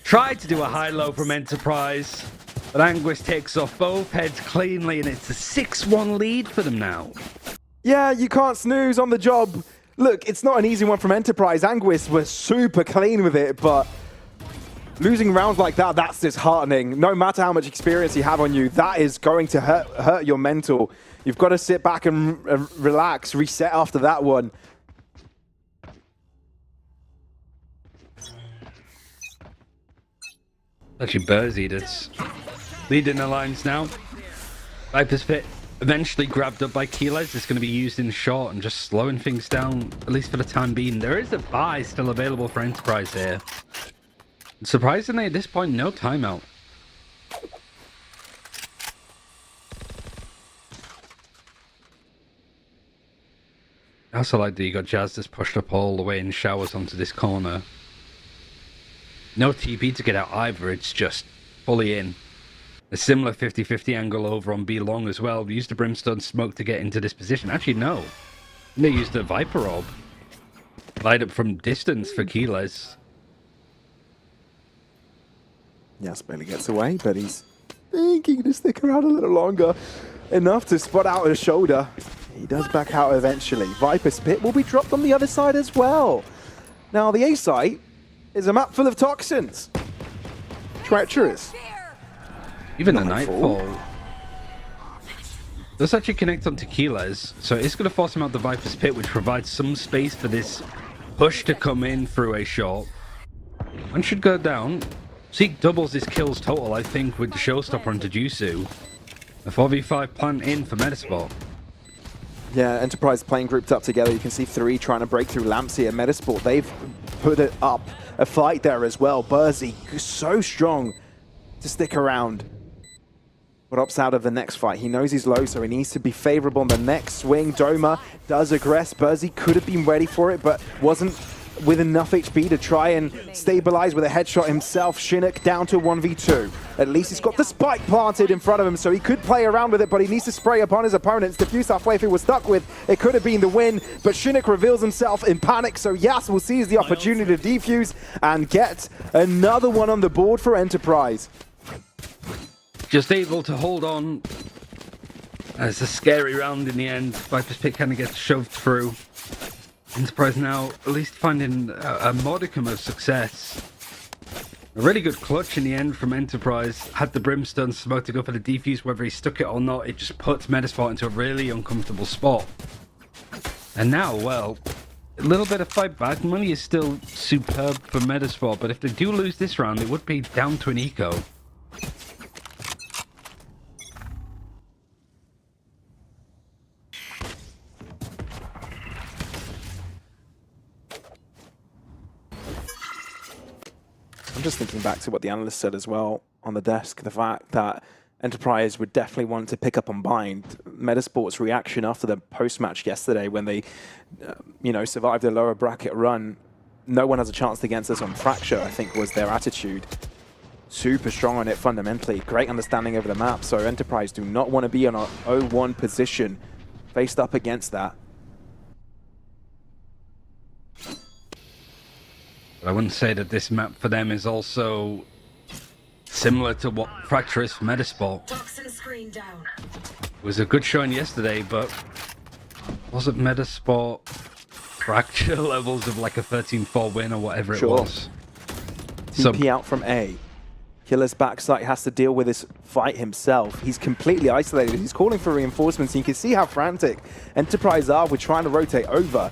Tried to do a high-low from Enterprise, but Anguist takes off both heads cleanly, and it's a 6-1 lead for them now. Yeah, you can't snooze on the job. Look, it's not an easy one from Enterprise. Anguist was super clean with it, but losing rounds like that, that's disheartening. No matter how much experience you have on you, that is going to hurt your mental. You've got to sit back and relax, reset after that one. Actually, Burzy that's leading the lines now. Viper's Pit eventually grabbed up by Keyless. It's going to be used in short and just slowing things down, at least for the time being. There is a buy still available for Enterprise here. Surprisingly, at this point, no timeout. I also like that you got Jazz just pushed up all the way in showers onto this corner. No TP to get out either, it's just fully in. A similar 50-50 angle over on B long as well. We used the Brimstone smoke to get into this position. Actually, no. They used the Viper Orb. Light up from distance for Keyless. Yes, barely gets away, but he's thinking to stick around a little longer. Enough to spot out a shoulder. He does back out eventually. Viper's Pit will be dropped on the other side as well. Now, the A site is a map full of toxins. Treacherous. Even the Nightfall does actually connect on Tequila's, so it's going to force him out the Viper's Pit, which provides some space for this push to come in through a short. One should go down. Zeke doubles his kills total, I think, with the Showstopper and Tajusu. A 4v5 plant in for Metasport. Yeah, Enterprise playing grouped up together. You can see 3 trying to break through lamps here. Metasport, they've put it up a fight there as well. Burzy, so strong to stick around. But opts out of the next fight. He knows he's low, so he needs to be favorable on the next swing. Doma does aggress. Burzy could have been ready for it, but wasn't with enough HP to try and stabilize with a headshot himself. Chinook down to 1v2. At least he's got the spike planted in front of him, so he could play around with it, but he needs to spray upon his opponents. Diffuse halfway, if he was stuck with, it could have been the win, but Chinook reveals himself in panic, so Yas will seize the opportunity to defuse and get another one on the board for Enterprise. Just able to hold on. It's a scary round in the end. Viper's Pit kind of gets shoved through. Enterprise now at least finding a modicum of success. A really good clutch in the end from Enterprise. Had the Brimstone smoke to go for the defuse, whether he stuck it or not, it just puts Metasport into a really uncomfortable spot. And now, well, a little bit of fight back. Money is still superb for Metasport, but if they do lose this round, it would be down to an eco. I'm just thinking back to what the analyst said as well on the desk, the fact that Enterprise would definitely want to pick up on Bind. Metasport's reaction after the post-match yesterday when they, survived a lower bracket run, no one has a chance against us on Fracture, I think was their attitude. Super strong on it fundamentally, great understanding over the map, so Enterprise do not want to be on a 0-1 position faced up against that. I wouldn't say that this map for them is also similar to what Fracture is for Metasport. Toxin screen down. It was a good showing yesterday, but wasn't Metasport Fracture levels of like a 13-4 win or whatever it was? TP out from A. Killer's backside has to deal with this fight himself. He's completely isolated. He's calling for reinforcements. You can see how frantic Enterprise are with trying to rotate over.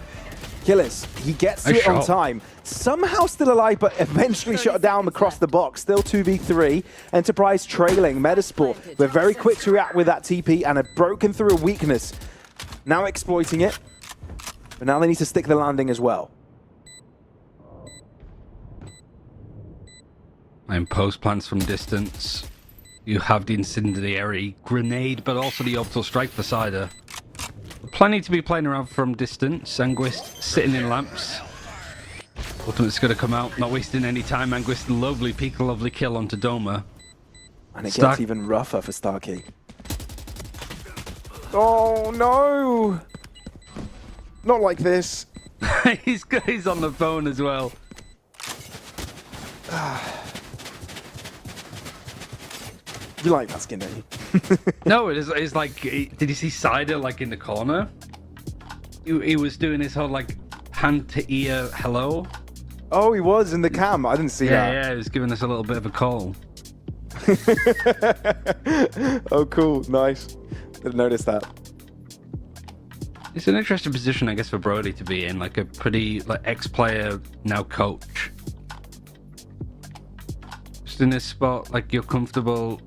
Killis, he gets to it on time. Somehow still alive, but eventually shot down across the box. Still 2v3. Enterprise trailing. Metasport, they're very quick to react with that TP and have broken through a weakness. Now exploiting it. But now they need to stick the landing as well. And post plans from distance. You have the incendiary grenade, but also the orbital strike for Cider. Plenty to be playing around from distance. Anguist sitting in lamps. Ultimate's going to come out, not wasting any time. Anguist, lovely peek, lovely kill onto Doma. And it gets even rougher for Starkey. Oh no! Not like this. He's on the phone as well. You like that skin, don't you? No, it's like, did you see Cider like in the corner? He was doing his whole like hand to ear hello. Oh, he was in the cam. I didn't see that. Yeah, he was giving us a little bit of a call. Oh, cool. Nice. Didn't notice that. It's an interesting position, I guess, for Brody to be in, like a pretty like ex-player, now coach. Just in this spot, like you're comfortable.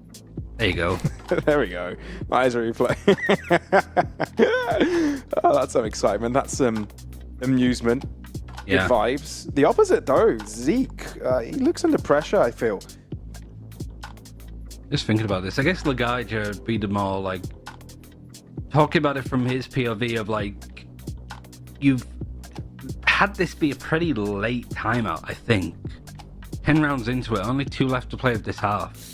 There you go. There we go. Nice replay. Oh, that's some excitement. That's some amusement. Yeah. Good vibes. The opposite, though. Zeke. He looks under pressure, I feel. Just thinking about this, I guess Lagaja would be the more like talking about it from his POV of like you've had this be a pretty late timeout, I think. 10 rounds into it, only 2 left to play of this half.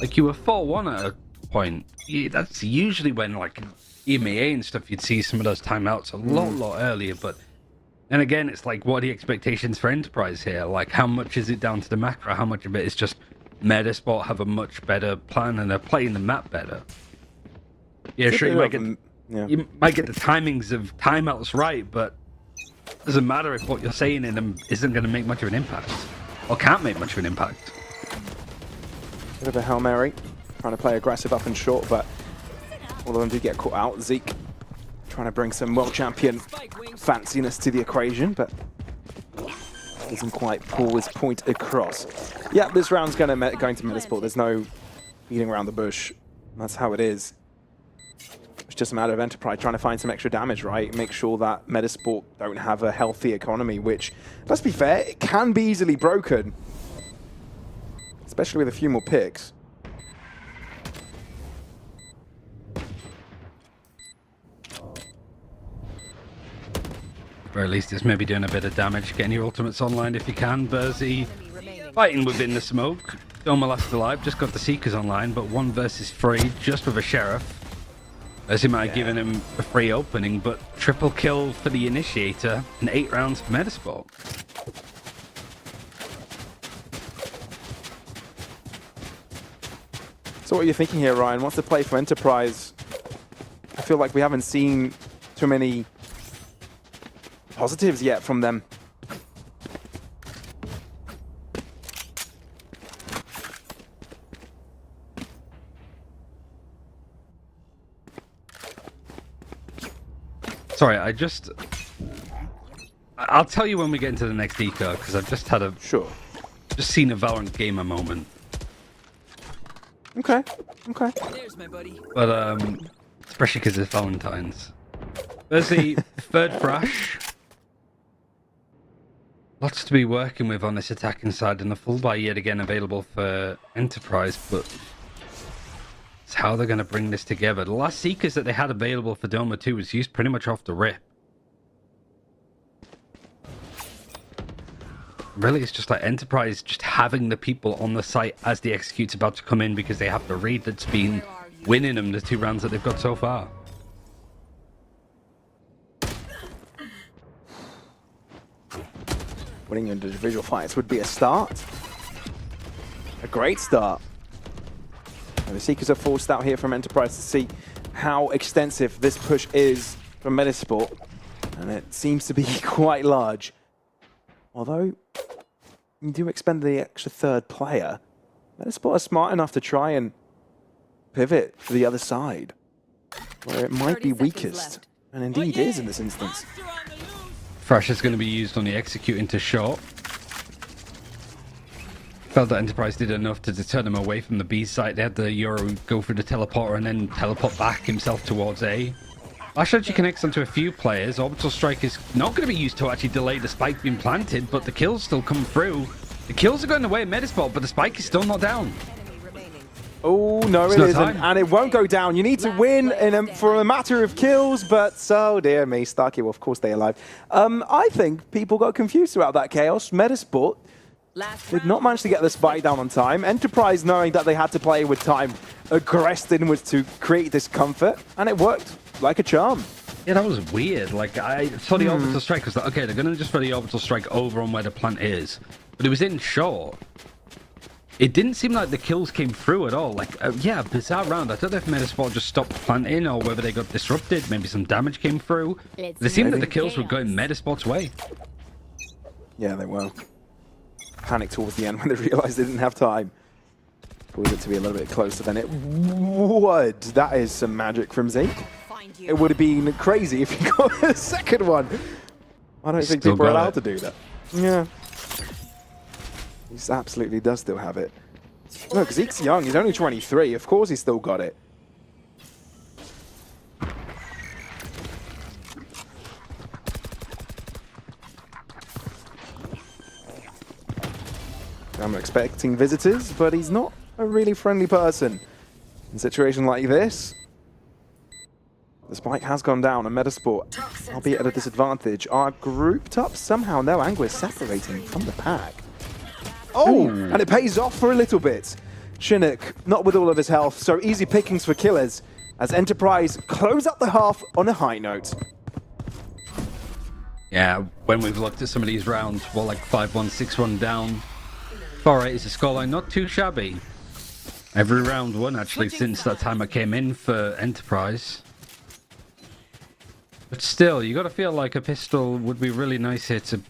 Like you were 4-1 at a point. That's usually when like EMEA and stuff you'd see some of those timeouts a lot earlier, but and again it's like what are the expectations for Enterprise here? Like how much is it down to the macro? How much of it is just Metasport have a much better plan and they're playing the map better? Yeah, sure, you might get the timings of timeouts right, but it doesn't matter if what you're saying in them isn't going to make much of an impact, or can't make much of an impact. Bit of a Hail Mary, trying to play aggressive up and short, but all of them do get caught out. Zeke trying to bring some world champion fanciness to the equation, but doesn't quite pull his point across. Yeah, this round's going to Metasport. There's no beating around the bush. That's how it is. It's just a matter of Enterprise trying to find some extra damage, right? Make sure that Metasport don't have a healthy economy, which, let's be fair, it can be easily broken. Especially with a few more picks. Or at least it's maybe doing a bit of damage. Getting your ultimates online if you can. Burzy fighting within the smoke. Doma last alive, just got the Seekers online, but 1 versus 3, just with a Sheriff. Burzy might have given him a free opening, but triple kill for the Initiator and 8 rounds for Metasport. So what are you thinking here, Ryan? What's the play for Enterprise? I feel like we haven't seen too many positives yet from them. Sorry, I'll tell you when we get into the next eco, because I've just had just seen a Valorant gamer moment. Okay. There's my buddy. But especially because it's Valentine's. There's the third Thrash. Lots to be working with on this attacking side, and the full buy yet again available for Enterprise, but it's how they're going to bring this together. The last Seekers that they had available for Doma 2 was used pretty much off the rip. Really, it's just like Enterprise just having the people on the site as the Execute's about to come in because they have the read that's been winning them the 2 rounds that they've got so far. Winning individual fights would be a start. A great start. And the Seekers are forced out here from Enterprise to see how extensive this push is from Metasport. And it seems to be quite large. Although, you do expend the extra 3rd player. Metasport are smart enough to try and pivot to the other side, where it might be weakest. And indeed is in this instance. Thrash is going to be used on the Execute into short. Felt that Enterprise did enough to deter them away from the B site. They had the Euro go through the teleporter and then teleport back himself towards A. Flash actually connects onto a few players. Orbital Strike is not going to be used to actually delay the spike being planted, but the kills still come through. The kills are going away at Metasport, but the spike is still not down. Oh, no, it isn't. And it won't go down. You need to win for a matter of kills, but oh dear me, Starkey will of course stay alive. I think people got confused throughout that chaos. Metasport did not manage to get the spike down on time. Enterprise, knowing that they had to play with time, aggressed inwards to create this comfort, and it worked like a charm. Yeah, that was weird. Like, I saw the Orbital Strike. I was like, okay, they're going to just throw the Orbital Strike over on where the plant is. But it was in short. It didn't seem like the kills came through at all. Like, yeah, bizarre round. I don't know if Metasport just stopped planting or whether they got disrupted. Maybe some damage came through. It seemed that the kills were going Metasport's way. Yeah, they were. Panicked towards the end when they realized they didn't have time. Caused it to be a little bit closer than it would. That is some magic from Zeke. It would have been crazy if he got a second one. I don't think people are allowed to do that. Yeah. He absolutely does still have it. Look, Zeke's young. He's only 23. Of course he's still got it. I'm expecting visitors, but he's not a really friendly person. In a situation like this, the spike has gone down, and Metasport, albeit at a disadvantage, are grouped up somehow. No, Angler is separating from the pack. Oh, and it pays off for a little bit. Chinook, not with all of his health, so easy pickings for killers, as Enterprise close out the half on a high note. Yeah, when we've looked at some of these rounds, well, like 5-1, 6-1 down. 4-8 is a scoreline, not too shabby. Every round won, actually, since that time I came in for Enterprise. But still, you got to feel like a pistol would be really nice here to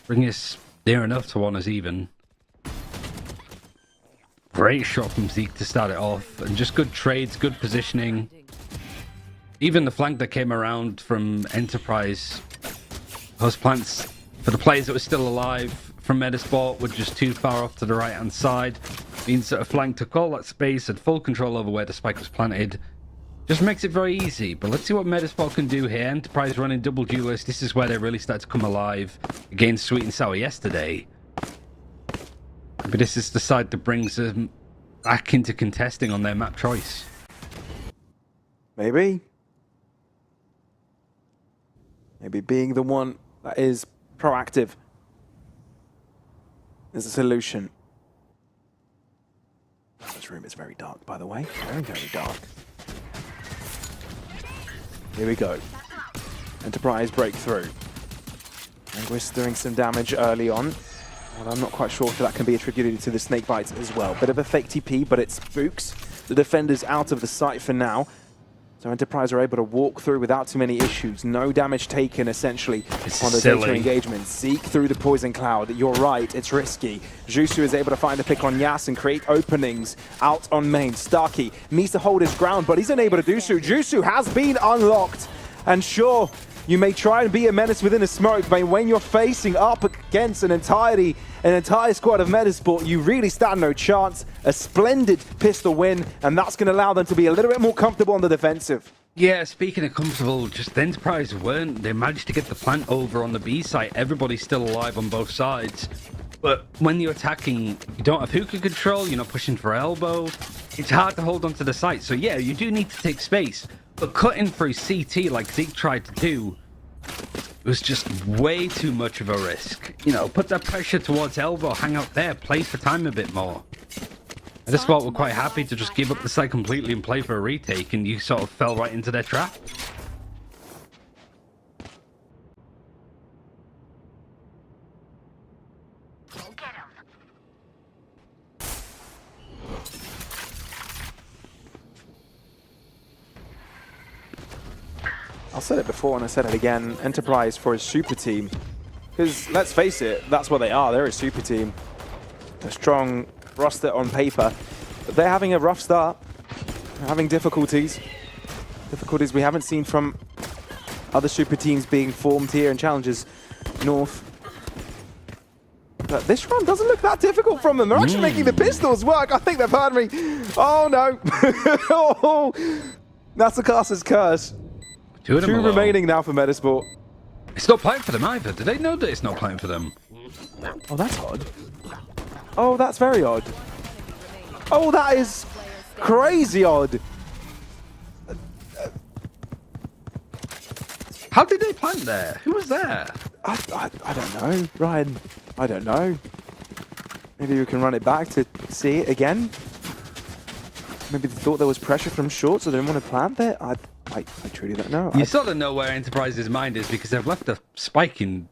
bring us near enough to one as even. Great shot from Zeke to start it off, and just good trades, good positioning. Even the flank that came around from Enterprise, those plants, for the players that were still alive from Metasport, were just too far off to the right-hand side. Means that a flank took all that space, had full control over where the spike was planted. Just makes it very easy, but let's see what Metasport can do here. Enterprise running double duelist. This is where they really start to come alive against Sweet and Sour yesterday. But this is the side that brings them back into contesting on their map choice. Maybe. Maybe being the one that is proactive is a solution. This room is very dark, by the way. Very, very dark. Here we go. Enterprise breakthrough. Linguist doing some damage early on. Well, I'm not quite sure if that can be attributed to the snake bites as well. Bit of a fake TP, but it spooks the defenders out of the site for now. So Enterprise are able to walk through without too many issues. No damage taken, essentially, on the data engagement. Zeke through the poison cloud. You're right, it's risky. Jusu is able to find a pick on Yas and create openings out on main. Starkey needs to hold his ground, but he's unable to do so. Jusu has been unlocked. And sure, you may try and be a menace within a smoke, but when you're facing up against an entire squad of Metasport, you really stand no chance. A splendid pistol win, and that's going to allow them to be a little bit more comfortable on the defensive. Yeah, speaking of comfortable, just the Enterprise weren't. They managed to get the plant over on the B site. Everybody's still alive on both sides. But when you're attacking, you don't have hookah control, you're not pushing for elbow. It's hard to hold onto the site. So yeah, you do need to take space. But cutting through CT like Zeke tried to do was just way too much of a risk. You know, put that pressure towards elbow, hang out there, play for time a bit more. At this spot, we're quite happy to just give up the site completely and play for a retake, and you sort of fell right into their trap. I said it before and I said it again. Enterprise for a super team. Because let's face it, that's what they are. They're a super team. A strong roster on paper. But they're having a rough start. They're having difficulties. Difficulties we haven't seen from other super teams being formed here in Challengers North. But this run doesn't look that difficult from them. They're actually making the pistols work. I think they've heard me. Oh no. Oh, that's the caster's curse. Two remaining now for Metasport. It's not playing for them either. Do they know that it's not playing for them? Oh, that's odd. Oh, that's very odd. Oh, that is crazy odd. How did they plant there? Who was there? I don't know, Ryan. I don't know. Maybe we can run it back to see it again. Maybe they thought there was pressure from short, so they didn't want to plant there. I truly don't know. You sort of know where Enterprise's mind is because they've left a spike in.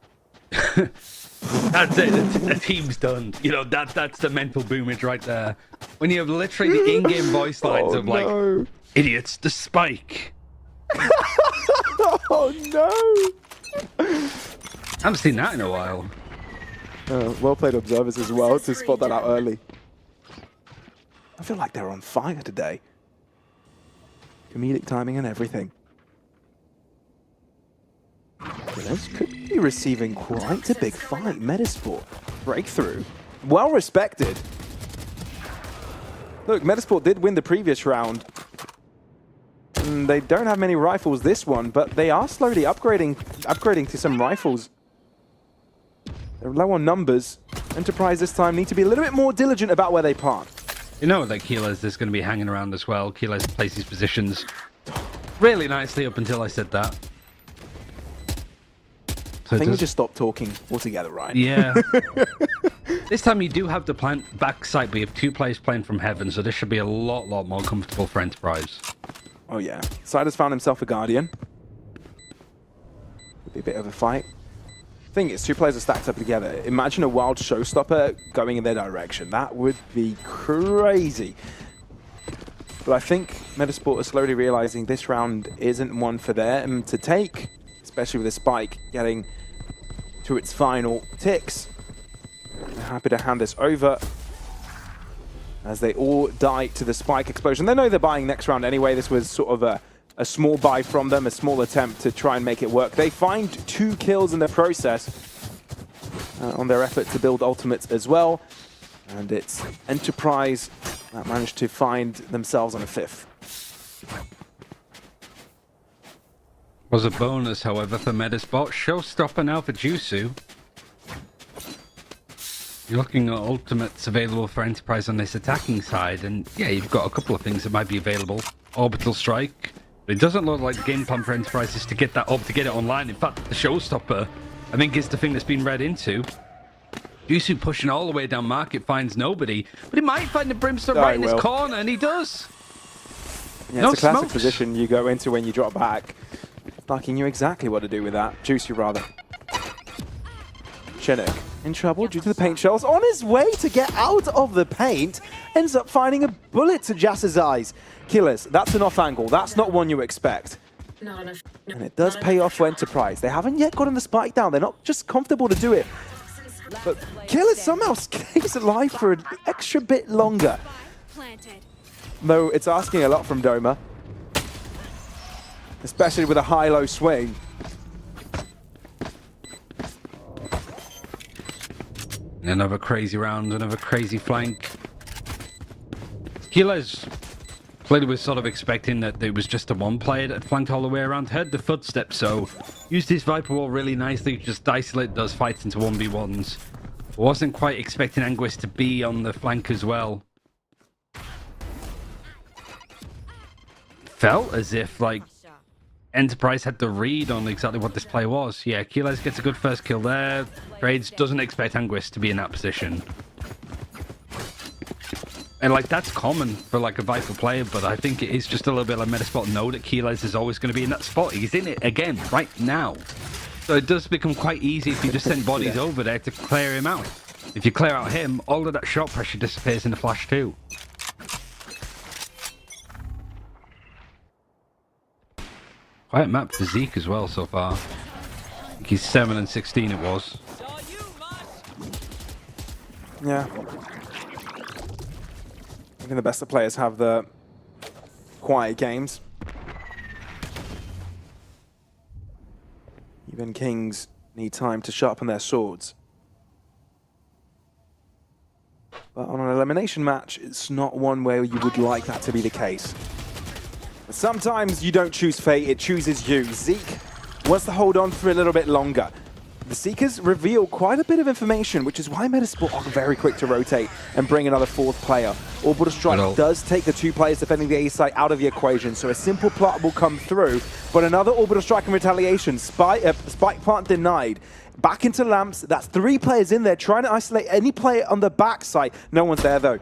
That's it. The team's done. You know, that's the mental boomage right there. When you have literally the in-game voice lines of like, idiots, the spike. Oh no! I haven't seen that in a while. Well played observers as well to spot that out early. I feel like they're on fire today. Comedic timing and everything. Lotus could be receiving quite a big fight. Metasport breakthrough. Well respected. Look, Metasport did win the previous round. And they don't have many rifles this one, but they are slowly upgrading to some rifles. They're low on numbers. Enterprise this time need to be a little bit more diligent about where they plant. You know that Keeler's is going to be hanging around as well. Keeler's plays his positions really nicely up until I said that. So I think we just stopped talking altogether, Ryan. Yeah. This time you do have the plant back site, but you have two players playing from heaven, so this should be a lot more comfortable for Enterprise. Oh yeah. Side has found himself a Guardian. Could be a bit of a fight. Thing is, two players are stacked up together. Imagine a wild showstopper going in their direction. That would be crazy. But I think Metasport is slowly realizing this round isn't one for them to take, especially with the spike getting to its final ticks. They're happy to hand this over as they all die to the spike explosion. They know they're buying next round anyway. This was sort of a small buy from them, a small attempt to try and make it work. They find 2 kills in the process on their effort to build ultimates as well. And it's Enterprise that managed to find themselves on a 5th. Was a bonus, however, for Metasport. Showstopper now for Jusu. You're looking at ultimates available for Enterprise on this attacking side, and yeah, you've got a couple of things that might be available. Orbital Strike. But it doesn't look like the game plan for Enterprise is to get that up, to get it online. In fact, the Showstopper, I think, is the thing that's been read into. Jusu pushing all the way down market, finds nobody, but he might find the Brimstone right in his corner, and he does. Yeah, it's a classic position you go into when you drop back. Lucky knew exactly what to do with that. Juicy, rather. Chinook in trouble due to the paint shells. On his way to get out of the paint, ends up finding a bullet to Jass's eyes. Killers, that's an off angle. That's not one you expect. Not enough. And it does pay off for Enterprise. They haven't yet gotten the spike down. They're not just comfortable to do it. But Killers somehow stays alive for an extra bit longer. Though it's asking a lot from Doma. Especially with a high-low swing. Another crazy round, another crazy flank. Keeler's Clearly was sort of expecting that there was just a one player that flanked all the way around. Heard the footsteps, so used his Viper wall really nicely. Just isolate those fights into 1v1s. Wasn't quite expecting Anguis to be on the flank as well. Felt as if, like, Enterprise had the read on exactly what this play was. Yeah, Keyless gets a good first kill there. Trades doesn't expect Anguis to be in that position. And, like, that's common for, like, a Viper player, but I think it is just a little bit like Metaspot know that Keyless is always going to be in that spot. He's in it again, right now. So it does become quite easy if you just send bodies over there to clear him out. If you clear out him, all of that shot pressure disappears in the flash too. Quiet map for Zeke as well so far. I think he's 7 and 16 it was. Yeah. I think the best of players have the quiet games. Even Kings need time to sharpen their swords. But on an elimination match, it's not one where you would like that to be the case. But sometimes you don't choose fate, it chooses you. Zeke wants to hold on for a little bit longer. The Seekers reveal quite a bit of information, which is why Metasport are very quick to rotate and bring another fourth player. Orbital Strike does take the 2 players defending the A site out of the equation, so a simple plot will come through. But another Orbital Strike in retaliation, Spike plant denied. Back into Lamps, that's 3 players in there trying to isolate any player on the back side. No one's there though.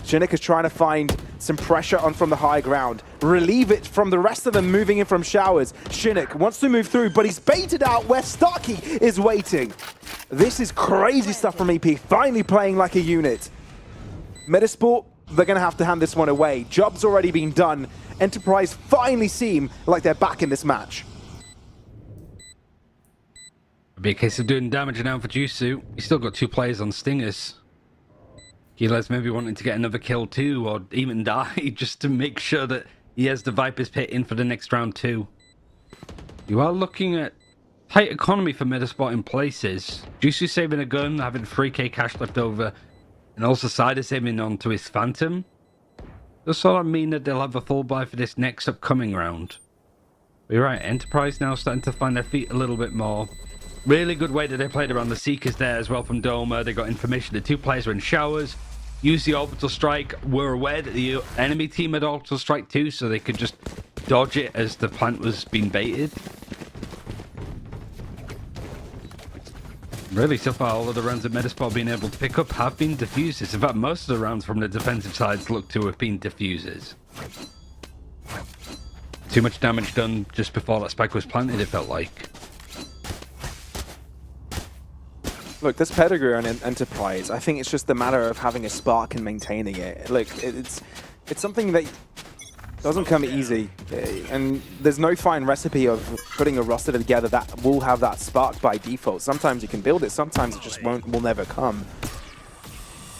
Shinnick is trying to find some pressure on from the high ground. Relieve it from the rest of them moving in from showers. Shinnick wants to move through, but he's baited out where Starkey is waiting. This is crazy stuff from EP, finally playing like a unit. Metasport, they're going to have to hand this one away. Job's already been done. Enterprise finally seem like they're back in this match. It'll be a case of doing damage now for Jusu. He's still got 2 players on Stingers. Keyless maybe wanting to get another kill too, or even die, just to make sure that he has the Viper's Pit in for the next round too. You are looking at tight economy for Metaspot in places. Jusu saving a gun, having 3k cash left over, and also Cider saving onto his Phantom. Does sort of mean that they'll have a full buy for this next upcoming round. But you're right, Enterprise now starting to find their feet a little bit more. Really good way that they played around the Seekers there as well from Doma. They got information that 2 players were in showers. Used the Orbital Strike. Were aware that the enemy team had Orbital Strike too, so they could just dodge it as the plant was being baited. Really, so far, all of the rounds that Metaspot have been able to pick up have been diffusers. In fact, most of the rounds from the defensive sides look to have been diffusers. Too much damage done just before that spike was planted, it felt like. Look, this pedigree on Enterprise, I think it's just a matter of having a spark and maintaining it. Look, it's something that doesn't come easy, and there's no fine recipe of putting a roster together that will have that spark by default. Sometimes you can build it, sometimes it just will never come.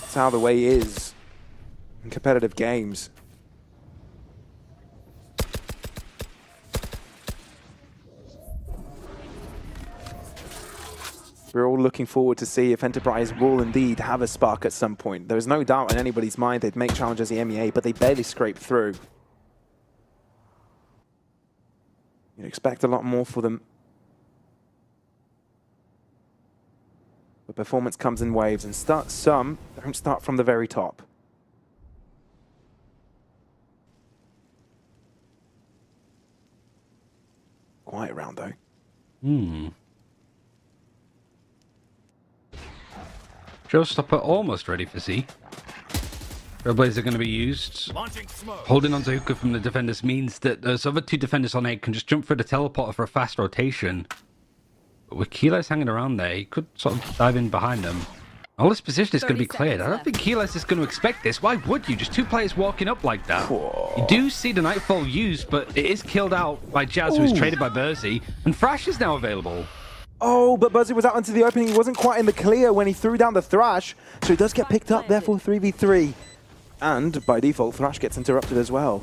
That's how the way is in competitive games. We're all looking forward to see if Enterprise will indeed have a spark at some point. There's no doubt in anybody's mind they'd make challenges the MEA, but they barely scrape through. You'd expect a lot more for them. But performance comes in waves, and some don't start from the very top. Quiet round, though. Showstopper almost ready for Zeke. Trailblazer going to be used. Holding onto Hookah from the defenders means that those other 2 defenders on 8 can just jump through the teleporter for a fast rotation. But with Keyless hanging around there, he could sort of dive in behind them. All this position is going to be cleared. I don't think Keyless is going to expect this. Why would you? Just 2 players walking up like that. Whoa. You do see the Nightfall used, but it is killed out by Jazz, who's traded by Burzy. And Thrash is now available. Oh, but Burzy was out into the opening. He wasn't quite in the clear when he threw down the Thrash. So he does get picked up, therefore 3v3. And by default, Thrash gets interrupted as well.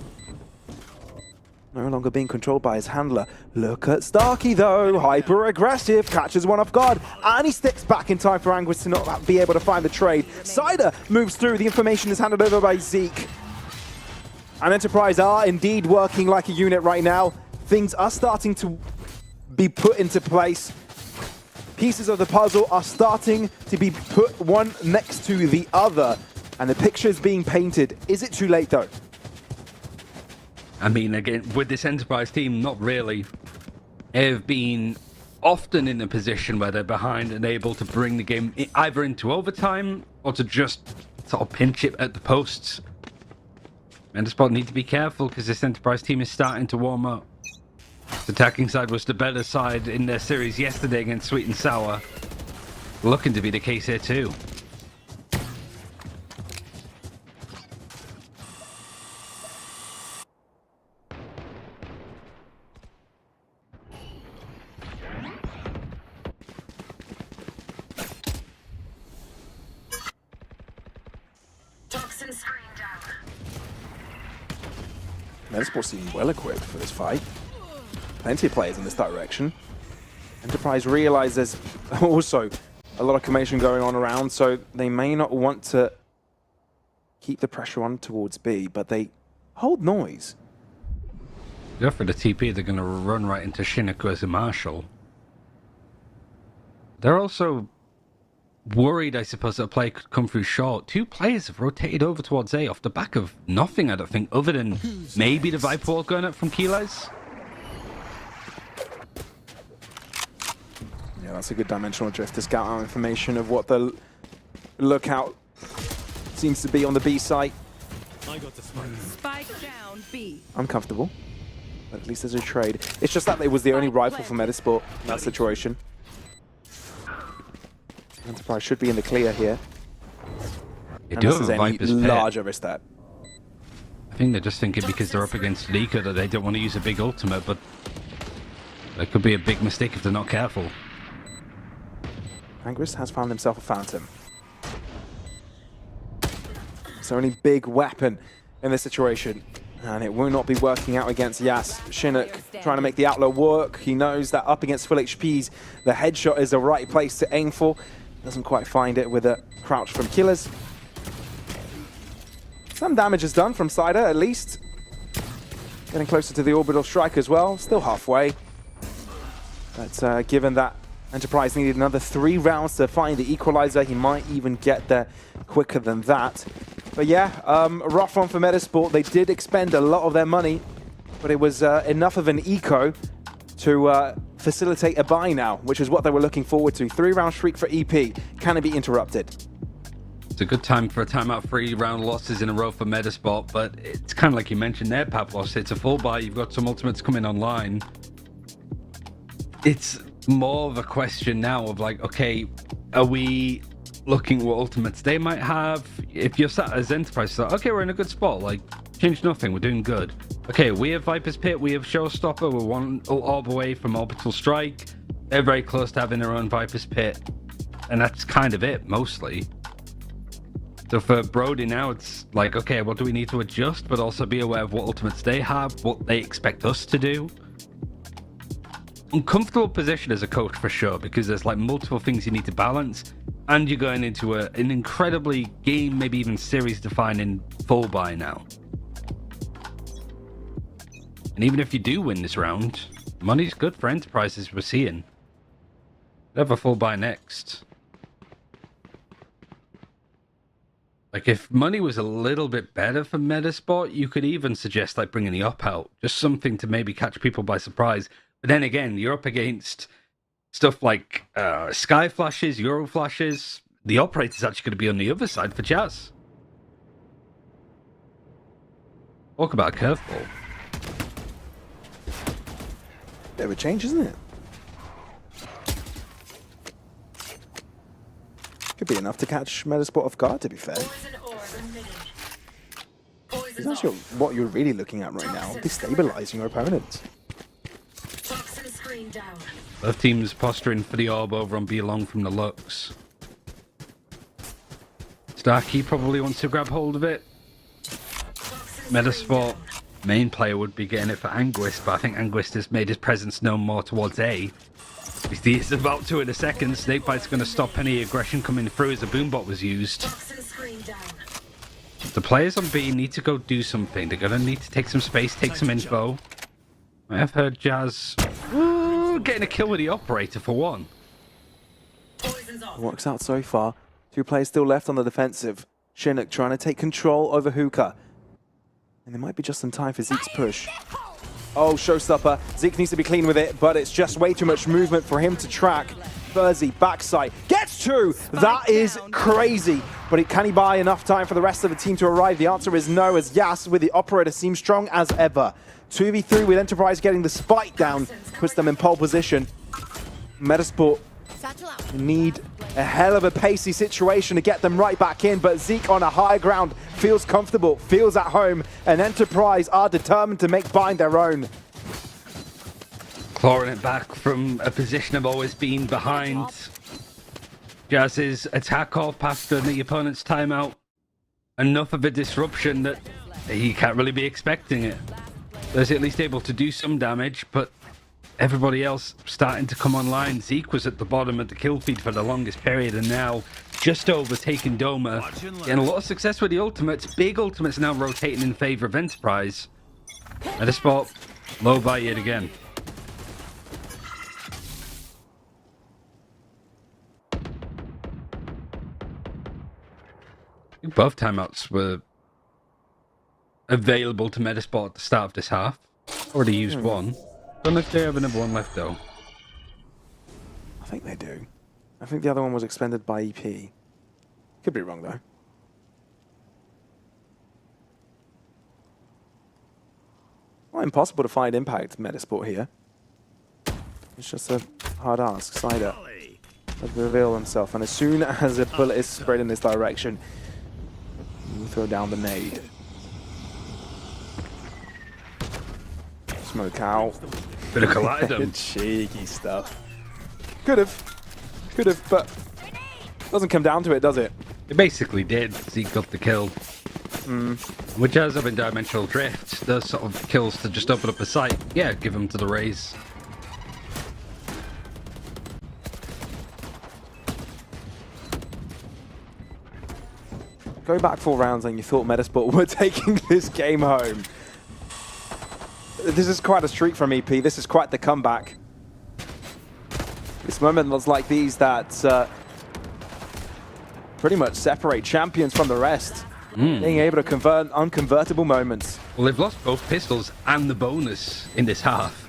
No longer being controlled by his handler. Look at Starkey though, hyper aggressive, catches one off guard, and he steps back in time for Anguis to not be able to find the trade. Cider moves through, the information is handed over by Zeke. And Enterprise are indeed working like a unit right now. Things are starting to be put into place. Pieces of the puzzle are starting to be put one next to the other. And the picture is being painted. Is it too late, though? I mean, again, with this Enterprise team, not really. They've been often in a position where they're behind and able to bring the game either into overtime or to just sort of pinch it at the posts. Enderspot need to be careful because this Enterprise team is starting to warm up. The attacking side was the better side in their series yesterday against Sweet and Sour. Looking to be the case here too. Toxin screen down. Metasport seem well equipped for this fight. Plenty of players in this direction. Enterprise realize there's also a lot of commotion going on around, so they may not want to keep the pressure on towards B, but they hold noise. Go for the TP, they're going to run right into Shinako as a Marshal. They're also worried, I suppose, that a play could come through short. Two players have rotated over towards A off the back of nothing, I don't think, other than maybe the Viper wall going up from Kiles. Yeah, that's a good dimensional drift to scout out information of what the lookout seems to be on the B site. I got the spike. Spike down B. Uncomfortable, but at least there's a trade. It's just that it was the only rifle for Metasport in that situation. Enterprise should be in the clear here. They do have a Viper's pit. Large overstep. I think they're just thinking because they're up against Nika that they don't want to use a big ultimate, but that could be a big mistake if they're not careful. Angrist has found himself a Phantom. It's the only big weapon in this situation, and it will not be working out against Yas. Chinook trying to make the outlaw work. He knows that up against full HPs, the headshot is the right place to aim for. Doesn't quite find it with a crouch from Killers. Some damage is done from Cider, at least. Getting closer to the orbital strike as well. Still halfway. But given that Enterprise needed another 3 rounds to find the equalizer, he might even get there quicker than that. But yeah, rough one for Metasport. They did expend a lot of their money, but it was enough of an eco to facilitate a buy now, which is what they were looking forward to. 3-round streak for EP. Can it be interrupted? It's a good time for a timeout. 3-round losses in a row for Metasport, but it's kind of like you mentioned there, Pavlos. It's a full buy. You've got some ultimates coming online. It's more of a question now of like, okay, are we looking what ultimates they might have? If you're sat as Enterprise, so okay, we're in a good spot. Like, change nothing. We're doing good. Okay, we have Viper's Pit. We have Showstopper. We're one orb away from Orbital Strike. They're very close to having their own Viper's Pit. And that's kind of it, mostly. So for Brody now, it's like, okay, what do we need to adjust? But also be aware of what ultimates they have, what they expect us to do. Uncomfortable position as a coach for sure, because there's like multiple things you need to balance. And you're going into an incredibly game, maybe even series-defining full buy now. And even if you do win this round, money's good for Enterprises we're seeing. They'll have a full buy next. Like, if money was a little bit better for Metasport, you could even suggest like bringing the op out. Just something to maybe catch people by surprise. But then again, you're up against stuff like Sky Flashes, Euro Flashes. The operator's actually going to be on the other side for Jazz. Talk about a curveball. Bit of a change, isn't it? Could be enough to catch Metasport off guard, to be fair. Poison orb emitted. Poison That's what you're really looking at right now, destabilizing your opponents. Toxin screen down. Both teams posturing for the orb over on B along from the Lux. Starkey probably wants to grab hold of it. Metasport main player would be getting it for Anguist, but I think Anguist has made his presence known more towards A. He's about to in a second. Snakebite's going to stop any aggression coming through as the boombot was used. Toxin screen down. The players on B need to go do something. They're going to need to take some space, take some info. I have heard Jazz getting a kill with the operator for one. Works out so far. 2 players still left on the defensive. Chinook trying to take control over Hookah. And there might be just some time for Zeke's push. Oh, showstopper. Zeke needs to be clean with it, but it's just way too much movement for him to track. Furzy, backside, gets 2! That is crazy. But can he buy enough time for the rest of the team to arrive? The answer is no, as Yas with the operator seems strong as ever. 2v3 with Enterprise getting the spike down, puts them in pole position. Metasport need a hell of a pacey situation to get them right back in, but Zeke on a high ground feels comfortable, feels at home, and Enterprise are determined to make bind their own. Clawing it back from a position of always being behind. Jazz's attack off after the opponent's timeout. Enough of a disruption that he can't really be expecting it. There's at least able to do some damage, but everybody else starting to come online. Zeke was at the bottom of the kill feed for the longest period, and now just overtaking Doma. Getting a lot of success with the ultimates. Big ultimates now rotating in favor of Enterprise. At a spot, low by yet again. Both timeouts were available to Metasport at the start of this half. Already used one. Don't know if they have another one left though. I think they do. I think the other one was expended by EP. Could be wrong though. Not impossible to find impact Metasport here. It's just a hard ask. Cider does reveal himself, and as soon as a bullet is sprayed in this direction, you throw down the nade. Smoke out. Bit of collide Cheeky stuff. Could have, but doesn't come down to it, does it? It basically did. Zeke got the kill. Which has up in Dimensional Drift, those sort of kills to just open up a site. Yeah, give them to the Rays. Go back 4 rounds and you thought Metasport were taking this game home. This is quite a streak from EP. This is quite the comeback. It's moments like these that pretty much separate champions from the rest. Being able to convert unconvertible moments. Well, they've lost both pistols and the bonus in this half.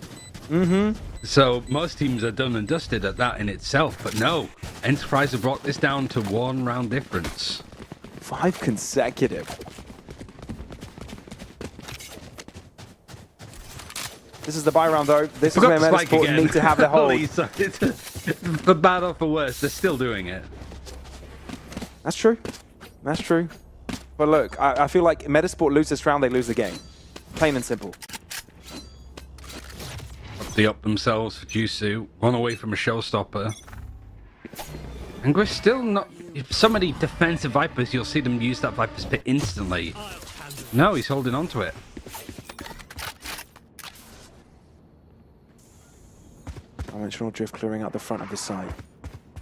So most teams are done and dusted at that in itself, but no. Enterprise have brought this down to 1 round difference. 5 consecutive. This is the buy round though. This is where Metasport need to have their hold. For bad or for worse, they're still doing it. That's true. That's true. But look, I feel like Metasport lose this round, they lose the game. Plain and simple. They up themselves for Jusu. One away from a showstopper. And we're still not... Some of the defensive Vipers, you'll see them use that Viper Spit instantly. No, he's holding on to it. Dimensional Drift clearing out the front of the site.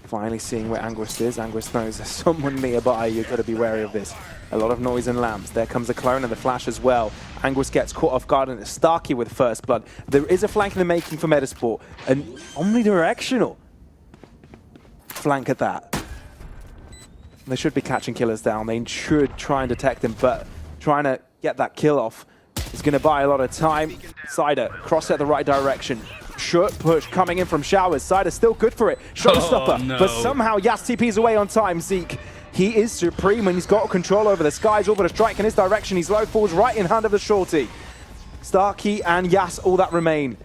Finally seeing where Anguist is. Anguist knows there's someone nearby. You've got to be wary of this. A lot of noise and lamps. There comes a clone and the flash as well. Anguist gets caught off guard and it's Starkey with first blood. There is a flank in the making for Metasport. An omnidirectional flank at that. They should be catching killers down. They should try and detect him, but trying to get that kill off is going to buy a lot of time. Cider, cross at the right direction. Short push coming in from Showers. Cider still good for it. Showstopper, no. But somehow Yas TP's away on time. Zeke, he is supreme when he's got control over the skies. All but a strike in his direction. He's low, falls right in hand of the shorty. Starkey and Yas, all that remain.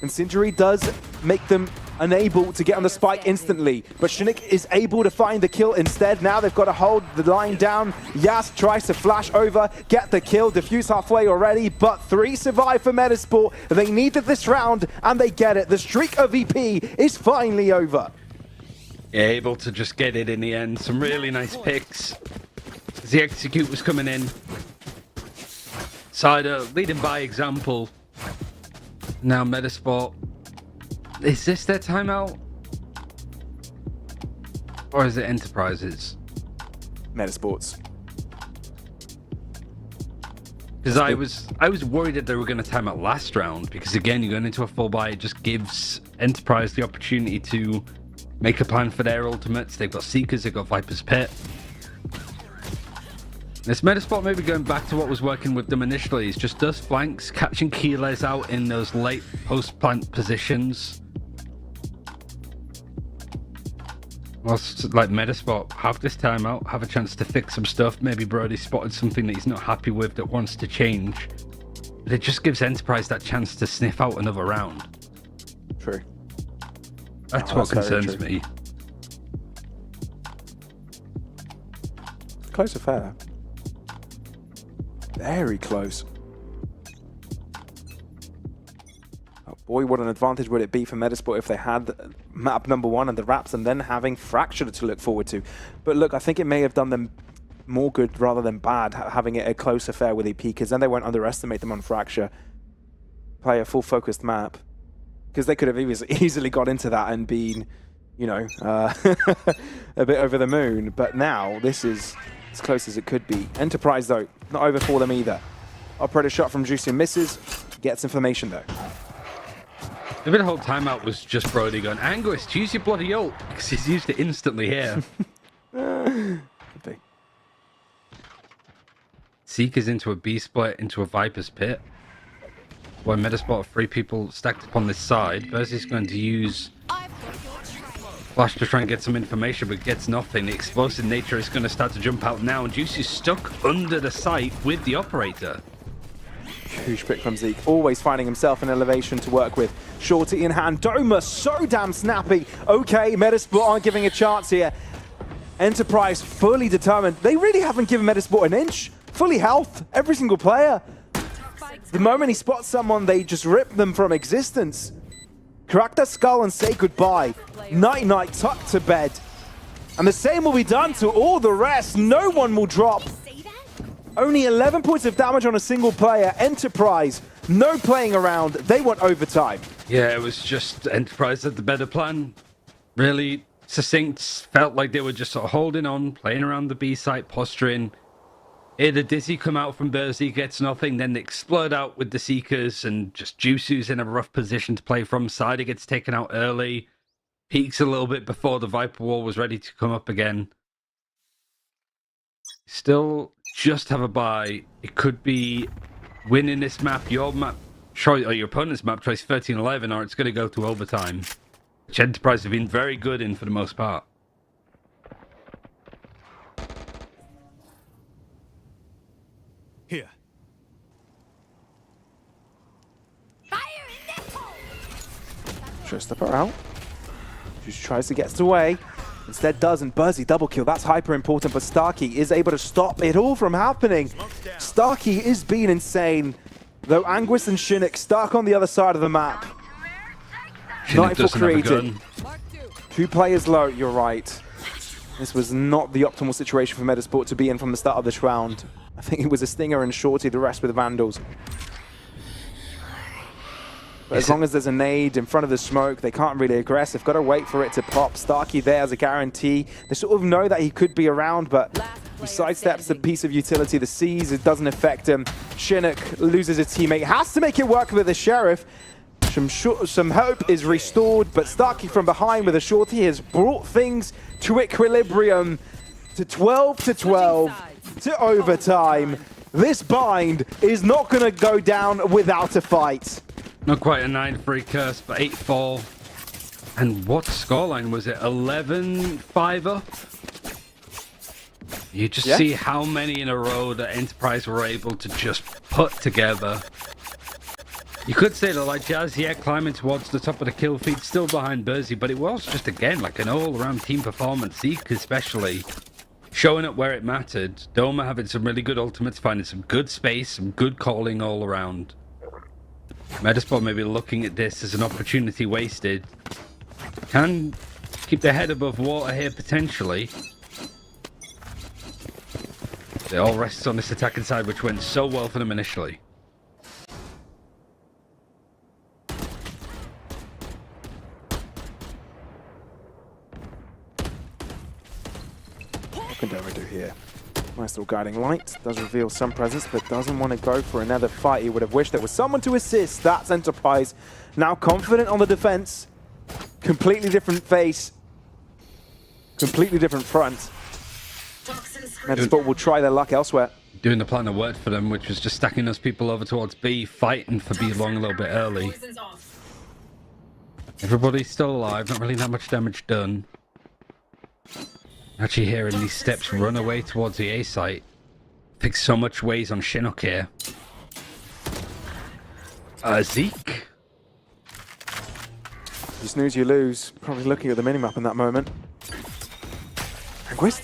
Incendiary does make them unable to get on the spike instantly, but Chinook is able to find the kill instead. Now they've got to hold the line down. Yas tries to flash over, get the kill, defuse halfway already, but 3 survive for Metasport. They needed this round, and they get it. The streak of EP is finally over. Yeah, able to just get it in the end. Some really nice picks. As the execute was coming in. Cider leading by example. Now Metasport. Is this their timeout? Or is it Enterprises? Metasports. Because I was worried that they were going to time out last round, because again, you're going into a full buy. It just gives Enterprise the opportunity to make a plan for their ultimates. They've got Seekers, they've got Viper's Pit. This meta spot maybe going back to what was working with them initially is just dust flanks, catching Keyless out in those late post-plant positions. Whilst, like, meta spot, have this timeout, have a chance to fix some stuff. Maybe Brody spotted something that he's not happy with that wants to change. But it just gives Enterprise that chance to sniff out another round. True. That's what concerns me. Close affair. Very close. Oh boy, what an advantage would it be for Metasport if they had map number 1 and the Raps and then having Fracture to look forward to. But look, I think it may have done them more good rather than bad having it a close affair with EP, because then they won't underestimate them on Fracture. Play a full focused map. Because they could have easily got into that and been, you know, a bit over the moon. But now, this is as close as it could be. Enterprise, though, not over for them either. Operator shot from Juicy misses. Gets information, though. Maybe the whole timeout was just Brody going, Anguist, use your bloody ult, because he's used it instantly here. Could be. Seekers into a B split, into a Viper's Pit. Boy, Metaspot of 3 people stacked up on this side. Berzy's going to use Flash to try and get some information, but gets nothing. The explosive nature is going to start to jump out now, and Juicy's stuck under the site with the operator. Huge pick from Zeke, always finding himself an elevation to work with. Shorty in hand, Doma so damn snappy. Okay, Metasport aren't giving a chance here. Enterprise fully determined. They really haven't given Metasport an inch. Fully health, every single player. The moment he spots someone, they just rip them from existence. Crack their skull and say goodbye. Night-night, tuck to bed. And the same will be done to all the rest. No one will drop. Only 11 points of damage on a single player. Enterprise, no playing around. They want overtime. Yeah, it was just Enterprise had the better plan. Really succinct. Felt like they were just sort of holding on, playing around the B site, posturing. The Dizzy come out from Bersey, gets nothing, then they explode out with the Seekers, and just Jusu's in a rough position to play from side. It gets taken out early. Peaks a little bit before the Viper Wall was ready to come up again. Still just have a buy. It could be winning this map, your map choice, or your opponent's map choice 13-11, or it's going to go to overtime, which Enterprise have been very good in for the most part. Here. Sure, step her out. She tries to get away. Instead doesn't. Burzy double kill. That's hyper important, but Starkey is able to stop it all from happening. Starkey is being insane. Though Anguist and Chinook stuck on the other side of the map. Nightfall created. 2 players low, you're right. This was not the optimal situation for Metasport to be in from the start of this round. I think it was a Stinger and Shorty, the rest with Vandals. But as long as there's a nade in front of the smoke, they can't really aggress. They've got to wait for it to pop. Starkey there as a guarantee. They sort of know that he could be around, but he sidesteps the piece of utility. The sees, it doesn't affect him. Chinook loses a teammate. Has to make it work with the Sheriff. Some hope is restored, but Starkey from behind with a Shorty has brought things to equilibrium. To 12-12, to overtime. This bind is not going to go down without a fight. Not quite a 9-3 curse, but 8-4. And what scoreline was it? 11-5 up? You just see how many in a row that Enterprise were able to just put together. You could say that, like, Jazz, climbing towards the top of the kill feed, still behind Burzy, but it was just, again, like an all-around team performance. Zeke especially showing up where it mattered. Doma having some really good ultimates, finding some good space, some good calling all around. Metasport maybe looking at this as an opportunity wasted. Can keep their head above water here, potentially. It all rests on this attacking side, which went so well for them initially. What can Doma do here? Nice little guiding light. Does reveal some presence, but doesn't want to go for another fight. He would have wished there was someone to assist. That's Enterprise. Now confident on the defense. Completely different face. Completely different front. Metasport will try their luck elsewhere. Doing the plan that worked for them, which was just stacking those people over towards B, fighting for B long a little bit early. Everybody's still alive, not really that much damage done. Actually hearing these steps run away towards the A site. I think so much weighs on Chinook here. Zeke. You snooze, you lose. Probably looking at the minimap in that moment. Anguist.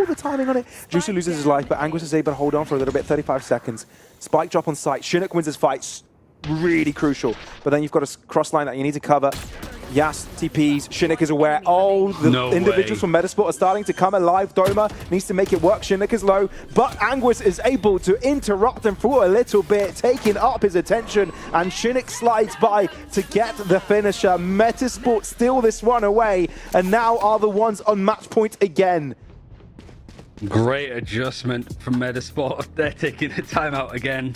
The timing on it. Juicy loses his life, but Anguist is able to hold on for a little bit. 35 seconds. Spike drop on site. Chinook wins his fight. Really crucial. But then you've got a cross line that you need to cover. Yas TPs. Chinook is aware. Oh, the individuals from Metasport are starting to come alive. Doma needs to make it work. Chinook is low, but Anguist is able to interrupt him for a little bit, taking up his attention, and Chinook slides by to get the finisher. Metasport steal this one away, and now are the ones on match point again. Great adjustment from Metasport. They're taking a timeout again.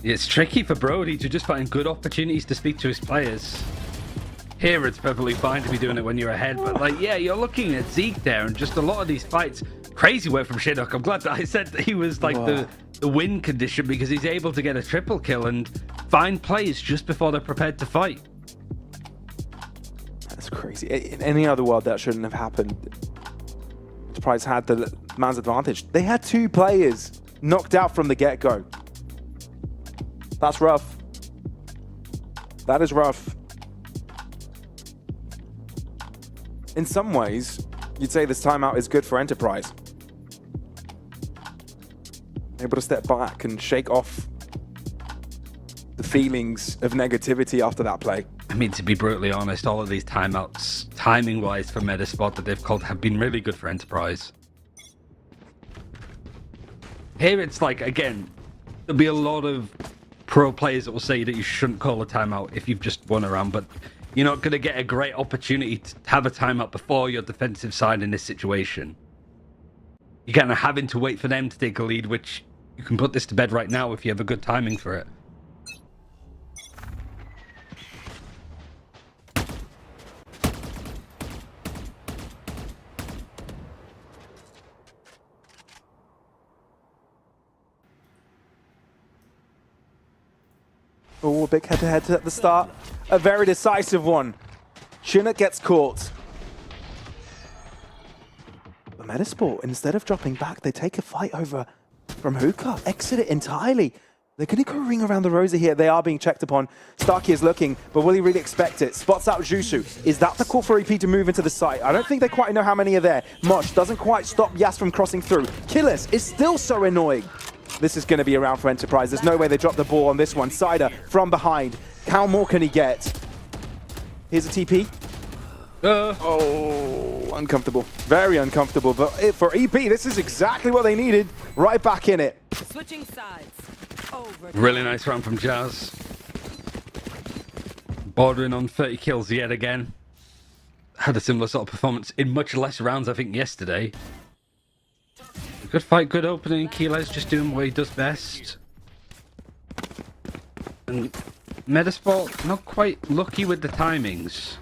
It's tricky for Brody to just find good opportunities to speak to his players. Here it's perfectly fine to be doing it when you're ahead, but like, yeah, you're looking at Zeke there, and just a lot of these fights, crazy work from Chinook. I'm glad that I said that he was like the win condition, because he's able to get a triple kill and find plays just before they're prepared to fight. That's crazy. In any other world, that shouldn't have happened. Enterprise had the man's advantage. They had 2 players knocked out from the get-go. That's rough. That is rough. In some ways, you'd say this timeout is good for Enterprise. Able to step back and shake off the feelings of negativity after that play. I mean, to be brutally honest, all of these timeouts, timing-wise for Metasport that they've called, have been really good for Enterprise. Here it's like, again, there'll be a lot of pro players that will say that you shouldn't call a timeout if you've just won a round, but you're not going to get a great opportunity to have a timeout before your defensive side in this situation. You're kind of having to wait for them to take a lead, which you can put this to bed right now if you have a good timing for it. Oh, a big head-to-head at the start. A very decisive one. Chinook gets caught. But Metasport, instead of dropping back, they take a fight over from Hookah. Exit it entirely. They're going to go ring around the rosy here. They are being checked upon. Starkey is looking, but will he really expect it? Spots out Jusu. Is that the call for EP to move into the site? I don't think they quite know how many are there. Mosh doesn't quite stop Yas from crossing through. Killis is still so annoying. This is going to be around for Enterprise. There's no way they drop the ball on this one. Cider from behind. How more can he get? Here's a TP. Oh, uncomfortable. Very uncomfortable. But for EP, this is exactly what they needed. Right back in it. Switching sides. Over. Really nice round from Jazz. Bordering on 30 kills yet again. Had a similar sort of performance in much less rounds, I think, yesterday. Good fight, good opening. Kila's just doing what he does best. And Metasport, not quite lucky with the timings.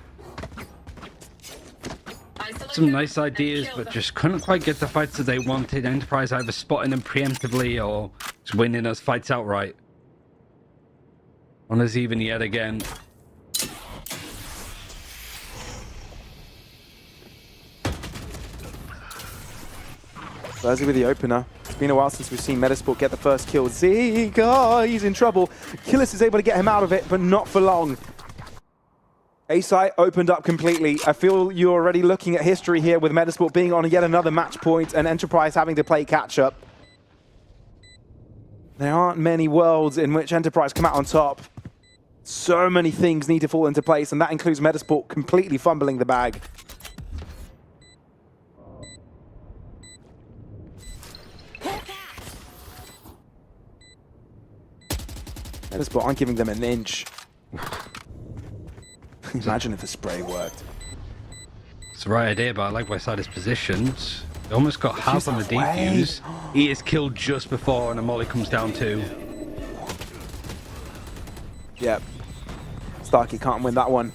Some nice ideas, but just couldn't quite get the fights that they wanted. Enterprise either spotting them preemptively or just winning those fights outright. Honors even yet again. Verzi with the opener. It's been a while since we've seen Metasport get the first kill. Zeke, oh, he's in trouble. Killis is able to get him out of it, but not for long. A-site opened up completely. I feel you're already looking at history here with Metasport being on yet another match point and Enterprise having to play catch-up. There aren't many worlds in which Enterprise come out on top. So many things need to fall into place, and that includes Metasport completely fumbling the bag. Metasport aren't giving them an inch. Imagine if the spray worked. It's the right idea, but I like where side is positioned. He almost got half on the halfway. defuse. He is killed just before, and a molly comes down too. Yep. Starkey can't win that one.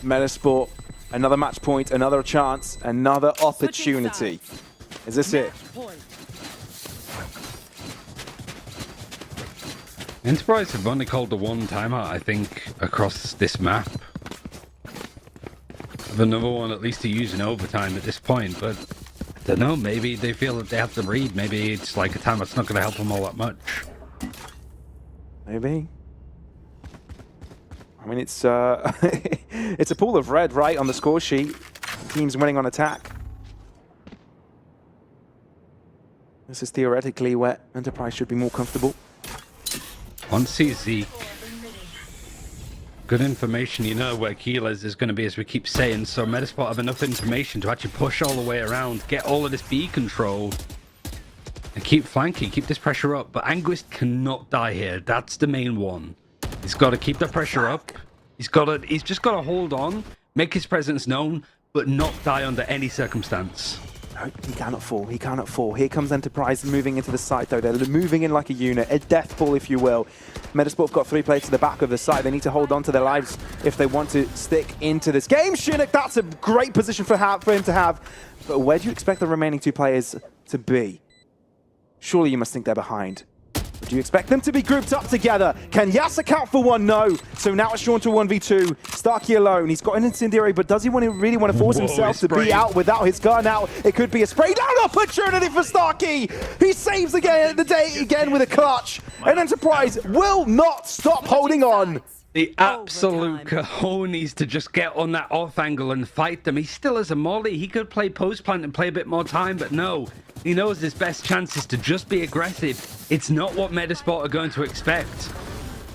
Metasport, another match point, another chance, another opportunity. Is this it? Point. Enterprise have only called the one timeout, I think, across this map. Have another one at least to use in overtime at this point, but I don't know, maybe they feel that they have to read. Maybe it's like a timeout's not going to help them all that much. Maybe. I mean, it's it's a pool of red, right, on the score sheet. Teams winning on attack. This is theoretically where Enterprise should be more comfortable. On CZ, good information, you know where Keyless is going to be, as we keep saying, so Metasport have enough information to actually push all the way around, get all of this B control, and keep flanking, keep this pressure up. But Anguist cannot die here. That's the main one. He's got to keep the pressure up. He's just got to hold on, make his presence known, but not die under any circumstance. No, he cannot fall. He cannot fall. Here comes Enterprise moving into the site, though. They're moving in like a unit, a death ball, if you will. Metasport have got 3 players to the back of the site. They need to hold on to their lives if they want to stick into this game. Chinook, that's a great position for him to have. But where do you expect the remaining 2 players to be? Surely you must think they're behind. But do you expect them to be grouped up together? Can Yas account for one? No. So now it's drawn to 1v2. Starkey alone. He's got an incendiary, but does he really want to force himself to be out without his gun out? It could be a spray down opportunity for Starkey. He saves again with a clutch. And Enterprise will not stop holding on. The absolute cojones to just get on that off angle and fight them. He still has a molly. He could play post plant and play a bit more time, but no. He knows his best chance is to just be aggressive. It's not what Metasport are going to expect.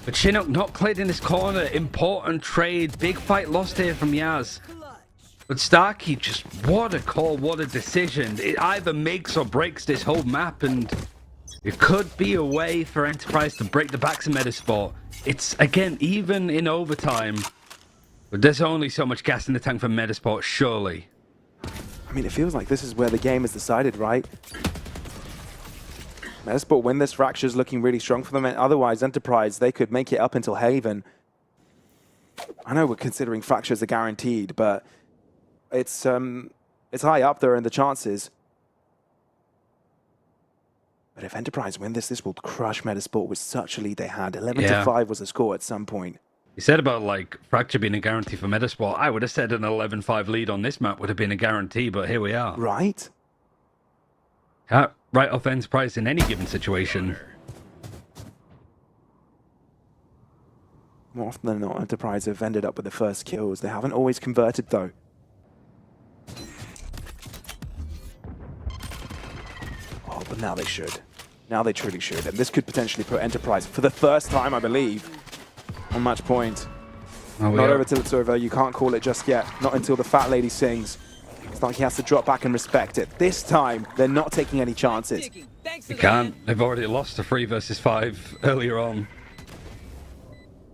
But Chinook not cleared in this corner. Important trade. Big fight lost here from Yaz. But Starkey, just what a call, what a decision. It either makes or breaks this whole map, and it could be a way for Enterprise to break the backs of Metasport. It's, again, even in overtime, but there's only so much gas in the tank for Metasport, surely. I mean, it feels like this is where the game is decided, right? Metasport win this. Fracture's looking really strong for them. Otherwise, Enterprise, they could make it up until Haven. I know we're considering Fracture as a guaranteed, but it's high up there in the chances. But if Enterprise win this will crush Metasport with such a lead they had. 11-5 was the score at some point. You said about, like, Fracture being a guarantee for Metasport. I would have said an 11-5 lead on this map would have been a guarantee, but here we are. Right? Right off Enterprise in any given situation. More often than not, Enterprise have ended up with the first kills. They haven't always converted, though. Oh, but now they should. Now they truly should. And this could potentially put Enterprise, for the first time, I believe, on match point. Not over till it's over. You can't call it just yet. Not until the fat lady sings. It's like he has to drop back and respect it. This time, they're not taking any chances. They can't. They've already lost to 3 versus 5 earlier on.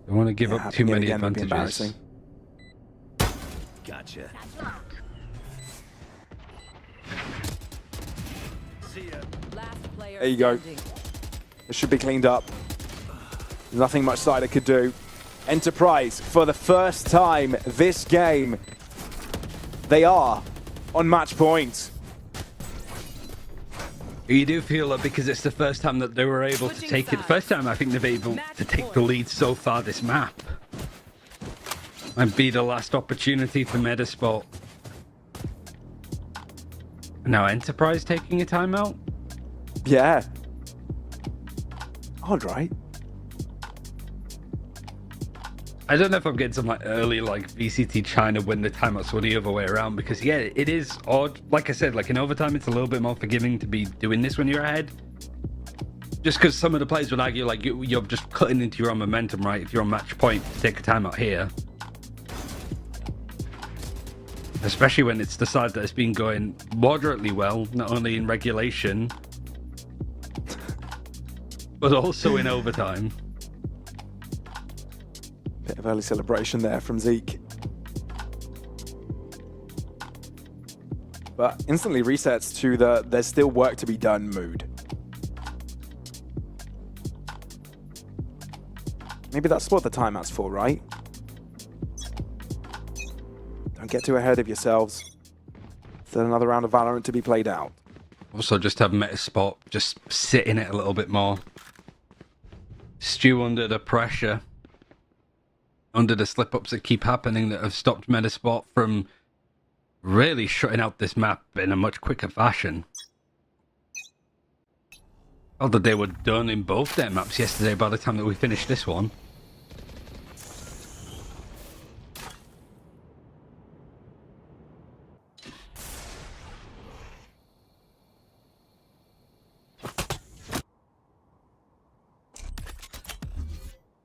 They want to give up too many advantages. Gotcha. There you go. It should be cleaned up. Nothing much Cider could do. Enterprise, for the first time this game, they are on match point. You do feel that because it's the first time that they were able to take it. First time I think they've been able to take the lead so far this map. Might be the last opportunity for Metasport. Now Enterprise taking a timeout? Yeah. Odd, right? I don't know if I'm getting some like early like VCT China when the timeouts were the other way around, because yeah, it is odd. Like I said, like in overtime, it's a little bit more forgiving to be doing this when you're ahead. Just because some of the players would argue like you're just cutting into your own momentum, right? If you're on match point to take a timeout here. Especially when it's the side that has been going moderately well, not only in regulation, but also in overtime. Bit of early celebration there from Zeke. but instantly resets to the there's still work to be done mood. Maybe that's what the timeout's for, right? Don't get too ahead of yourselves. Still another round of Valorant to be played out. Also, just have Metasport just sit in it a little bit more. Stew under the pressure, under the slip-ups that keep happening that have stopped Metasport from really shutting out this map in a much quicker fashion. Although they were done in both their maps yesterday by the time that we finished this one.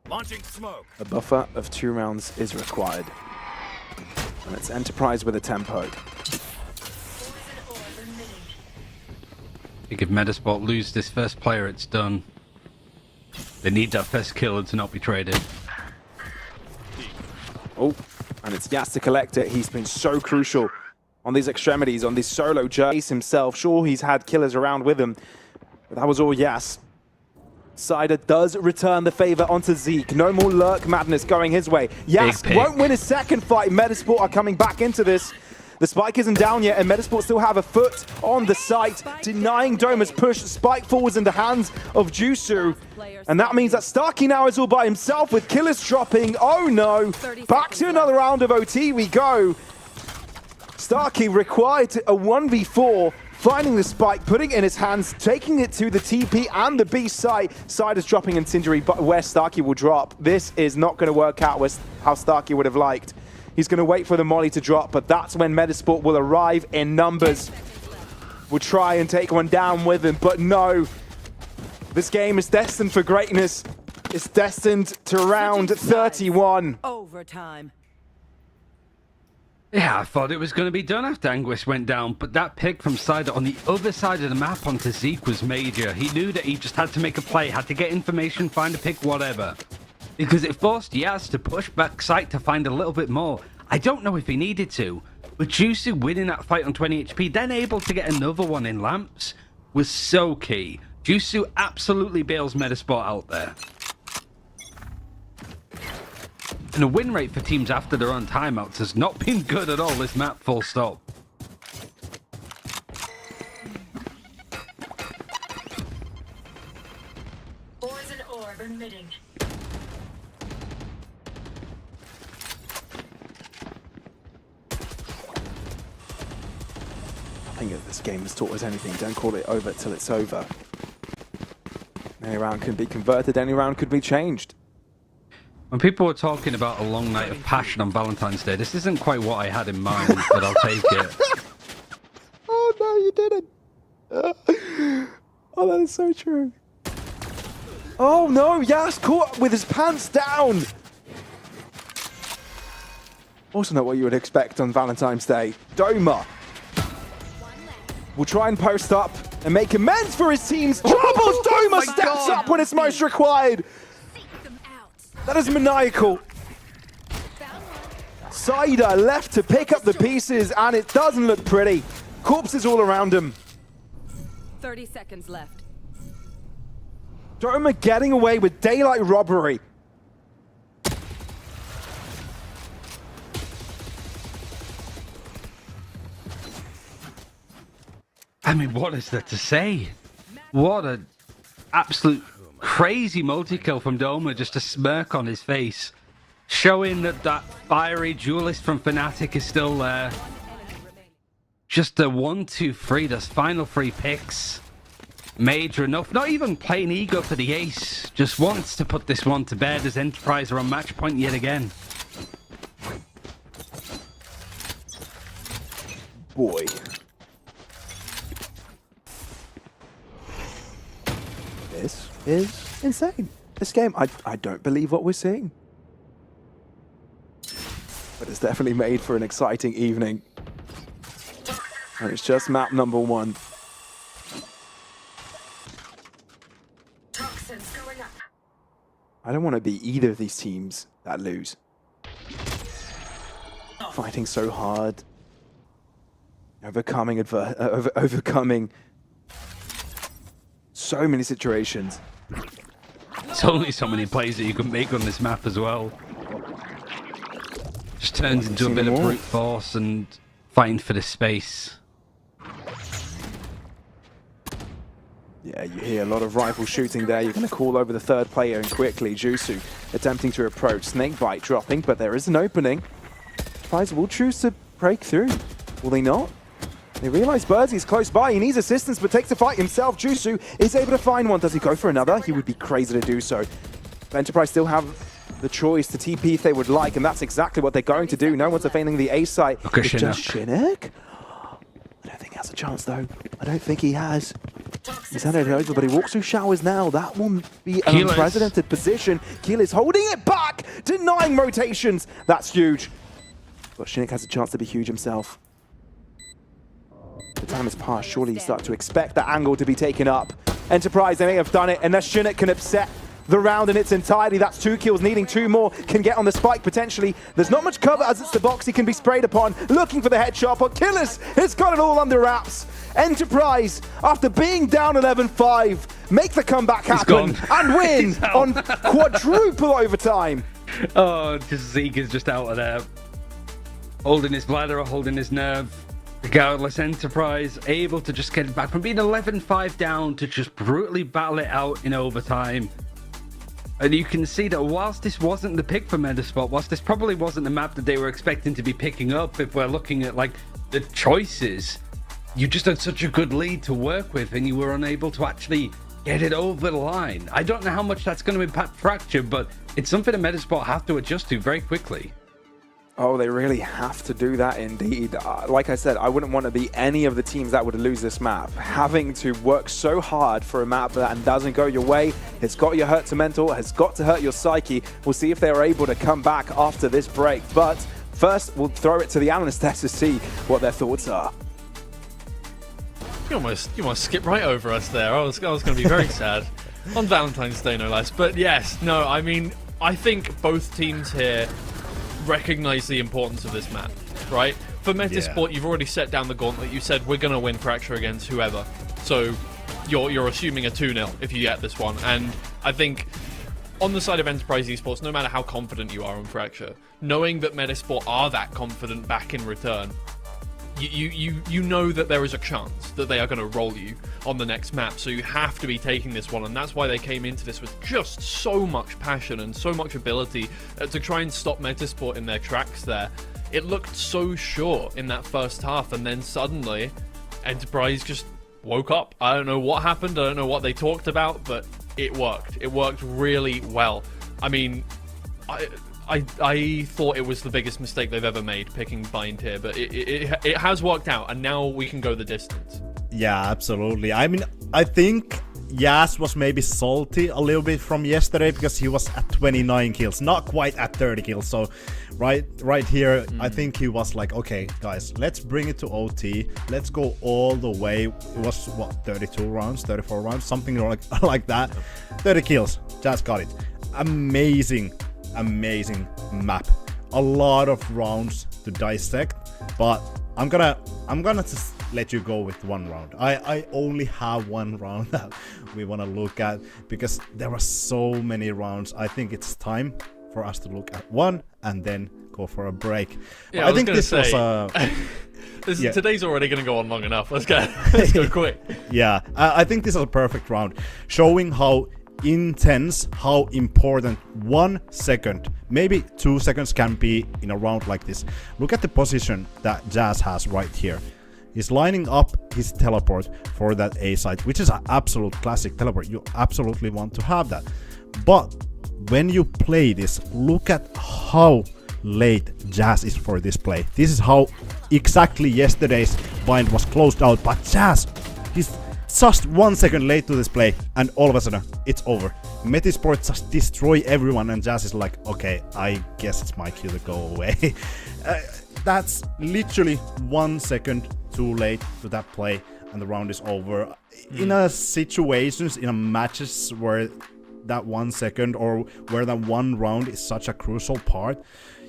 Launching smoke. A buffer of 2 rounds is required. And it's Enterprise with a tempo. I think if Metasport lose this first player, it's done. They need that first kill to not be traded. Oh, and it's Yas to collect it. He's been so crucial on these extremities, on this solo journey himself. Sure, he's had killers around with him, but that was all Yas. Cider does return the favor onto Zeke. No more lurk madness going his way. Yas won't win a second fight. Metasport are coming back into this. The spike isn't down yet, and Metasport still have a foot on the site, denying Doma's push. Spike falls in the hands of Jusu, and that means that Starkey now is all by himself with killers dropping. Oh no! Back to another round of OT we go. Starkey required a 1v4, finding the spike, putting it in his hands, taking it to the TP and the B site. Cider's dropping Incendiary, but where Starkey will drop. This is not going to work out with how Starkey would have liked. He's going to wait for the molly to drop, but that's when Metasport will arrive in numbers. We'll try and take one down with him, but no. This game is destined for greatness. It's destined to round 31. Overtime. Yeah, I thought it was going to be done after Anguish went down, but that pick from Cider on the other side of the map onto Zeke was major. He knew that he just had to make a play, had to get information, find a pick, whatever. Because it forced Yaz to push back site to find a little bit more. I don't know if he needed to, but Juicy winning that fight on 20 HP, then able to get another one in lamps, was so key. Juicy absolutely bails Metasport out there. And the win rate for teams after their own timeouts has not been good at all this map, full stop. Poison orb emitting. I think if this game has taught us anything, don't call it over till it's over. Any round could be converted, any round could be changed. When people were talking about a long night of passion on Valentine's Day, this isn't quite what I had in mind, but I'll take it. Oh no, you didn't. Oh, that is so true. Oh no, Yas caught with his pants down. Also not what you would expect on Valentine's Day. Doma will try and post up and make amends for his team's troubles. Doma steps up when it's most required. That is maniacal. Cider left to pick up the pieces, and it doesn't look pretty. Corpses all around him. 30 seconds left. Doma getting away with daylight robbery. I mean, what is there to say? What an absolute crazy multi-kill from Doma, just a smirk on his face. Showing that that fiery duelist from Fnatic is still there. Just a 1-2-3, those final 3 picks. Major enough, not even playing ego for the ace. Just wants to put this one to bed as Enterprise are on match point yet again. Boy. This is insane. This game, I don't believe what we're seeing. But it's definitely made for an exciting evening. And it's just map number 1. Toxins going up. I don't want to be either of these teams that lose. Fighting so hard. overcoming so many situations. There's only so many plays that you can make on this map as well. Just turns into a bit of brute force and fighting for the space. Yeah, you hear a lot of rifle shooting there. You're going to call over the third player and quickly. Jusu attempting to approach. Snakebite dropping, but there is an opening. Prize will choose to break through. Will they not? They realize Birdie's close by. He needs assistance, but takes the fight himself. Jusu is able to find one. Does he go for another? He would be crazy to do so. Enterprise still have the choice to TP if they would like, and that's exactly what they're going to do. No one's defending the A site. It's just Chinook. I don't think he has a chance, though. I don't think he has. He's handed it over, but he walks through showers now. That will be an unprecedented position. Keel is holding it back, denying rotations. That's huge. But Chinook has a chance to be huge himself. The time has passed. Surely you start to expect that angle to be taken up. Enterprise, they may have done it, unless Chinook can upset the round in its entirety. That's 2 kills, needing 2 more. Can get on the spike potentially. There's not much cover as it's the box he can be sprayed upon. Looking for the headshot, but Killers has got it all under wraps. Enterprise, after being down 11-5, make the comeback happen and win on quadruple overtime. Oh, Zeke is just out of there. Holding his bladder, holding his nerve. Regardless, Enterprise able to just get it back from being 11-5 down to just brutally battle it out in overtime. And you can see that whilst this wasn't the pick for Metasport, whilst this probably wasn't the map that they were expecting to be picking up, if we're looking at like the choices, you just had such a good lead to work with and you were unable to actually get it over the line. I don't know how much that's going to impact Fracture, but it's something that Metasport have to adjust to very quickly. Oh, they really have to do that indeed. Like I said, I wouldn't want to be any of the teams that would lose this map. Having to work so hard for a map that doesn't go your way, it's got to hurt your mental, has got to hurt your psyche. We'll see if they're able to come back after this break. But first, we'll throw it to the analysts there to see what their thoughts are. You almost skip right over us there. I was going to be very sad. On Valentine's Day, no less. But yes, no, I mean, I think both teams here recognize the importance of this map, right? For Metasport, you've already set down the gauntlet. You said we're going to win Fracture against whoever. So you're assuming a 2-0 if you get this one. And I think on the side of Enterprise Esports, no matter how confident you are on Fracture, knowing that Metasport are that confident back in return, you know that there is a chance that they are going to roll you on the next map, so you have to be taking this one, and that's why they came into this with just so much passion and so much ability to try and stop Metasport in their tracks there. It looked so sure in that first half, and then suddenly Enterprise just woke up. I don't know what happened, I don't know what they talked about, but it worked. It worked really well. I mean, I thought it was the biggest mistake they've ever made picking Bind here, but it has worked out, and now we can go the distance. Yeah, absolutely. I mean, I think Yas was maybe salty a little bit from yesterday because he was at 29 kills, not quite at 30 kills. So right here, I think he was like, okay, guys, let's bring it to OT. Let's go all the way. It was, what, 32 rounds, 34 rounds, something like that. 30 kills, just got it. Amazing map. A lot of rounds to dissect, but I'm gonna just let you go with one round. I only have one round that we want to look at because there were so many rounds. I think it's time for us to look at one and then go for a break. Yeah, I think this was today's already going to go on long enough. Let's go quick. Yeah, I think this is a perfect round, showing how intense, how important 1 second, maybe 2 seconds can be in a round like this. Look at the position that Jazz has right here. He's lining up his teleport for that A site, which is an absolute classic teleport. You absolutely want to have that. But when you play this, look at how late Jazz is for this play. This is how exactly yesterday's bind was closed out, but Jazz, he's just 1 second late to this play, and all of a sudden it's over. Metasport just destroy everyone, and Jazz is like, okay, I guess it's my cue to go away. That's literally 1 second too late to that play, and the round is over. In a situations, in a matches where that 1 second or where that one round is such a crucial part,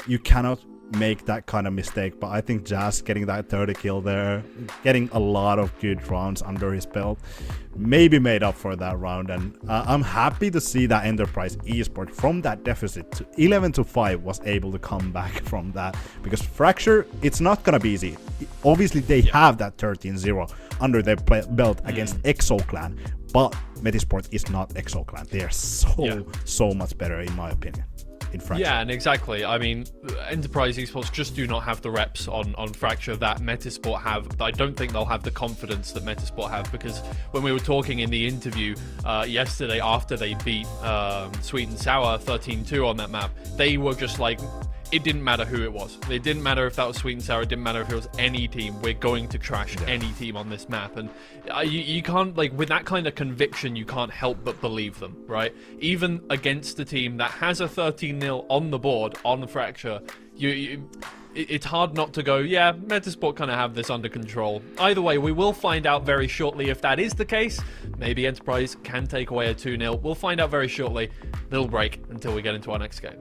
you cannot make that kind of mistake, but I think Jazz getting that 30 kill there, getting a lot of good rounds under his belt, maybe made up for that round. And I'm happy to see that Enterprise Esports from that deficit to 11-5 was able to come back from that, because Fracture, it's not gonna be easy. Obviously they have that 13-0 under their belt against ExoClan, but Metisport is not ExoClan. They are so much better in my opinion. Yeah, and exactly. I mean, Enterprise Esports just do not have the reps on Fracture that Metisport have. I don't think they'll have the confidence that Metisport have, because when we were talking in the interview yesterday after they beat Sweet and Sour 13-2 on that map, they were just like, it didn't matter who it was. It didn't matter if that was Sweet and Sour. It didn't matter if it was any team. We're going to trash any team on this map. And you can't, like, with that kind of conviction, you can't help but believe them, right? Even against a team that has a 13-0 on the board on Fracture, it's hard not to go, yeah, Metisport kind of have this under control. Either way, we will find out very shortly if that is the case. Maybe Enterprise can take away a 2-0. We'll find out very shortly. Little break until we get into our next game.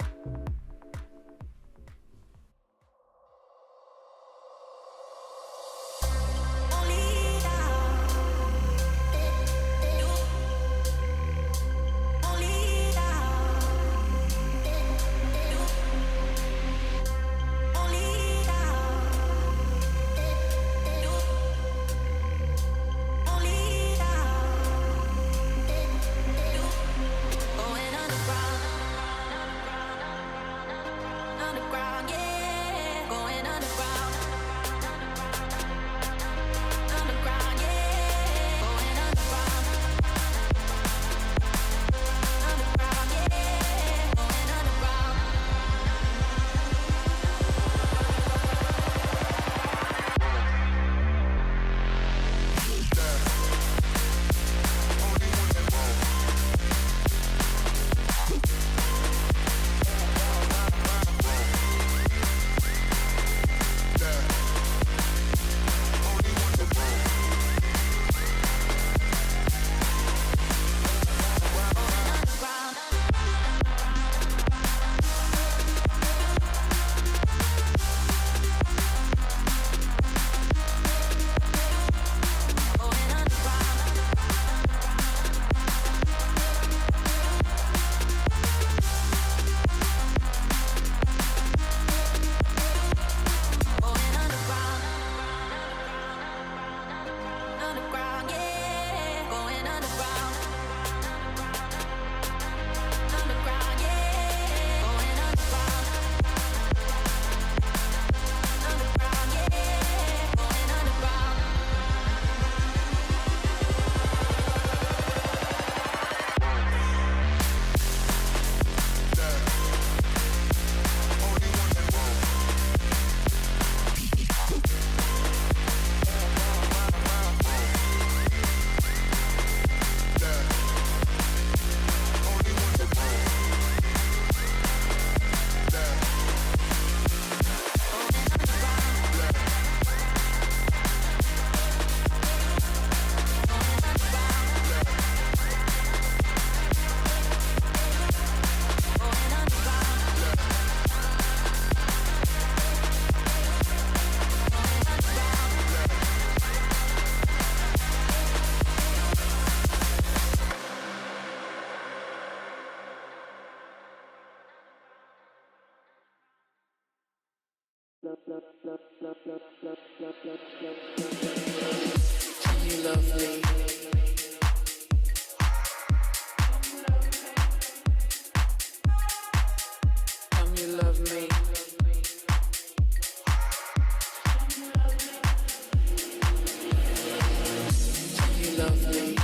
You love me. You love me. You love me. You love me.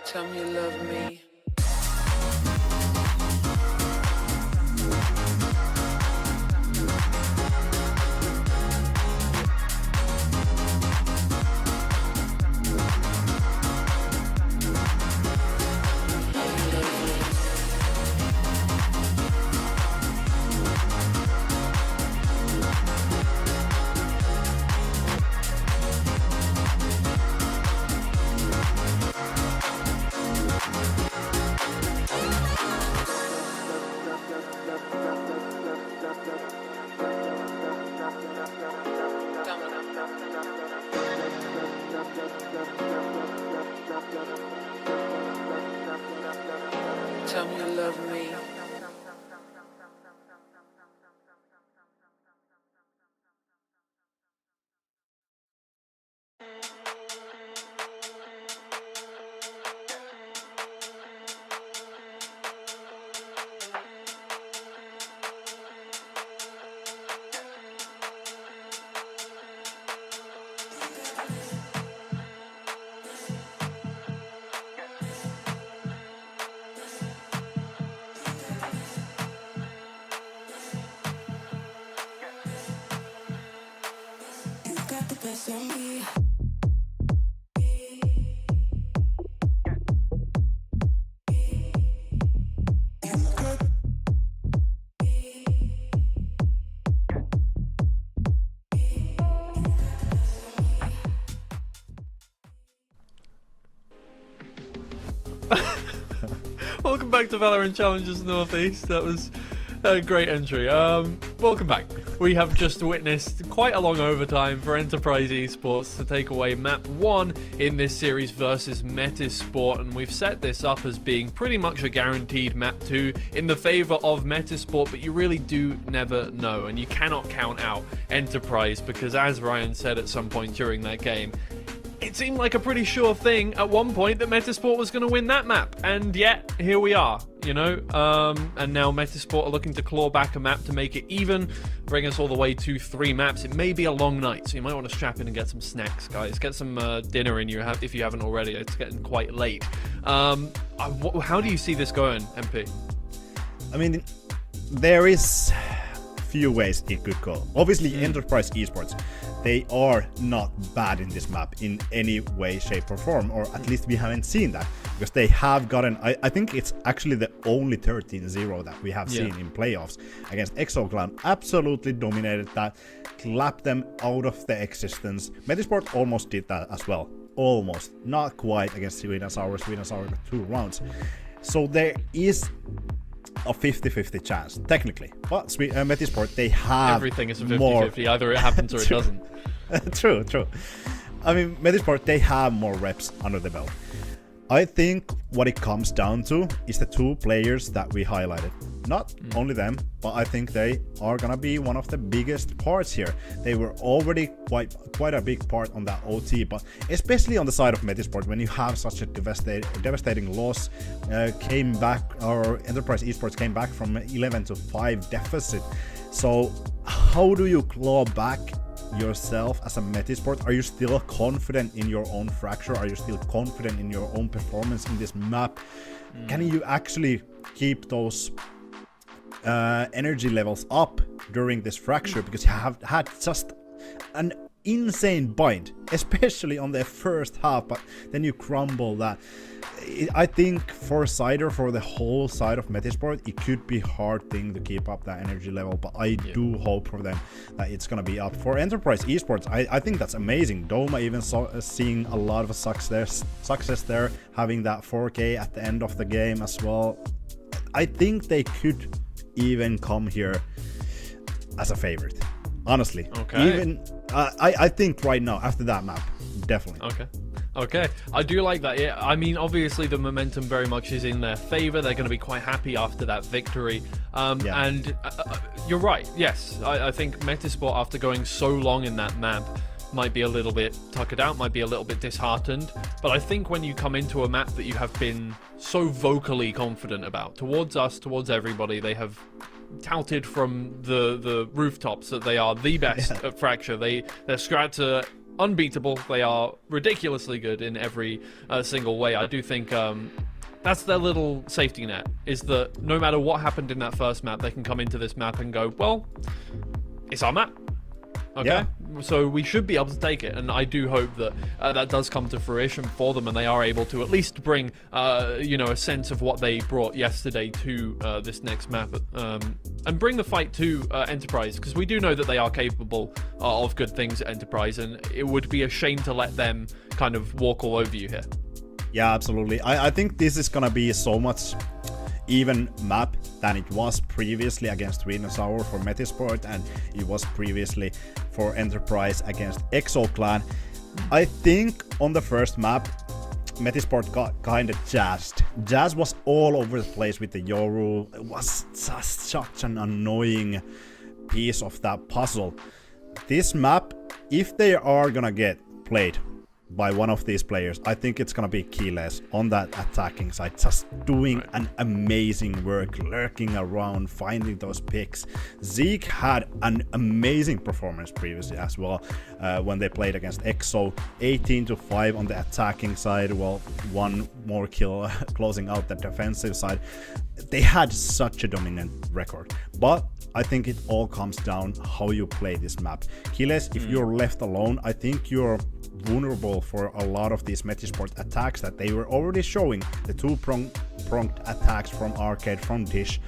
Tell me you love me. Tell me you love me. Got the best of me. Welcome back to Valorant Challenges Northeast. That was a great entry. Welcome back. We have just witnessed quite a long overtime for Enterprise Esports to take away map 1 in this series versus Metasport, and we've set this up as being pretty much a guaranteed map 2 in the favor of Metasport, but you really do never know, and you cannot count out Enterprise because, as Ryan said at some point during that game, it seemed like a pretty sure thing at one point that Metasport was going to win that map, and yet here we are, you know, and now Metasport are looking to claw back a map to make it even, bring us all the way to 3 maps. It may be a long night, so you might want to strap in and get some snacks, guys. Get some dinner in you if you haven't already. It's getting quite late. How do you see this going, MP? I mean, there is few ways it could go. Obviously, Enterprise Esports, they are not bad in this map in any way, shape, or form, or at least we haven't seen that, because they have gotten, I think it's actually the only 13-0 that we have seen in playoffs against Exocloud. Absolutely dominated that, clapped them out of the existence. Metasport almost did that as well. Almost. Not quite against Sweden Sour. Sweden Sour got 2 rounds. So there is a 50-50 chance, technically. But Metasport, they have everything is a 50-50. Either it happens or it doesn't. True. I mean, Metasport, they have more reps under the belt. I think what it comes down to is the 2 players that we highlighted. Not only them, but I think they are gonna be one of the biggest parts here. They were already quite a big part on that OT, but especially on the side of Metasport, when you have such a devastating loss, came back, or Enterprise Esports came back from 11-5 deficit. So how do you claw back yourself as a Metasport? Are you still confident in your own fracture? Are you still confident in your own performance in this map? Can you actually keep those energy levels up during this fracture, because you have had just an insane bind, especially on the first half, but then you crumble that. I think for Cider, for the whole side of Metisport, it could be hard thing to keep up that energy level, but I do hope for them that it's gonna be up. For Enterprise Esports, I think that's amazing. Doma even seeing a lot of success there, having that 4K at the end of the game as well. I think they could even come here as a favorite, honestly. Okay. Even I think right now after that map, definitely. Okay, I do like that. Yeah, I mean, obviously the momentum very much is in their favor. They're going to be quite happy after that victory. And you're right. Yes, I think Metisport, after going so long in that map, might be a little bit tuckered out, might be a little bit disheartened. But I think when you come into a map that you have been so vocally confident about, towards us, towards everybody, they have touted from the rooftops that they are the best at Fracture. Their strats are unbeatable. They are ridiculously good in every single way. I do think that's their little safety net, is that no matter what happened in that first map, they can come into this map and go, well, it's our map. Okay, so we should be able to take it, and I do hope that that does come to fruition for them, and they are able to at least bring, a sense of what they brought yesterday to this next map, and bring the fight to Enterprise, because we do know that they are capable of good things at Enterprise, and it would be a shame to let them kind of walk all over you here. Yeah, absolutely. I think this is gonna be so much even map than it was previously against Sweden Sour for Metisport, and it was previously for Enterprise against Exo Clan. I think on the first map, Metisport got kind of jazzed. Jazz was all over the place with the Yoru. It was just such an annoying piece of that puzzle. This map, if they are gonna get played by one of these players, I think it's gonna be Keyless on that attacking side, just doing an amazing work, lurking around, finding those picks. Zeke had an amazing performance previously as well when they played against EXO. 18-5 on the attacking side, well, one more kill closing out the defensive side. They had such a dominant record, but I think it all comes down how you play this map. Keyless, if you're left alone, I think you're vulnerable for a lot of these Metisport attacks that they were already showing, the two-pronged attacks from Arcade, from Dish.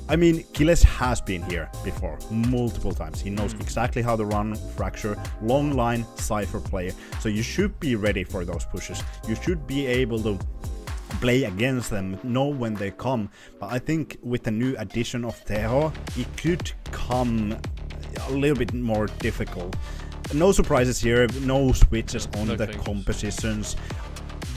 I mean, Keyless has been here before, multiple times. He knows exactly how to run Fracture, long line Cypher player, so you should be ready for those pushes. You should be able to play against them, know when they come, but I think with the new addition of Teho, it could come a little bit more difficult. No surprises here, no switches on the compositions.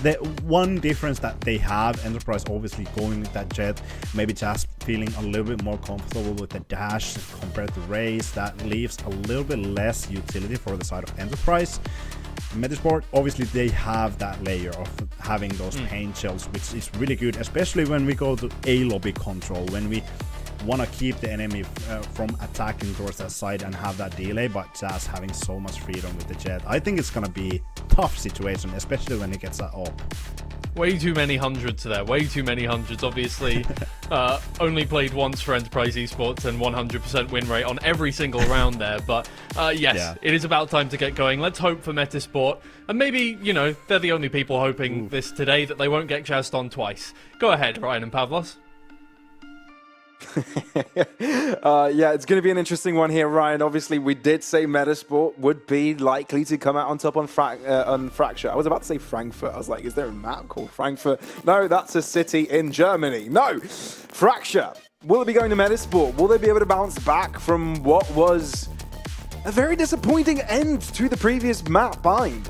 The one difference that they have, Enterprise obviously going with that jet, maybe just feeling a little bit more comfortable with the dash compared to Raze, that leaves a little bit less utility for the side of Enterprise. Metisport, obviously they have that layer of having those pain shells, which is really good, especially when we go to A lobby control, when we want to keep the enemy from attacking towards that side and have that delay, but just having so much freedom with the jet. I think it's gonna be a tough situation, especially when it gets that up. Way too many hundreds there, way too many hundreds. Obviously, only played once for Enterprise Esports and 100% win rate on every single round there. But yes, it is about time to get going. Let's hope for Metisport. And maybe, they're the only people hoping this today that they won't get jazzed on twice. Go ahead, Ryan and Pavlos. It's going to be an interesting one here, Ryan. Obviously, we did say Metisport would be likely to come out on top on Fracture. I was about to say Frankfurt. I was like, is there a map called Frankfurt? No, that's a city in Germany. No, Fracture. Will it be going to Metisport? Will they be able to bounce back from what was a very disappointing end to the previous map bind?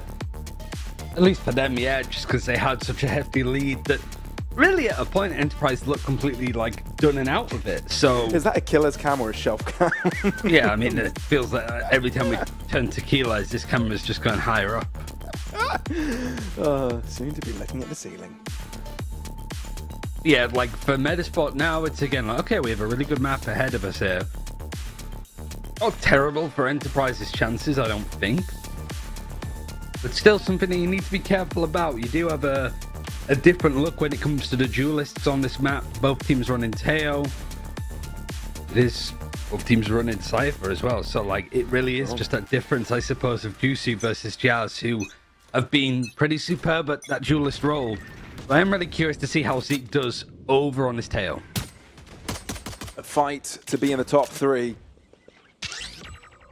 At least for them, yeah, just because they had such a hefty lead that really, at a point, Enterprise looked completely, done and out of it, so... Is that a killer's cam or a shelf cam? Yeah, I mean, it feels like every time we turn tequilas, this camera's just going higher up. Soon to be looking at the ceiling. Yeah, for Metisport now, it's again okay, we have a really good map ahead of us here. Not terrible for Enterprise's chances, I don't think. But still something that you need to be careful about. You do have a different look when it comes to the duelists on this map. Both teams running Teo. It is both teams running Cypher as well. So, like, it really is just that difference, I suppose, of Juicy versus Jazz, who have been pretty superb at that duelist role. But I am really curious to see how Zeke does over on his tail. A fight to be in the top 3.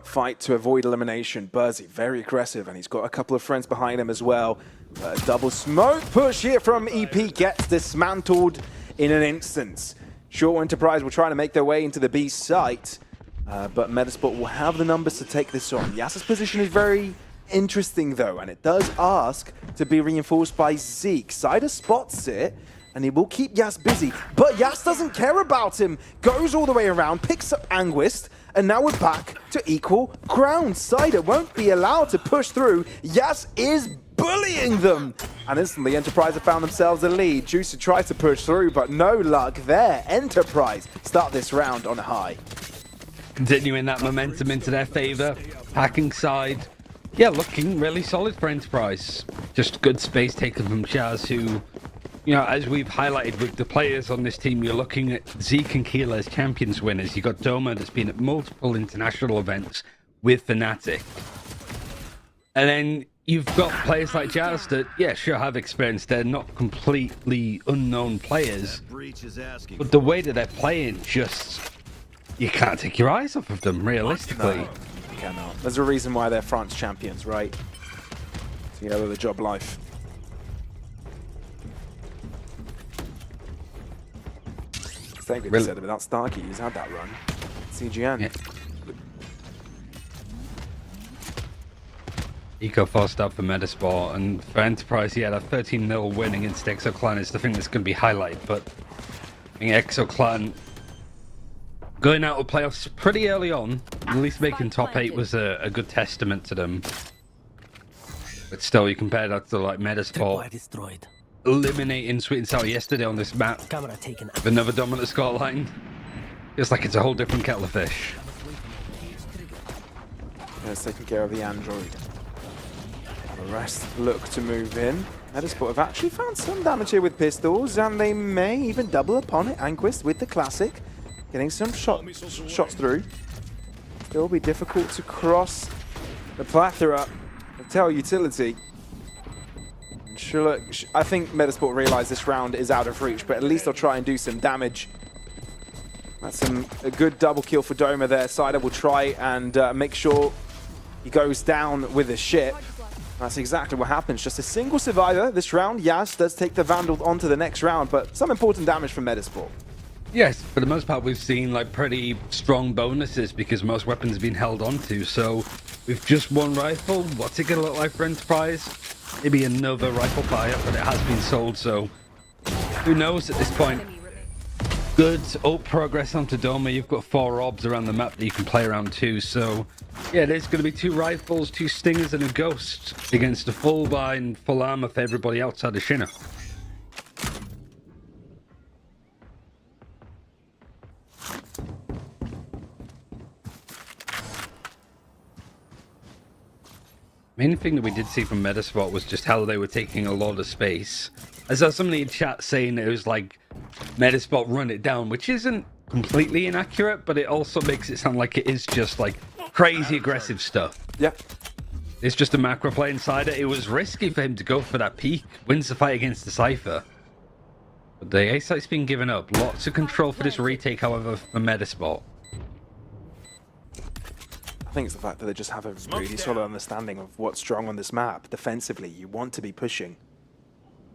Fight to avoid elimination. Burzy, very aggressive, and he's got a couple of friends behind him as well. A double smoke push here from EP gets dismantled in an instant. Sure, Enterprise will try to make their way into the B site, but Metasport will have the numbers to take this on. Yas's position is very interesting, though, and it does ask to be reinforced by Zeke. Cider spots it, and he will keep Yas busy, but Yas doesn't care about him. Goes all the way around, picks up Anguist, and now we're back to equal ground. Cider won't be allowed to push through. Yas is bullying them, and instantly Enterprise have found themselves a lead. Juicer tries to push through, but no luck there. Enterprise start this round on a high. Continuing that momentum into their favor. Hacking side, yeah, looking really solid for Enterprise. Just good space taken from Jazz, who, you know, as we've highlighted with the players on this team, you're looking at Zeke and Keela as champions winners. You got Doma that's been at multiple international events with Fnatic. And then you've got players like Jazz that, yeah, sure, have experience. They're not completely unknown players. But the way that they're playing, just, you can't take your eyes off of them, realistically. No, you cannot. There's a reason why they're France champions, right? Together the job life. Thank you, said without Starkey, he's had that run. CGN. Yeah. Eco forced up for Metasport, and for Enterprise, yeah, that 13-0 win against Exoclan is the thing that's going to be highlighted. But I think Exoclan going out of playoffs pretty early on, at least making top 8 was a good testament to them. But still, you compare that to like Metasport eliminating Sweet and Sour yesterday on this map with another dominant scoreline. Feels like it's a whole different kettle of fish. Yeah, it's taking care of the android. The rest look to move in. Metasport have actually found some damage here with pistols, and they may even double upon it. Anquist with the classic, getting some shots through. Still be difficult to cross the plethora of tail utility. Sure, I think Metasport realize this round is out of reach, but at least they'll try and do some damage. That's a good double kill for Doma there. Cider will try and make sure he goes down with a ship. That's exactly what happens. Just a single survivor this round. Yas does take the Vandal on to the next round, but some important damage from Metasport. Yes, for the most part, we've seen like pretty strong bonuses because most weapons have been held onto. So with just one rifle, what's it going to look like for Enterprise? Maybe another rifle fire, but it has been sold, so who knows at this point. Good ult progress onto Doma. You've got 4 orbs around the map that you can play around too, so yeah, there's going to be 2 rifles, 2 stingers, and a ghost against a full buy and full armor for everybody outside of Shinna. Main thing that we did see from Metasport was just how they were taking a lot of space. I saw somebody in chat saying it was like Metasport run it down, which isn't completely inaccurate, but it also makes it sound like it is just like crazy aggressive stuff. Yeah. It's just a macro play inside it. It was risky for him to go for that peak, wins the fight against the Cypher. But the A site's been given up. Lots of control for this retake, however, for Metasport. I think it's the fact that they just have a really solid understanding of what's strong on this map. Defensively, you want to be pushing.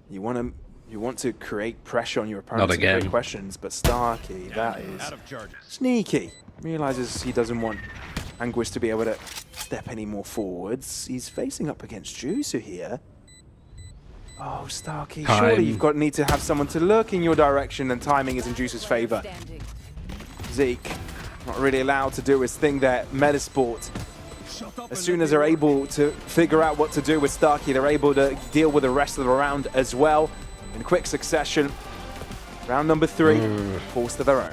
You want to create pressure on your opponents and create questions, but Starkey, that is sneaky. Realizes he doesn't want Anguist to be able to step any more forwards. He's facing up against Juicer here. Oh, Starkey, surely you've need to have someone to look in your direction, and timing is in Juicer's favor. Zeke not really allowed to do his thing there. Metasport, as soon as they're able to figure out what to do with Starkey, they're able to deal with the rest of the round as well in quick succession. Round number 3, forced to their own.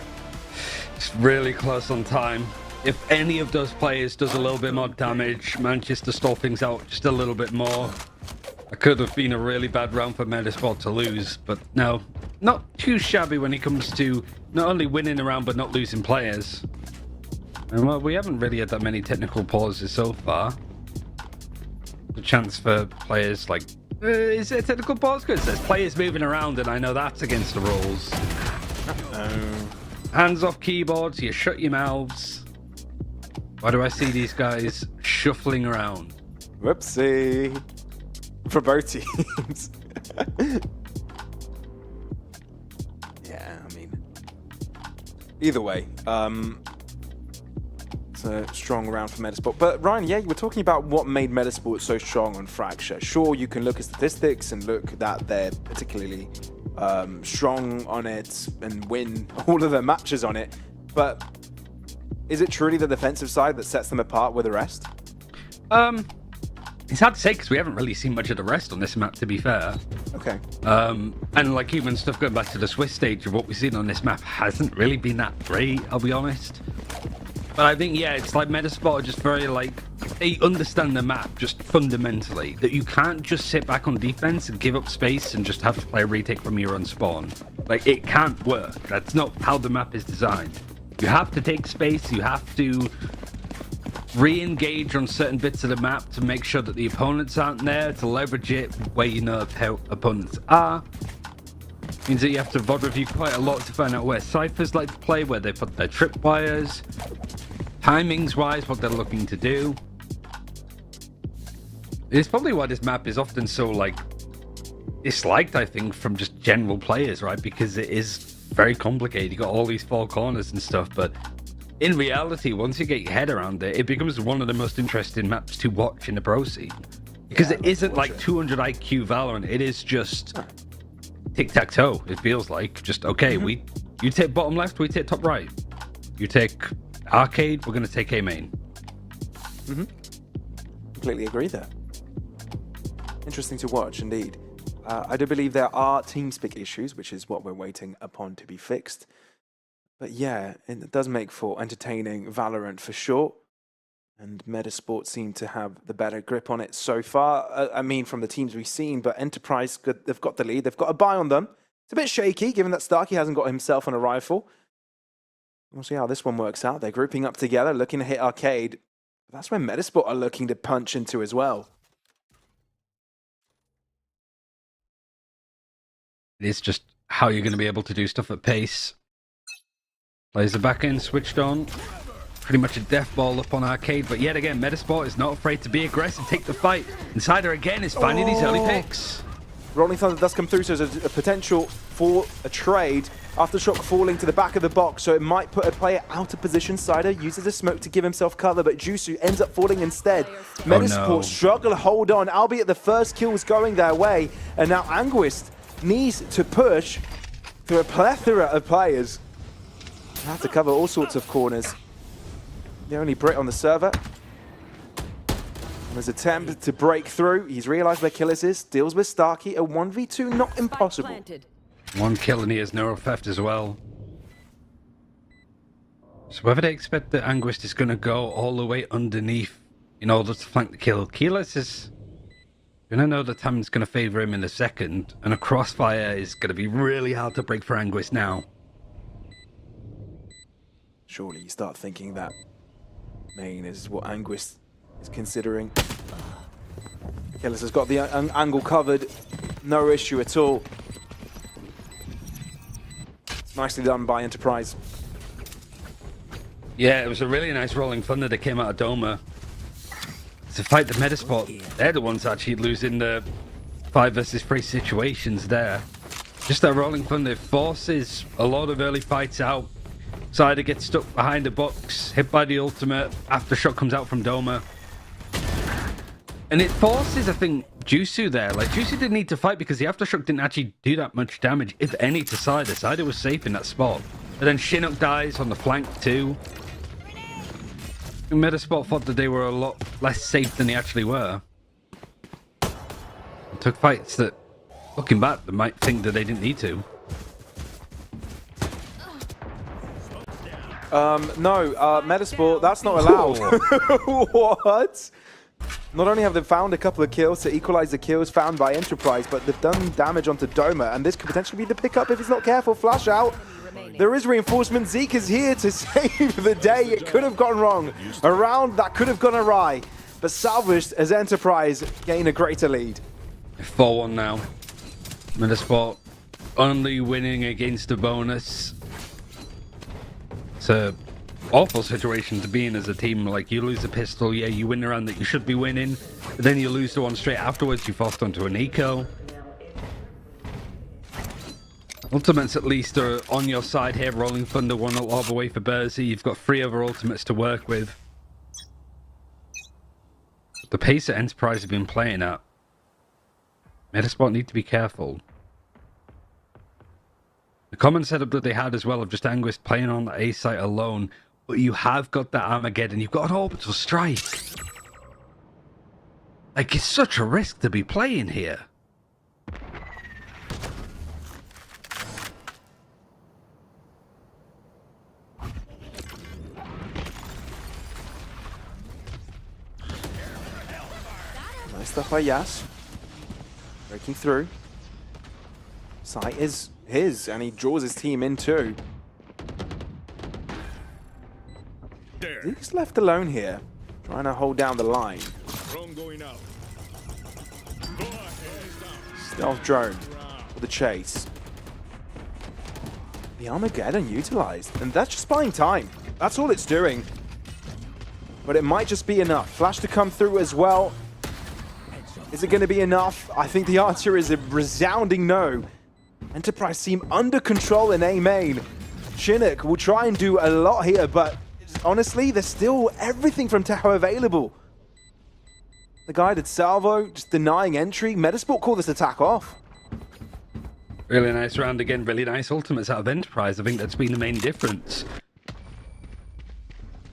It's really close on time. If any of those players does a little bit more damage, manages to stall things out just a little bit more, it could have been a really bad round for Metasport to lose, but no, not too shabby when it comes to not only winning a round but not losing players. And well, we haven't really had that many technical pauses so far. The chance for players like... is it a technical pause? Good. It says players moving around, and I know that's against the rules. Hands off keyboards, you shut your mouths. Why do I see these guys shuffling around? Whoopsie. For both teams. Yeah, I mean... either way, it's a strong round for Metasport. But Ryan, yeah, you were talking about what made Metasport so strong on Fracture. Sure, you can look at statistics and look that they're particularly strong on it and win all of their matches on it. But is it truly the defensive side that sets them apart with the rest? It's hard to say because we haven't really seen much of the rest on this map, to be fair. Okay. And like even stuff going back to the Swiss stage of what we've seen on this map hasn't really been that great, I'll be honest. But I think, yeah, it's like Metasport are just very like, they understand the map just fundamentally, that you can't just sit back on defense and give up space and just have to play a retake from your own spawn. Like, it can't work. That's not how the map is designed. You have to take space, you have to re-engage on certain bits of the map to make sure that the opponents aren't there, to leverage it where you know how opponents are. Means that you have to VOD review quite a lot to find out where ciphers like to play, where they put their tripwires, timings wise, what they're looking to do. It's probably why this map is often so like disliked, I think, from just general players, right? Because it is very complicated. You got all these four corners and stuff, but in reality, once you get your head around it, it becomes one of the most interesting maps to watch in the pro scene. Because it isn't like 200 IQ Valorant, it is just tic-tac-toe, it feels like. Just, okay, you take bottom left, we take top right. You take arcade, we're going to take A main. Completely agree there. Interesting to watch, indeed. I do believe there are TeamSpeak issues, which is what we're waiting upon to be fixed. But yeah, it does make for entertaining Valorant for sure. And Metasport seem to have the better grip on it so far. I mean, from the teams we've seen, but Enterprise, they've got the lead. They've got a buy on them. It's a bit shaky, given that Starkey hasn't got himself on a rifle. We'll see how this one works out. They're grouping up together, looking to hit Arcade. But that's where Metasport are looking to punch into as well. It's just how you're going to be able to do stuff at pace. Plays the back end switched on. Pretty much a death ball up on Arcade, but yet again, Metasport is not afraid to be aggressive, take the fight. Insider again is finding these early picks. Rolling Thunder does come through, so there's a potential for a trade. Aftershock falling to the back of the box, so it might put a player out of position. Sider uses a smoke to give himself cover, but Jusu ends up falling instead. Metasport struggle to hold on, albeit the first kill was going their way, and now Anguist needs to push through a plethora of players. They have to cover all sorts of corners. The only Brit on the server. On his attempt to break through, he's realized where Killers is, deals with Starkey, a 1v2, not impossible. One kill and he has neuro theft as well. So whether they expect that Anguist is going to go all the way underneath in order to flank the kill, Keyless is going to know the time's going to favor him in a second, and a crossfire is going to be really hard to break for Anguist now. Surely you start thinking that main is what Anguist is considering. Killers has got the angle covered, no issue at all. Nicely done by Enterprise. Yeah, it was a really nice rolling thunder that came out of Doma. To fight the Metasport, they're the ones actually losing the 5 versus 3 situations there. Just that rolling thunder forces a lot of early fights out. Sider gets stuck behind the box, hit by the ultimate, Aftershock comes out from Doma. And it forces, I think, Jusu there. Like, Jusu didn't need to fight because the Aftershock didn't actually do that much damage, if any, to Sider. Sider was safe in that spot. And then Chinook dies on the flank too. Metasport thought that they were a lot less safe than they actually were. It took fights that, looking back, they might think that they didn't need to. No, Metasport, that's not allowed. What? Not only have they found a couple of kills to equalize the kills found by Enterprise, but they've done damage onto Doma, and this could potentially be the pickup if he's not careful. Flash out. remaining. There is reinforcement. Zeke is here to save the day. It could have gone wrong. A round that could have gone awry. But salvaged as Enterprise gain a greater lead. 4-1 now. Metasport only winning against a bonus. It's a awful situation to be in as a team. Like, you lose a pistol, yeah, you win the round that you should be winning, but then you lose the one straight afterwards, you forced onto an eco. Ultimates at least are on your side here. Rolling Thunder one all the way for Burzy. You've got 3 other ultimates to work with. The pace that Enterprise have been playing at, Metasport need to be careful. The common setup that they had as well of just Anguist playing on the A site alone, but you have got that Armageddon, you've got an orbital strike. Like, it's such a risk to be playing here. Nice stuff by Yas. Breaking through. Site is his, and he draws his team in too. He's left alone here, trying to hold down the line. Stealth drone for the chase. The Armageddon utilized, and that's just buying time. That's all it's doing. But it might just be enough. Flash to come through as well. Is it going to be enough? I think the answer is a resounding no. Enterprise seem under control in A main. Chinook will try and do a lot here, but honestly, there's still everything from Tahoe available. The guided salvo just denying entry. Metasport call this attack off. Really nice round again, really nice ultimates out of Enterprise. I think that's been the main difference.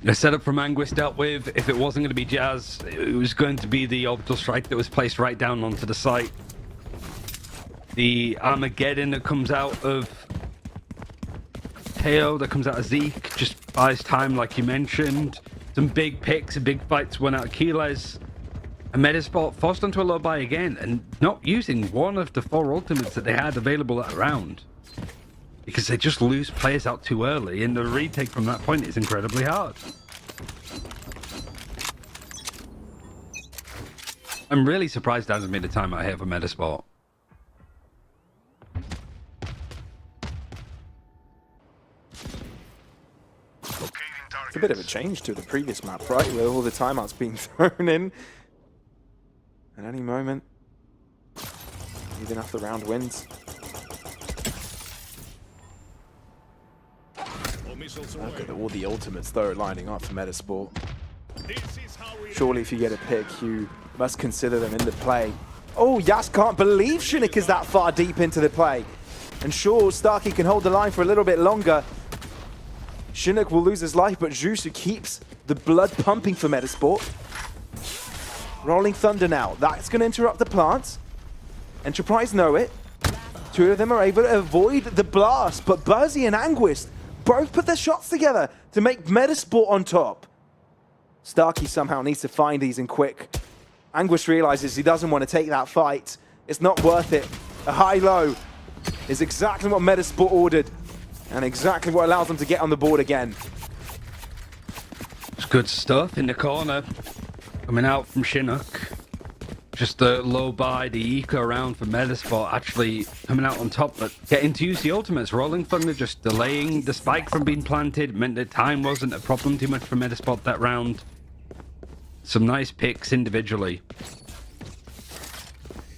The setup from Anguist dealt with, if it wasn't going to be Jazz, it was going to be the orbital strike that was placed right down onto the site. The Armageddon that comes out of Teo, that comes out of Zeke, just buys time like you mentioned. Some big picks and big fights went out of Keyless. And Metasport forced onto a low buy again, and not using one of the 4 ultimates that they had available that round. Because they just lose players out too early, and the retake from that point is incredibly hard. I'm really surprised it hasn't made a time out here for Metasport. It's a bit of a change to the previous map, right? With all the timeouts being thrown in. At any moment, even if the round wins. Look at all the ultimates though lining up for Metasport. Surely if you get a pick, you must consider them in the play. Oh, Yas can't believe Chinook is that far deep into the play. And sure, Starkey can hold the line for a little bit longer. Chinook will lose his life, but Jusu keeps the blood pumping for Metasport. Rolling Thunder now. That's going to interrupt the plants. Enterprise know it. 2 of them are able to avoid the blast, but Burzy and Anguist both put their shots together to make Metasport on top. Starkey somehow needs to find these in quick. Anguist realizes he doesn't want to take that fight. It's not worth it. A high-low is exactly what Metasport ordered, and exactly what allows them to get on the board again. It's good stuff in the corner. Coming out from Chinook. Just a low buy, the eco around for Metasport actually coming out on top, but getting to use the ultimates. Rolling Thunder just delaying the spike from being planted, meant that time wasn't a problem too much for Metasport that round. Some nice picks individually.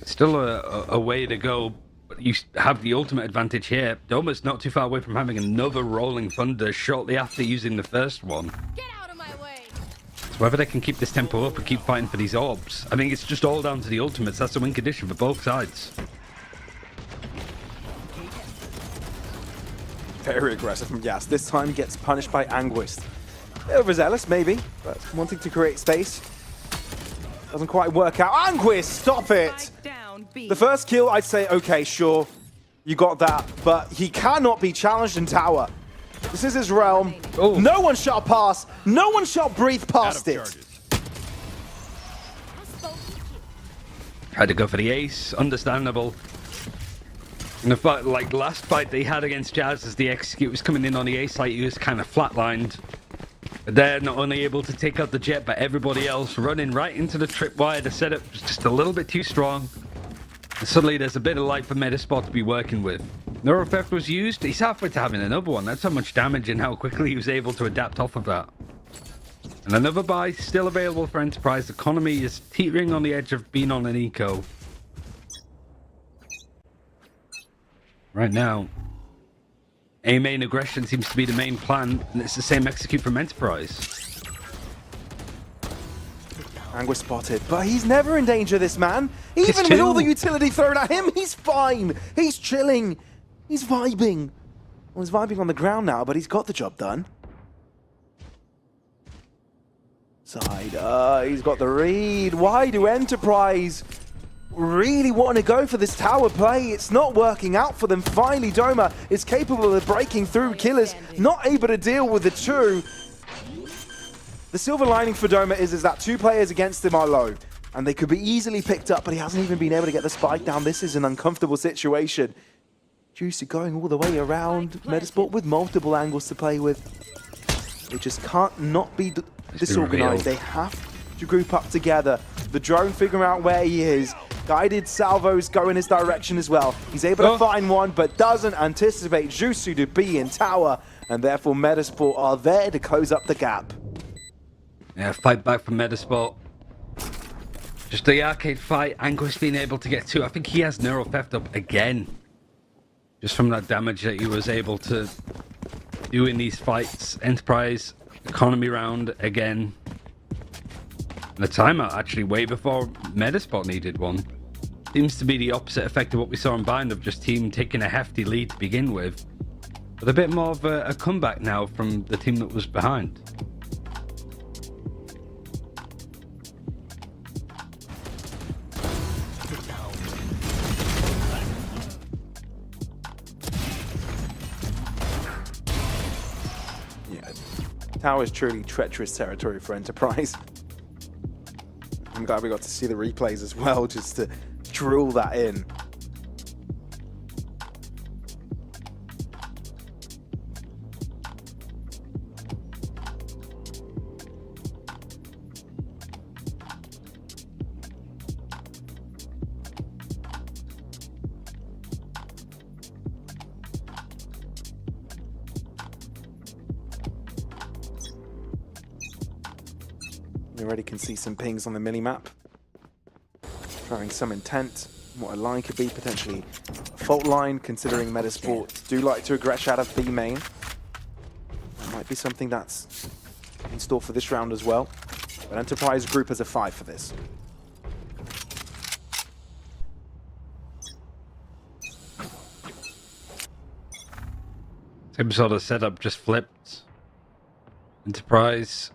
Still a way to go, but you have the ultimate advantage here. Doma's not too far away from having another Rolling Thunder shortly after using the first one. Get out of my way! So whether they can keep this tempo up and keep fighting for these orbs, I think it's just all down to the ultimates. That's the win condition for both sides. Very aggressive from Yas. This time gets punished by Anguist. Overzealous, maybe, but wanting to create space. Doesn't quite work out. Anguist, stop it! The first kill, I'd say, okay, sure, you got that, but he cannot be challenged in tower. This is his realm. Oh. No one shall pass. No one shall breathe past it. Tried to go for the ace, understandable. In the fight, like last fight they had against Jazz, as the execute was coming in on the A site, he was kind of flatlined. But they're not only able to take out the jet, but everybody else running right into the tripwire. The setup was just a little bit too strong. And suddenly there's a bit of light for Metaspot to be working with. Neuro Theft was used. He's halfway to having another one. That's how much damage and how quickly he was able to adapt off of that. And another buy still available for Enterprise. Economy is teetering on the edge of being on an eco. Right now, A main aggression seems to be the main plan, and it's the same execute from Enterprise. Anguish spotted, but he's never in danger, this man. Even with all the utility thrown at him, he's fine. He's chilling. He's vibing. Well, he's vibing on the ground now, but he's got the job done. Side, he's got the read. Why do Enterprise really want to go for this tower play? It's not working out for them. Finally, Doma is capable of breaking through. Killers not able to deal with the two. The silver lining for Doma is that 2 players against him are low, and they could be easily picked up, but he hasn't even been able to get the spike down. This is an uncomfortable situation. Juicy going all the way around. Metasport with multiple angles to play with. They just can't not be disorganized. They have to group up together. The drone figuring out where he is. Guided salvos go in his direction as well. He's able to find one, but doesn't anticipate Juicy to be in tower, and therefore Metasport are there to close up the gap. Yeah, fight back from Metasport. Just the arcade fight. Anguish being able to get 2. I think he has Neuro Theft up again. Just from that damage that he was able to do in these fights. Enterprise, economy round again. And the timeout actually way before Metaspot needed one. Seems to be the opposite effect of what we saw in Bind, of just team taking a hefty lead to begin with. But a bit more of a comeback now from the team that was behind. Tower is truly treacherous territory for Enterprise. I'm glad we got to see the replays as well, just to drill that in. You already can see some pings on the mini-map. Showing some intent. What a line could be, potentially a fault line, considering Metasport do like to aggress out of B main. That might be something that's in store for this round as well. But Enterprise group as a 5 for this. Same sort of setup, just flipped. Enterprise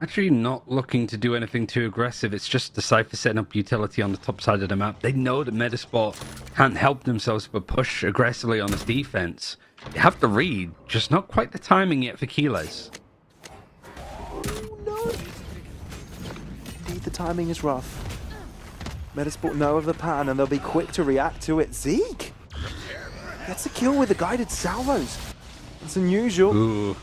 actually not looking to do anything too aggressive. It's just the Cypher setting up utility on the top side of the map. They know that Metasport can't help themselves but push aggressively on this defense. They have the read, just not quite the timing yet for Keyless. No. Indeed, the timing is rough. Metasport know of the pattern and they'll be quick to react to it. Zeke gets a kill with the guided salvos. It's unusual. Ooh.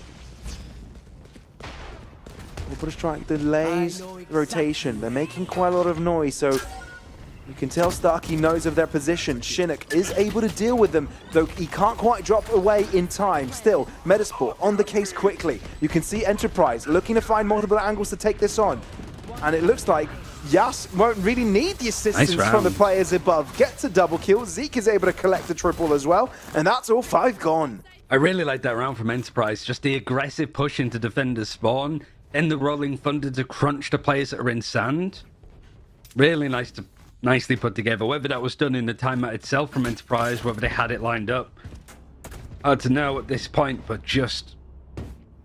Put a strike delays rotation. They're making quite a lot of noise, so you can tell Starkey knows of their position. Chinook is able to deal with them, though he can't quite drop away in time. Still, Metasport on the case quickly. You can see Enterprise looking to find multiple angles to take this on. And it looks like Yas won't really need the assistance from the players above. Gets a double kill. Zeke is able to collect a triple as well, and that's all 5 gone. I really like that round from Enterprise. Just the aggressive push into defenders spawn. Then the rolling thunder to crunch the players that are in sand. Really nicely put together. Whether that was done in the timeout itself from Enterprise, whether they had it lined up, hard to know at this point, but just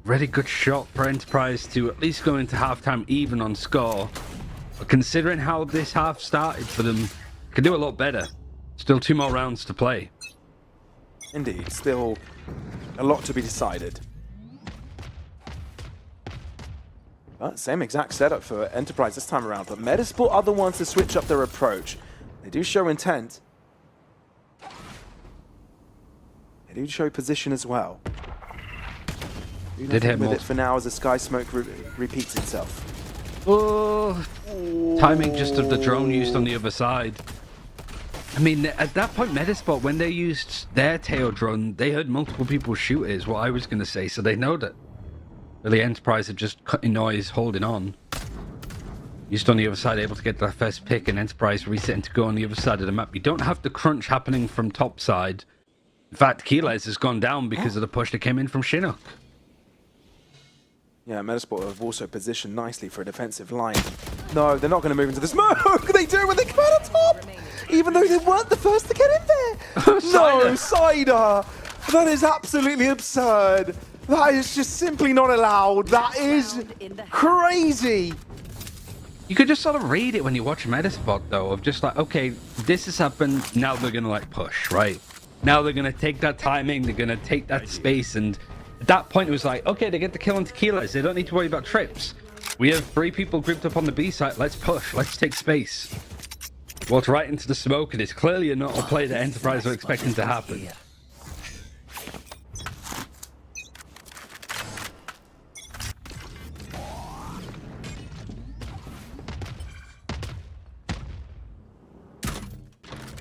really good shot for Enterprise to at least go into halftime even on score. But considering how this half started for them, could do a lot better. Still 2 more rounds to play. Indeed, still a lot to be decided. Same exact setup for Enterprise this time around, but Metasport are the ones to switch up their approach. They do show intent. They do show position as well. Did hit with more. it for now as the sky smoke repeats itself. Oh, timing just of the drone used on the other side. I mean, at that point, Metasport, when they used their tail drone, they heard multiple people shoot it, is what I was going to say, so they know that the Enterprise are just cutting noise, holding on. Just on the other side, able to get their first pick, and Enterprise resetting to go on the other side of the map. You don't have the crunch happening from top side. In fact, Keyless has gone down because of the push that came in from Chinook. Yeah, Metasport have also positioned nicely for a defensive line. No, they're not going to move into the smoke. They do when they come out on top, even though they weren't the first to get in there. No, Cider. That is absolutely absurd. That is just simply not allowed. That is crazy. You could just sort of read it when you watch Metaspot, though, of just like, okay, this has happened, now they're going to, like, push, right? Now they're going to take that timing, they're going to take that space, and at that point it was like, okay, they get the kill on Tequilas, they don't need to worry about trips. We have 3 people grouped up on the B side, let's push, let's take space. Walked right into the smoke, and it's clearly not a play that Enterprise were expecting to happen.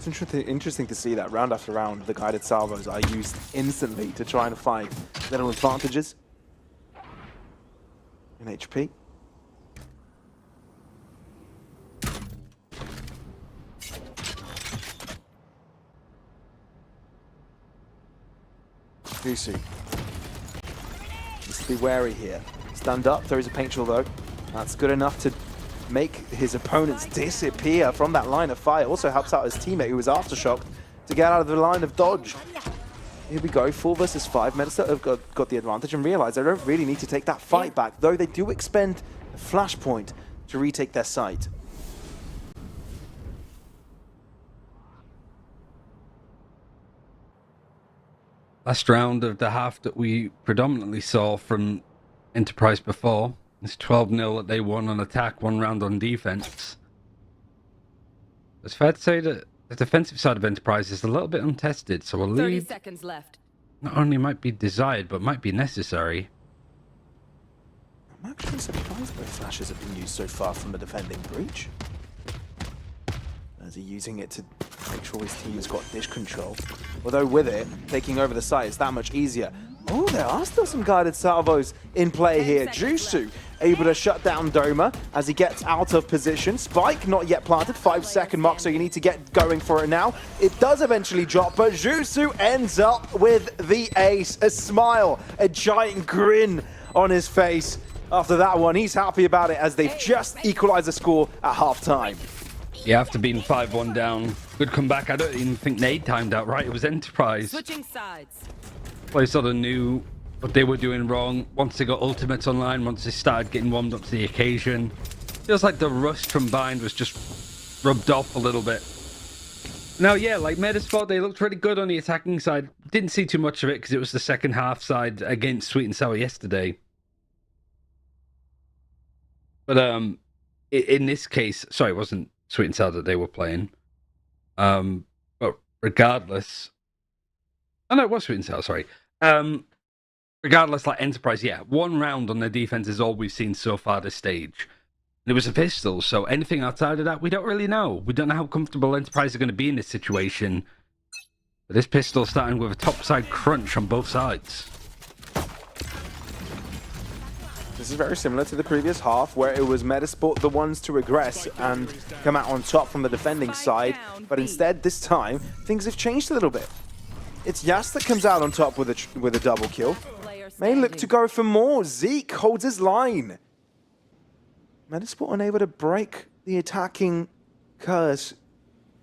It's interesting to see that round after round, the guided salvos are used instantly to try and find little advantages in HP. Lucy needs to be wary here. Stand up, throws a paint chill though. That's good enough to make his opponents disappear from that line of fire. Also helps out his teammate who was aftershocked to get out of the line of dodge. Here we go, 4 versus 5. Medicine have got the advantage and realize they don't really need to take that fight back, though they do expend a flashpoint to retake their site. Last round of the half that we predominantly saw from Enterprise before. It's 12-0 that they won on attack, 1 round on defense. It's fair to say that the defensive side of Enterprise is a little bit untested, so a 30 lead seconds left. not only might be desired, but might be necessary. I'm actually surprised both flashes have been used so far from the defending breach. As he's using it to make sure his team has got dish control. Although with it, taking over the site is that much easier. Oh, there are still some guided salvos in play here. Jusu able to shut down Doma as he gets out of position. Spike not yet planted, 5-second mark, so you need to get going for it now. It does eventually drop, but Jusu ends up with the ace. A smile, a giant grin on his face. After that one, he's happy about it as they've just equalized the score at halftime. Yeah, after being 5-1 down, good comeback. I don't even think they timed out right. It was Enterprise. Switching sides. They sort of knew what they were doing wrong once they got ultimates online, once they started getting warmed up to the occasion. Feels like the rust from Bind was just rubbed off a little bit. Now, yeah, like Metasport, they looked really good on the attacking side. Didn't see too much of it because it was the second half side against Sweet and Sour yesterday. But in this case, sorry, it wasn't Sweet and Sour that they were playing. But regardless... Oh, no, it was Sweet and Sour, sorry. Regardless, like Enterprise, yeah, 1 round on their defense is all we've seen so far this stage. And it was a pistol, so anything outside of that, we don't really know. We don't know how comfortable Enterprise are going to be in this situation. But this pistol starting with a topside crunch on both sides. This is very similar to the previous half, where it was Metasport the ones to regress and come out on top from the defending side. But instead, this time, things have changed a little bit. It's Yas that comes out on top with a double kill. May look to go for more. Zeke holds his line. Metasport unable to break the attacking curse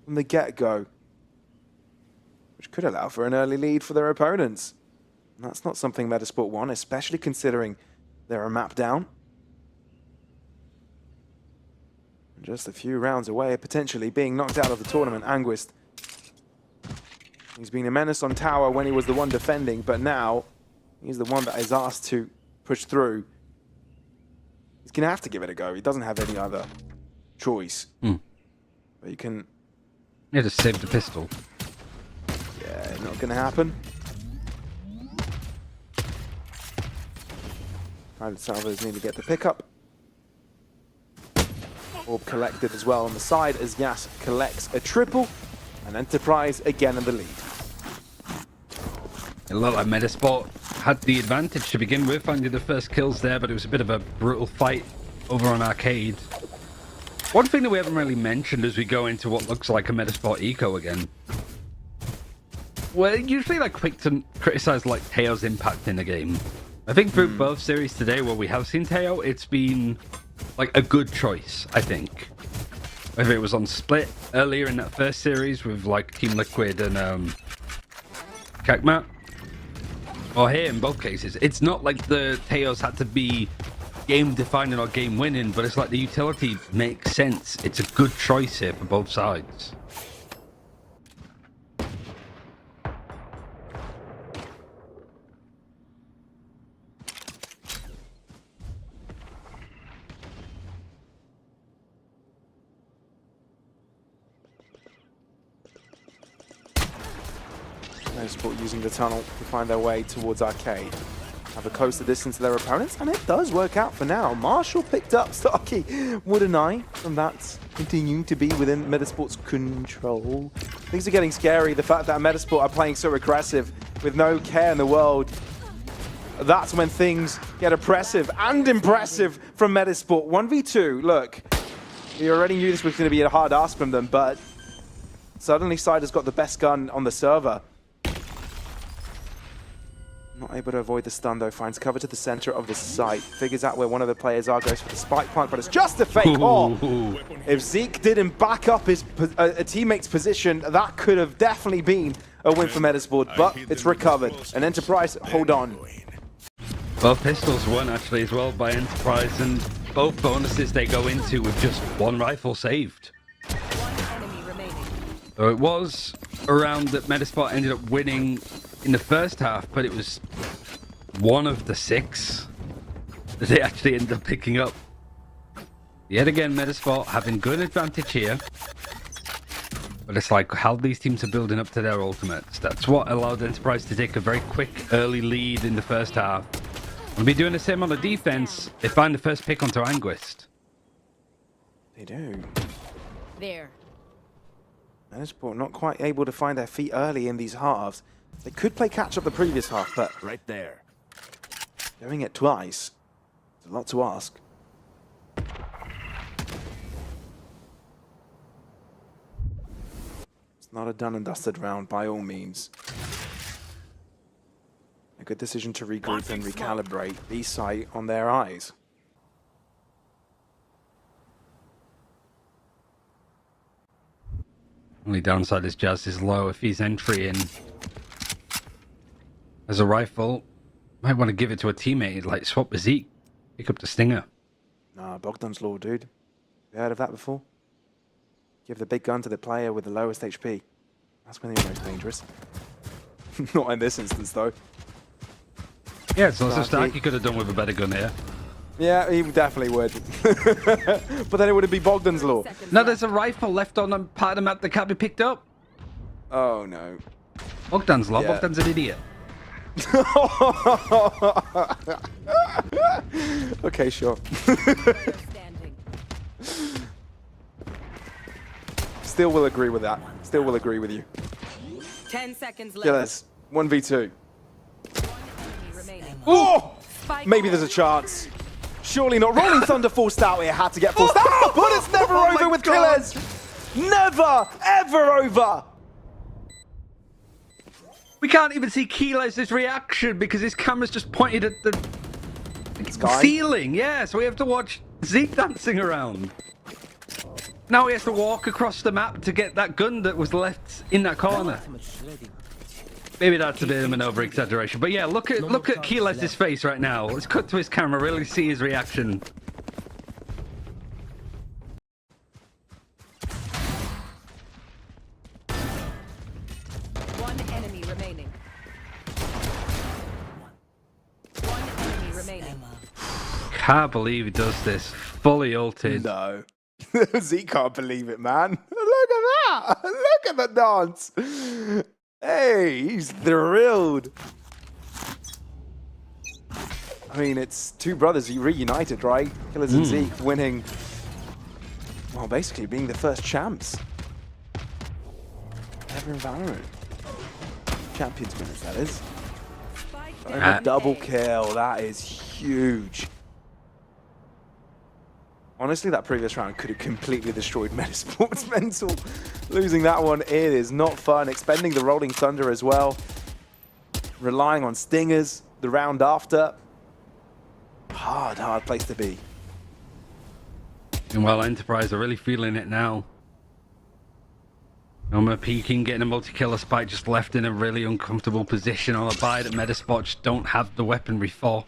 from the get-go, which could allow for an early lead for their opponents. And that's not something Metasport want, especially considering they're a map down. And just a few rounds away of potentially being knocked out of the tournament, Anguist. He's been a menace on tower when he was the one defending, but now he's the one that is asked to push through. He's going to have to give it a go. He doesn't have any other choice. But you can... Yeah, just save the pistol. Yeah, not going to happen. Pilot Salvos need to get the pickup. Orb collected as well on the side as Yas collects a triple. And Enterprise again in the lead. It looked like Metasport had the advantage to begin with, finding the first kills there, but it was a bit of a brutal fight over on Arcade. One thing that we haven't really mentioned as we go into what looks like a Metasport eco again. We're usually like quick to criticize like Teo's impact in the game. I think through both series today where we have seen Teo, it's been like a good choice, I think. Whether it was on Split earlier in that first series with like Team Liquid and Checkmate, or here in both cases. It's not like the Teos had to be game defining or game winning, but it's like the utility makes sense. It's a good choice here for both sides. Metasport using the tunnel to find their way towards Arcade. Have a closer distance to their opponents, and it does work out for now. Marshall picked up Starkey with an eye, and that's continuing to be within Metasport's control. Things are getting scary. The fact that Metasport are playing so aggressive with no care in the world, that's when things get oppressive and impressive from Metasport. 1v2, look, we already knew this was going to be a hard ask from them, but suddenly Sider's got the best gun on the server. Not able to avoid the stun though, finds cover to the center of the site, figures out where one of the players are, goes for the spike plant, but it's just a fake call. If Zeke didn't back up his a teammate's position, that could have definitely been a win for Metasport, but it's recovered. And Enterprise, hold on. Both pistols won actually as well by Enterprise, and both bonuses they go into with just one rifle saved. One enemy remaining. So it was a round that Metasport ended up winning in the first half, but it was one of the 6 that they actually ended up picking up. Yet again, Metasport having good advantage here. But it's like how these teams are building up to their ultimates. That's what allowed Enterprise to take a very quick early lead in the first half. We'll be doing the same on the defense. They find the first pick onto Anguist. They do. There. Metasport not quite able to find their feet early in these halves. They could play catch up the previous half, but Right there. doing it twice, it's a lot to ask. It's not a done and dusted round by all means. A good decision to regroup and recalibrate B-site on their eyes. Only downside is Jazz is low. If he's entry in as a rifle, might want to give it to a teammate, like swap with Zeke, pick up the Stinger. Nah, Bogdan's Law, dude. You heard of that before? Give the big gun to the player with the lowest HP. That's when you're most dangerous. Not in this instance, though. Yeah, so Starkey could have done with a better gun here. Yeah, he definitely would. But then it would be Bogdan's Law. No, there's a rifle left on a part of the map that can't be picked up. Oh, no. Bogdan's Law. Yeah. Bogdan's an idiot. Okay, sure. Standing. Still will agree with that. Still will agree with you. 10 seconds left. Yeah, that's 1v2. One enemy remaining. Oh! Spike Maybe there's a chance. Surely not. Rolling Thunder forced out. It had to get forced out, but it's never over with Killers. Never, ever over. We can't even see Keyless' reaction because his camera's just pointed at the Sky. ceiling. Yeah, so we have to watch Zeke dancing around. Now he has to walk across the map to get that gun that was left in that corner. Maybe that's a bit of an over-exaggeration, but yeah, look at Keyless' face right now. Let's cut to his camera, really see his reaction. One enemy remaining. One enemy remaining. Can't believe he does this. Fully ulted. No. Zeke can't believe it, man. Look at that. Look at the dance. Hey, he's thrilled. I mean, it's two brothers reunited, right? Killers and Zeke winning, well, basically being the first champs ever in Valorant. Champions winners, that is. A double kill, that is huge. Honestly, that previous round could have completely destroyed Metasport's mental. Losing that one, it is not fun. Expending the Rolling Thunder as well. Relying on Stingers the round after. Hard place to be. And well, Enterprise are really feeling it now. Noma peeking, getting a multi-killer spike, just left in a really uncomfortable position on a buy that Metasport just don't have the weaponry for.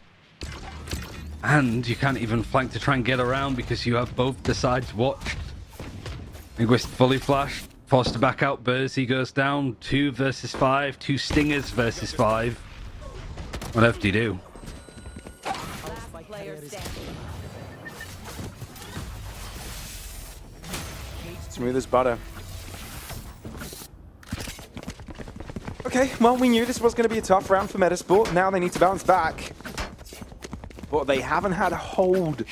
And you can't even flank to try and get around because you have both the sides watched. Linguist fully flashed, forced to back out. Bursey goes down. 2 versus 5, 2 Stingers versus 5. What else do you do? Smooth as butter. Okay, well, we knew this was going to be a tough round for Metasport. Now they need to bounce back. But they haven't had a hold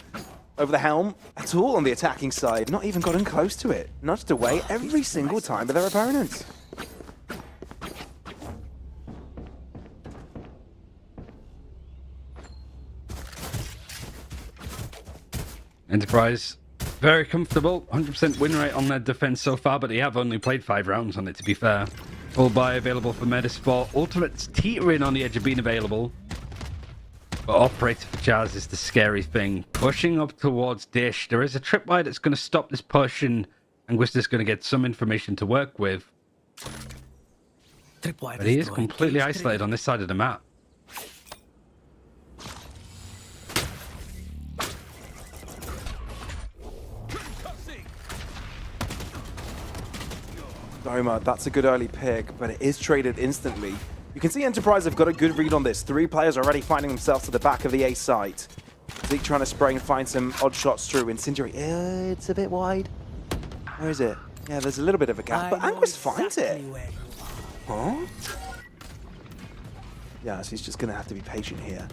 over the helm at all on the attacking side. Not even gotten close to it. Nudged away every single time by their opponents. Enterprise, very comfortable. 100% win rate on their defense so far, but they have only played 5 rounds on it, to be fair. Full buy available for Metasport. Ultimate's teetering on the edge of being available. But operator for Jazz is the scary thing. Pushing up towards Dish. There is a tripwire that's going to stop this push, and Anguista's going to get some information to work with. But he is completely isolated on this side of the map. Doma, that's a good early pick, but it is traded instantly. You can see Enterprise have got a good read on this. 3 players already finding themselves to the back of the A site. Zeke trying to spray and find some odd shots through. Incendiary, it's a bit wide. Where is it? Yeah, there's a little bit of a gap, but Anguist finds it. Huh? Yeah, so he's just going to have to be patient here.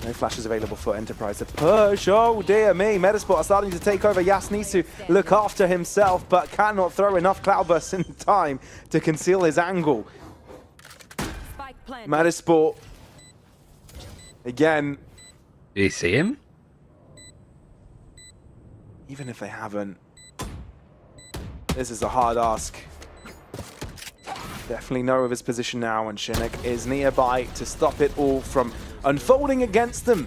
No flashes available for Enterprise to push. Oh dear me, Metasport are starting to take over. Yas needs to look after himself, but cannot throw enough cloudbursts in time to conceal his angle. Metasport, again. Do you see him? Even if they haven't, this is a hard ask. Definitely know of his position now, and Shinnok is nearby to stop it all from unfolding against them.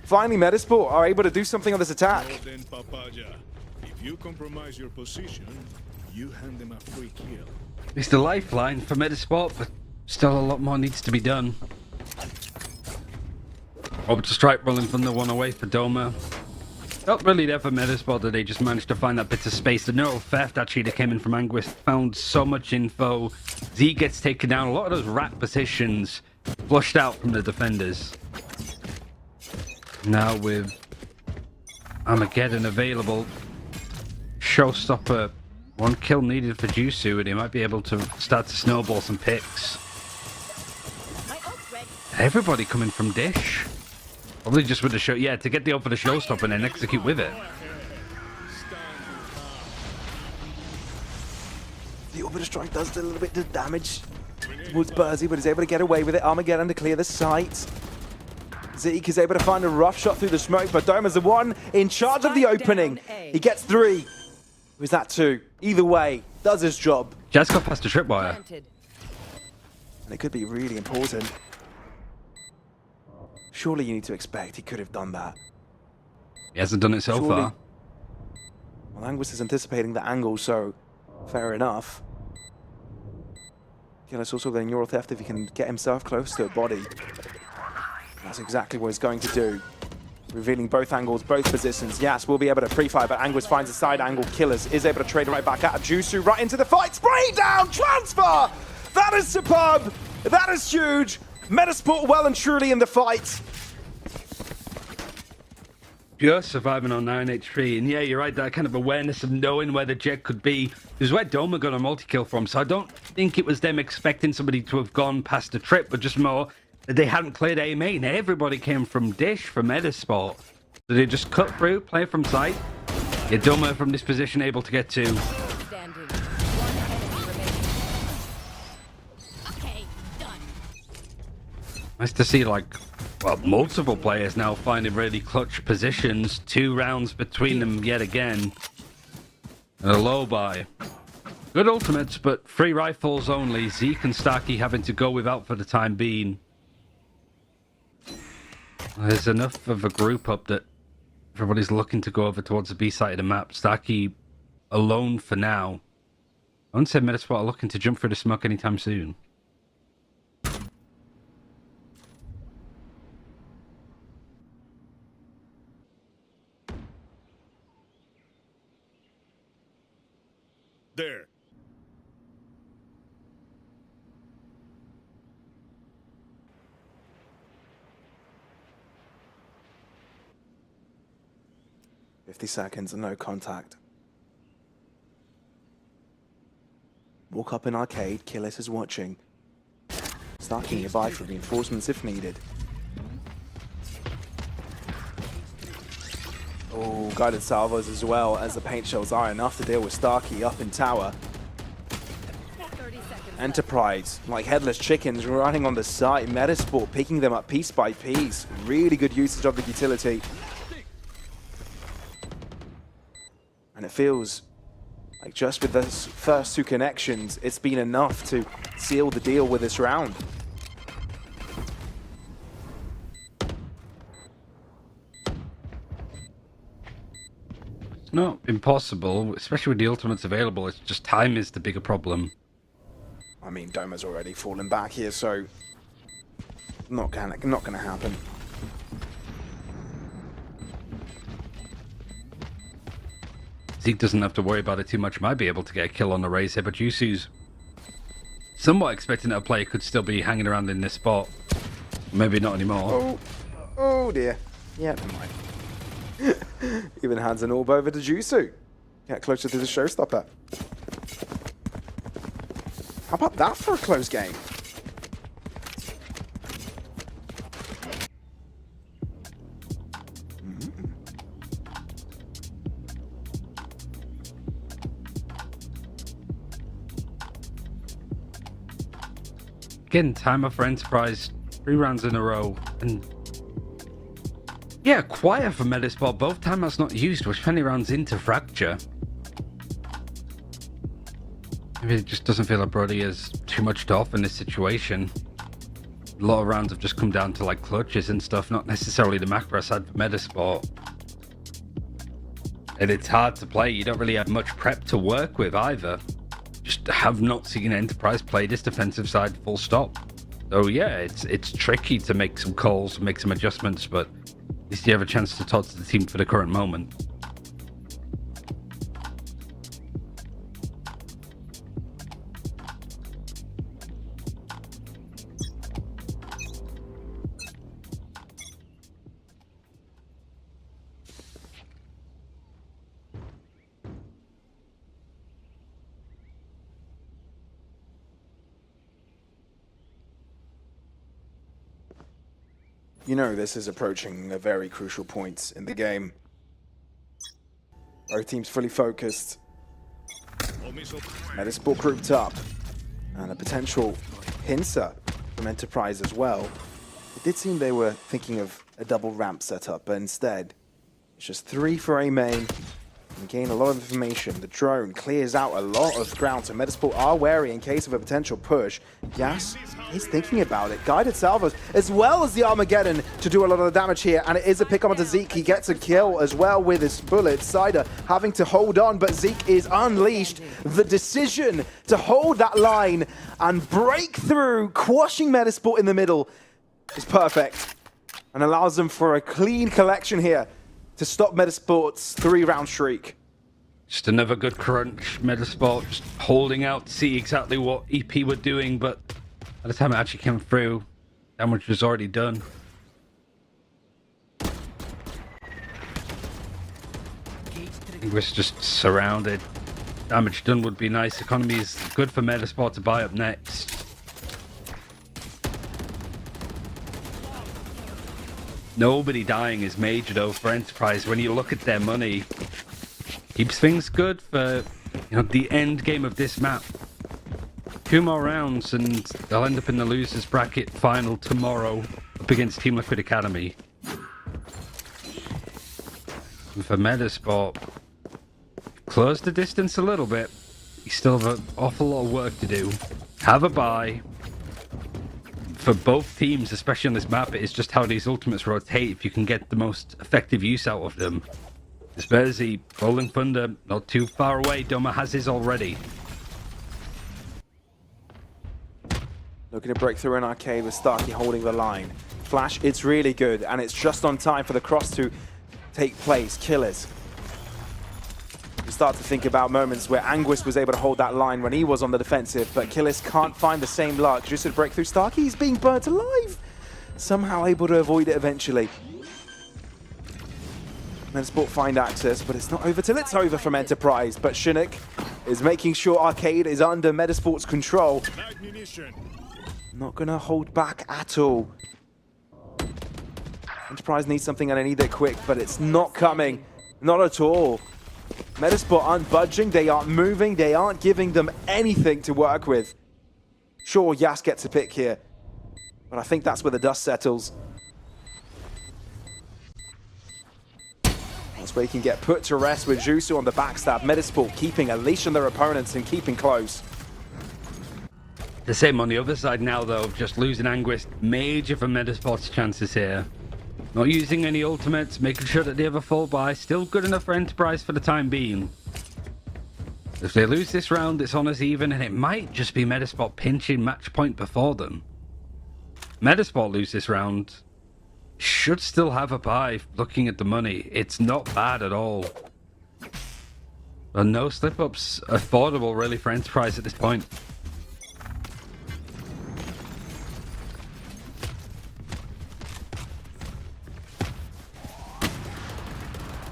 Finally, Metasport are able to do something on this attack. If you compromise your position, you hand them a free kill. It's the lifeline for Metasport, but still a lot more needs to be done. Orbital strike rolling from the one away for Doma. Not really there for Metasport, that they just managed to find that bit of space. The neural theft actually that came in from Anguist found so much info. Z gets taken down. A lot of those rack positions flushed out from the defenders. Now with Armageddon available, showstopper, 1 kill needed for Jusu, and he might be able to start to snowball some picks. Everybody coming from Dish. Probably just with the show, yeah, to get the ult for the showstopper and then execute with it. The orbital strike does a little bit of damage towards Bursey, but is able to get away with it. Armageddon to clear the site. Zeke is able to find a rough shot through the smoke, but Doma's the one in charge of the opening. He gets 3. Was that 2? Either way, does his job. Jazz got past the tripwire. And it could be really important. Surely you need to expect he could have done that. He hasn't done it so far. Well, Anguist is anticipating the angle, so fair enough. Yeah, it's also the neural theft if he can get himself close to a body. That's exactly what he's going to do. Revealing both angles, both positions. Yas will be able to pre-fire, but Anguist finds a side angle. Killers is able to trade right back at Jusu, right into the fight. Spray down, transfer! That is superb! That is huge! Metasport well and truly in the fight. Pure surviving on 9 HP, and yeah, you're right, that kind of awareness of knowing where the jet could be is where Doma got a multi-kill from, so I don't think it was them expecting somebody to have gone past the trip, but just more They hadn't cleared A main. Everybody came from Dish, from Metasport. So they just cut through, play from sight. Idoma from this position able to get 2. Standing. One enemy remaining. Okay, done. Nice to see, like, well, multiple players now finding really clutch positions. 2 rounds between them yet again. And a low buy. Good ultimates, but 3 rifles only. Zeke and Starkey having to go without for the time being. There's enough of a group up that everybody's looking to go over towards the B side of the map. Starkey alone for now. I wouldn't say Metasport are looking to jump through the smoke anytime soon. There. Seconds and no contact. Walk up in arcade, Killis is watching. Starkey nearby for reinforcements if needed. Oh, guided salvos as well, as the paint shells are enough to deal with Starkey up in tower. 30 seconds. Enterprise, like headless chickens, running on the site. Metasport picking them up piece by piece. Really good usage of the utility. And it feels like just with those first 2 connections, it's been enough to seal the deal with this round. It's not impossible, especially with the ultimates available. It's just time is the bigger problem. I mean, Doma's already fallen back here, so not gonna happen. Zeke doesn't have to worry about it too much. Might be able to get a kill on the raise here, but Yusu's somewhat expecting that a player could still be hanging around in this spot. Maybe not anymore. Oh dear. Yeah, never mind. Even hands an orb over to Jusu. Get closer to the showstopper. How about that for a close game? Again, timer for Enterprise, 3 rounds in a row, and yeah, quiet for Metasport. Both timers not used, which 20 rounds into Fracture. Maybe it just doesn't feel like Brody has too much to offer in this situation. A lot of rounds have just come down to like clutches and stuff, not necessarily the macro side for Metasport. And it's hard to play. You don't really have much prep to work with either. Just have not seen Enterprise play this defensive side full stop. So yeah, it's tricky to make some calls, make some adjustments, but at least you have a chance to talk to the team for the current moment. You know this is approaching a very crucial point in the game. Both teams fully focused. Metasport grouped up. And a potential pincer from Enterprise as well. It did seem they were thinking of a double ramp setup, but instead, it's just 3 for A main. And gain a lot of information. The drone clears out a lot of ground, so Metasport are wary in case of a potential push. Gas is thinking about it. Guided salvos, as well as the Armageddon to do a lot of the damage here, and it is a pick up onto Zeke. He gets a kill as well with his bullet. Cider having to hold on, but Zeke is unleashed. The decision to hold that line and break through, quashing Metasport in the middle is perfect, and allows them for a clean collection here to stop Metasport's 3-round streak. Just another good crunch. Metasport just holding out to see exactly what EP were doing, but by the time it actually came through, damage was already done. He was just surrounded. Damage done would be nice. Economy is good for Metasport to buy up next. Nobody dying is major though for Enterprise. When you look at their money, keeps things good for the end game of this map. 2 more rounds and they'll end up in the losers bracket final tomorrow up against Team Liquid Academy. And for Metasport, close the distance a little bit. You still have an awful lot of work to do. Have a bye. For both teams, especially on this map, it is just how these ultimates rotate if you can get the most effective use out of them. Dispersi, Rolling Thunder, not too far away. Doma has his already. Looking to break through an arcade with Starkey holding the line. Flash, it's really good, and it's just on time for the cross to take place. Killers. You start to think about moments where Anguis was able to hold that line when he was on the defensive, but Killers can't find the same luck. Just to break through Starkey, he's being burnt alive. Somehow able to avoid it eventually. Metasport find access, but it's not over till it's over from Enterprise. But Chinook is making sure Arcade is under Metasport's control. Not gonna hold back at all. Enterprise needs something and I need it quick, but it's not coming. Not at all. Metasport aren't budging, they aren't moving, they aren't giving them anything to work with. Sure, Yas gets a pick here, but I think that's where the dust settles. That's where you can get put to rest with Jusu on the backstab. Metasport keeping a leash on their opponents and keeping close. The same on the other side now, though, just losing Anguis. Major for Metasport's chances here. Not using any ultimates, making sure that they have a full buy. Still good enough for Enterprise for the time being. If they lose this round, it's on us even, and it might just be Metasport pinching match point before them. Metasport lose this round, should still have a buy. Looking at the money, it's not bad at all. But no slip-ups affordable really for Enterprise at this point.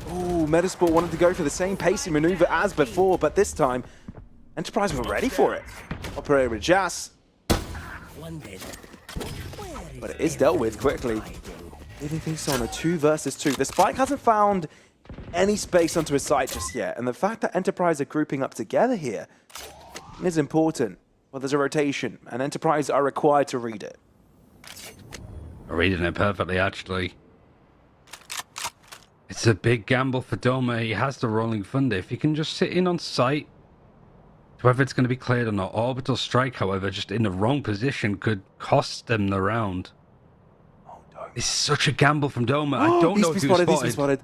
Ooh, Metasport wanted to go for the same pacey maneuver as before, but this time, Enterprise were ready for it. Operator with Jas. But it is dealt with quickly. Leaving things on a 2 versus 2. The Spike hasn't found any space onto his side just yet, and the fact that Enterprise are grouping up together here is important. Well, there's a rotation, and Enterprise are required to read it. Reading it perfectly, actually. It's a big gamble for Doma. He has the Rolling Thunder. If he can just sit in on sight, whether it's going to be cleared or not. Orbital Strike, however, just in the wrong position could cost them the round. It's such a gamble from Doma. I don't know if he was spotted. He's been spotted.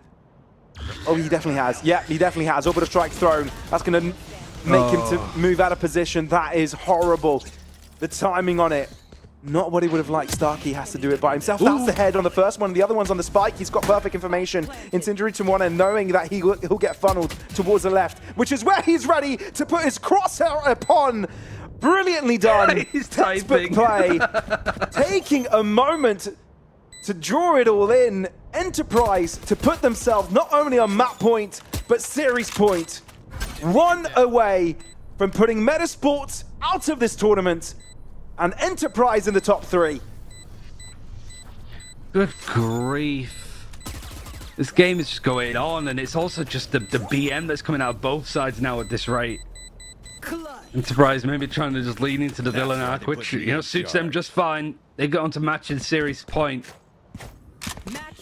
Oh, he definitely has. Yeah, he definitely has. Orbital Strike thrown. That's going to make him to move out of position. That is horrible. The timing on it. Not what he would have liked. Starkey has to do it by himself. That's the head on the first one. The other one's on the Spike. He's got perfect information. Incendiary to one, and knowing that he'll get funneled towards the left, which is where he's ready to put his crosshair upon. Brilliantly done. He's textbook play. Taking a moment to draw it all in. Enterprise to put themselves not only on map point, but series point. One away from putting Metasports out of this tournament. And Enterprise in the top 3. Good grief. This game is just going on, and it's also just the BM that's coming out of both sides now at this rate. Enterprise maybe trying to just lean into the villain arc, which, suits them just fine. They got onto match in series point.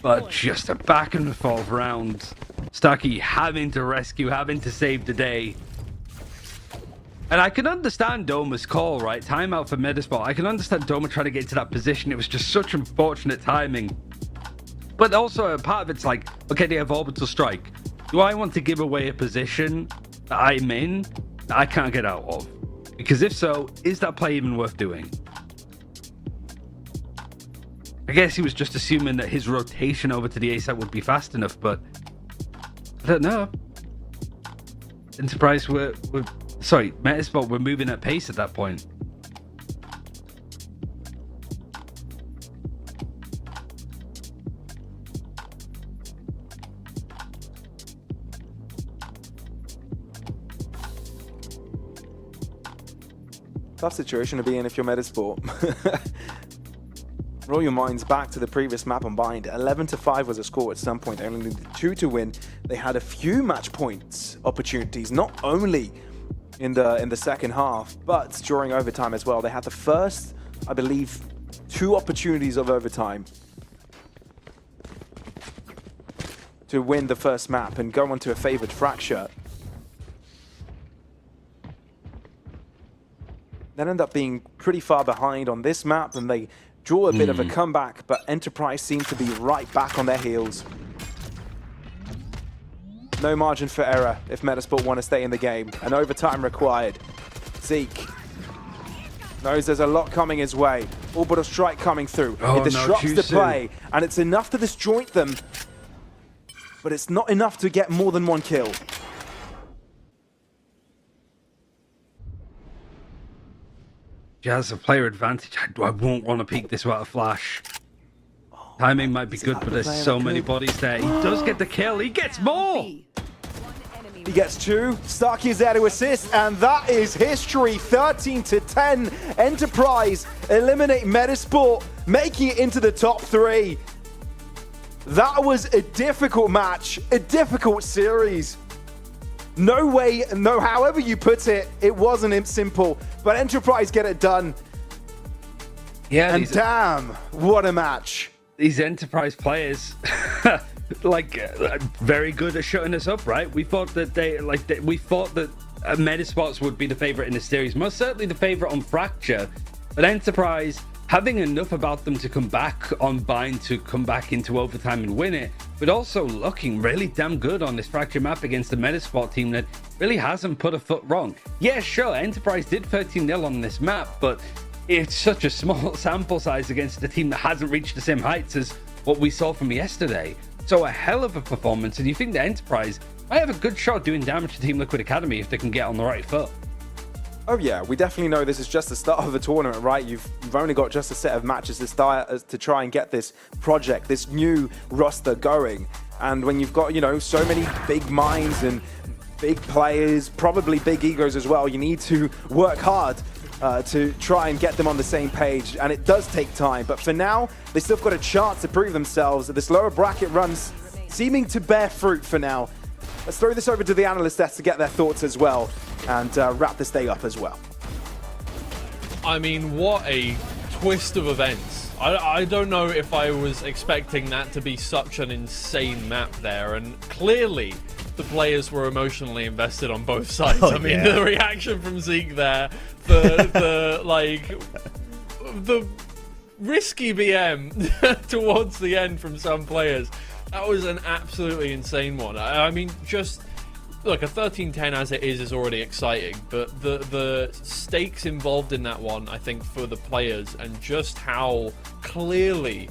But just a back and forth round. Starkey having to rescue, having to save the day. And I can understand Doma's call, right? Timeout for Metasport. I can understand Doma trying to get into that position. It was just such unfortunate timing. But also, a part of it's like, okay, they have Orbital Strike. Do I want to give away a position that I'm in that I can't get out of? Because if so, is that play even worth doing? I guess he was just assuming that his rotation over to the A side would be fast enough, but I don't know. Enterprise sorry, Metasport were moving at pace at that point. Tough situation to be in if you're Metasport. Roll your minds back to the previous map on Bind. 11-5 was a score at some point. They only needed 2 to win. They had a few match points opportunities, not only in the second half, but during overtime as well. They had the first, I believe, 2 opportunities of overtime to win the first map and go on to a favored Fracture. Then end up being pretty far behind on this map, and they draw a bit of a comeback, but Enterprise seem to be right back on their heels. No margin for error if Metasport want to stay in the game, and overtime required. Zeke knows there's a lot coming his way. Orbital strike coming through. It disrupts the play, and it's enough to disjoint them, but it's not enough to get more than 1 kill. Jazz a player advantage. I won't want to peek this without a flash. Timing might be good, but there's so many bodies there. He does get the kill. He gets more. He gets 2. Starkey is there to assist, and that is history. 13-10. Enterprise eliminate Metasport, making it into the top 3. That was a difficult match, a difficult series. No way, no, however you put it, it wasn't simple, but Enterprise get it done. Yeah, and damn, what a match. These Enterprise players, very good at shutting us up, right? We thought that we thought that Metasports would be the favorite in the series, most certainly the favorite on Fracture, but Enterprise having enough about them to come back on Bind, to come back into overtime and win it, but also looking really damn good on this Fracture map against the Metasport team that really hasn't put a foot wrong. Yeah, sure, Enterprise did 13-0 on this map, but it's such a small sample size against a team that hasn't reached the same heights as what we saw from yesterday. So a hell of a performance, and you think the Enterprise might have a good shot doing damage to Team Liquid Academy if they can get on the right foot. Oh yeah, we definitely know this is just the start of the tournament, right? You've only got just a set of matches to try and get this project, this new roster going. And when you've got, you know, so many big minds and big players, probably big egos as well, you need to work hard to try and get them on the same page. And it does take time, but for now, they still got a chance to prove themselves. This lower bracket runs seeming to bear fruit for now. Let's throw this over to the analyst desk to get their thoughts as well, and wrap this day up as well. I mean, what a twist of events. I don't know if I was expecting that to be such an insane map there, and clearly the players were emotionally invested on both sides. I mean, the reaction from Zeke there, the risky BM towards the end from some players, that was an absolutely insane one. I mean, just look, a 13-10 as it is already exciting, but the stakes involved in that one, I think, for the players, and just how clearly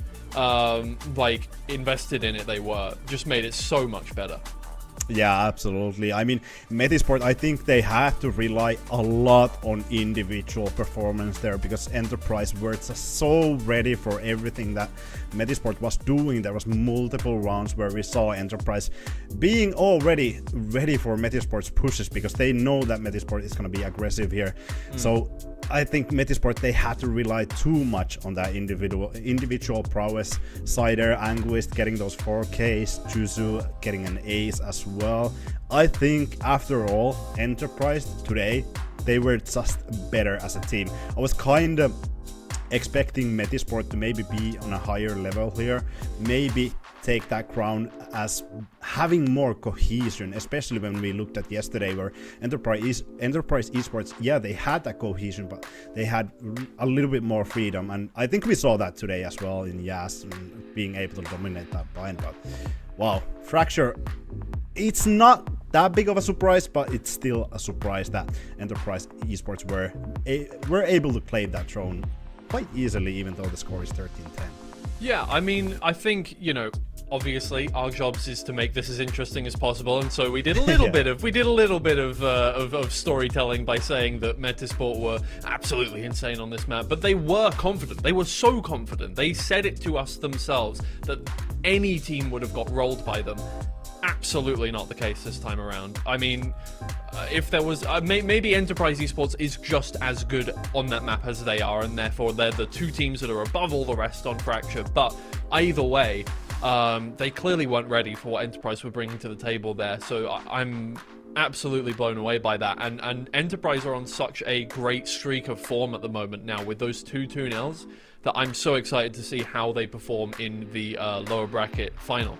invested in it they were, just made it so much better. Yeah, absolutely. I mean, Metasport, I think they had to rely a lot on individual performance there, because Enterprise were just so ready for everything that Metasport was doing. There was multiple rounds where we saw Enterprise being already ready for Metasport's pushes, because they know that Metasport is going to be aggressive here. So I think Metasport, they had to rely too much on that individual prowess. Cider, Anguist getting those 4Ks, Juzu getting an ace as well. I think after all, Enterprise today, they were just better as a team. I was kind of expecting Metasport to maybe be on a higher level here, maybe take that crown as having more cohesion, especially when we looked at yesterday where Enterprise Esports, yeah, they had that cohesion, but they had a little bit more freedom, and I think we saw that today as well in Yas being able to dominate that bind. But wow, Fracture, it's not that big of a surprise, but it's still a surprise that Enterprise Esports were able to claim that throne quite easily, even though the score is 13-10. Yeah, I mean, I think, you know, obviously our jobs is to make this as interesting as possible, and so we did a little bit of storytelling by saying that Metasport were absolutely insane on this map, but they were confident. They were so confident. They said it to us themselves that any team would have got rolled by them. absolutely not the case this time around. I mean, if there was... maybe Enterprise Esports is just as good on that map as they are, and therefore they're the two teams that are above all the rest on Fracture. But either way, they clearly weren't ready for what Enterprise were bringing to the table there. So I'm absolutely blown away by that. And Enterprise are on such a great streak of form at the moment now with those 2-2-0s that I'm so excited to see how they perform in the lower bracket final.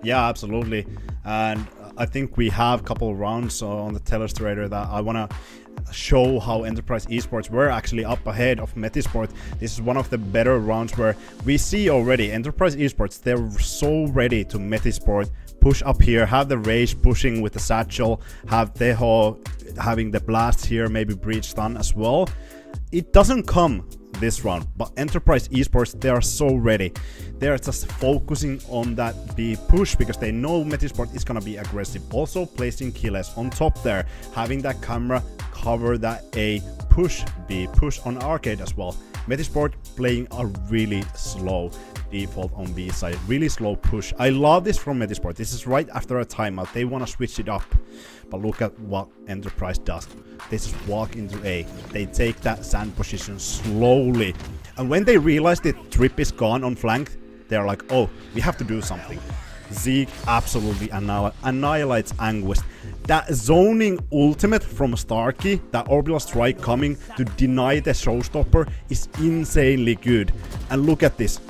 Yeah, absolutely. And I think we have a couple of rounds on the Telestrator that I want to show how Enterprise Esports were actually up ahead of Metisport. This is one of the better rounds where we see already Enterprise Esports, they're so ready to Metisport, push up here, have the Rage pushing with the Satchel, have Teho having the blast here, maybe Breach stun as well. It doesn't come this round, but Enterprise Esports, they are so ready. They're just focusing on that B push because they know Metisport is gonna be aggressive. Also placing Killes on top there, having that camera cover that A push, B push on Arcade as well. Metisport playing a really slow default on B side, really slow push. I love this from Metisport. This is right after a timeout. They want to switch it up, but look at what Enterprise does. They just walk into A. They take that sand position slowly, and when they realize the trip is gone on flank, they're like, oh, we have to do something. Zeke absolutely annihilates Anguist. That zoning ultimate from Starkey, that orbital strike coming to deny the showstopper, is insanely good. And look at this.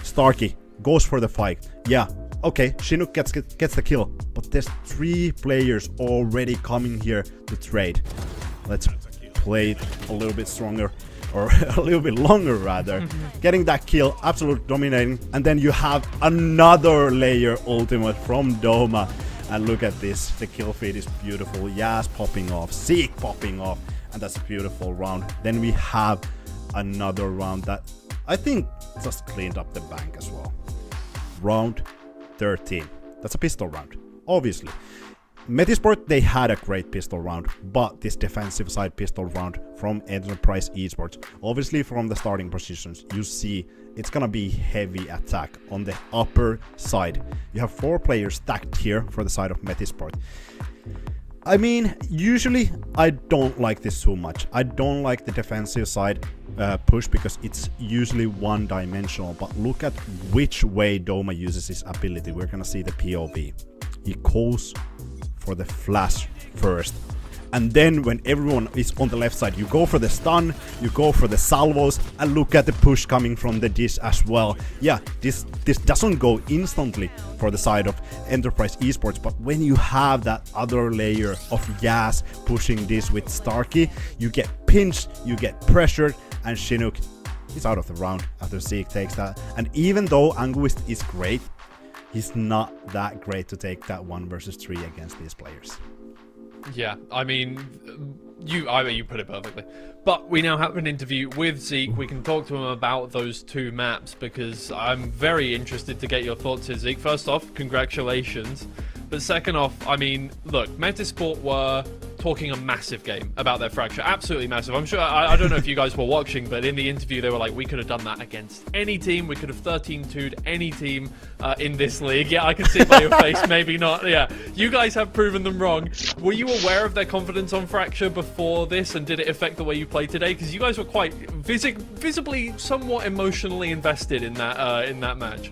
Starkey goes for the fight. Yeah, okay, Chinook gets the kill, but there's 3 players already coming here to trade. Let's play it a little bit stronger, or a little bit longer rather. Getting that kill, absolute dominating, and then you have another layer ultimate from Doma. And look at this, the kill feed is beautiful. Yas popping off, Zeke popping off, and that's a beautiful round. Then we have another round that I think just cleaned up the bank as well. Round 13. That's a pistol round, obviously. Metisport, they had a great pistol round, but this defensive side pistol round from Enterprise Esports, obviously from the starting positions, you see it's gonna be heavy attack on the upper side. You have 4 players stacked here for the side of Metisport. I mean, usually I don't like this too much. I don't like the defensive side push because it's usually one-dimensional, but look at which way Doma uses his ability. We're gonna see the POV. He goes for the flash first, and then when everyone is on the left side, you go for the stun, you go for the salvos, and look at the push coming from the dish as well. Yeah, this doesn't go instantly for the side of Enterprise Esports, but when you have that other layer of Yas pushing this with Starkey, you get pinched, you get pressured, and Chinook is out of the round after Zeke takes that. And even though Anguist is great, he's not that great to take that 1 versus 3 against these players. Yeah, I mean, you put it perfectly. But we now have an interview with Zeke. We can talk to him about those 2 maps because I'm very interested to get your thoughts here, Zeke. First off, congratulations. But second off, I mean, look, Metisport were talking a massive game about their Fracture. Absolutely massive. I'm sure, I don't know if you guys were watching, but in the interview they were like, we could have done that against any team. We could have 13-2'd any team in this league. Yeah, I can see it by your face. Maybe not. Yeah, you guys have proven them wrong. Were you aware of their confidence on Fracture before this, and did it affect the way you played today? Because you guys were quite visibly somewhat emotionally invested in that match.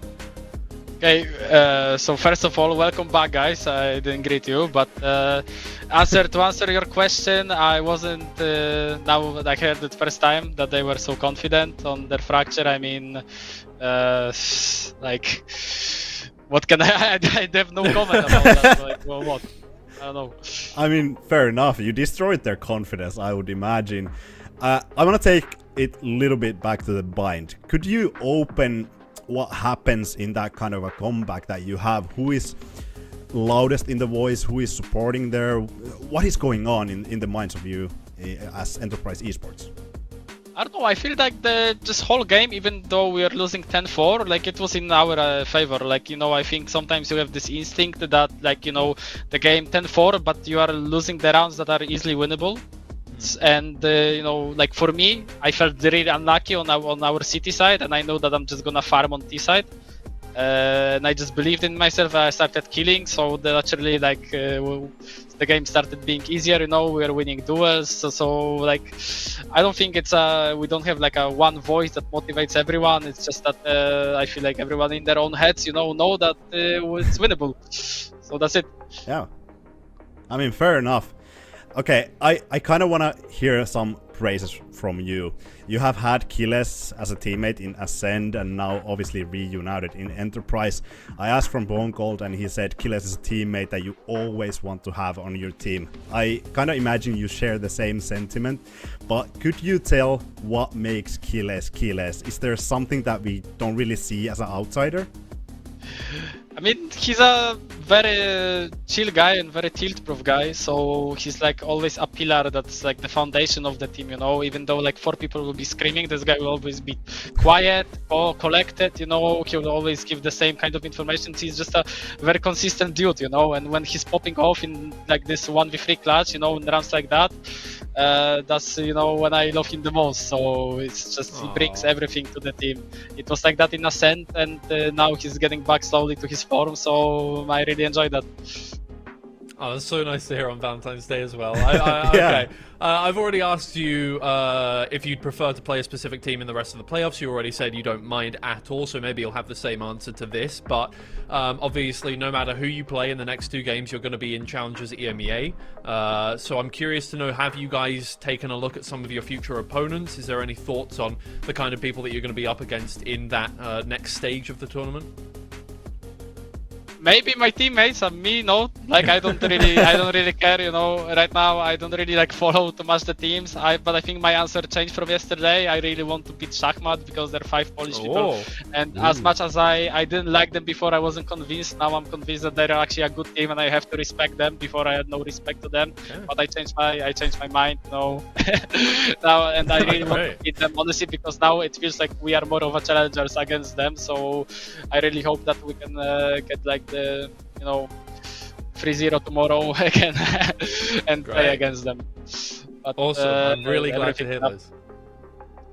Okay, so first of all, welcome back, guys. I didn't greet you, but to answer your question, I wasn't. Now I heard it first time that they were so confident on their Fracture. I mean, like, what can I have no comment about that. Like, well, what? I don't know. I mean, fair enough. You destroyed their confidence, I would imagine. I want to take it a little bit back to the bind. Could you open what happens in that kind of a comeback that you have? Who is loudest in the voice? Who is supporting there? What is going on in the minds of you as Enterprise Esports? I don't know, I feel like this whole game, even though we are losing 10-4, like it was in our favor. Like, you know, I think sometimes you have this instinct that, like, you know, the game 10-4, but you are losing the rounds that are easily winnable. And you know, like for me, I felt really unlucky on our city side, and I know that I'm just gonna farm on T side. and I just believed in myself. I started killing, so naturally, like the game started being easier. You know, we are winning duels. So like, I don't think it's we don't have like a one voice that motivates everyone. It's just that I feel like everyone in their own heads, you know that it's winnable. So that's it. Yeah. I mean, fair enough. Okay, I kind of want to hear some praises from you. You have had Kiles as a teammate in Ascend and now obviously reunited in Enterprise. I asked from Bone Gold and he said Kiles is a teammate that you always want to have on your team. I kind of imagine you share the same sentiment, but could you tell what makes Kiles Kiles? Is there something that we don't really see as an outsider? I mean, he's a very chill guy and very tilt-proof guy, so he's like always a pillar that's like the foundation of the team, you know. Even though like 4 people will be screaming, this guy will always be quiet or collected, you know. He will always give the same kind of information. He's just a very consistent dude, you know. And when he's popping off in like this 1v3 clutch, you know, in runs like that, that's, you know, when I love him the most. So it's just he brings everything to the team. It was like that in Ascent, and now he's getting back slowly to his form, so I really enjoy that. Oh, that's so nice to hear on Valentine's Day as well. Okay. I've already asked you if you'd prefer to play a specific team in the rest of the playoffs. You already said you don't mind at all, so maybe you'll have the same answer to this. But obviously, no matter who you play in the next 2 games, you're going to be in Challengers EMEA. So I'm curious to know, have you guys taken a look at some of your future opponents? Is there any thoughts on the kind of people that you're going to be up against in that next stage of the tournament? Maybe my teammates and me, no. Like I don't really care, you know. Right now I don't really like follow too much the teams. But I think my answer changed from yesterday. I really want to beat Shachmat because there are 5 Polish people, and as much as I didn't like them before, I wasn't convinced. Now I'm convinced that they're actually a good team, and I have to respect them. Before I had no respect to them, but I changed my mind, you know. Now, and I really want to beat them honestly, because now it feels like we are more of a challengers against them. So I really hope that we can get like the, you know, 3-0 tomorrow again and play against them. But, awesome. I'm really glad to hear this.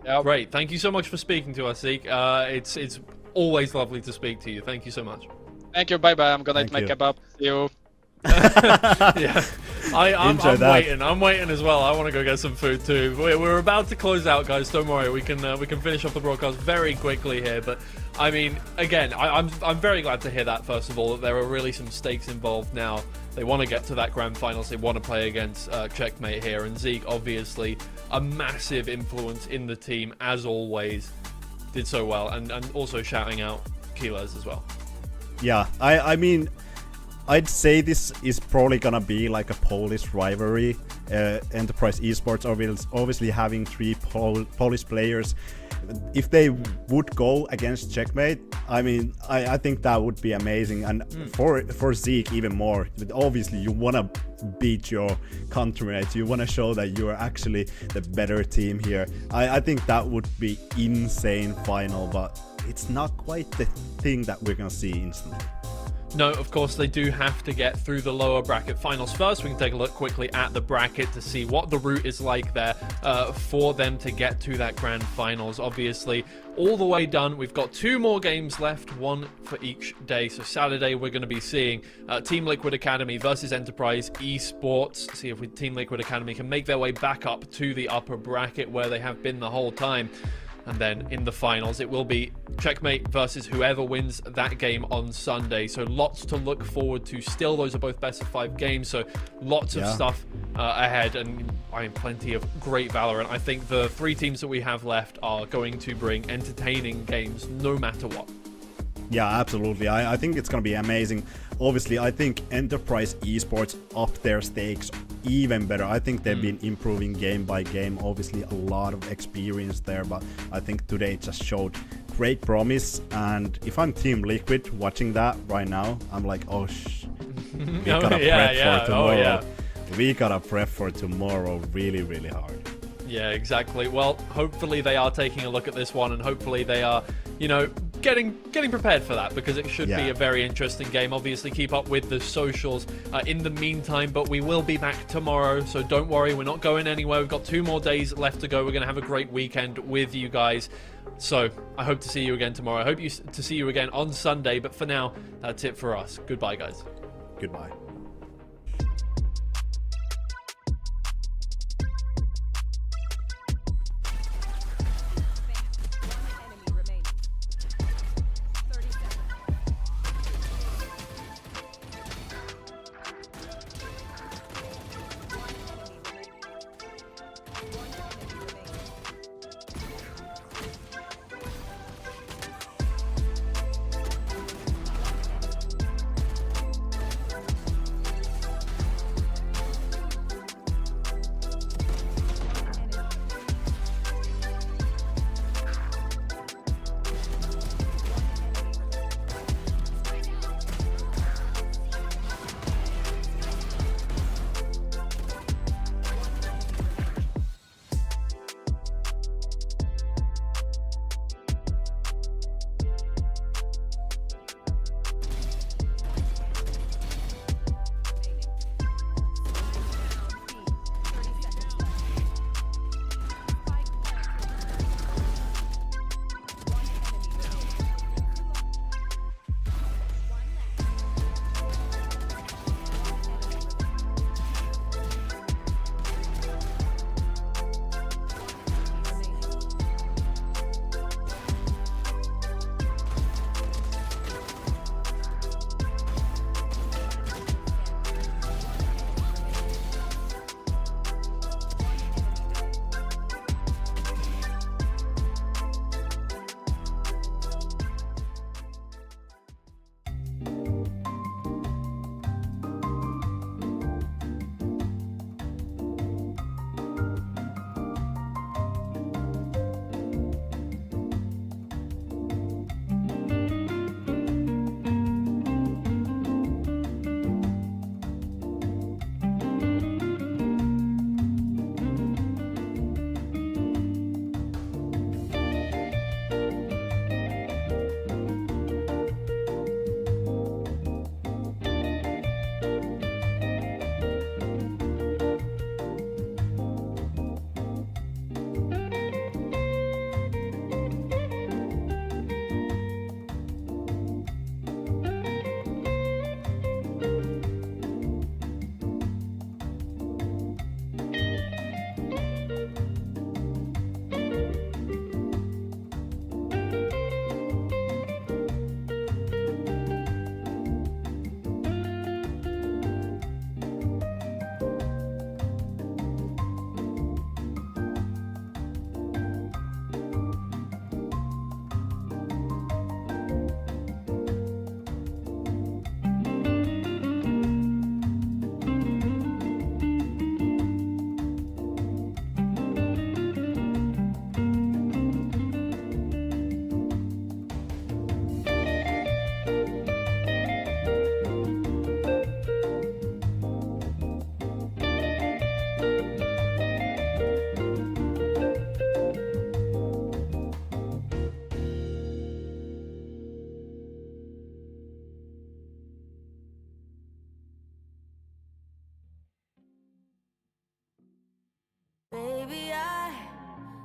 Yeah. Great. Thank you so much for speaking to us, Zeke. It's always lovely to speak to you. Thank you so much. Thank you. Bye bye. I'm gonna eat my kebab. See you. Yeah, I'm waiting as well. I want to go get some food too. We're about to close out, guys. Don't worry, we can finish off the broadcast very quickly here. But I mean, again, I'm very glad to hear that. First of all, that there are really some stakes involved now. They want to get to that grand finals. They want to play against Checkmate here, and Zeke, obviously, a massive influence in the team as always. Did so well, and also shouting out Kiles as well. Yeah, I mean, I'd say this is probably gonna be like a Polish rivalry. Enterprise Esports obviously having 3 Polish players. If they would go against Checkmate, I mean, I think that would be amazing. And for Zeke even more. But obviously, you wanna beat your countrymates. You wanna show that you are actually the better team here. I think that would be insane final, but it's not quite the thing that we're gonna see instantly. No, of course, they do have to get through the lower bracket finals first. We can take a look quickly at the bracket to see what the route is like there for them to get to that grand finals. Obviously, all the way done. We've got 2 more games left, 1 for each day. So Saturday, we're going to be seeing Team Liquid Academy versus Enterprise Esports. See if Team Liquid Academy can make their way back up to the upper bracket where they have been the whole time. And then in the finals, it will be Checkmate versus whoever wins that game on Sunday. So lots to look forward to still. Those are both best of 5 games. So lots of stuff ahead. And I mean, plenty of great Valorant. I think the 3 teams that we have left are going to bring entertaining games no matter what. Yeah, absolutely. I think it's going to be amazing. Obviously, I think Enterprise Esports upped their stakes even better. I think they've been improving game by game. Obviously, a lot of experience there, but I think today just showed great promise. And if I'm Team Liquid watching that right now, I'm like, oh, we gotta prep for tomorrow. We gotta prep for tomorrow really, really hard. Yeah, exactly. Well, hopefully they are taking a look at this one, and hopefully they are, you know, getting prepared for that, because it should be a very interesting game. Obviously, keep up with the socials in the meantime, but we will be back tomorrow, so don't worry, we're not going anywhere. We've got 2 more days left to go. We're going to have a great weekend with you guys, so I hope to see you again tomorrow. I hope to see you again on Sunday, but for now, that's it for us. Goodbye, guys. Goodbye.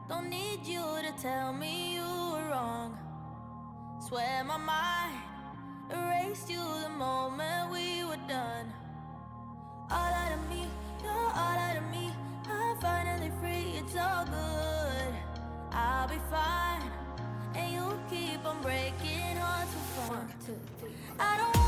Don't need you to tell me you were wrong. Swear my mind erased you the moment we were done. All out of me, you're all out of me. I'm finally free, it's all good. I'll be fine, and you keep on breaking hearts for fun. 1, 2, 3. I don't